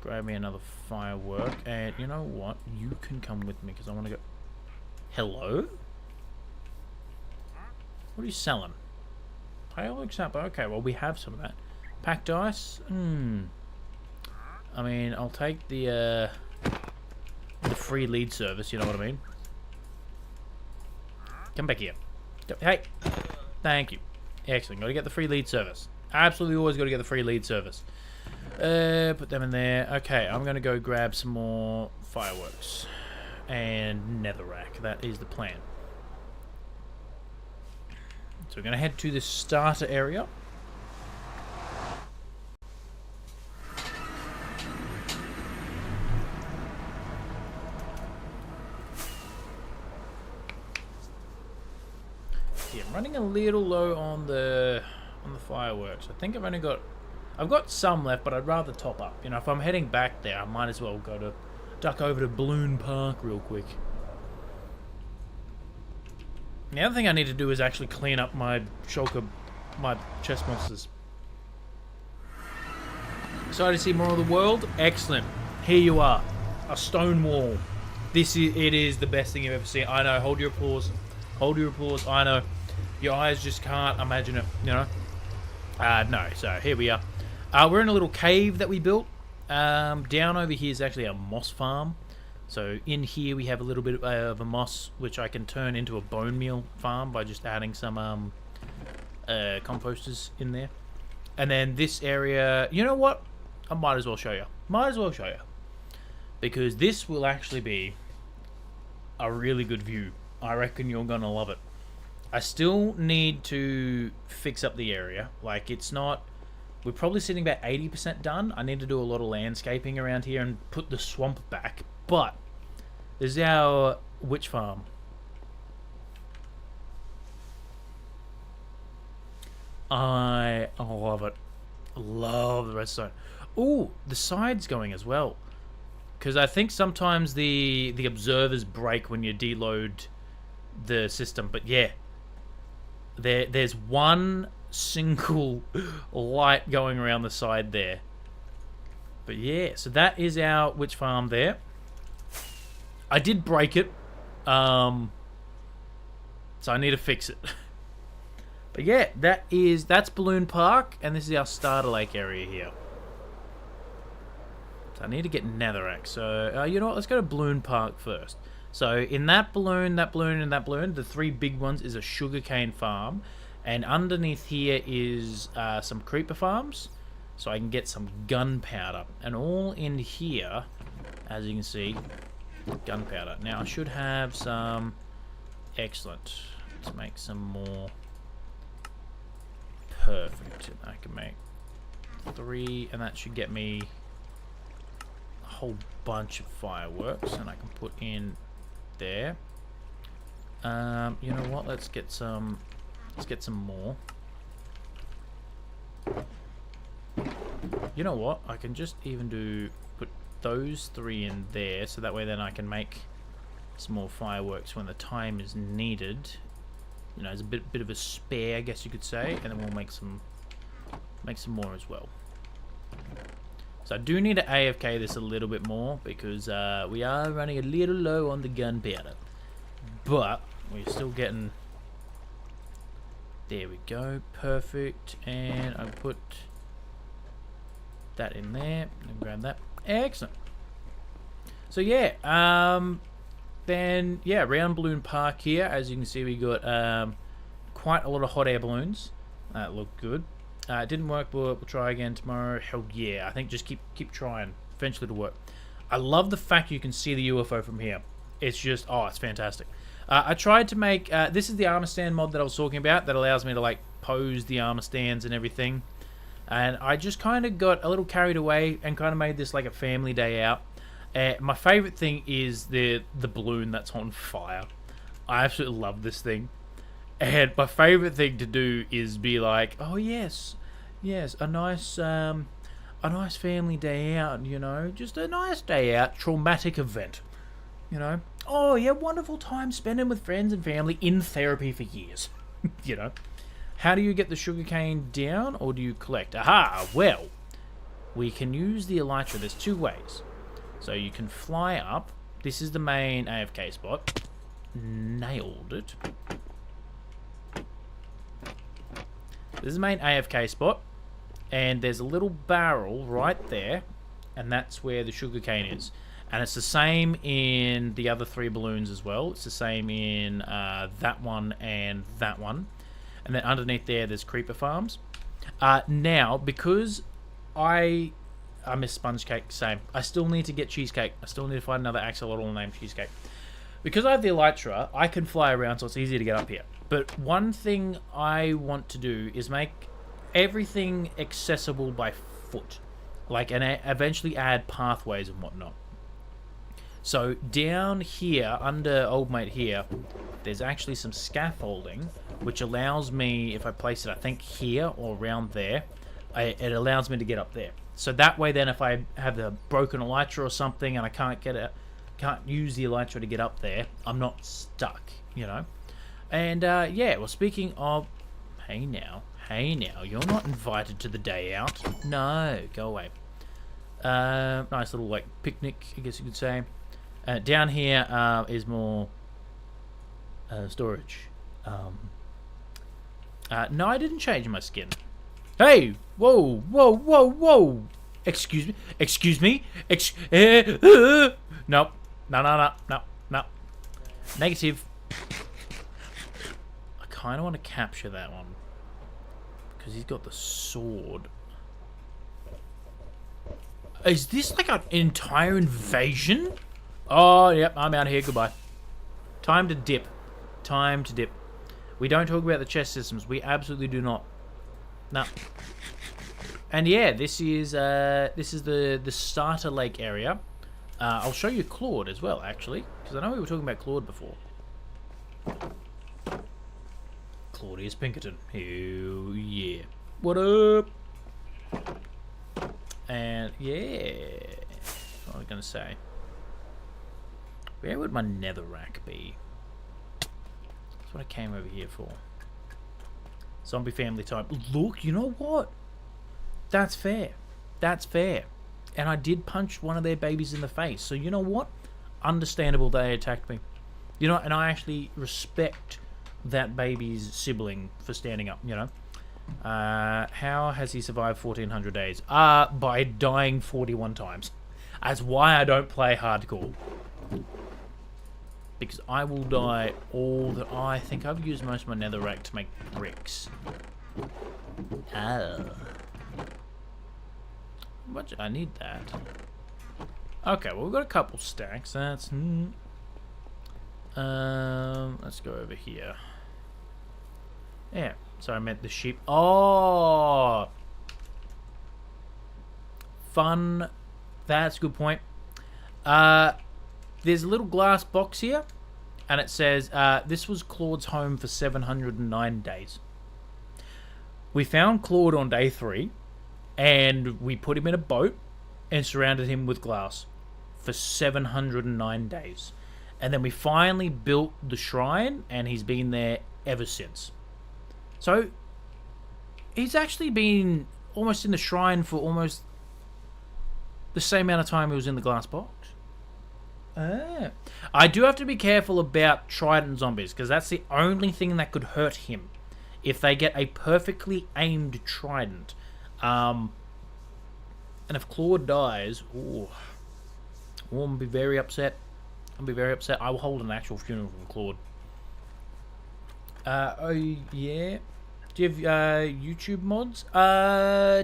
Grab me another firework. And you know what? You can come with me because I want to go... Hello? What are you selling? Fireworks up. Okay, well, we have some of that. Packed ice? I mean, I'll take the free lead service, you know what I mean? Come back here. Hey! Thank you. Excellent. Got to get the free lead service. Absolutely always got to get the free lead service. Put them in there. Okay, I'm going to go grab some more fireworks. And netherrack. That is the plan. So we're going to head to the starter area. I'm running a little low on the fireworks. I think I've got some left, but I'd rather top up. You know, if I'm heading back there, I might as well duck over to Balloon Park real quick. The other thing I need to do is actually clean up my chest monsters. Excited to see more of the world? Excellent. Here you are. A stone wall. It is the best thing you've ever seen. I know. Hold your applause. Hold your applause. I know. Your eyes just can't imagine it, you know? No, so here we are. We're in a little cave that we built. Down over here is actually a moss farm. So in here we have a little bit of a moss, which I can turn into a bone meal farm by just adding some composters in there. And then this area, you know what? I might as well show you. Because this will actually be a really good view. I reckon you're going to love it. I still need to fix up the area. Like, it's not... We're probably sitting about 80% done. I need to do a lot of landscaping around here and put the swamp back. But this is our witch farm. I love it. Love the redstone. Ooh, the side's going as well. Because I think sometimes the observers break when you deload the system. But yeah, there's one single light going around the side there. But yeah, so that is our witch farm there. I did break it. So I need to fix it. But yeah, that's Balloon Park, and this is our starter lake area here. So I need to get netherrack. So you know what? Let's go to Balloon Park first. So in that balloon, and that balloon, the three big ones is a sugarcane farm, and underneath here is some creeper farms, so I can get some gunpowder. And all in here, as you can see, gunpowder. Now I should have some. Excellent. Let's make some more. Perfect. I can make 3, and that should get me a whole bunch of fireworks, and I can put in there. You know what? Let's get some more. You know what? I can just even put those 3 in there, so that way then I can make some more fireworks when the time is needed. You know, there's a bit of a spare, I guess you could say, and then we'll make some more as well. So I do need to AFK this a little bit more because we are running a little low on the gunpowder, but we're still getting. There we go, perfect, and I put that in there and grab that. Excellent. So yeah, then yeah, around Balloon Park here, as you can see, we got quite a lot of hot air balloons. That looked good. It didn't work, but we'll try again tomorrow. Hell yeah, I think just keep trying. Eventually it'll work. I love the fact you can see the UFO from here. It's just, oh, it's fantastic. I tried to make, this is the armor stand mod that I was talking about that allows me to like pose the armor stands and everything. And I just kind of got a little carried away and kind of made this like a family day out. My favorite thing is the balloon that's on fire. I absolutely love this thing. And my favorite thing to do is be like, oh yes, a nice family day out, you know, just a nice day out, traumatic event, you know. Oh yeah, wonderful time spending with friends and family in therapy for years, you know. How do you get the sugarcane down, or do you collect? Aha, well, we can use the elytra. There's 2 ways. So you can fly up. This is the main AFK spot. Nailed it. This is the main AFK spot. And there's a little barrel right there. And that's where the sugarcane is. And it's the same in the other 3 balloons as well. It's the same in that one and that one. And then underneath there's creeper farms. Now, because I miss sponge cake, same. I still need to get cheesecake. I still need to find another axolotl named Cheesecake. Because I have the elytra, I can fly around, so it's easy to get up here. But one thing I want to do is make everything accessible by foot. Like, and eventually add pathways and whatnot. So down here, under old mate here, there's actually some scaffolding, which allows me, if I place it, I think here or around there, it allows me to get up there. So that way then if I have the broken elytra or something and I can't use the elytra to get up there, I'm not stuck, you know. And yeah, well, speaking of, hey now, you're not invited to the day out. No, go away. Nice little like picnic, I guess you could say. Down here is more storage. No, I didn't change my skin. Hey! Whoa! Excuse me? No. Negative. I kind of want to capture that one. Because he's got the sword. Is this like an entire invasion? Oh, yep, I'm out here. Goodbye. Time to dip. We don't talk about the chest systems. We absolutely do not. No. And yeah, this is the starter lake area. I'll show you Claude as well, actually, because I know we were talking about Claude before. Claudius Pinkerton. Hell yeah. What up? And yeah, what was I gonna say? Where would my netherrack be? That's what I came over here for. Zombie family time. Look, you know what? That's fair. That's fair. And I did punch one of their babies in the face. So you know what? Understandable they attacked me. You know, and I actually respect that baby's sibling for standing up, you know. How has he survived 1400 days? By dying 41 times. That's why I don't play hardcore. Because I will die all the... I think I've used most of my netherrack to make bricks. Much I need that. Okay, well we've got a couple stacks. That's... let's go over here. Yeah, so I meant the sheep. Oh! Fun. That's a good point. There's a little glass box here, and it says, this was Claude's home for 709 days. We found Claude on day 3, and we put him in a boat and surrounded him with glass for 709 days. And then we finally built the shrine, and he's been there ever since. So, he's actually been almost in the shrine for almost the same amount of time he was in the glass box. I do have to be careful about trident zombies, because that's the only thing that could hurt him. If they get a perfectly aimed trident. And if Claude dies, I'm going to be very upset. I'll be very upset. I will hold an actual funeral for Claude. Oh, yeah. Do you have YouTube mods?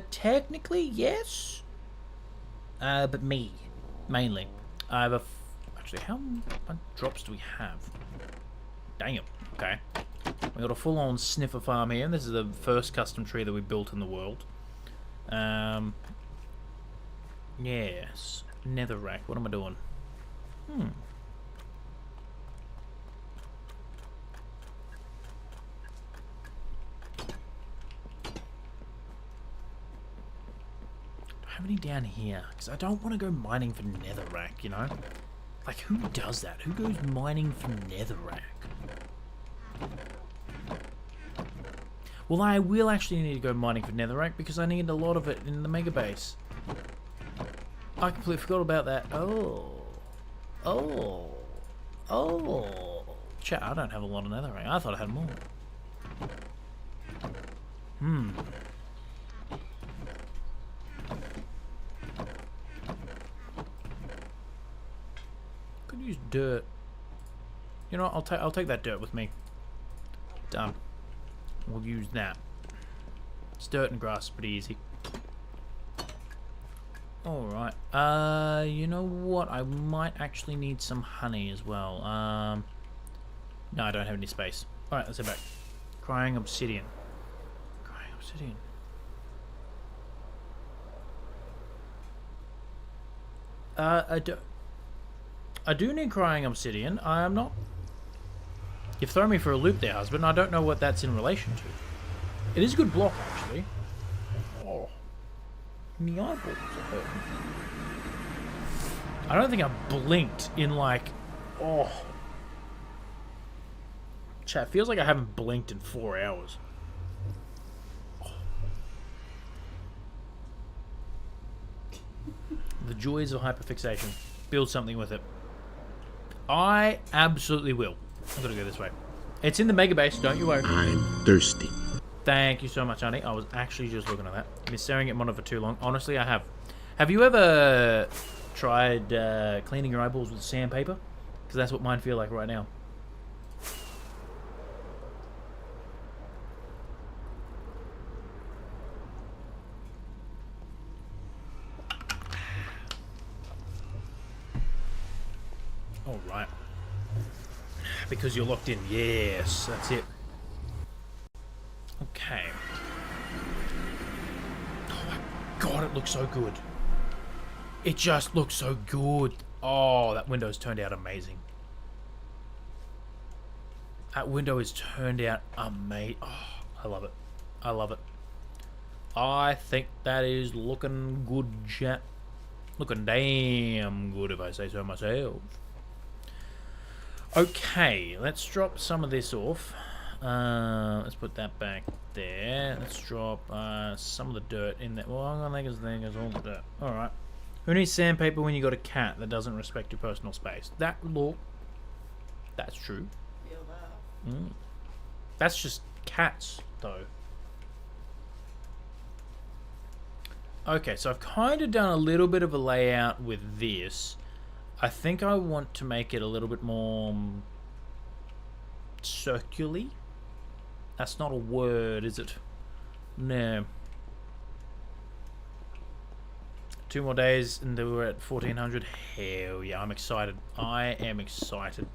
Technically, yes. But me, mainly. I have a... Actually, how much drops do we have? Damn. Okay. We got a full-on sniffer farm here. This is the first custom tree that we built in the world. Yes. Netherrack. What am I doing? How many down here? Because I don't want to go mining for netherrack, you know? Like, who does that? Who goes mining for netherrack? Well, I will actually need to go mining for netherrack because I need a lot of it in the mega base. I completely forgot about that. Oh. Chat, I don't have a lot of netherrack. I thought I had more. Could use dirt. You know what? I'll take that dirt with me. Done. We'll use that. It's dirt and grass, pretty easy. Alright. You know what? I might actually need some honey as well. No, I don't have any space. Alright, let's head back. Crying obsidian. Crying obsidian. I do need crying obsidian. I am not... You've thrown me for a loop there, husband. I don't know what that's in relation to. It is a good block, actually. Oh. My eyeballs are hurting. I don't think I blinked in like... Oh. Chat, feels like I haven't blinked in 4 hours. Oh. The joys of hyperfixation. Build something with it. I absolutely will. I'm gonna go this way. It's in the mega base, don't you worry. I'm thirsty. Thank you so much, honey. I was actually just looking at that. I've been staring at monitor for too long. Honestly, I have. Have you ever tried cleaning your eyeballs with sandpaper? Because that's what mine feel like right now. All right. Because you're locked in. Yes, that's it. Okay. Oh my god, it looks so good. It just looks so good. Oh, that window's turned out amazing. That window has turned out amazing. Oh, I love it. I love it. I think that is looking good, chat. Looking damn good, if I say so myself. Okay, let's drop some of this off. Let's put that back there. Let's drop some of the dirt in there. Well, I'm gonna think it's all the dirt. Alright. Who needs sandpaper when you got a cat that doesn't respect your personal space? That's true. Feel that. That's just cats, though. Okay, so I've kind of done a little bit of a layout with this. I think I want to make it a little bit more circular. That's not a word, is it? No. 2 more days and then we're at 1400. Hell yeah, I'm excited. I am excited.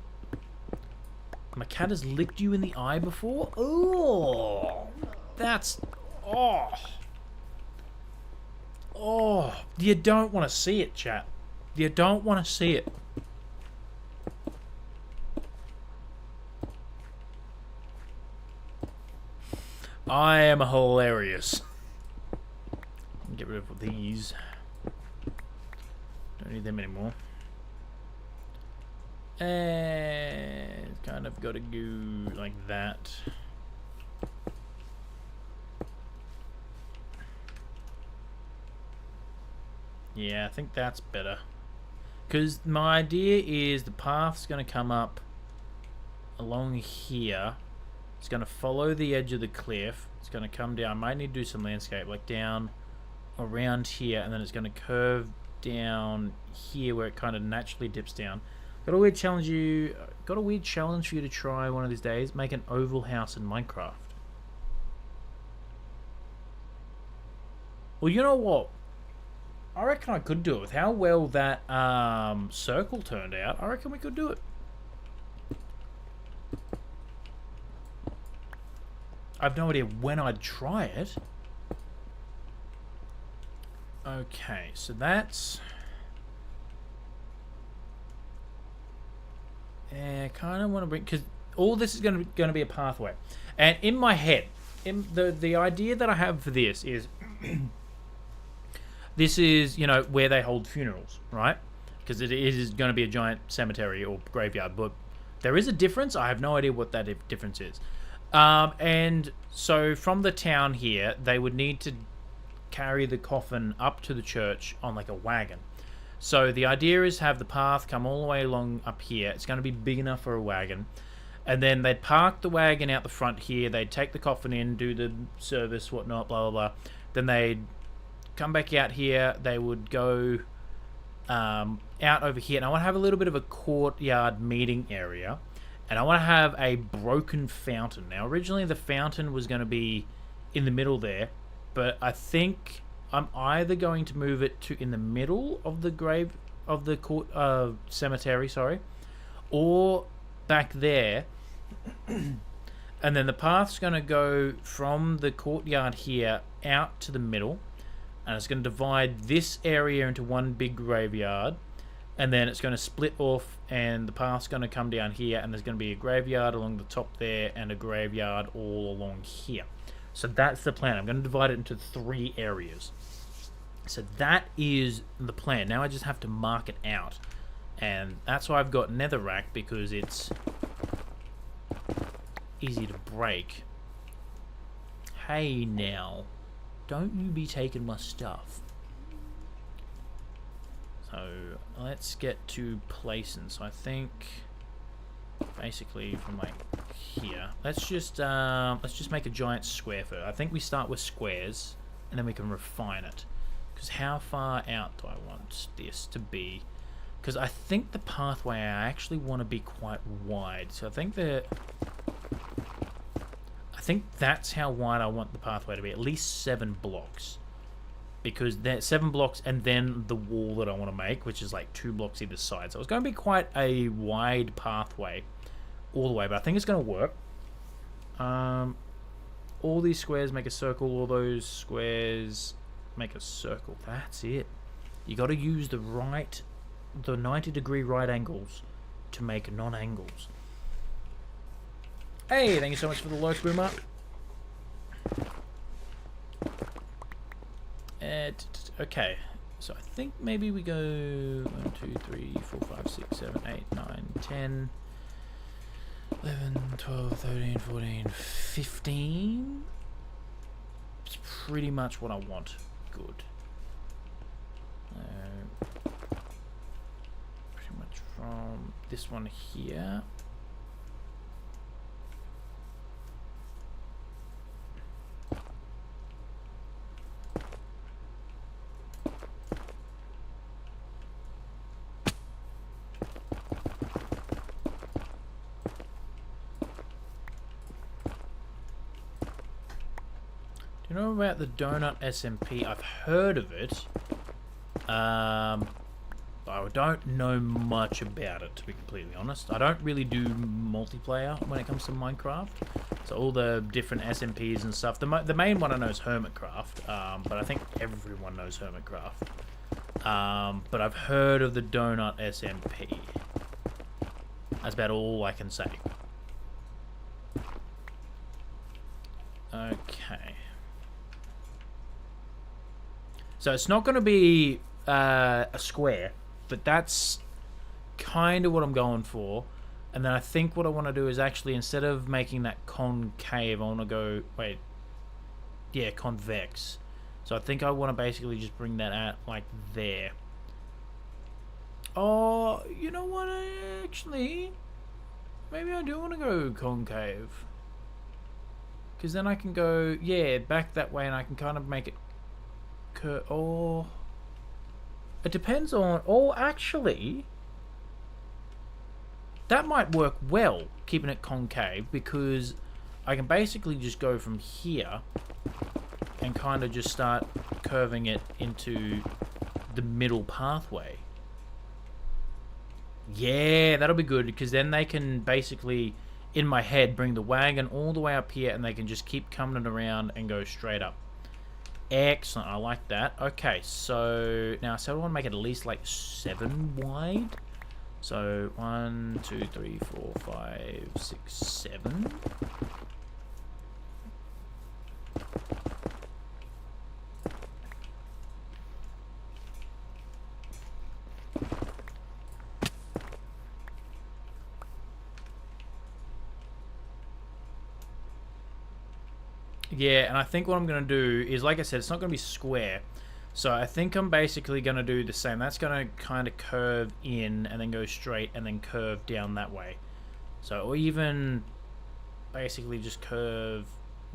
My cat has licked you in the eye before? Oh, that's... Oh. Oh, you don't want to see it, chat. You don't want to see it. I am hilarious. Get rid of these. Don't need them anymore. And kind of got to go like that. Yeah, I think that's better. Because my idea is the path's going to come up along here. It's going to follow the edge of the cliff. It's going to come down. I might need to do some landscape, like down around here, and then it's going to curve down here where it kind of naturally dips down. Got a weird challenge for you to try one of these days. Make an oval house in Minecraft. Well, you know what? I reckon I could do it with how well that circle turned out. I reckon we could do it. I've no idea when I'd try it. Okay, so that's... Yeah, I kind of want to bring... Because all this is going to be a pathway. And in my head, the idea that I have for this is... This is, you know, where they hold funerals, right? Because it is going to be a giant cemetery or graveyard, but there is a difference. I have no idea what that difference is. And so from the town here, they would need to carry the coffin up to the church on like a wagon. So the idea is have the path come all the way along up here. It's going to be big enough for a wagon. And then they'd park the wagon out the front here. They'd take the coffin in, do the service, whatnot, blah, blah, blah. Then they'd come back out here. They would go out over here. And I want to have a little bit of a courtyard meeting area. And I want to have a broken fountain. Now, originally the fountain was going to be in the middle there. But I think I'm either going to move it to in the middle of the grave of the cemetery, sorry, or back there. And then the path's going to go from the courtyard here out to the middle. And it's going to divide this area into one big graveyard. And then it's going to split off and the path's going to come down here. And there's going to be a graveyard along the top there and a graveyard all along here. So that's the plan. I'm going to divide it into 3 areas. So that is the plan. Now I just have to mark it out. And that's why I've got netherrack, because it's easy to break. Hey now, don't you be taking my stuff. So let's get to placing. So I think basically from like here, let's just make a giant square first. I think we start with squares and then we can refine it. Because how far out do I want this to be? Because I think the pathway I actually want to be quite wide. So I think that's how wide I want the pathway to be. At least 7 blocks. Because there's 7 blocks and then the wall that I want to make, which is like 2 blocks either side. So it's going to be quite a wide pathway all the way, but I think it's going to work. All these squares make a circle, all those squares make a circle. That's it. You got to use the 90-degree right angles to make non-angles. Hey, thank you so much for the likes, Boomer. Okay, so I think maybe we go 1, 2, 3, 4, 5, 6, 7, 8, 9, 10, 11, 12, 13, 14, 15. It's pretty much what I want. Good. Pretty much from this one here. Do you know about the Donut SMP? I've heard of it. I don't know much about it, to be completely honest. I don't really do multiplayer when it comes to Minecraft. So all the different SMPs and stuff. The main one I know is Hermitcraft, but I think everyone knows Hermitcraft. But I've heard of the Donut SMP. That's about all I can say. Okay. So it's not going to be a square, but that's kind of what I'm going for. And then I think what I want to do is actually, instead of making that concave, I want to go, wait, yeah, convex. So I think I want to basically just bring that out like there. Oh, you know what, actually, maybe I do want to go concave. Because then I can go, yeah, back that way, and I can kind of make it or it depends on, actually that might work well, keeping it concave, because I can basically just go from here and kind of just start curving it into the middle pathway. Yeah, that'll be good, because then they can basically, in my head, bring the wagon all the way up here, and they can just keep coming around and go straight up. Excellent, I like that. Okay, so now I want to make it at least like 7 wide. So 1, 2, 3, 4, 5, 6, 7. Yeah, and I think what I'm going to do is, like I said, it's not going to be square. So I think I'm basically going to do the same. That's going to kind of curve in and then go straight and then curve down that way. So, or even basically just curve,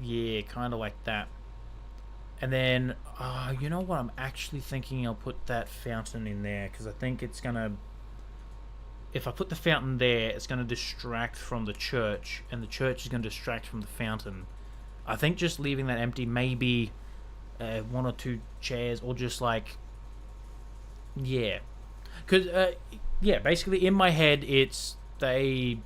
yeah, kind of like that. And then, you know what? I'm actually thinking I'll put that fountain in there, because I think it's going to, if I put the fountain there, it's going to distract from the church, and the church is going to distract from the fountain. I think just leaving that empty, maybe 1 or 2 chairs, or just like, yeah. Because, yeah, basically in my head, it's they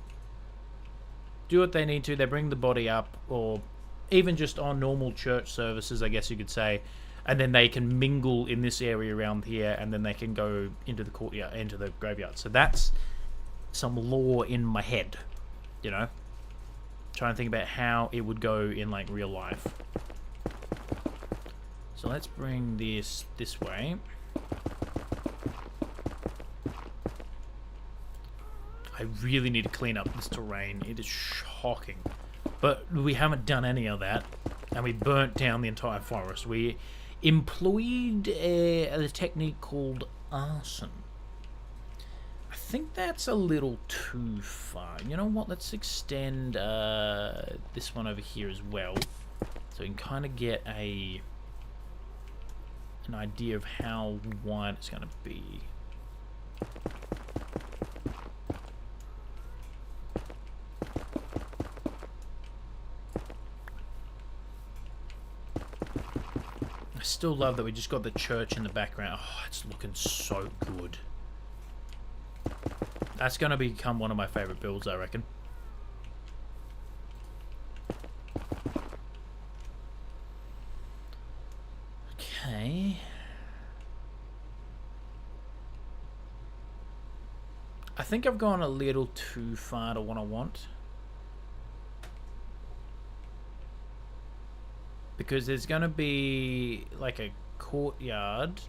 do what they need to. They bring the body up, or even just on normal church services, I guess you could say. And then they can mingle in this area around here, and then they can go into the courtyard, into the graveyard. So that's some lore in my head, you know? Trying to think about how it would go in like real life. So let's bring this way. I really need to clean up this terrain. It is shocking. But we haven't done any of that. And we burnt down the entire forest. We employed a technique called arson. I think that's a little too far. You know what? Let's extend this one over here as well, so we can kind of get an idea of how wide it's going to be. I still love that we just got the church in the background. Oh, it's looking so good. That's going to become one of my favorite builds, I reckon. Okay. I think I've gone a little too far to what I want. Because there's going to be like a courtyard.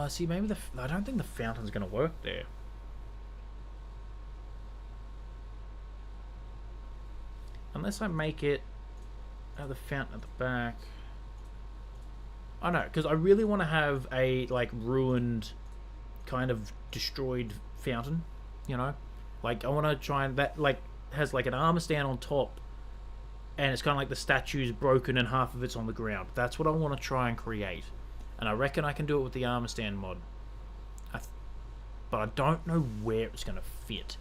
See, maybe I don't think the fountain's gonna work there. Unless I make it the fountain at the back. I know, because I really want to have a like ruined, kind of destroyed fountain. You know, like I want to try and that like has like an armor stand on top, and it's kind of like the statue's broken and half of it's on the ground. That's what I want to try and create, and I reckon I can do it with the armor stand mod. But I don't know where it's gonna fit.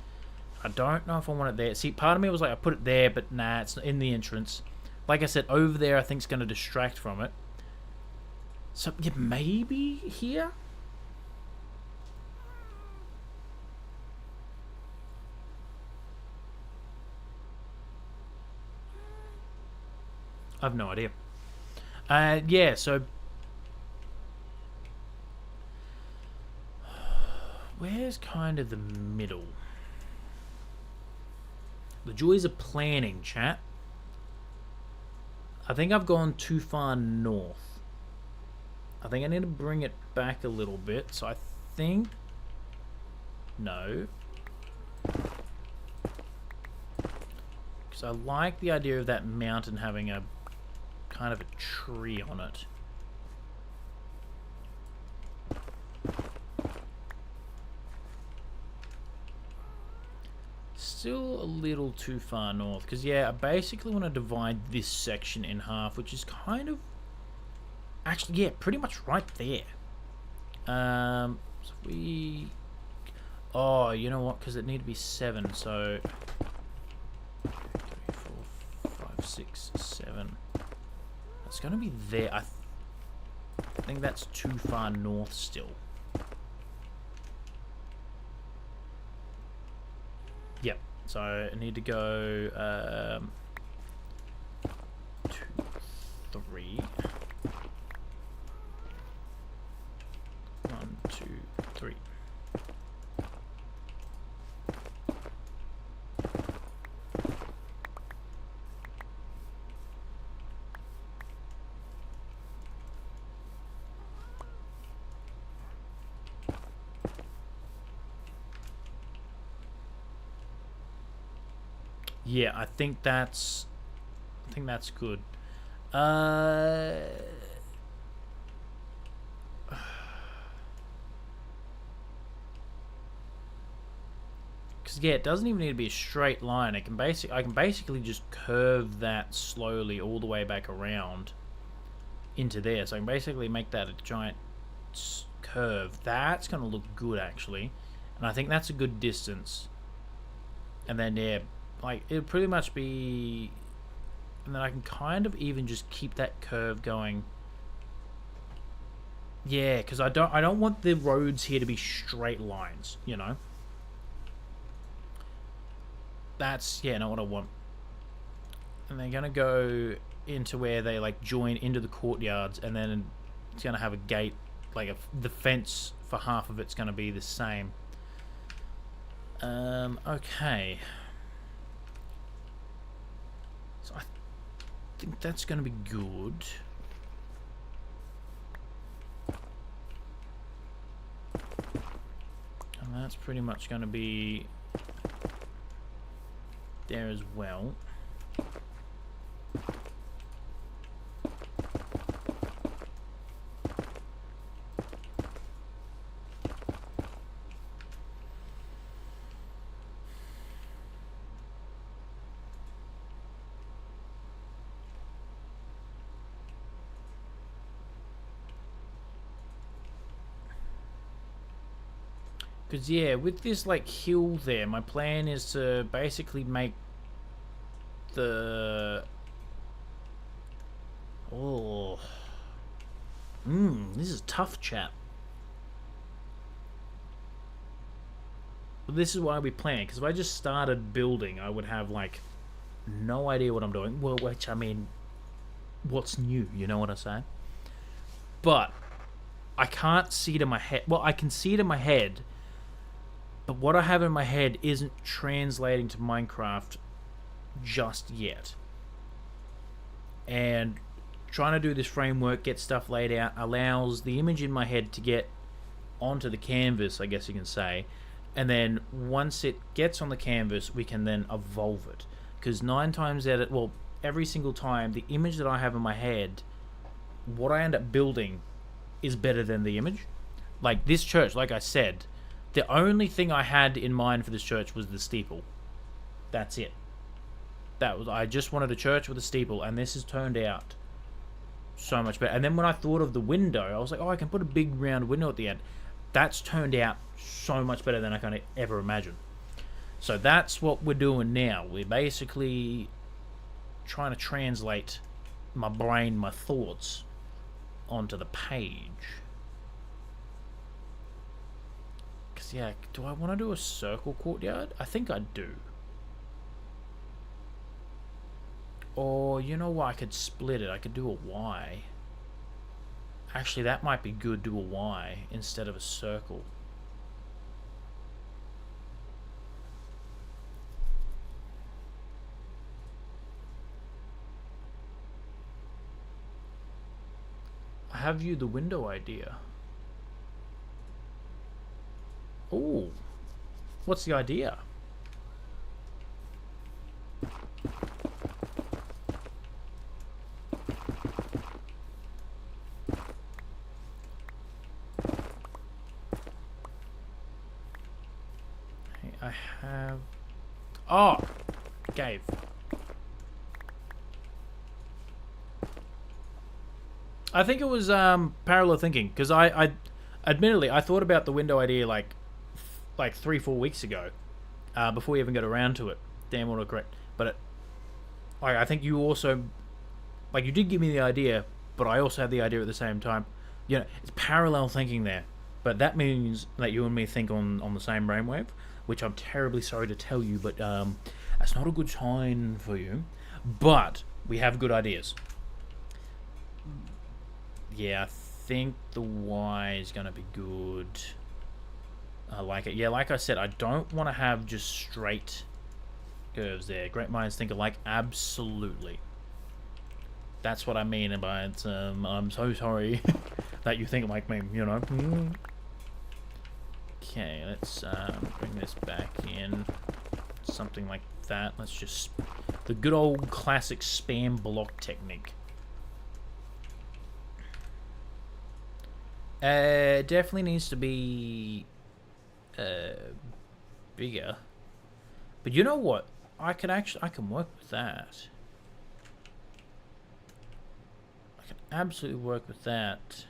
I don't know if I want it there. See, part of me was like, I put it there, but nah, it's in the entrance. Like I said, over there I think it's going to distract from it. So, yeah, maybe here? I have no idea. Yeah, so... Where's kind of the middle? The joys of planning, chat. I think I've gone too far north. I think I need to bring it back a little bit. So I think... No. Because I like the idea of that mountain having a kind of a tree on it. Still a little too far north, because yeah, I basically want to divide this section in half, which is kind of actually, yeah, pretty much right there. So we, oh, you know what, because it need to be 7, so 2, 3, 4, 5, 6, 7. It's gonna be there. I think that's too far north still. Yep. So I need to go 2, 3. 1, 2, 3. Yeah, I think that's good. Because yeah, it doesn't even need to be a straight line. I can basically just curve that slowly all the way back around into there. So I can basically make that a giant curve. That's gonna look good actually, and I think that's a good distance. And then yeah, like it'll pretty much be, and then I can kind of even just keep that curve going. Yeah, because I don't want the roads here to be straight lines, you know. That's, yeah, not what I want. And they're gonna go into where they like join into the courtyards, and then it's gonna have a gate, like the fence for half of it's gonna be the same. Okay. So I think that's gonna be good. And that's pretty much gonna be there as well. Because yeah, with this like hill there, my plan is to basically make the... Oh. This is tough, chat. But this is why we plan, because if I just started building, I would have like no idea what I'm doing. Well, which, I mean, what's new, you know what I say? But I can't see it in my head. Well, I can see it in my head, but what I have in my head isn't translating to Minecraft just yet. And trying to do this framework, get stuff laid out, allows the image in my head to get onto the canvas, I guess you can say. And then once it gets on the canvas, we can then evolve it. Because 9 times out of, well, every single time, the image that I have in my head, what I end up building is better than the image. Like this church, like I said, the only thing I had in mind for this church was the steeple. That's it. I just wanted a church with a steeple, and this has turned out so much better. And then when I thought of the window, I was like, oh, I can put a big round window at the end. That's turned out so much better than I can ever imagine. So that's what we're doing now. We're basically trying to translate my brain, my thoughts, onto the page. Because, yeah, do I want to do a circle courtyard? I think I do. Or, you know what, I could split it. I could do a Y. Actually, that might be good, do a Y instead of a circle. I have you the window idea. Oh, what's the idea? I have... Oh! Gave. I think it was parallel thinking, because I admittedly, I thought about the window idea like 3-4 weeks ago, before we even got around to it. Damn autocorrect. But I think you also, like, you did give me the idea, but I also had the idea at the same time. You know, it's parallel thinking there. But that means that you and me think on the same brainwave, which I'm terribly sorry to tell you, but that's not a good sign for you. But we have good ideas. Yeah, I think the Y is going to be good. I like it. Yeah, like I said, I don't want to have just straight curves there. Great minds think alike. Absolutely. That's what I mean by it. I'm so sorry that you think like me, you know. Okay, let's bring this back in. Something like that. Let's just... The good old classic spam block technique. It definitely needs to be bigger. But you know what? I can work with that. I can absolutely work with that.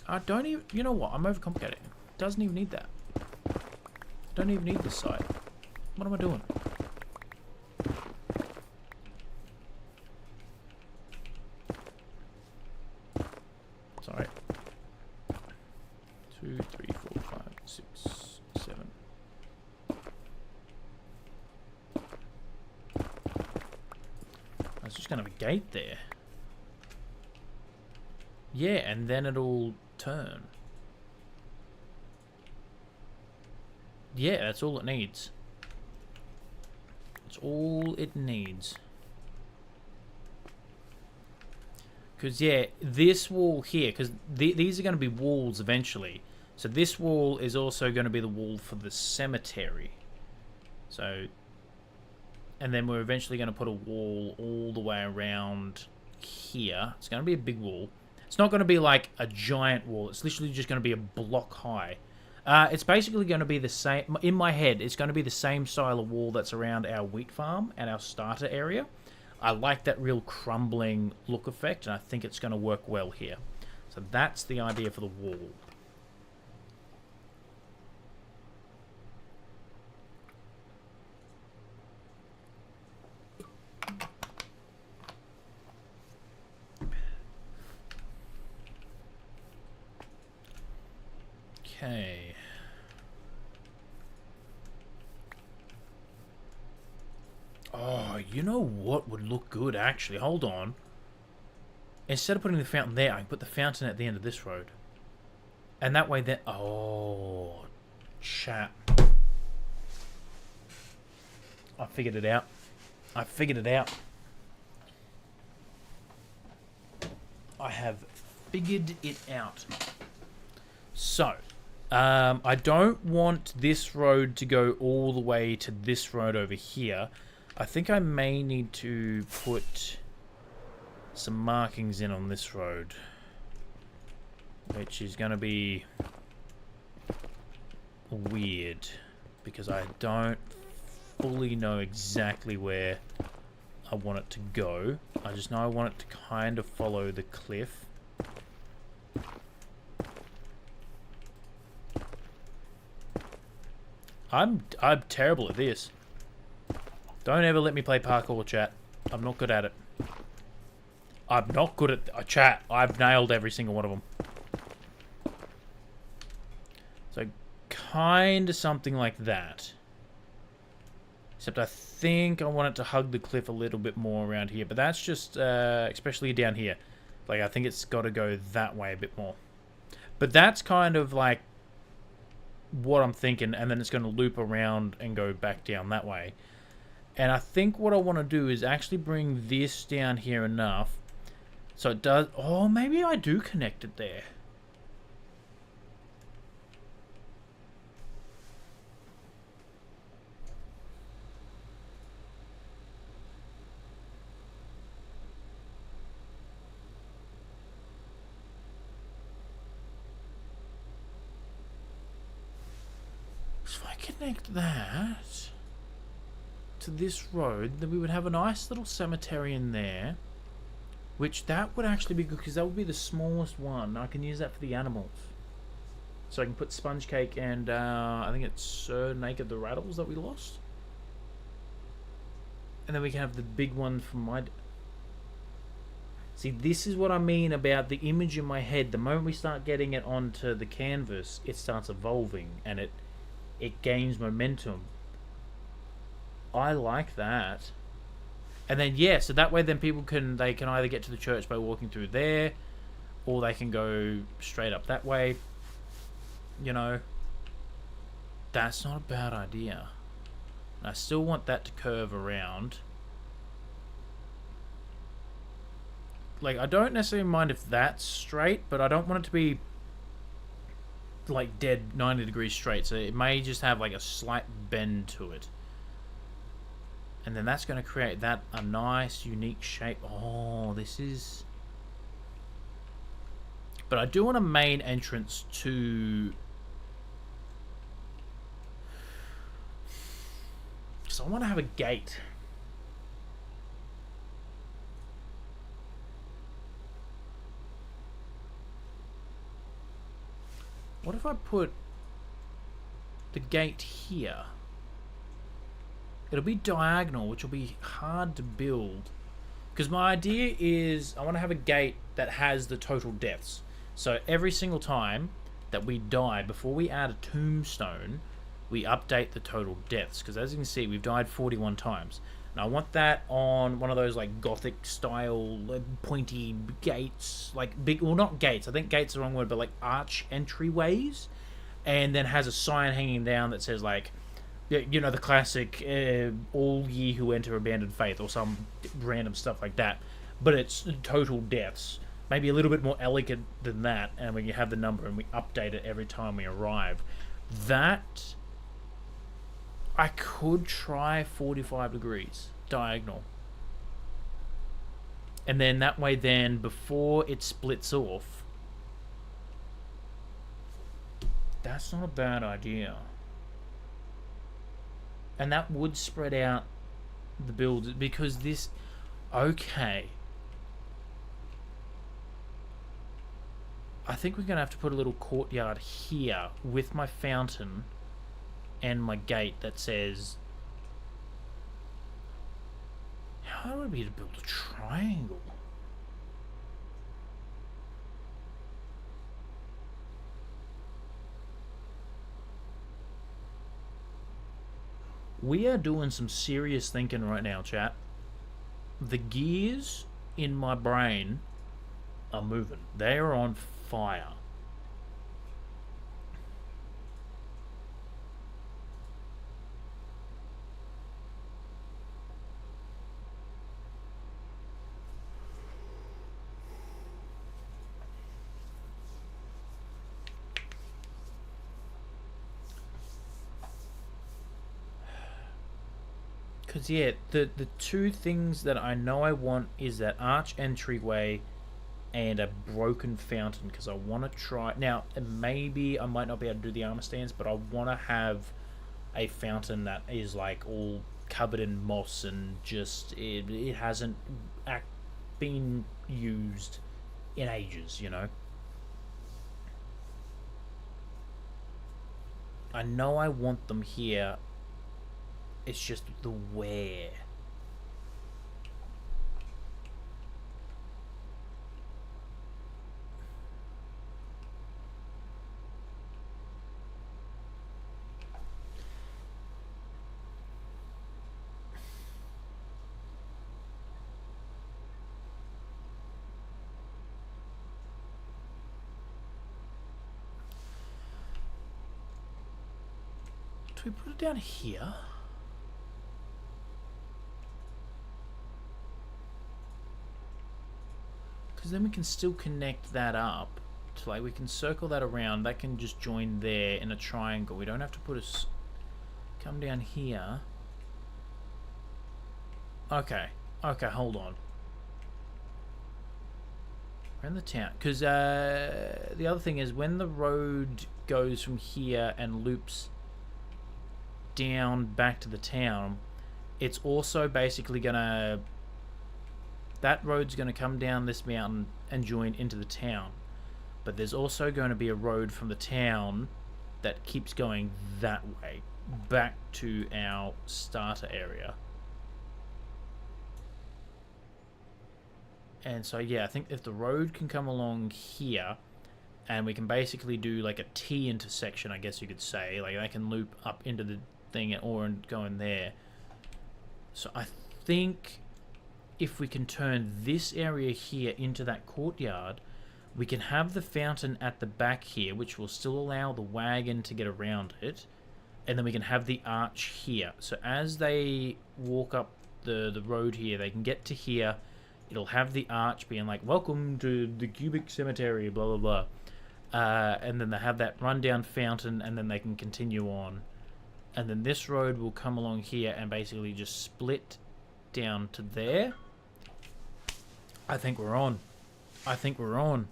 I don't even... You know what? I'm overcomplicating. It doesn't even need that. Don't even need this side. What am I doing? Sorry. 2, 3, 4, 5, 6, 7. There's just gonna be a gate there. Yeah, and then it'll turn. Yeah, that's all it needs. That's all it needs. Because, yeah, this wall here, because these are going to be walls eventually. So this wall is also going to be the wall for the cemetery. So, and then we're eventually going to put a wall all the way around here. It's going to be a big wall. It's not going to be like a giant wall. It's literally just going to be a block high. It's basically going to be the same, in my head, it's going to be the same style of wall that's around our wheat farm and our starter area. I like that real crumbling look effect, and I think it's going to work well here. So that's the idea for the wall. Okay. Oh, you know what would look good, actually? Hold on. Instead of putting the fountain there, I can put the fountain at the end of this road. And that way then... Oh, chat. I figured it out. I figured it out. I have figured it out. So, I don't want this road to go all the way to this road over here. I think I may need to put some markings in on this road, which is going to be weird because I don't fully know exactly where I want it to go. I just know I want it to kind of follow the cliff. I'm terrible at this. Don't ever let me play parkour, chat. I'm not good at it. I'm not good at chat. I've nailed every single one of them. So, kind of something like that. Except I think I want it to hug the cliff a little bit more around here. But that's just, especially down here. Like, I think it's got to go that way a bit more. But that's kind of like what I'm thinking. And then it's going to loop around and go back down that way. And I think what I want to do is actually bring this down here enough. So it does... Oh, maybe I do connect it there. So if I connect that to this road, then we would have a nice little cemetery in there. Which, that would actually be good, because that would be the smallest one. I can use that for the animals. So I can put Sponge Cake and, I think it's Sir Naked the Rattles that we lost. And then we can have the big one from my... See, this is what I mean about the image in my head. The moment we start getting it onto the canvas, it starts evolving, and it gains momentum. I like that. And then, yeah, so that way then people can either get to the church by walking through there, or they can go straight up that way. You know, that's not a bad idea. I still want that to curve around. Like, I don't necessarily mind if that's straight, but I don't want it to be like dead 90 degrees straight. So it may just have like a slight bend to it. And then that's going to create that a nice, unique shape. Oh, this is... But I do want a main entrance to... So I want to have a gate. What if I put the gate here? It'll be diagonal, which will be hard to build. Because my idea is I want to have a gate that has the total deaths. So every single time that we die, before we add a tombstone, we update the total deaths. Because as you can see, we've died 41 times. And I want that on one of those like gothic style pointy gates. Like big, well not gates, I think gates are the wrong word, but like arch entryways. And then has a sign hanging down that says like, you know, the classic all ye who enter abandoned faith or some random stuff like that. But it's total deaths. Maybe a little bit more elegant than that. And when you have the number and we update it every time we arrive. That... I could try 45 degrees diagonal. And then that way then, before it splits off... That's not a bad idea. And that would spread out the build, because this... Okay. I think we're going to have to put a little courtyard here with my fountain and my gate that says... How would it be to build a triangle? We are doing some serious thinking right now, chat. The gears in my brain are moving. They are on fire. Because, yeah, the two things that I know I want is that arch entryway and a broken fountain. Because I want to try... Now, maybe I might not be able to do the armor stands, but I want to have a fountain that is, like, all covered in moss and just... It hasn't been used in ages, you know? I know I want them here. It's just the where. Do we put it down here? Because then we can still connect that up to, like, we can circle that around. That can just join there in a triangle. We don't have to put a... Come down here. Okay. Okay, hold on. We're in the town. Because the other thing is, when the road goes from here and loops down back to the town, it's also basically going to... That road's going to come down this mountain and join into the town. But there's also going to be a road from the town that keeps going that way, back to our starter area. And so, yeah, I think if the road can come along here, and we can basically do like a T intersection, I guess you could say. Like, they can loop up into the thing or go in there. So I think... if we can turn this area here into that courtyard, we can have the fountain at the back here, which will still allow the wagon to get around it, and then we can have the arch here. So as they walk up the road here, they can get to here. It'll have the arch being like, welcome to the cubic cemetery, blah, blah, blah. And then they have that rundown fountain, and then they can continue on. And then this road will come along here and basically just split down to there. I think we're on. I think we're on.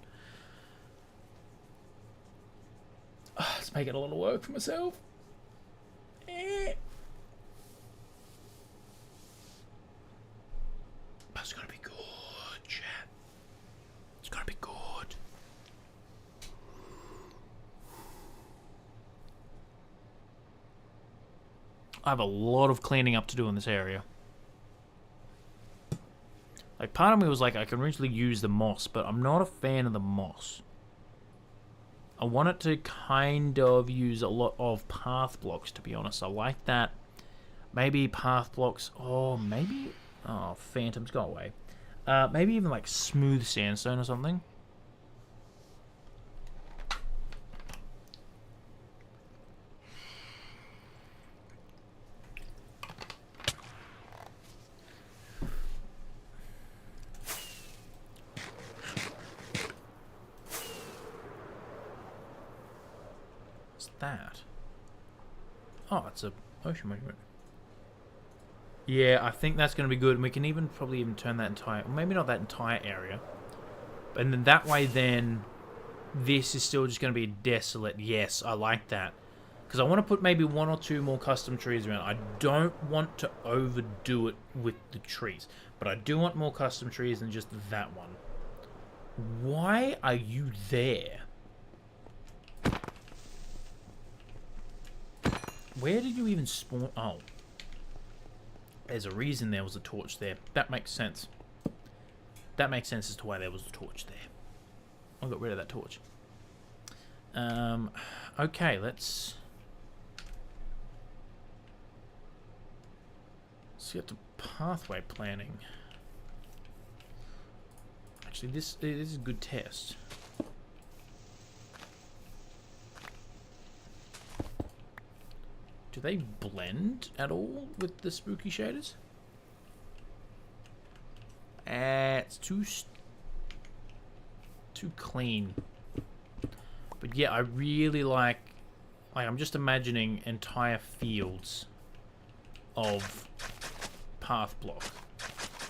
It's making a lot of work for myself. But it's gonna be good, chat. It's gonna be good. I have a lot of cleaning up to do in this area. Like, part of me was like, I can originally use the moss, but I'm not a fan of the moss. I want it to kind of use a lot of path blocks, to be honest. I like that. Maybe path blocks, or maybe... Oh, phantoms, go away. Maybe even like smooth sandstone or something. That? Oh, it's a ocean monument. Yeah, I think that's going to be good, and we can even probably even turn that entire, or maybe not that entire area, and then that way, then this is still just going to be desolate. Yes, I like that, because I want to put maybe one or two more custom trees around. I don't want to overdo it with the trees, but I do want more custom trees than just that one. Why are you there? Where did you even spawn? Oh. There's a reason there was a torch there. That makes sense. That makes sense as to why there was a torch there. I got rid of that torch. Okay, let's get to pathway planning. Actually, this is a good test. Do they blend at all with the spooky shaders? It's too clean. But yeah, I really like I'm just imagining entire fields of path block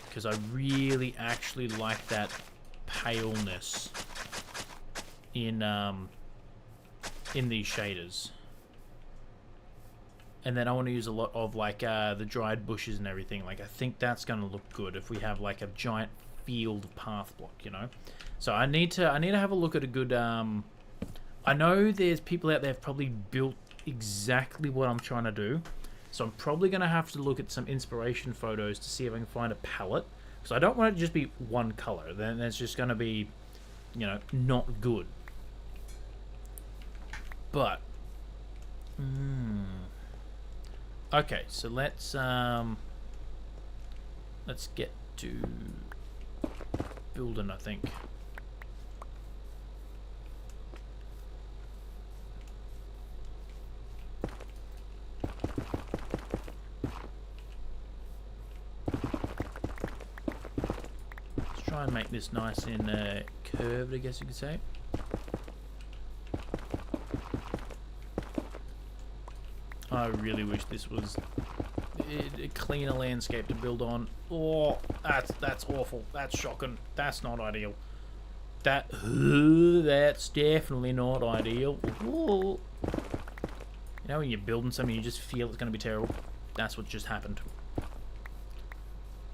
because I really actually like that paleness in these shaders. And then I want to use a lot of like the dried bushes and everything. Like I think that's going to look good if we have like a giant field of path block, you know. So I need to have a look at a good. I know there's people out there have probably built exactly what I'm trying to do. So I'm probably going to have to look at some inspiration photos to see if I can find a palette. Because I don't want it to just be one color. Then it's just going to be, you know, not good. But, okay, so let's get to building, I think. Let's try and make this nice and curved, I guess you could say. I really wish this was a cleaner landscape to build on. Oh, that's awful. That's shocking. That's not ideal. That's definitely not ideal. Ooh. You know when you're building something, you just feel it's going to be terrible. That's what just happened.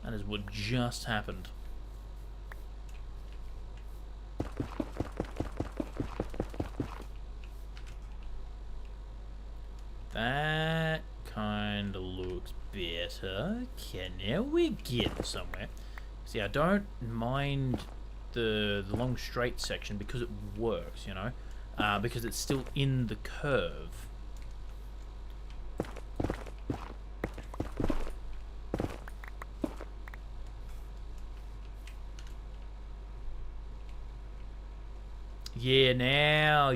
That is what just happened. That kind of looks better. Okay, now we're getting somewhere. See, I don't mind the long straight section because it works, you know, because it's still in the curve.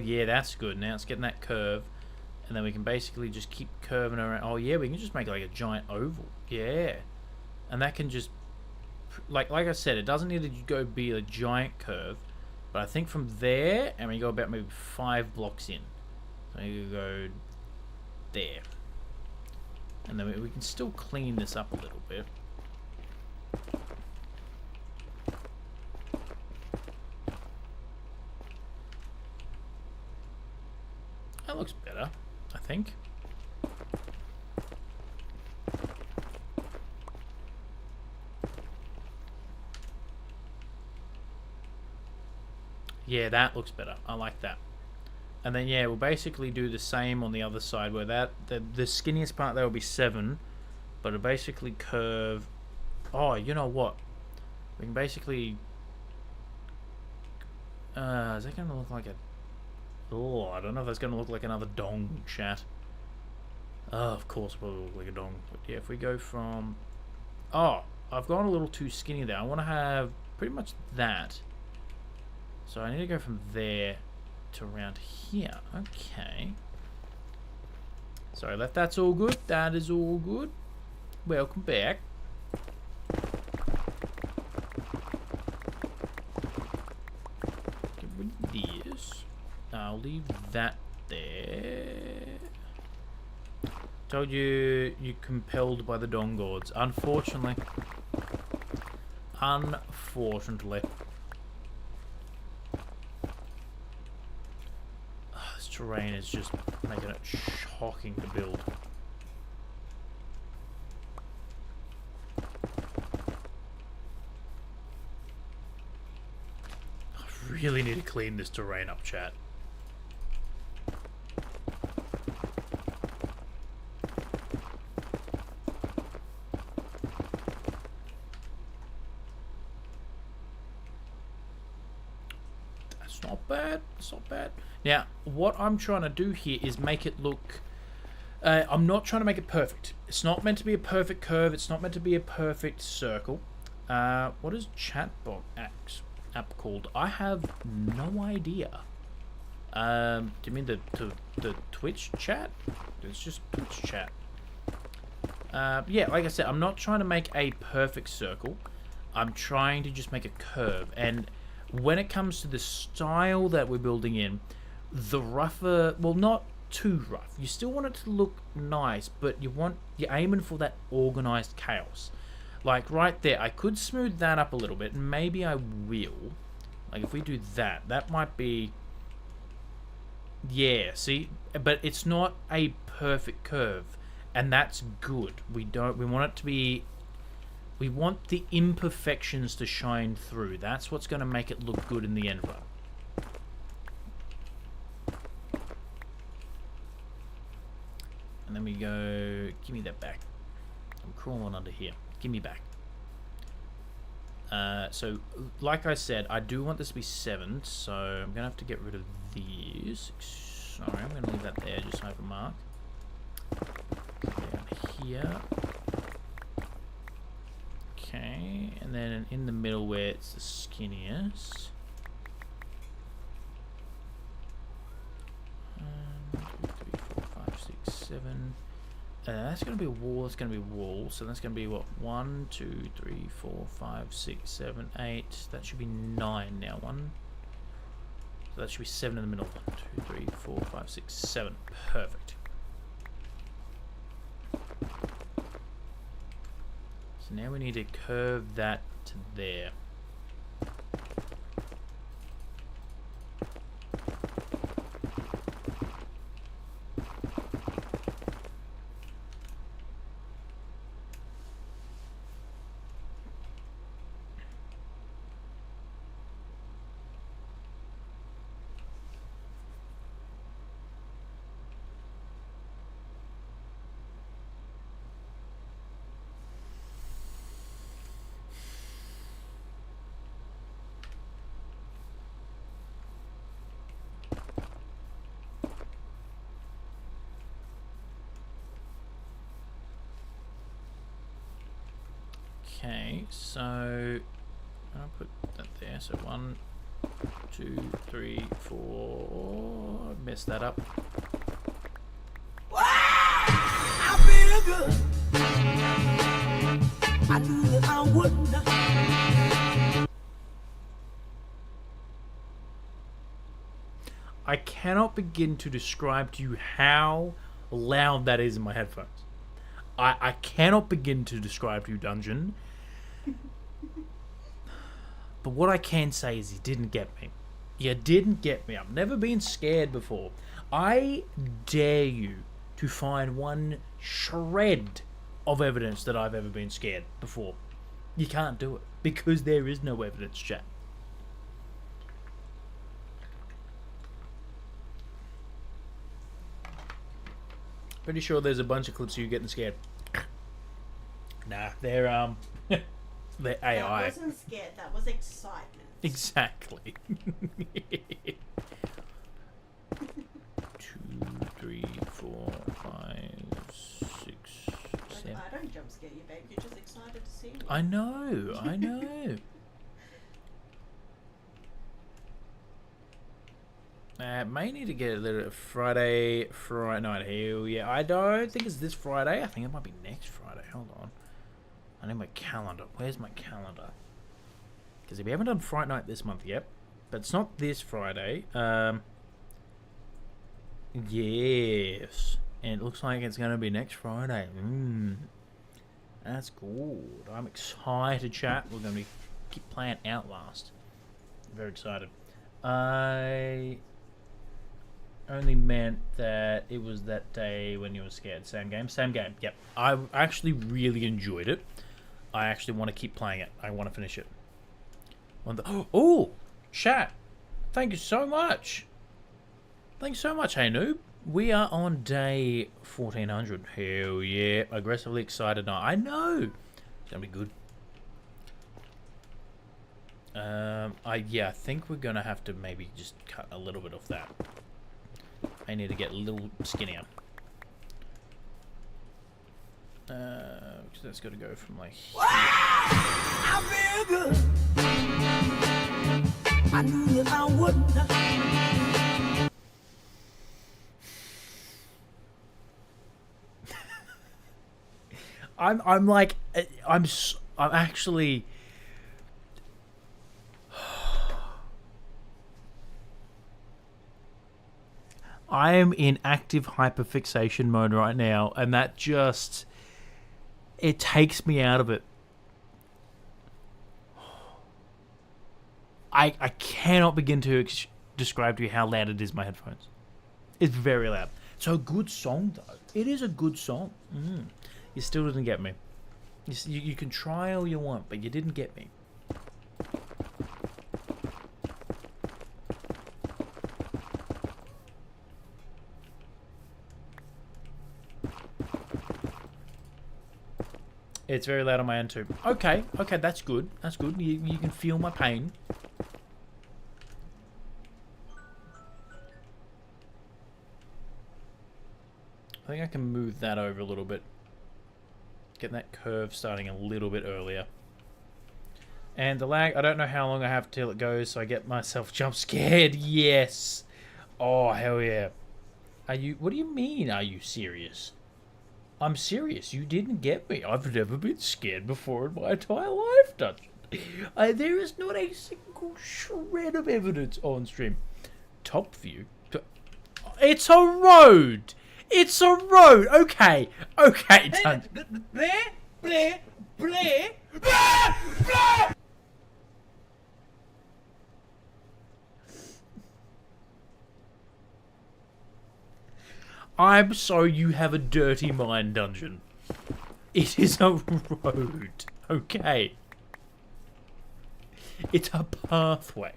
Yeah, that's good. Now it's getting that curve. And then we can basically just keep curving around. Oh yeah, we can just make it like a giant oval. Yeah. And that can just, like I said, it doesn't need to go be a giant curve. But I think from there, and we go about maybe 5 blocks in. So you go there. And then we can still clean this up a little bit. That looks better, I think. Yeah, that looks better. I like that. And then yeah, we'll basically do the same on the other side where the skinniest part there will be 7, but it'll basically curve. Oh, you know what? We can basically. Is that gonna look like a? Oh, I don't know if that's going to look like another dong, chat. Oh, of course it will look like a dong. But yeah, if we go from... Oh, I've gone a little too skinny there. I want to have pretty much that. So I need to go from there to around here. Okay. Sorry, that's all good. That is all good. Welcome back. Get rid of this. I'll leave that there. Told you you're compelled by the Dong Gods. Unfortunately. Unfortunately. Oh, this terrain is just making it shocking to build. I really need to clean this terrain up, chat. It's not bad. Now, what I'm trying to do here is make it look... I'm not trying to make it perfect. It's not meant to be a perfect curve. It's not meant to be a perfect circle. What is Chatbot app called? I have no idea. Do you mean the Twitch chat? It's just Twitch chat. Yeah, like I said, I'm not trying to make a perfect circle. I'm trying to just make a curve. And when it comes to the style that we're building in, the rougher, well, not too rough. You still want it to look nice, but you're aiming for that organized chaos. Like right there, I could smooth that up a little bit, and maybe I will. Like if we do that, that might be... Yeah, see? But it's not a perfect curve, and that's good. We want it to be... We want the imperfections to shine through. That's what's going to make it look good in the end run. And then we go... Give me that back. I'm crawling under here. Give me back. So, like I said, I do want this to be 7, so I'm going to have to get rid of these. Sorry, I'm going to leave that there just so I have a mark. Down here. Okay, and then in the middle where it's the skinniest. 1, 2, 3, 4, 5, 6, 7. That's going to be a wall, that's going to be a wall. So that's going to be what? 1, 2, 3, 4, 5, 6, 7, 8. That should be 9 now. 1. So that should be 7 in the middle. 1, 2, 3, 4, 5, 6, 7. Perfect. So now we need to curve that to there. Okay, so I'll put that there. So 1, 2, 3, 4. I messed that up. I feel good. I knew that I wouldn't. I cannot begin to describe to you how loud that is in my headphones. I cannot begin to describe to you, Dungeon. But what I can say is you didn't get me. You didn't get me. I've never been scared before. I dare you to find one shred of evidence that I've ever been scared before. You can't do it. Because there is no evidence, chat. Pretty sure there's a bunch of clips of you getting scared. Nah, they're they're AI. That wasn't scared. That was excitement. Exactly. 2, 3, 4, 5, 6, 7. I don't jump scare you, babe. You're just excited to see me. I know. May need to get a little Friday night. Hell yeah. I don't think it's this Friday. I think it might be next Friday. Hold on. I need my calendar. Where's my calendar? Because we haven't done Friday night this month yet. But it's not this Friday. Yes. And it looks like it's going to be next Friday. That's good. I'm excited, chat. We're going to keep playing Outlast. Very excited. I only meant that it was that day when you were scared. Same game? Same game. Yep. I actually really enjoyed it. I actually want to keep playing it. I want to finish it. Oh! Chat! Thank you so much! Thanks so much, hey noob. We are on day 1400. Hell yeah. Aggressively excited now. I know! It's going to be good. I think we're going to have to maybe just cut a little bit off that. I need to get a little skinnier. That's got to go from like here. I feel good. I knew that I wouldn't. I'm like I'm actually I am in active hyperfixation mode right now, and that just it takes me out of it. I cannot begin to describe to you how loud it is in my headphones. It's very loud. So a good song, though. It is a good song. You still didn't get me. You can try all you want, but you didn't get me. It's very loud on my end too. Okay, that's good. That's good. You can feel my pain. I think I can move that over a little bit. Get that curve starting a little bit earlier. And the lag, I don't know how long I have till it goes, so I get myself jump scared. Yes. Oh, hell yeah. What do you mean, are you serious? I'm serious. You didn't get me. I've never been scared before in my entire life, Dungeon. There is not a single shred of evidence on stream. Top view. It's a road. It's a road. Okay, Dungeon. I'm sorry you have a dirty mind, Dungeon. It is a road, okay? It's a pathway.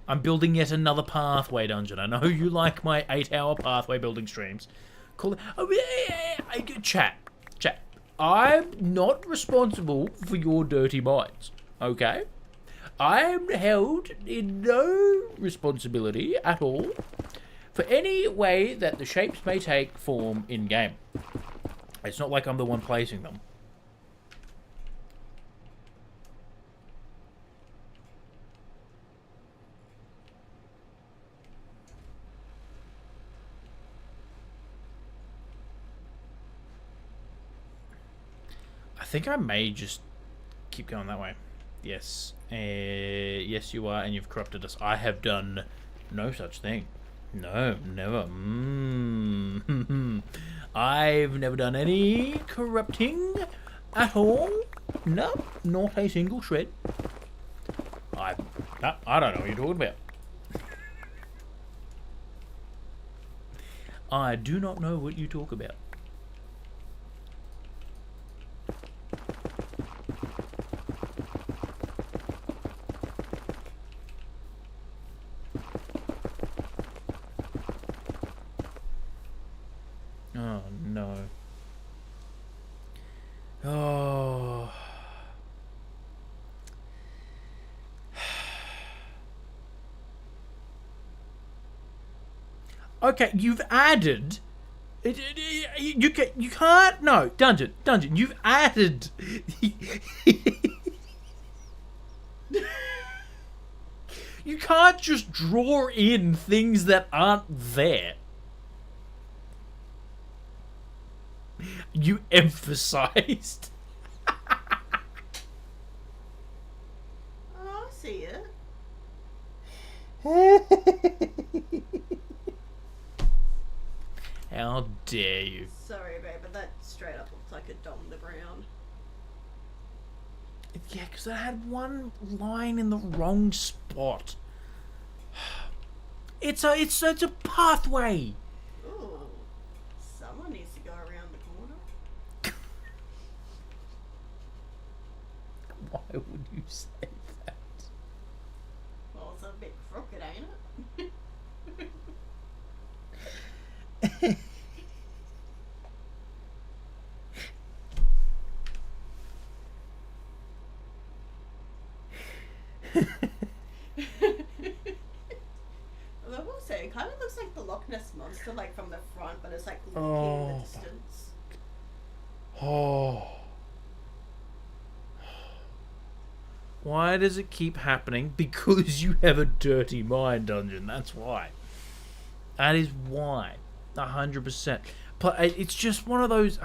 I'm building yet another pathway, Dungeon. I know you like my 8-hour pathway building streams. Call it... Chat. I'm not responsible for your dirty minds, okay? I am held in no responsibility at all for any way that the shapes may take form in-game. It's not like I'm the one placing them. I think I may just keep going that way. Yes. Yes, you are, and you've corrupted us. I have done no such thing. No, never. I've never done any corrupting at all. No, not a single shred. I don't know what you're talking about. I do not know what you talk about. Oh, no. Oh. Okay, you've added... You can't... No, Dungeon, you've added... You can't just draw in things that aren't there. You emphasized. Oh, I see it. How dare you? Sorry, babe, but that straight up looks like a Dom the Brown. Yeah, because I had one line in the wrong spot. It's a pathway. Ooh, someone needs to go around the corner. Why would you say that? Well, it's a bit crooked, ain't it? Although I will say, it kind of looks like the Loch Ness Monster, like from the front, but it's like looking in the distance. Oh. Why does it keep happening? Because you have a dirty mind, Dungeon. That's why. That is why. 100%. It's just one of those...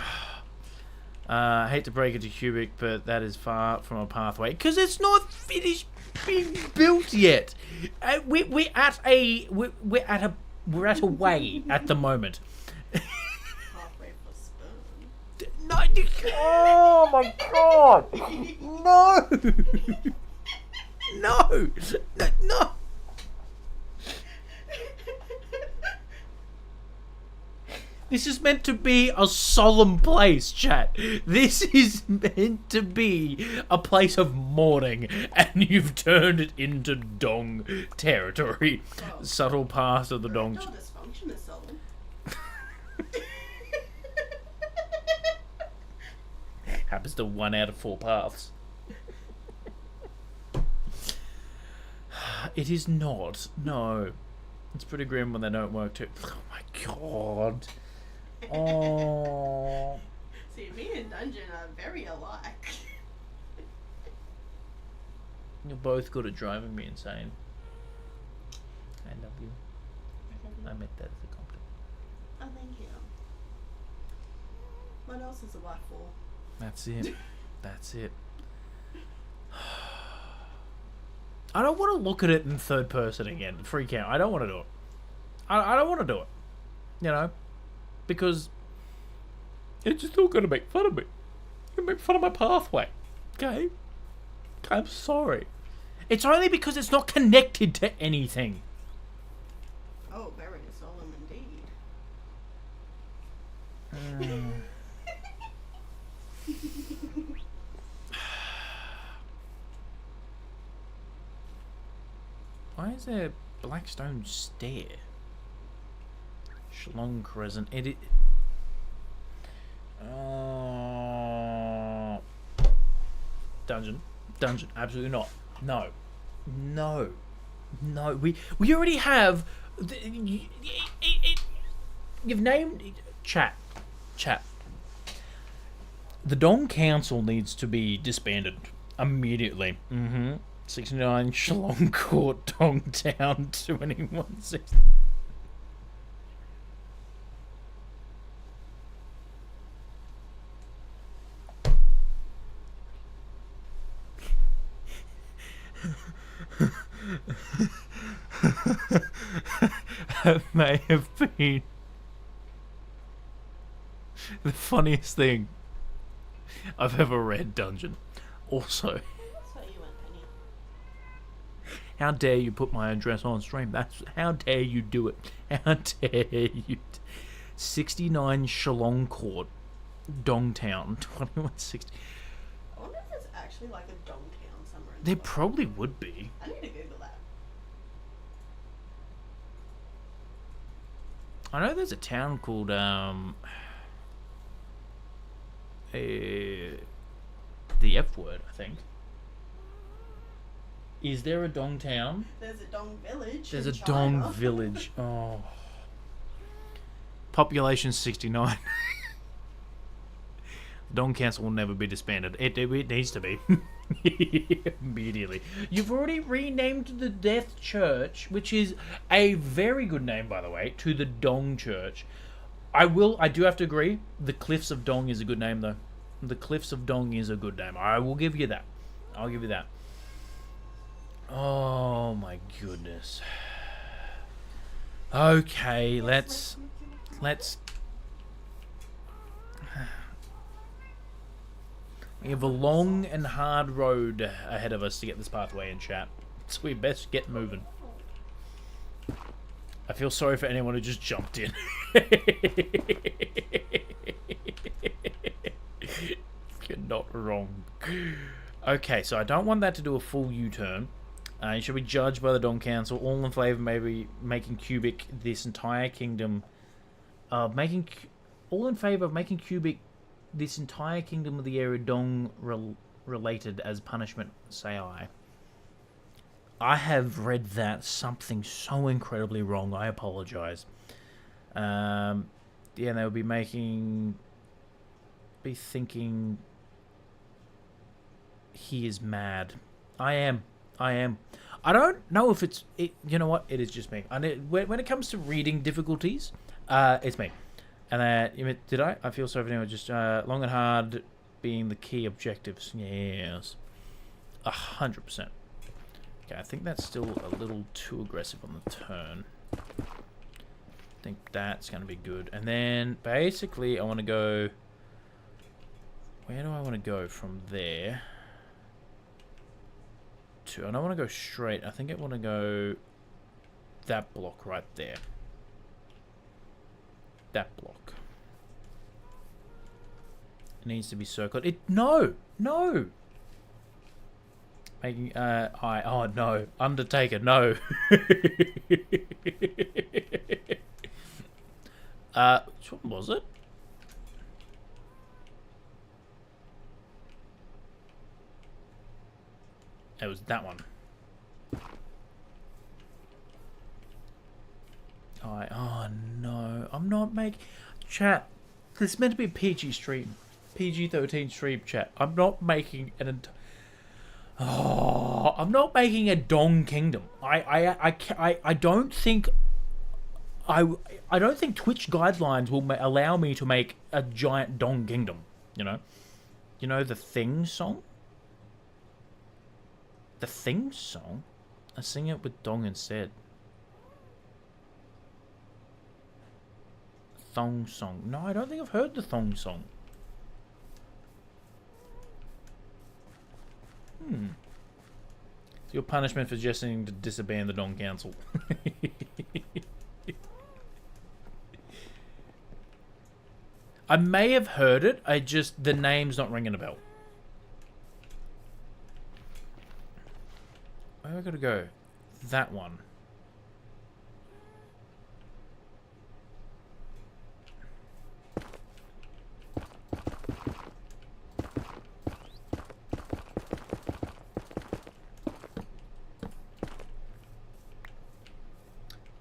I hate to break it to Cubic, but that is far from a pathway. Because it's not finished being built yet. We're at a way at the moment. Halfway for spoon. No, oh my god! No! No! No! This is meant to be a solemn place, chat. This is meant to be a place of mourning, and you've turned it into dong territory. Oh. Subtle path of the dong. No dysfunction is solemn. Happens to 1 out of 4 paths. It is not. No. It's pretty grim when they don't work too. Oh my god. Oh. See, me and Dungeon are very alike. You're both good at driving me insane. I love you. I meant that as a compliment. Oh, thank you. What else is a wife for? That's it. That's it. I don't want to look at it in third person again and freak out. I don't want to do it. I don't want to do it. You know? Because it's just all going to make fun of me. You're going to make fun of my pathway. Okay? I'm sorry. It's only because it's not connected to anything. Oh, very solemn indeed. Why is there Blackstone Stair? Shlong Crescent. Dungeon. Absolutely not. No. We already have. You've named chat. The Dong Council needs to be disbanded immediately. 69 Shlong Court, Dongtown, 2160. That may have been the funniest thing I've ever read, Dungeon. Also, That's what you want, Penny. how dare you put my address on stream? How dare you do it? How dare you? 69 Shlong Court, Dongtown, 2160. I wonder if there's actually like a dong town somewhere in the There world. probably would be. I need to Google that. I know there's a town called the F word, I think. Is there a Dong town? There's a dong village. There's in a Dong China. village. Oh. Population 69. Dong Council will never be disbanded. It needs to be. Immediately. You've already renamed the Death Church, which is a very good name, by the way, to the Dong Church. I do have to agree, the Cliffs of Dong is a good name, though. The Cliffs of Dong is a good name. I will give you that. I'll give you that. Oh my goodness. Okay, let's we have a long and hard road ahead of us to get this pathway in, chat. So we best get moving. I feel sorry for anyone who just jumped in. You're not wrong. Okay, so I don't want that to do a full U-turn. It should be judged by the Dong Council. All in favour, maybe making Cubic this entire kingdom. All in favour of making Cubic this entire kingdom of the area Dong related as punishment, say I. I have read that something so incredibly wrong. I apologise. Yeah, they will be thinking he is mad. I am. I don't know if it's... you know what? It is just me. When it comes to reading difficulties, it's me. And did I? I feel sorry for anyone. Just long and hard being the key objectives. Yes. 100%. Okay, I think that's still a little too aggressive on the turn. I think that's going to be good. And then, basically, I want to go... Where do I want to go from there? to. I don't want to go straight. I think I want to go that block right there. That block. It needs to be circled. No! Making oh no. Undertaker, no. Which one was it? It was that one. Oh no. I'm not making... Chat. This is meant to be a PG stream. PG-13 stream, chat. I'm not making an... I'm not making a Dong Kingdom. I don't think... I don't think Twitch guidelines will allow me to make a giant Dong Kingdom. You know? You know the Thing song? The Thing song? I sing it with Dong instead. Thong song. No, I don't think I've heard the Thong song. It's your punishment for suggesting to disband the Dong Council. I may have heard it, the name's not ringing a bell. Where have I got to go? That one.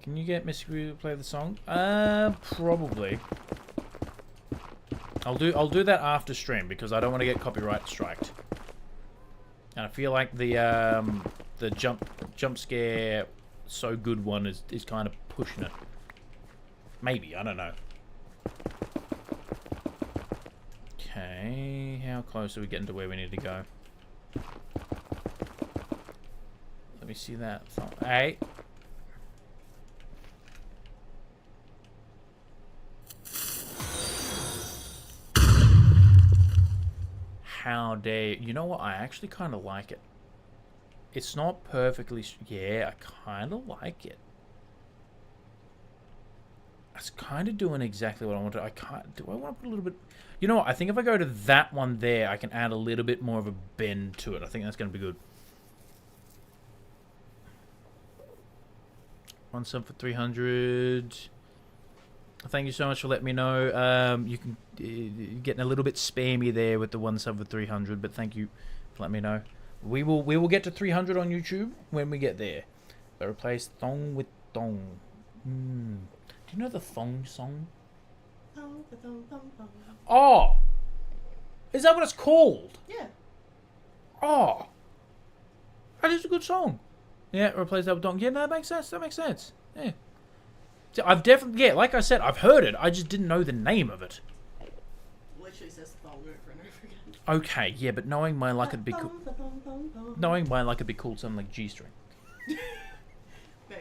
Can you get Mr. Green to play the song? Probably. I'll do that after stream because I don't want to get copyright striked. And I feel like the jump scare so good one is kind of pushing it. Maybe, I don't know. Okay, how close are we getting to where we need to go? Let me see that. Hey. How dare you? You know what? I actually kind of like it. It's not perfectly... Yeah, I kind of like it. It's kind of doing exactly what I want to... Do I want to put a little bit... You know what? I think if I go to that one there, I can add a little bit more of a bend to it. I think that's going to be good. 1 sub for 300... Thank you so much for letting me know. You can getting a little bit spammy there with the 1 sub for 300, but thank you for letting me know. We will get to 300 on YouTube when we get there. But replace thong with thong. Do you know the thong song? Oh, is that what it's called? Yeah. Oh, that is a good song. Yeah, replace that with thong. Yeah, no, that makes sense. That makes sense. Yeah. I've definitely, yeah, like I said, I've heard it. I just didn't know the name of it. Literally says thong over and over again. Okay, yeah, but knowing my luck, it'd be cool. Knowing my luck, it'd be called something like G-string. They're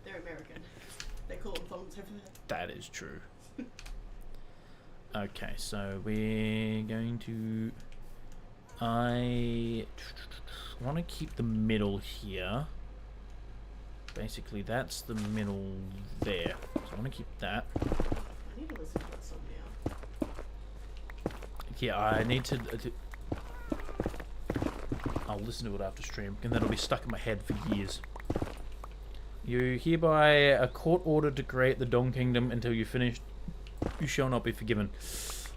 American. They call them thongs over there. That is true. Okay, so we're going to... I want to keep the middle here. Basically, that's the middle there. So I want to keep that. I need to listen to that song now. Yeah, I need to I'll listen to it after stream, and that'll be stuck in my head for years. You hereby a court order to create the Dong Kingdom until you finish. You shall not be forgiven.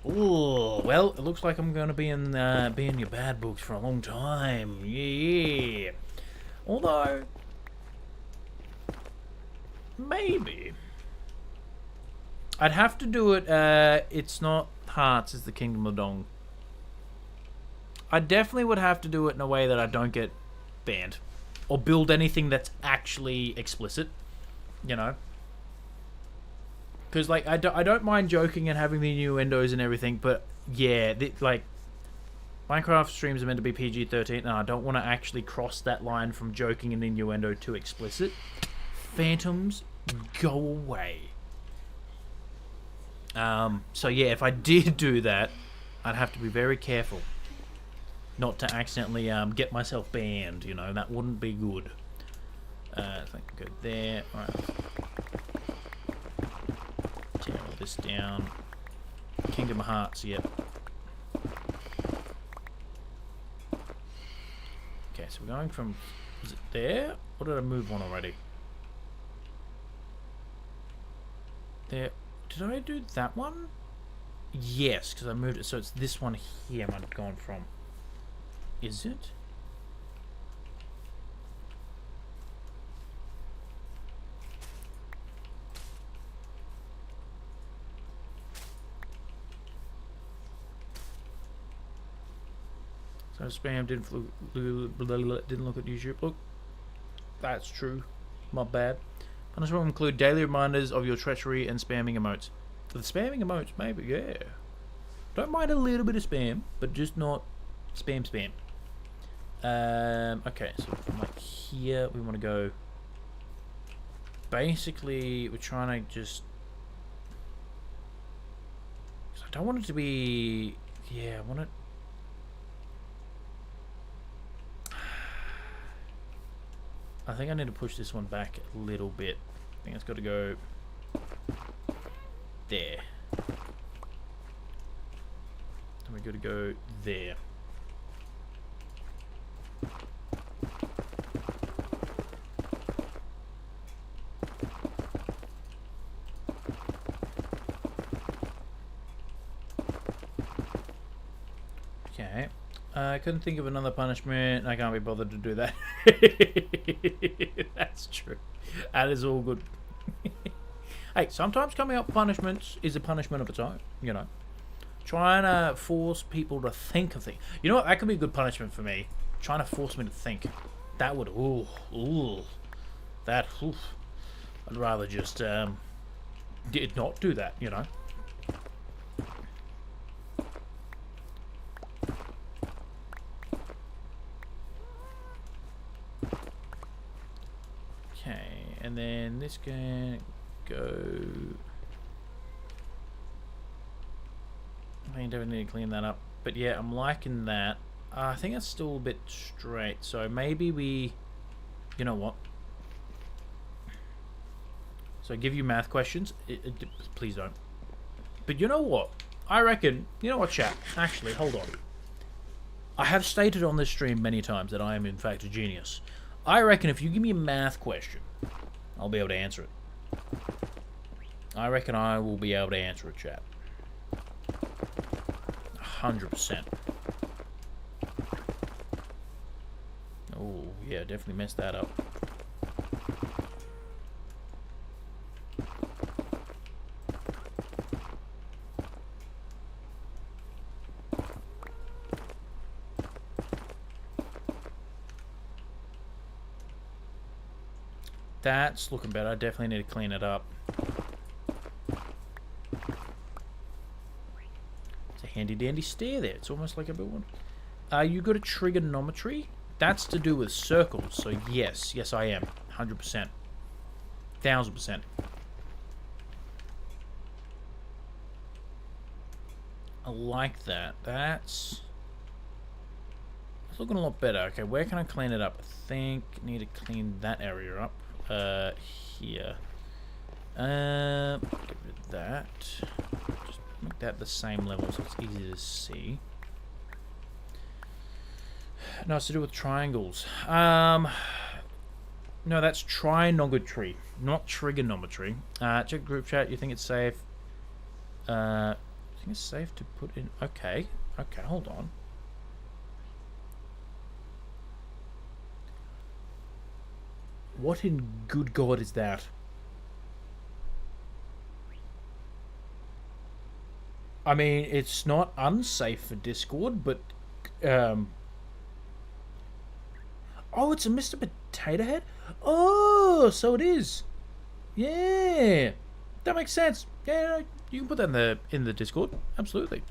Oh, well, it looks like I'm going to be in your bad books for a long time. Yeah. Although... maybe. I'd have to do it, it's not Hearts, it's the Kingdom of Dong. I definitely would have to do it in a way that I don't get banned. Or build anything that's actually explicit. You know? Because, like, I don't mind joking and having the innuendos and everything, but, yeah, like... Minecraft streams are meant to be PG-13, and I don't want to actually cross that line from joking and innuendo to explicit. Phantoms... go away. So yeah, if I did do that, I'd have to be very careful. not to accidentally get myself banned. You know, that wouldn't be good. I think go there. All right. Tear all this down. Kingdom Hearts. Yep. Okay, so we're going from. Is it there? Or did I move one already? There. Did I do that one? Yes, because I moved it. So it's this one here I'm going from. Is it? So spam didn't look at YouTube. Look, that's true. My bad. Punishment will include daily reminders of your treachery and spamming emotes. The spamming emotes, maybe, yeah. Don't mind a little bit of spam, but just not spam. Okay, so from like here, we want to go. Basically, we're trying to just. Cause I don't want it to be. Yeah, I want it. I think I need to push this one back a little bit. I think it's got to go there. And we got to go there. Okay. I couldn't think of another punishment. I can't be bothered to do that. That's true. That is all good. Hey, sometimes coming up with punishments is a punishment of its own, you know. Trying to force people to think of things. You know what? That could be a good punishment for me. Trying to force me to think. That would, that, I'd rather just, did not do that, you know. Okay, and then this can go. I definitely need to clean that up. But yeah, I'm liking that. I think it's still a bit straight. So maybe we. You know what? So I give you math questions. Please don't. But you know what? I reckon. You know what, chat? Actually, hold on. I have stated on this stream many times that I am in fact a genius. I reckon if you give me a math question, I'll be able to answer it. I reckon I will be able to answer it, chat. 100%. Oh, yeah, definitely messed that up. That's looking better. I definitely need to clean it up. It's a handy dandy stair there. It's almost like a big one. Are you good at trigonometry? That's to do with circles. So yes, yes I am. 100%. 1000%. I like that. That's looking a lot better. Okay, where can I clean it up? I think I need to clean that area up. Here. Get rid of that. Just make that the same level so it's easy to see. No, it's to do with triangles. No, that's trigonometry, not trigonometry. Check group chat. You think it's safe? I think it's safe to put in. Okay, okay, hold on. What in good God is that? I mean, it's not unsafe for Discord, but oh, it's a Mr. Potato Head? Oh, so it is. Yeah. That makes sense. Yeah, you can put that in the Discord. Absolutely.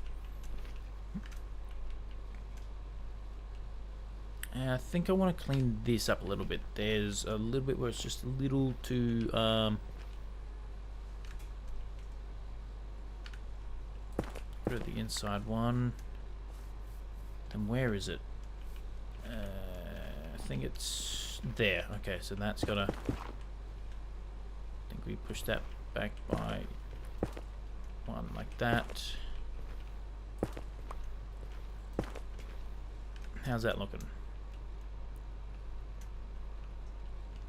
I think I want to clean this up a little bit. There's a little bit where it's just a little too go to the inside one. Then where is it? I think it's there. Okay, so that's gotta. I think we push that back by one like that. How's that looking?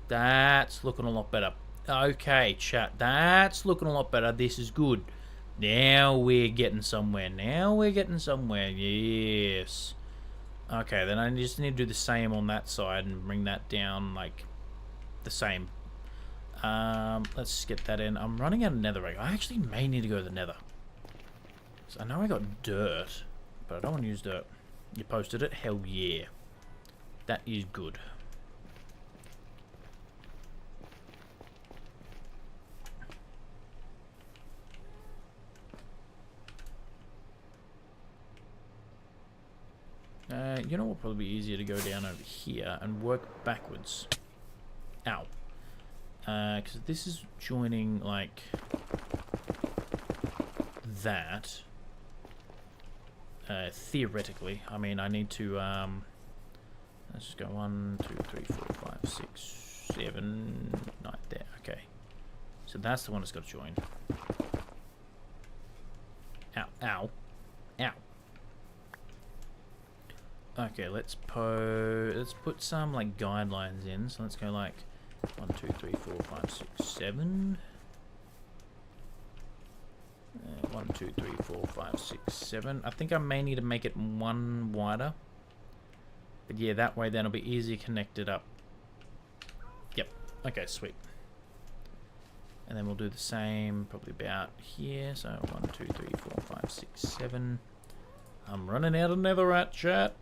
That's looking a lot better. Okay, chat. That's looking a lot better. This is good. Now we're getting somewhere. Now we're getting somewhere. Yes. Okay, then I just need to do the same on that side and bring that down like the same. Let's get that in. I'm running out of netherrack. I actually may need to go to the nether. So I know I got dirt, but I don't want to use dirt. You posted it? Hell yeah. That is good. You know what would probably be easier to go down over here and work backwards. Ow. Because this is joining like that. Theoretically, I mean, I need to let's just go 1, 2, 3, 4, 5, 6, 7, 9 there. Okay, so that's the one that's got to join. Ow, ow, ow. Okay, let's put some like guidelines in. So let's go like 1, 2, 3, 4, 5, 6, 7. 1, 2, 3, 4, 5, 6, 7. I think I may need to make it one wider. But yeah, that way then it'll be easier connected up. Yep. Okay, sweet. And then we'll do the same probably about here. So 1, 2, 3, 4, 5, 6, 7. I'm running out of netherrack, chat.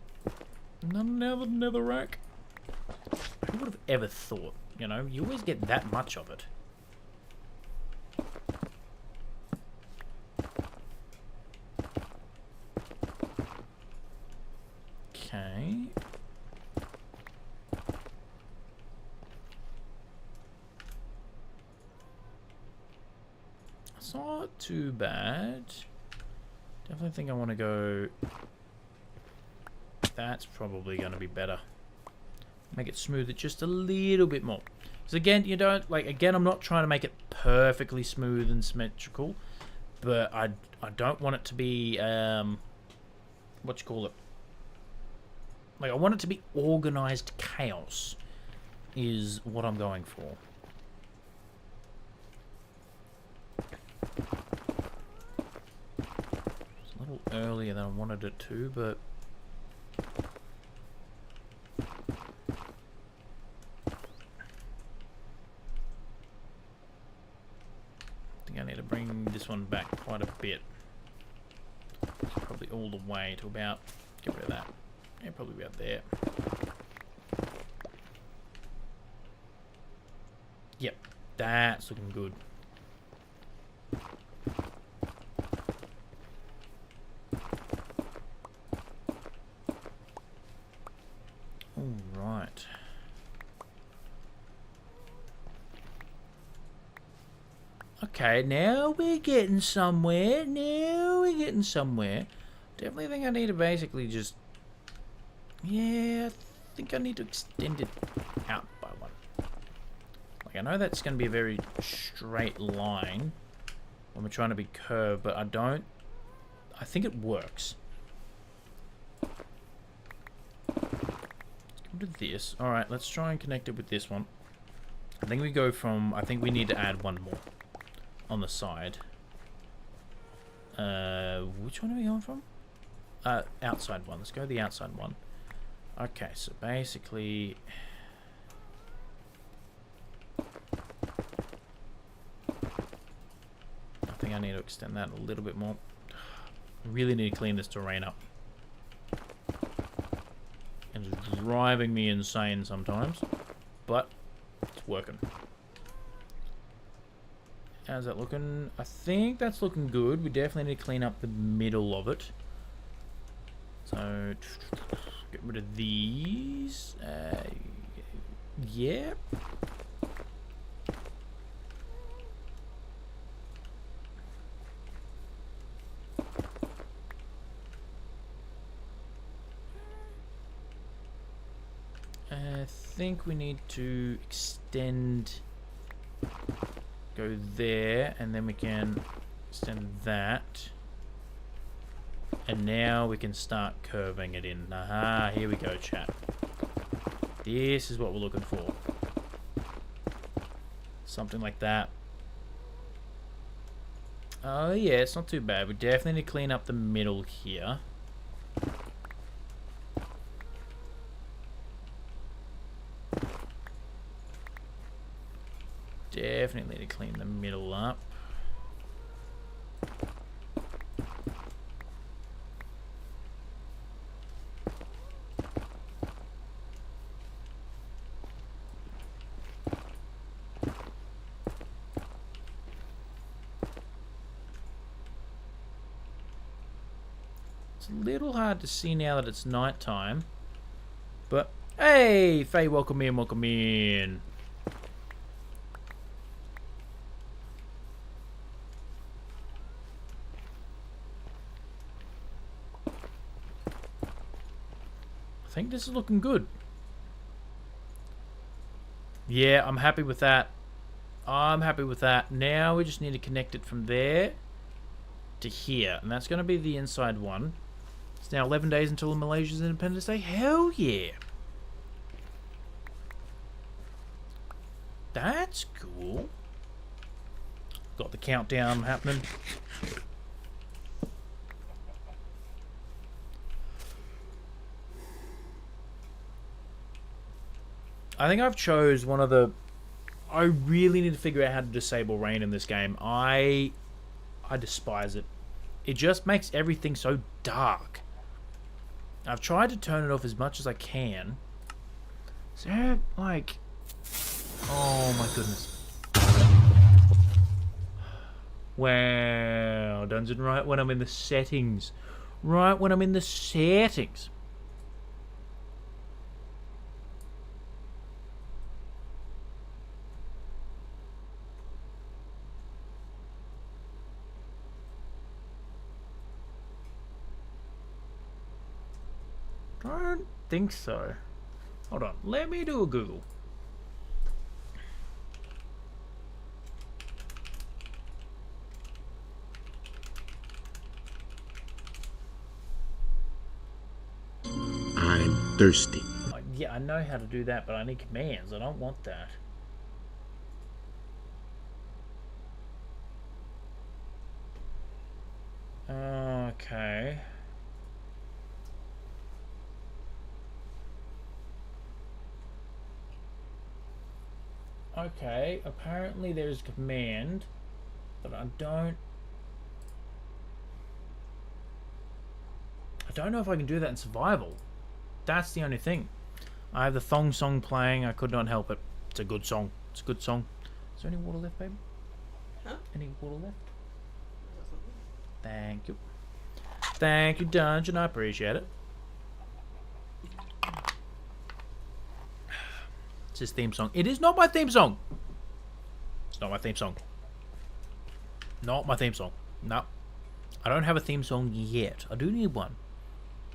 Another netherrack. Who would have ever thought? You know, you always get that much of it. Okay. It's not too bad. Definitely think I want to go. That's probably going to be better. Make it smooth it just a little bit more. Because again, you don't like. Again, I'm not trying to make it perfectly smooth and symmetrical, but I don't want it to be what you call it. Like I want it to be organized chaos. Is what I'm going for. It's a little earlier than I wanted it to, but. I think I need to bring this one back quite a bit. Probably all the way to about. Get rid of that. Yeah, probably about there. Yep, that's looking good. All right. Okay, now we're getting somewhere. Now we're getting somewhere. Definitely think I need to basically just... Yeah, I think I need to extend it out by one. Like, I know that's going to be a very straight line when we're trying to be curved, but I don't... I think it works. Let's go to this. Alright, let's try and connect it with this one. I think we go from... I think we need to add one more on the side. Which one are we going from? Outside one. Let's go the outside one. Okay, so basically... I think I need to extend that a little bit more. Really need to clean this terrain up. It's driving me insane sometimes, but it's working. How's that looking? I think that's looking good. We definitely need to clean up the middle of it. So, get rid of these. Yeah. I think we need to extend, go there, and then we can extend that. And now we can start curving it in. Aha, here we go, chat. This is what we're looking for. Something like that. Oh yeah, it's not too bad. We definitely need to clean up the middle here. Definitely need to clean the middle up. It's a little hard to see now that it's night time. But hey, Faye, welcome in, welcome in. I think this is looking good. Yeah, I'm happy with that. I'm happy with that. Now we just need to connect it from there to here. And that's going to be the inside one. It's now 11 days until Malaysia's Independence Day. Hell yeah. That's cool. Got the countdown happening. I think I've chose one of the... I really need to figure out how to disable rain in this game. I despise it. It just makes everything so dark. I've tried to turn it off as much as I can. Is there, like... Oh my goodness. Wow, Dungeon, right when I'm in the settings. Right when I'm in the settings. Don't think so. Hold on, let me do a Google. I'm thirsty. Yeah, I know how to do that, but I need commands. I don't want that. Okay. Okay, apparently there's a command, but I don't know if I can do that in survival. That's the only thing. I have the thong song playing. I could not help it. It's a good song. It's a good song. Is there any water left, baby? Huh? Any water left? Thank you. Thank you, Dungeon. I appreciate it. It's his theme song. It is not my theme song. It's not my theme song. Not my theme song. No. I don't have a theme song yet. I do need one.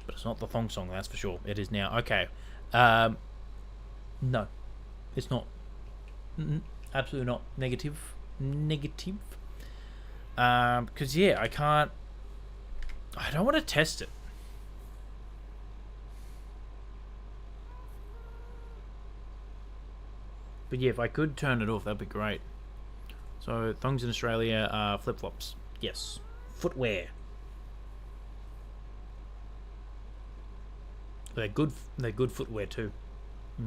But it's not the thong song, that's for sure. It is now. Okay. No. It's not. Absolutely not. Negative. Negative. Because, yeah, I can't... I don't want to test it. But yeah, if I could turn it off, that'd be great. So, thongs in Australia are flip-flops. Yes. Footwear. They're good footwear too. I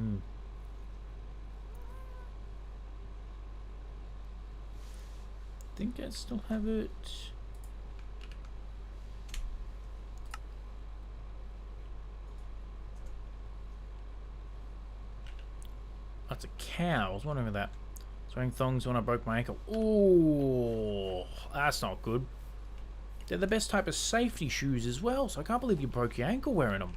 think I still have it. That's a cow. I was wondering about that. Wearing thongs when I broke my ankle. Ooh, that's not good. They're the best type of safety shoes as well, so I can't believe you broke your ankle wearing them.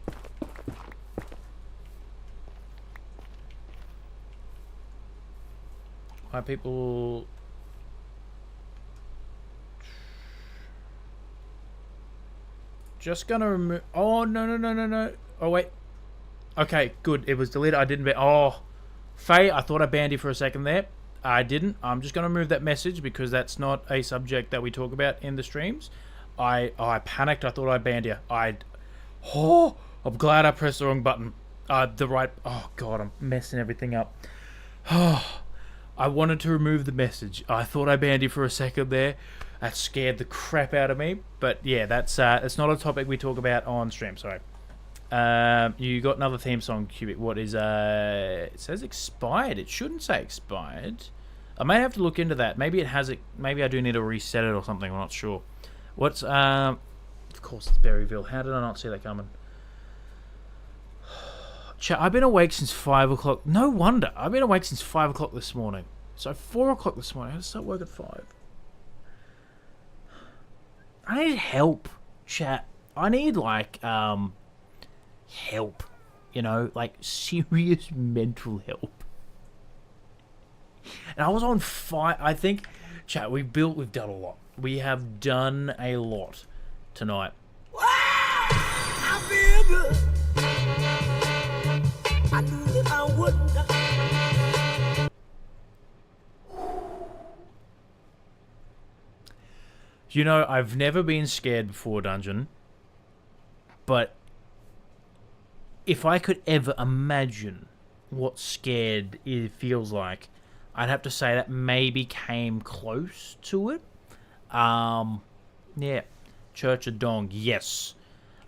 Why people... Just gonna remove... Oh, no. Oh, wait. Okay, good. It was deleted. I didn't. Oh, Faye, I thought I banned you for a second there. I didn't. I'm just going to remove that message because that's not a subject that we talk about in the streams. I panicked. I thought I banned you. I'm glad I pressed the wrong button. Oh god, I'm messing everything up. I wanted to remove the message. I thought I banned you for a second there. That scared the crap out of me. But yeah, that's not a topic we talk about on stream. Sorry. You got another theme song, Cubic. What is it says expired. It shouldn't say expired. I may have to look into that. Maybe it has it. Maybe I do need to reset it or something. I'm not sure. What's of course it's Berryville. How did I not see that coming? I've been awake since 5 o'clock. No wonder. I've been awake since 5 o'clock this morning. So 4 o'clock this morning. I had to start work at 5. I need help, chat. I need like help. You know, like serious mental help. And I was on 5. I think, chat. We've done a lot. We have done a lot tonight. I feel good. I knew that I wouldn't. You know, I've never been scared before, Dungeon. But if I could ever imagine what scared it feels like, I'd have to say that maybe came close to it. Yeah. Church of Dong, yes.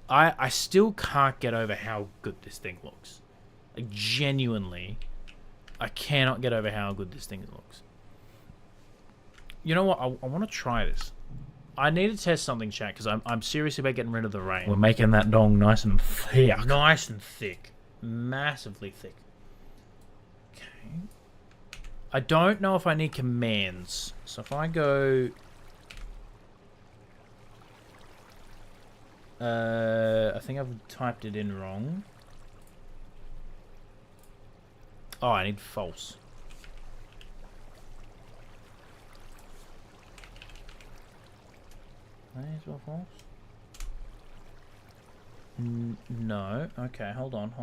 I still can't get over how good this thing looks. Like, genuinely, I cannot get over how good this thing looks. You know what? I want to try this. I need to test something, chat, because I'm serious about getting rid of the rain. We're making that dong nice and thick. Nice and thick. Massively thick. Okay. I don't know if I need commands. So if I go... I think I've typed it in wrong. Oh, I need false. May as well false? No. Okay, hold on.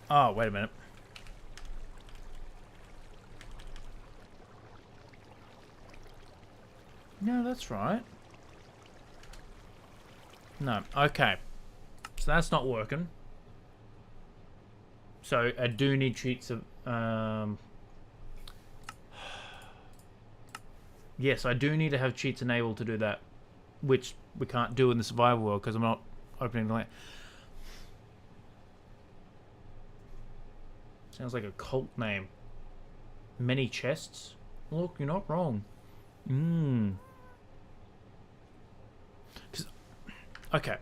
Oh, wait a minute. No, that's right. No, okay. So that's not working. So I do need cheats of... Yes, I do need to have cheats enabled to do that. Which we can't do in the survival world because I'm not opening the link. Sounds like a cult name. Many chests? Look, you're not wrong. Okay.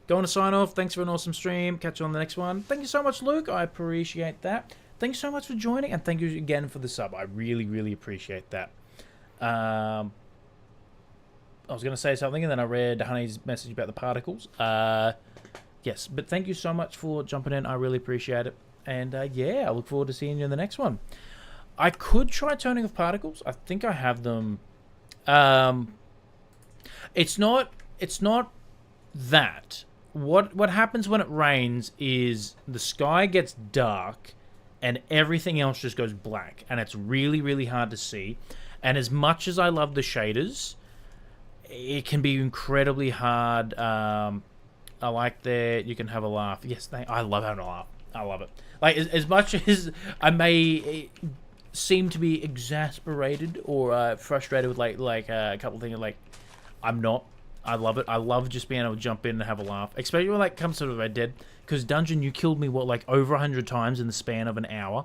Going to sign off. Thanks for an awesome stream. Catch you on the next one. Thank you so much, Luke. I appreciate that. Thank you so much for joining, and thank you again for the sub. I really, really appreciate that. I was going to say something, and then I read Honey's message about the particles. Yes, but thank you so much for jumping in. I really appreciate it. And yeah, I look forward to seeing you in the next one. I could try turning off particles. I think I have them. It's not that. What happens when it rains is the sky gets dark and everything else just goes black, and it's really, really hard to see. And as much as I love the shaders, it can be incredibly hard. I like that you can have a laugh. Yes, I love having a laugh. I love it. Like, as much as I may seem to be exasperated or frustrated with like a couple of things, like, I'm not. I love it. I love just being able to jump in and have a laugh, especially when it comes to Red Dead. Because Dungeon, you killed me like over 100 times in the span of an hour.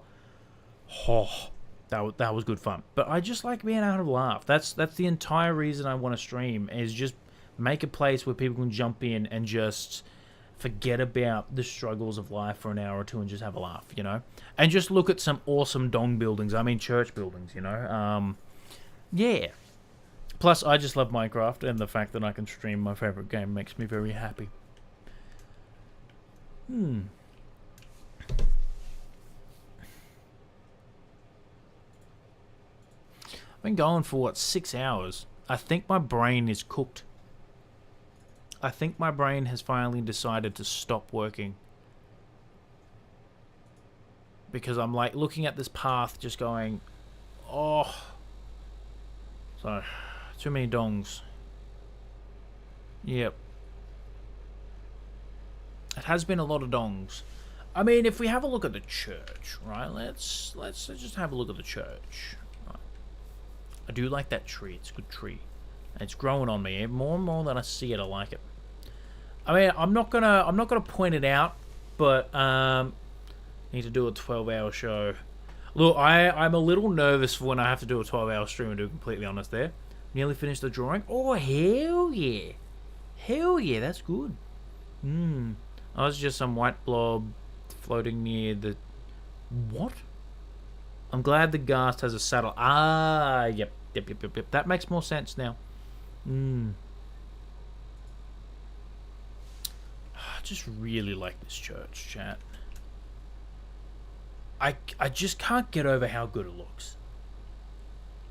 Oh, that was good fun. But I just like being able to laugh. That's the entire reason I want to stream, is just make a place where people can jump in and just forget about the struggles of life for an hour or two and just have a laugh, you know? And just look at some awesome dong buildings. I mean, church buildings, you know? Yeah. Plus, I just love Minecraft, and the fact that I can stream my favorite game makes me very happy. I've been going for, what, 6 hours? I think my brain is cooked. I think my brain has finally decided to stop working. Because I'm like looking at this path just going, oh. So, too many dongs. Yep. It has been a lot of dongs. I mean, if we have a look at the church, right? Let's just have a look at the church. Right. I do like that tree. It's a good tree. It's growing on me. More and more that I see it, I like it. I mean, I'm not gonna point it out, but need to do a 12-hour show. Look, I'm a little nervous for when I have to do a 12-hour stream, to be completely honest there. Nearly finished the drawing. Oh, hell yeah. Hell yeah, that's good. I was just some white blob floating near the... What? I'm glad the ghast has a saddle. Ah, yep. That makes more sense now. I just really like this church, chat. I just can't get over how good it looks.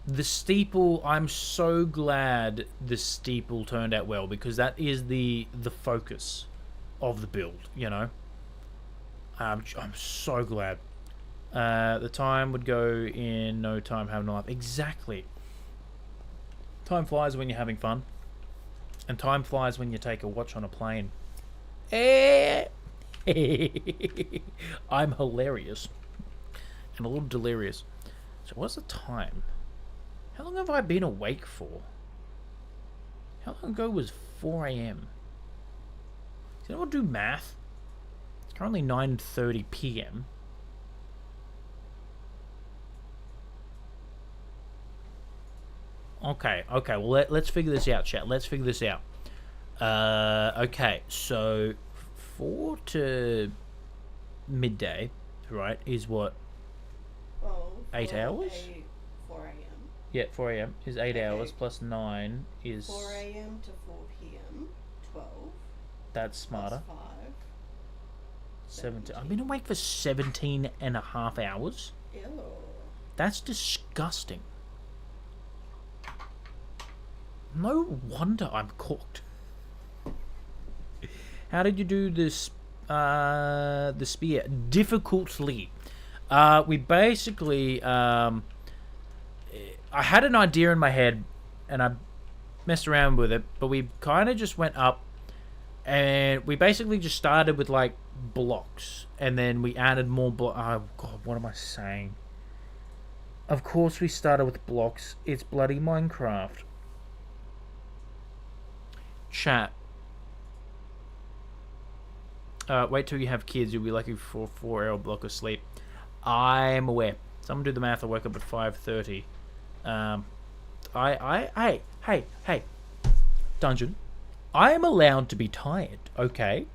The steeple, I'm so glad the steeple turned out well, because that is the focus of the build, you know. I'm so glad. The time would go in no time having a life. Exactly. Time flies when you're having fun. And time flies when you take a watch on a plane. I'm hilarious. And a little delirious. So what's the time? How long have I been awake for? How long ago was 4 a.m.? Does anyone do math? It's currently 9:30 p.m. Okay, well let's figure this out, chat. Let's figure this out. Okay, so 4 to midday, right, is what? Well, 8 hours? 4 a.m. Yeah, 4 a.m. is 8 Okay. hours, plus 9 is... 4 a.m. to 4 p.m. 12. That's smarter. Plus 5. 17. I've been awake for 17 and a half hours. Ew. That's disgusting. No wonder I'm cooked. How did you do this? The spear difficultly. We basically. I had an idea in my head, and I messed around with it. But we kind of just went up, and we basically just started with like blocks, and then we added more blocks. Oh God, what am I saying? Of course, we started with blocks. It's bloody Minecraft. Chat. Wait till you have kids. You'll be lucky for a 4-hour block of sleep. I'm aware. Someone do the math. I woke up at 5:30. Hey, Dungeon. I am allowed to be tired, okay?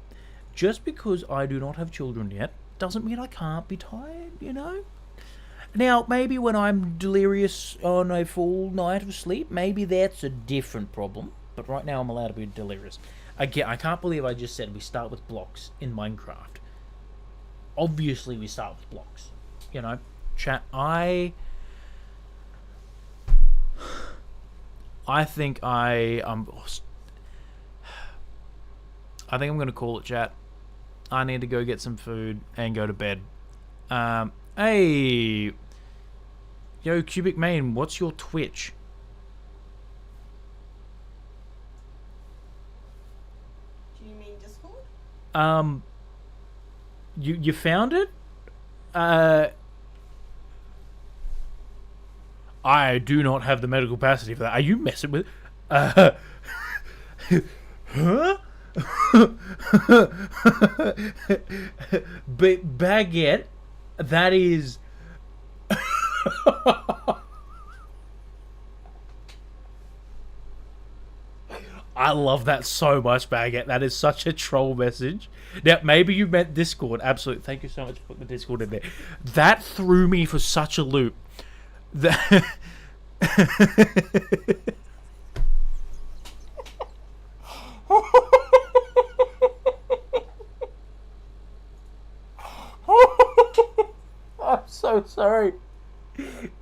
Just because I do not have children yet doesn't mean I can't be tired, you know? Now, maybe when I'm delirious on a full night of sleep, maybe that's a different problem. But right now I'm allowed to be delirious. Again, I can't believe I just said we start with blocks in Minecraft. Obviously we start with blocks. You know? Chat, I think I'm going to call it, chat. I need to go get some food and go to bed. Hey! Yo, Cubic Main, what's your Twitch? Do you mean Discord? You found it? I do not have the medical capacity for that. Are you messing with... Huh? But Baguette, that is... I love that so much, Baguette. That is such a troll message. Now, maybe you meant Discord. Absolutely. Thank you so much for putting the Discord in there. That threw me for such a loop. That... so sorry.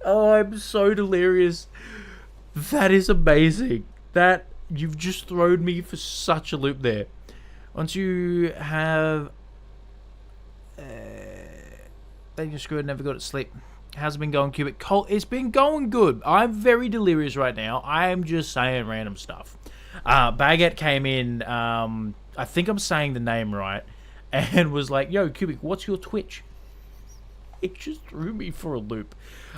Oh, I'm so delirious. That is amazing. That you've just thrown me for such a loop there. Once you have... then you're screwed, never got to sleep. How's it been going, Cubic? Colt, it's been going good. I'm very delirious right now. I am just saying random stuff. Baguette came in, I think I'm saying the name right, and was like, yo, Cubic, what's your Twitch? It just threw me for a loop.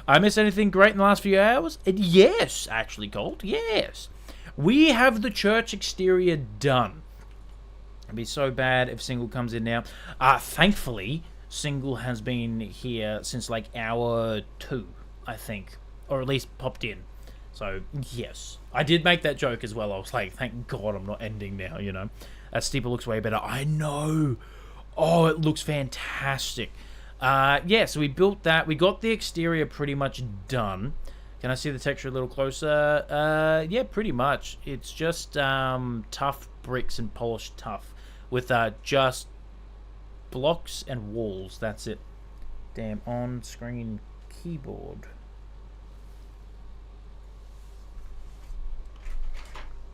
I missed anything great in the last few hours? Yes, actually, Colt, yes. We have the church exterior done. It'd be so bad if Single comes in now. Thankfully, Single has been here since like hour 2, I think. Or at least popped in. So, yes. I did make that joke as well. I was like, thank God I'm not ending now, you know. That steeple looks way better. I know. Oh, it looks fantastic. Yeah, so we built that. We got the exterior pretty much done. Can I see the texture a little closer? Yeah, pretty much. It's just tough bricks and polished tough. With just blocks and walls. That's it. Damn, on-screen keyboard.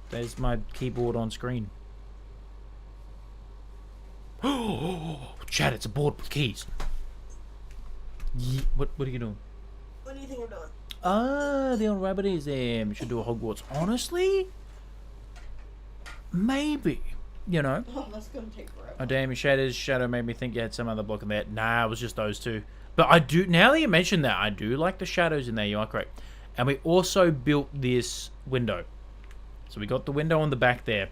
There's my keyboard on screen. Oh, Chad, it's a board with keys. What are you doing? What do you think I'm doing? The old rabbit is there. We should do a Hogwarts. Honestly? Maybe. You know? Oh, that's gonna take forever. Oh, damn, your shadow made me think you had some other block in there. Nah, it was just those two. But I do, now that you mention that, I do like the shadows in there. You are correct. And we also built this window. So we got the window on the back there.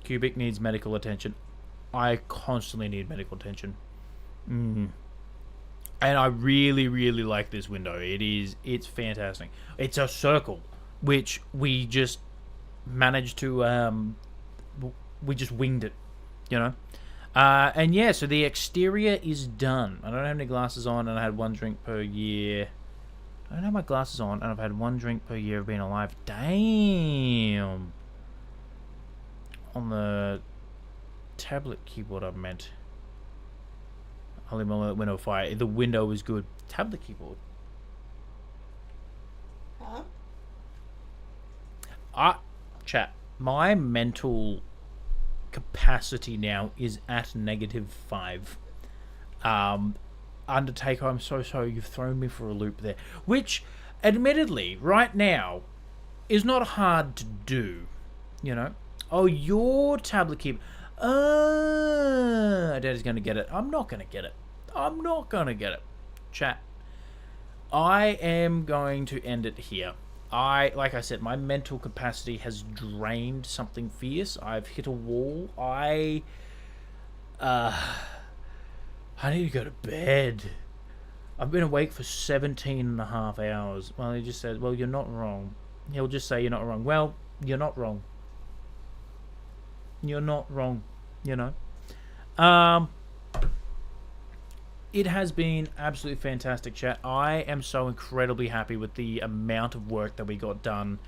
Cubic needs medical attention. I constantly need medical attention. And I really, really like this window. It's fantastic. It's a circle, which we just managed to, we just winged it, you know? And yeah, so the exterior is done. I don't have any glasses on, and I had 1 drink per year. I don't have my glasses on, and I've had 1 drink per year of being alive. Damn. On the tablet keyboard, I meant. I'll leave my window fire. The window is good. Tablet keyboard. Huh? Chat. My mental capacity now is at -5. Undertaker, I'm so sorry. You've thrown me for a loop there. Which, admittedly, right now, is not hard to do. You know? Oh, your tablet keyboard. Daddy's going to get it. I'm not going to get it. I'm not going to get it. Chat. I am going to end it here. Like I said, my mental capacity has drained something fierce. I've hit a wall. I need to go to bed. I've been awake for 17.5 hours. Well, he just said, well, you're not wrong. He'll just say you're not wrong. Well, you're not wrong. You're not wrong, you know. It has been absolutely fantastic, chat. I am so incredibly happy with the amount of work that we got done.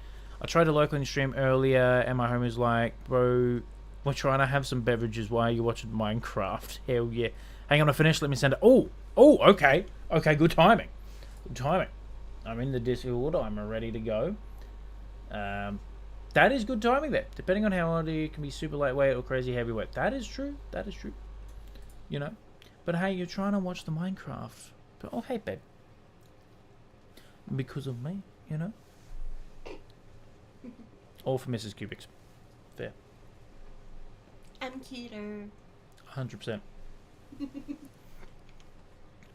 I tried to locally stream earlier, and my home is like, bro, we're trying to have some beverages while you're watching Minecraft. Hell yeah. Hang on, I finished. Let me send it. Oh, okay. Okay, good timing. Good timing. I'm in the Discord. I'm ready to go. That is good timing there. Depending on how hard you can be super lightweight or crazy heavyweight. That is true. That is true. You know? But hey, you're trying to watch the Minecraft. But, oh, hey, babe. Because of me, you know? All for Mrs. Cubics. Fair. I'm cuter. 100%.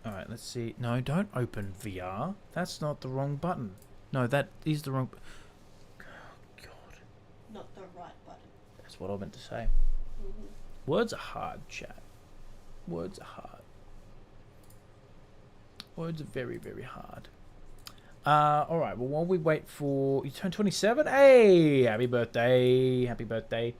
Alright, let's see. No, don't open VR. That's not the wrong button. No, that is the wrong... Oh, God. Not the right button. That's what I meant to say. Words are hard, chat. Words are hard. Words are very, very hard. Alright, well, while we wait for... You turn 27? Hey! Happy birthday! Happy birthday.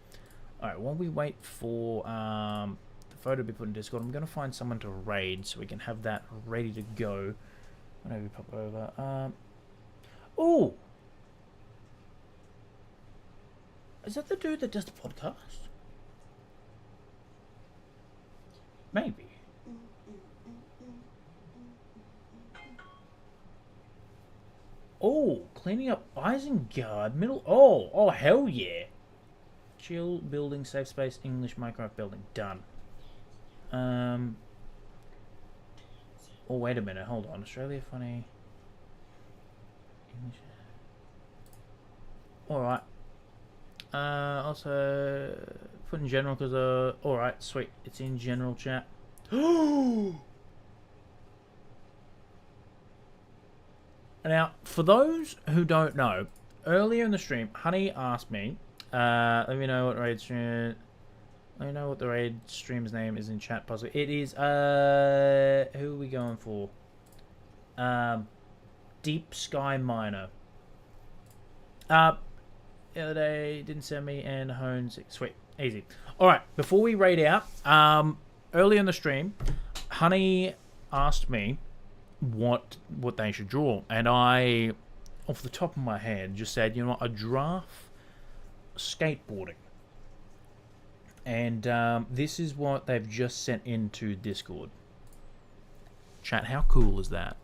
Alright, while we wait for the photo to be put in Discord, I'm going to find someone to raid so we can have that ready to go. Whenever we pop over. Oh! Is that the dude that does the podcast? Maybe. Oh, cleaning up Isengard middle. Oh, hell yeah. Chill building, safe space, English Minecraft building. Done. Oh, wait a minute. Hold on. Australia funny. English. Alright. Also, put in general because, alright, sweet. It's in general chat. Now, for those who don't know, earlier in the stream, Honey asked me, let me know what raid stream. Let me know what the raid stream's name is in chat, possibly. It is, who are we going for? Deep Sky Miner. The other day, didn't send me, and Hone 6. Sweet. Easy. Alright, before we raid out, earlier in the stream, Honey asked me what they should draw. And I, off the top of my head, just said, you know what, a giraffe skateboarding. And this is what they've just sent into Discord. Chat, how cool is that?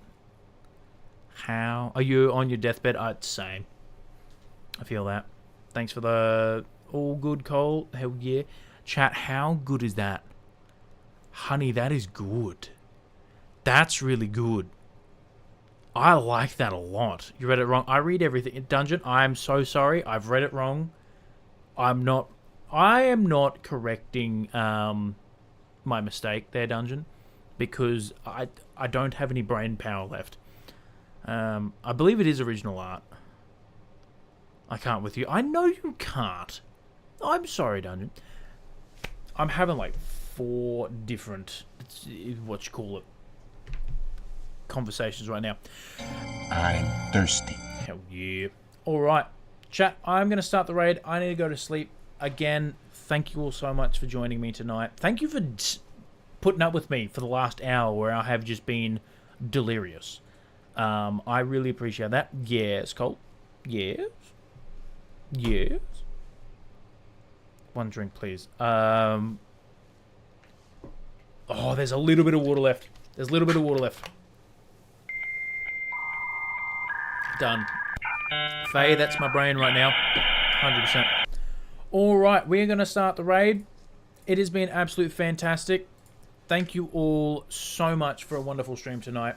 How are you on your deathbed? Same. I feel that. Thanks for the all good, Cole. Hell yeah. Chat, how good is that? Honey, that is good. That's really good. I like that a lot. You read it wrong. I read everything. Dungeon, I'm so sorry. I've read it wrong. I am not correcting my mistake there, Dungeon, because I don't have any brain power left. I believe it is original art. I can't with you. I know you can't. I'm sorry, Dungeon. I'm having like 4 different, what you call it, conversations right now. I'm thirsty. Hell yeah. Alright, chat, I'm going to start the raid. I need to go to sleep. Again, thank you all so much for joining me tonight. Thank you for putting up with me for the last hour where I have just been delirious. I really appreciate that. Yes, Colt. Yes. Yes. One drink, please. Oh, there's a little bit of water left. There's a little bit of water left. Done. Faye, that's my brain right now. 100%. Alright, we're going to start the raid. It has been absolutely fantastic. Thank you all so much for a wonderful stream tonight.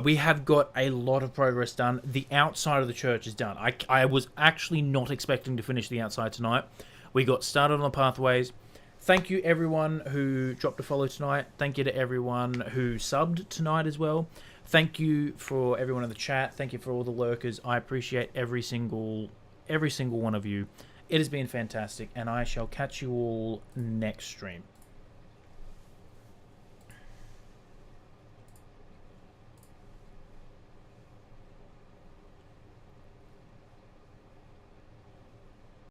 We have got a lot of progress done. The outside of the church is done. I was actually not expecting to finish the outside tonight. We got started on the pathways. Thank you everyone who dropped a follow tonight. Thank you to everyone who subbed tonight as well. Thank you for everyone in the chat. Thank you for all the lurkers. I appreciate every single one of you. It has been fantastic, and I shall catch you all next stream.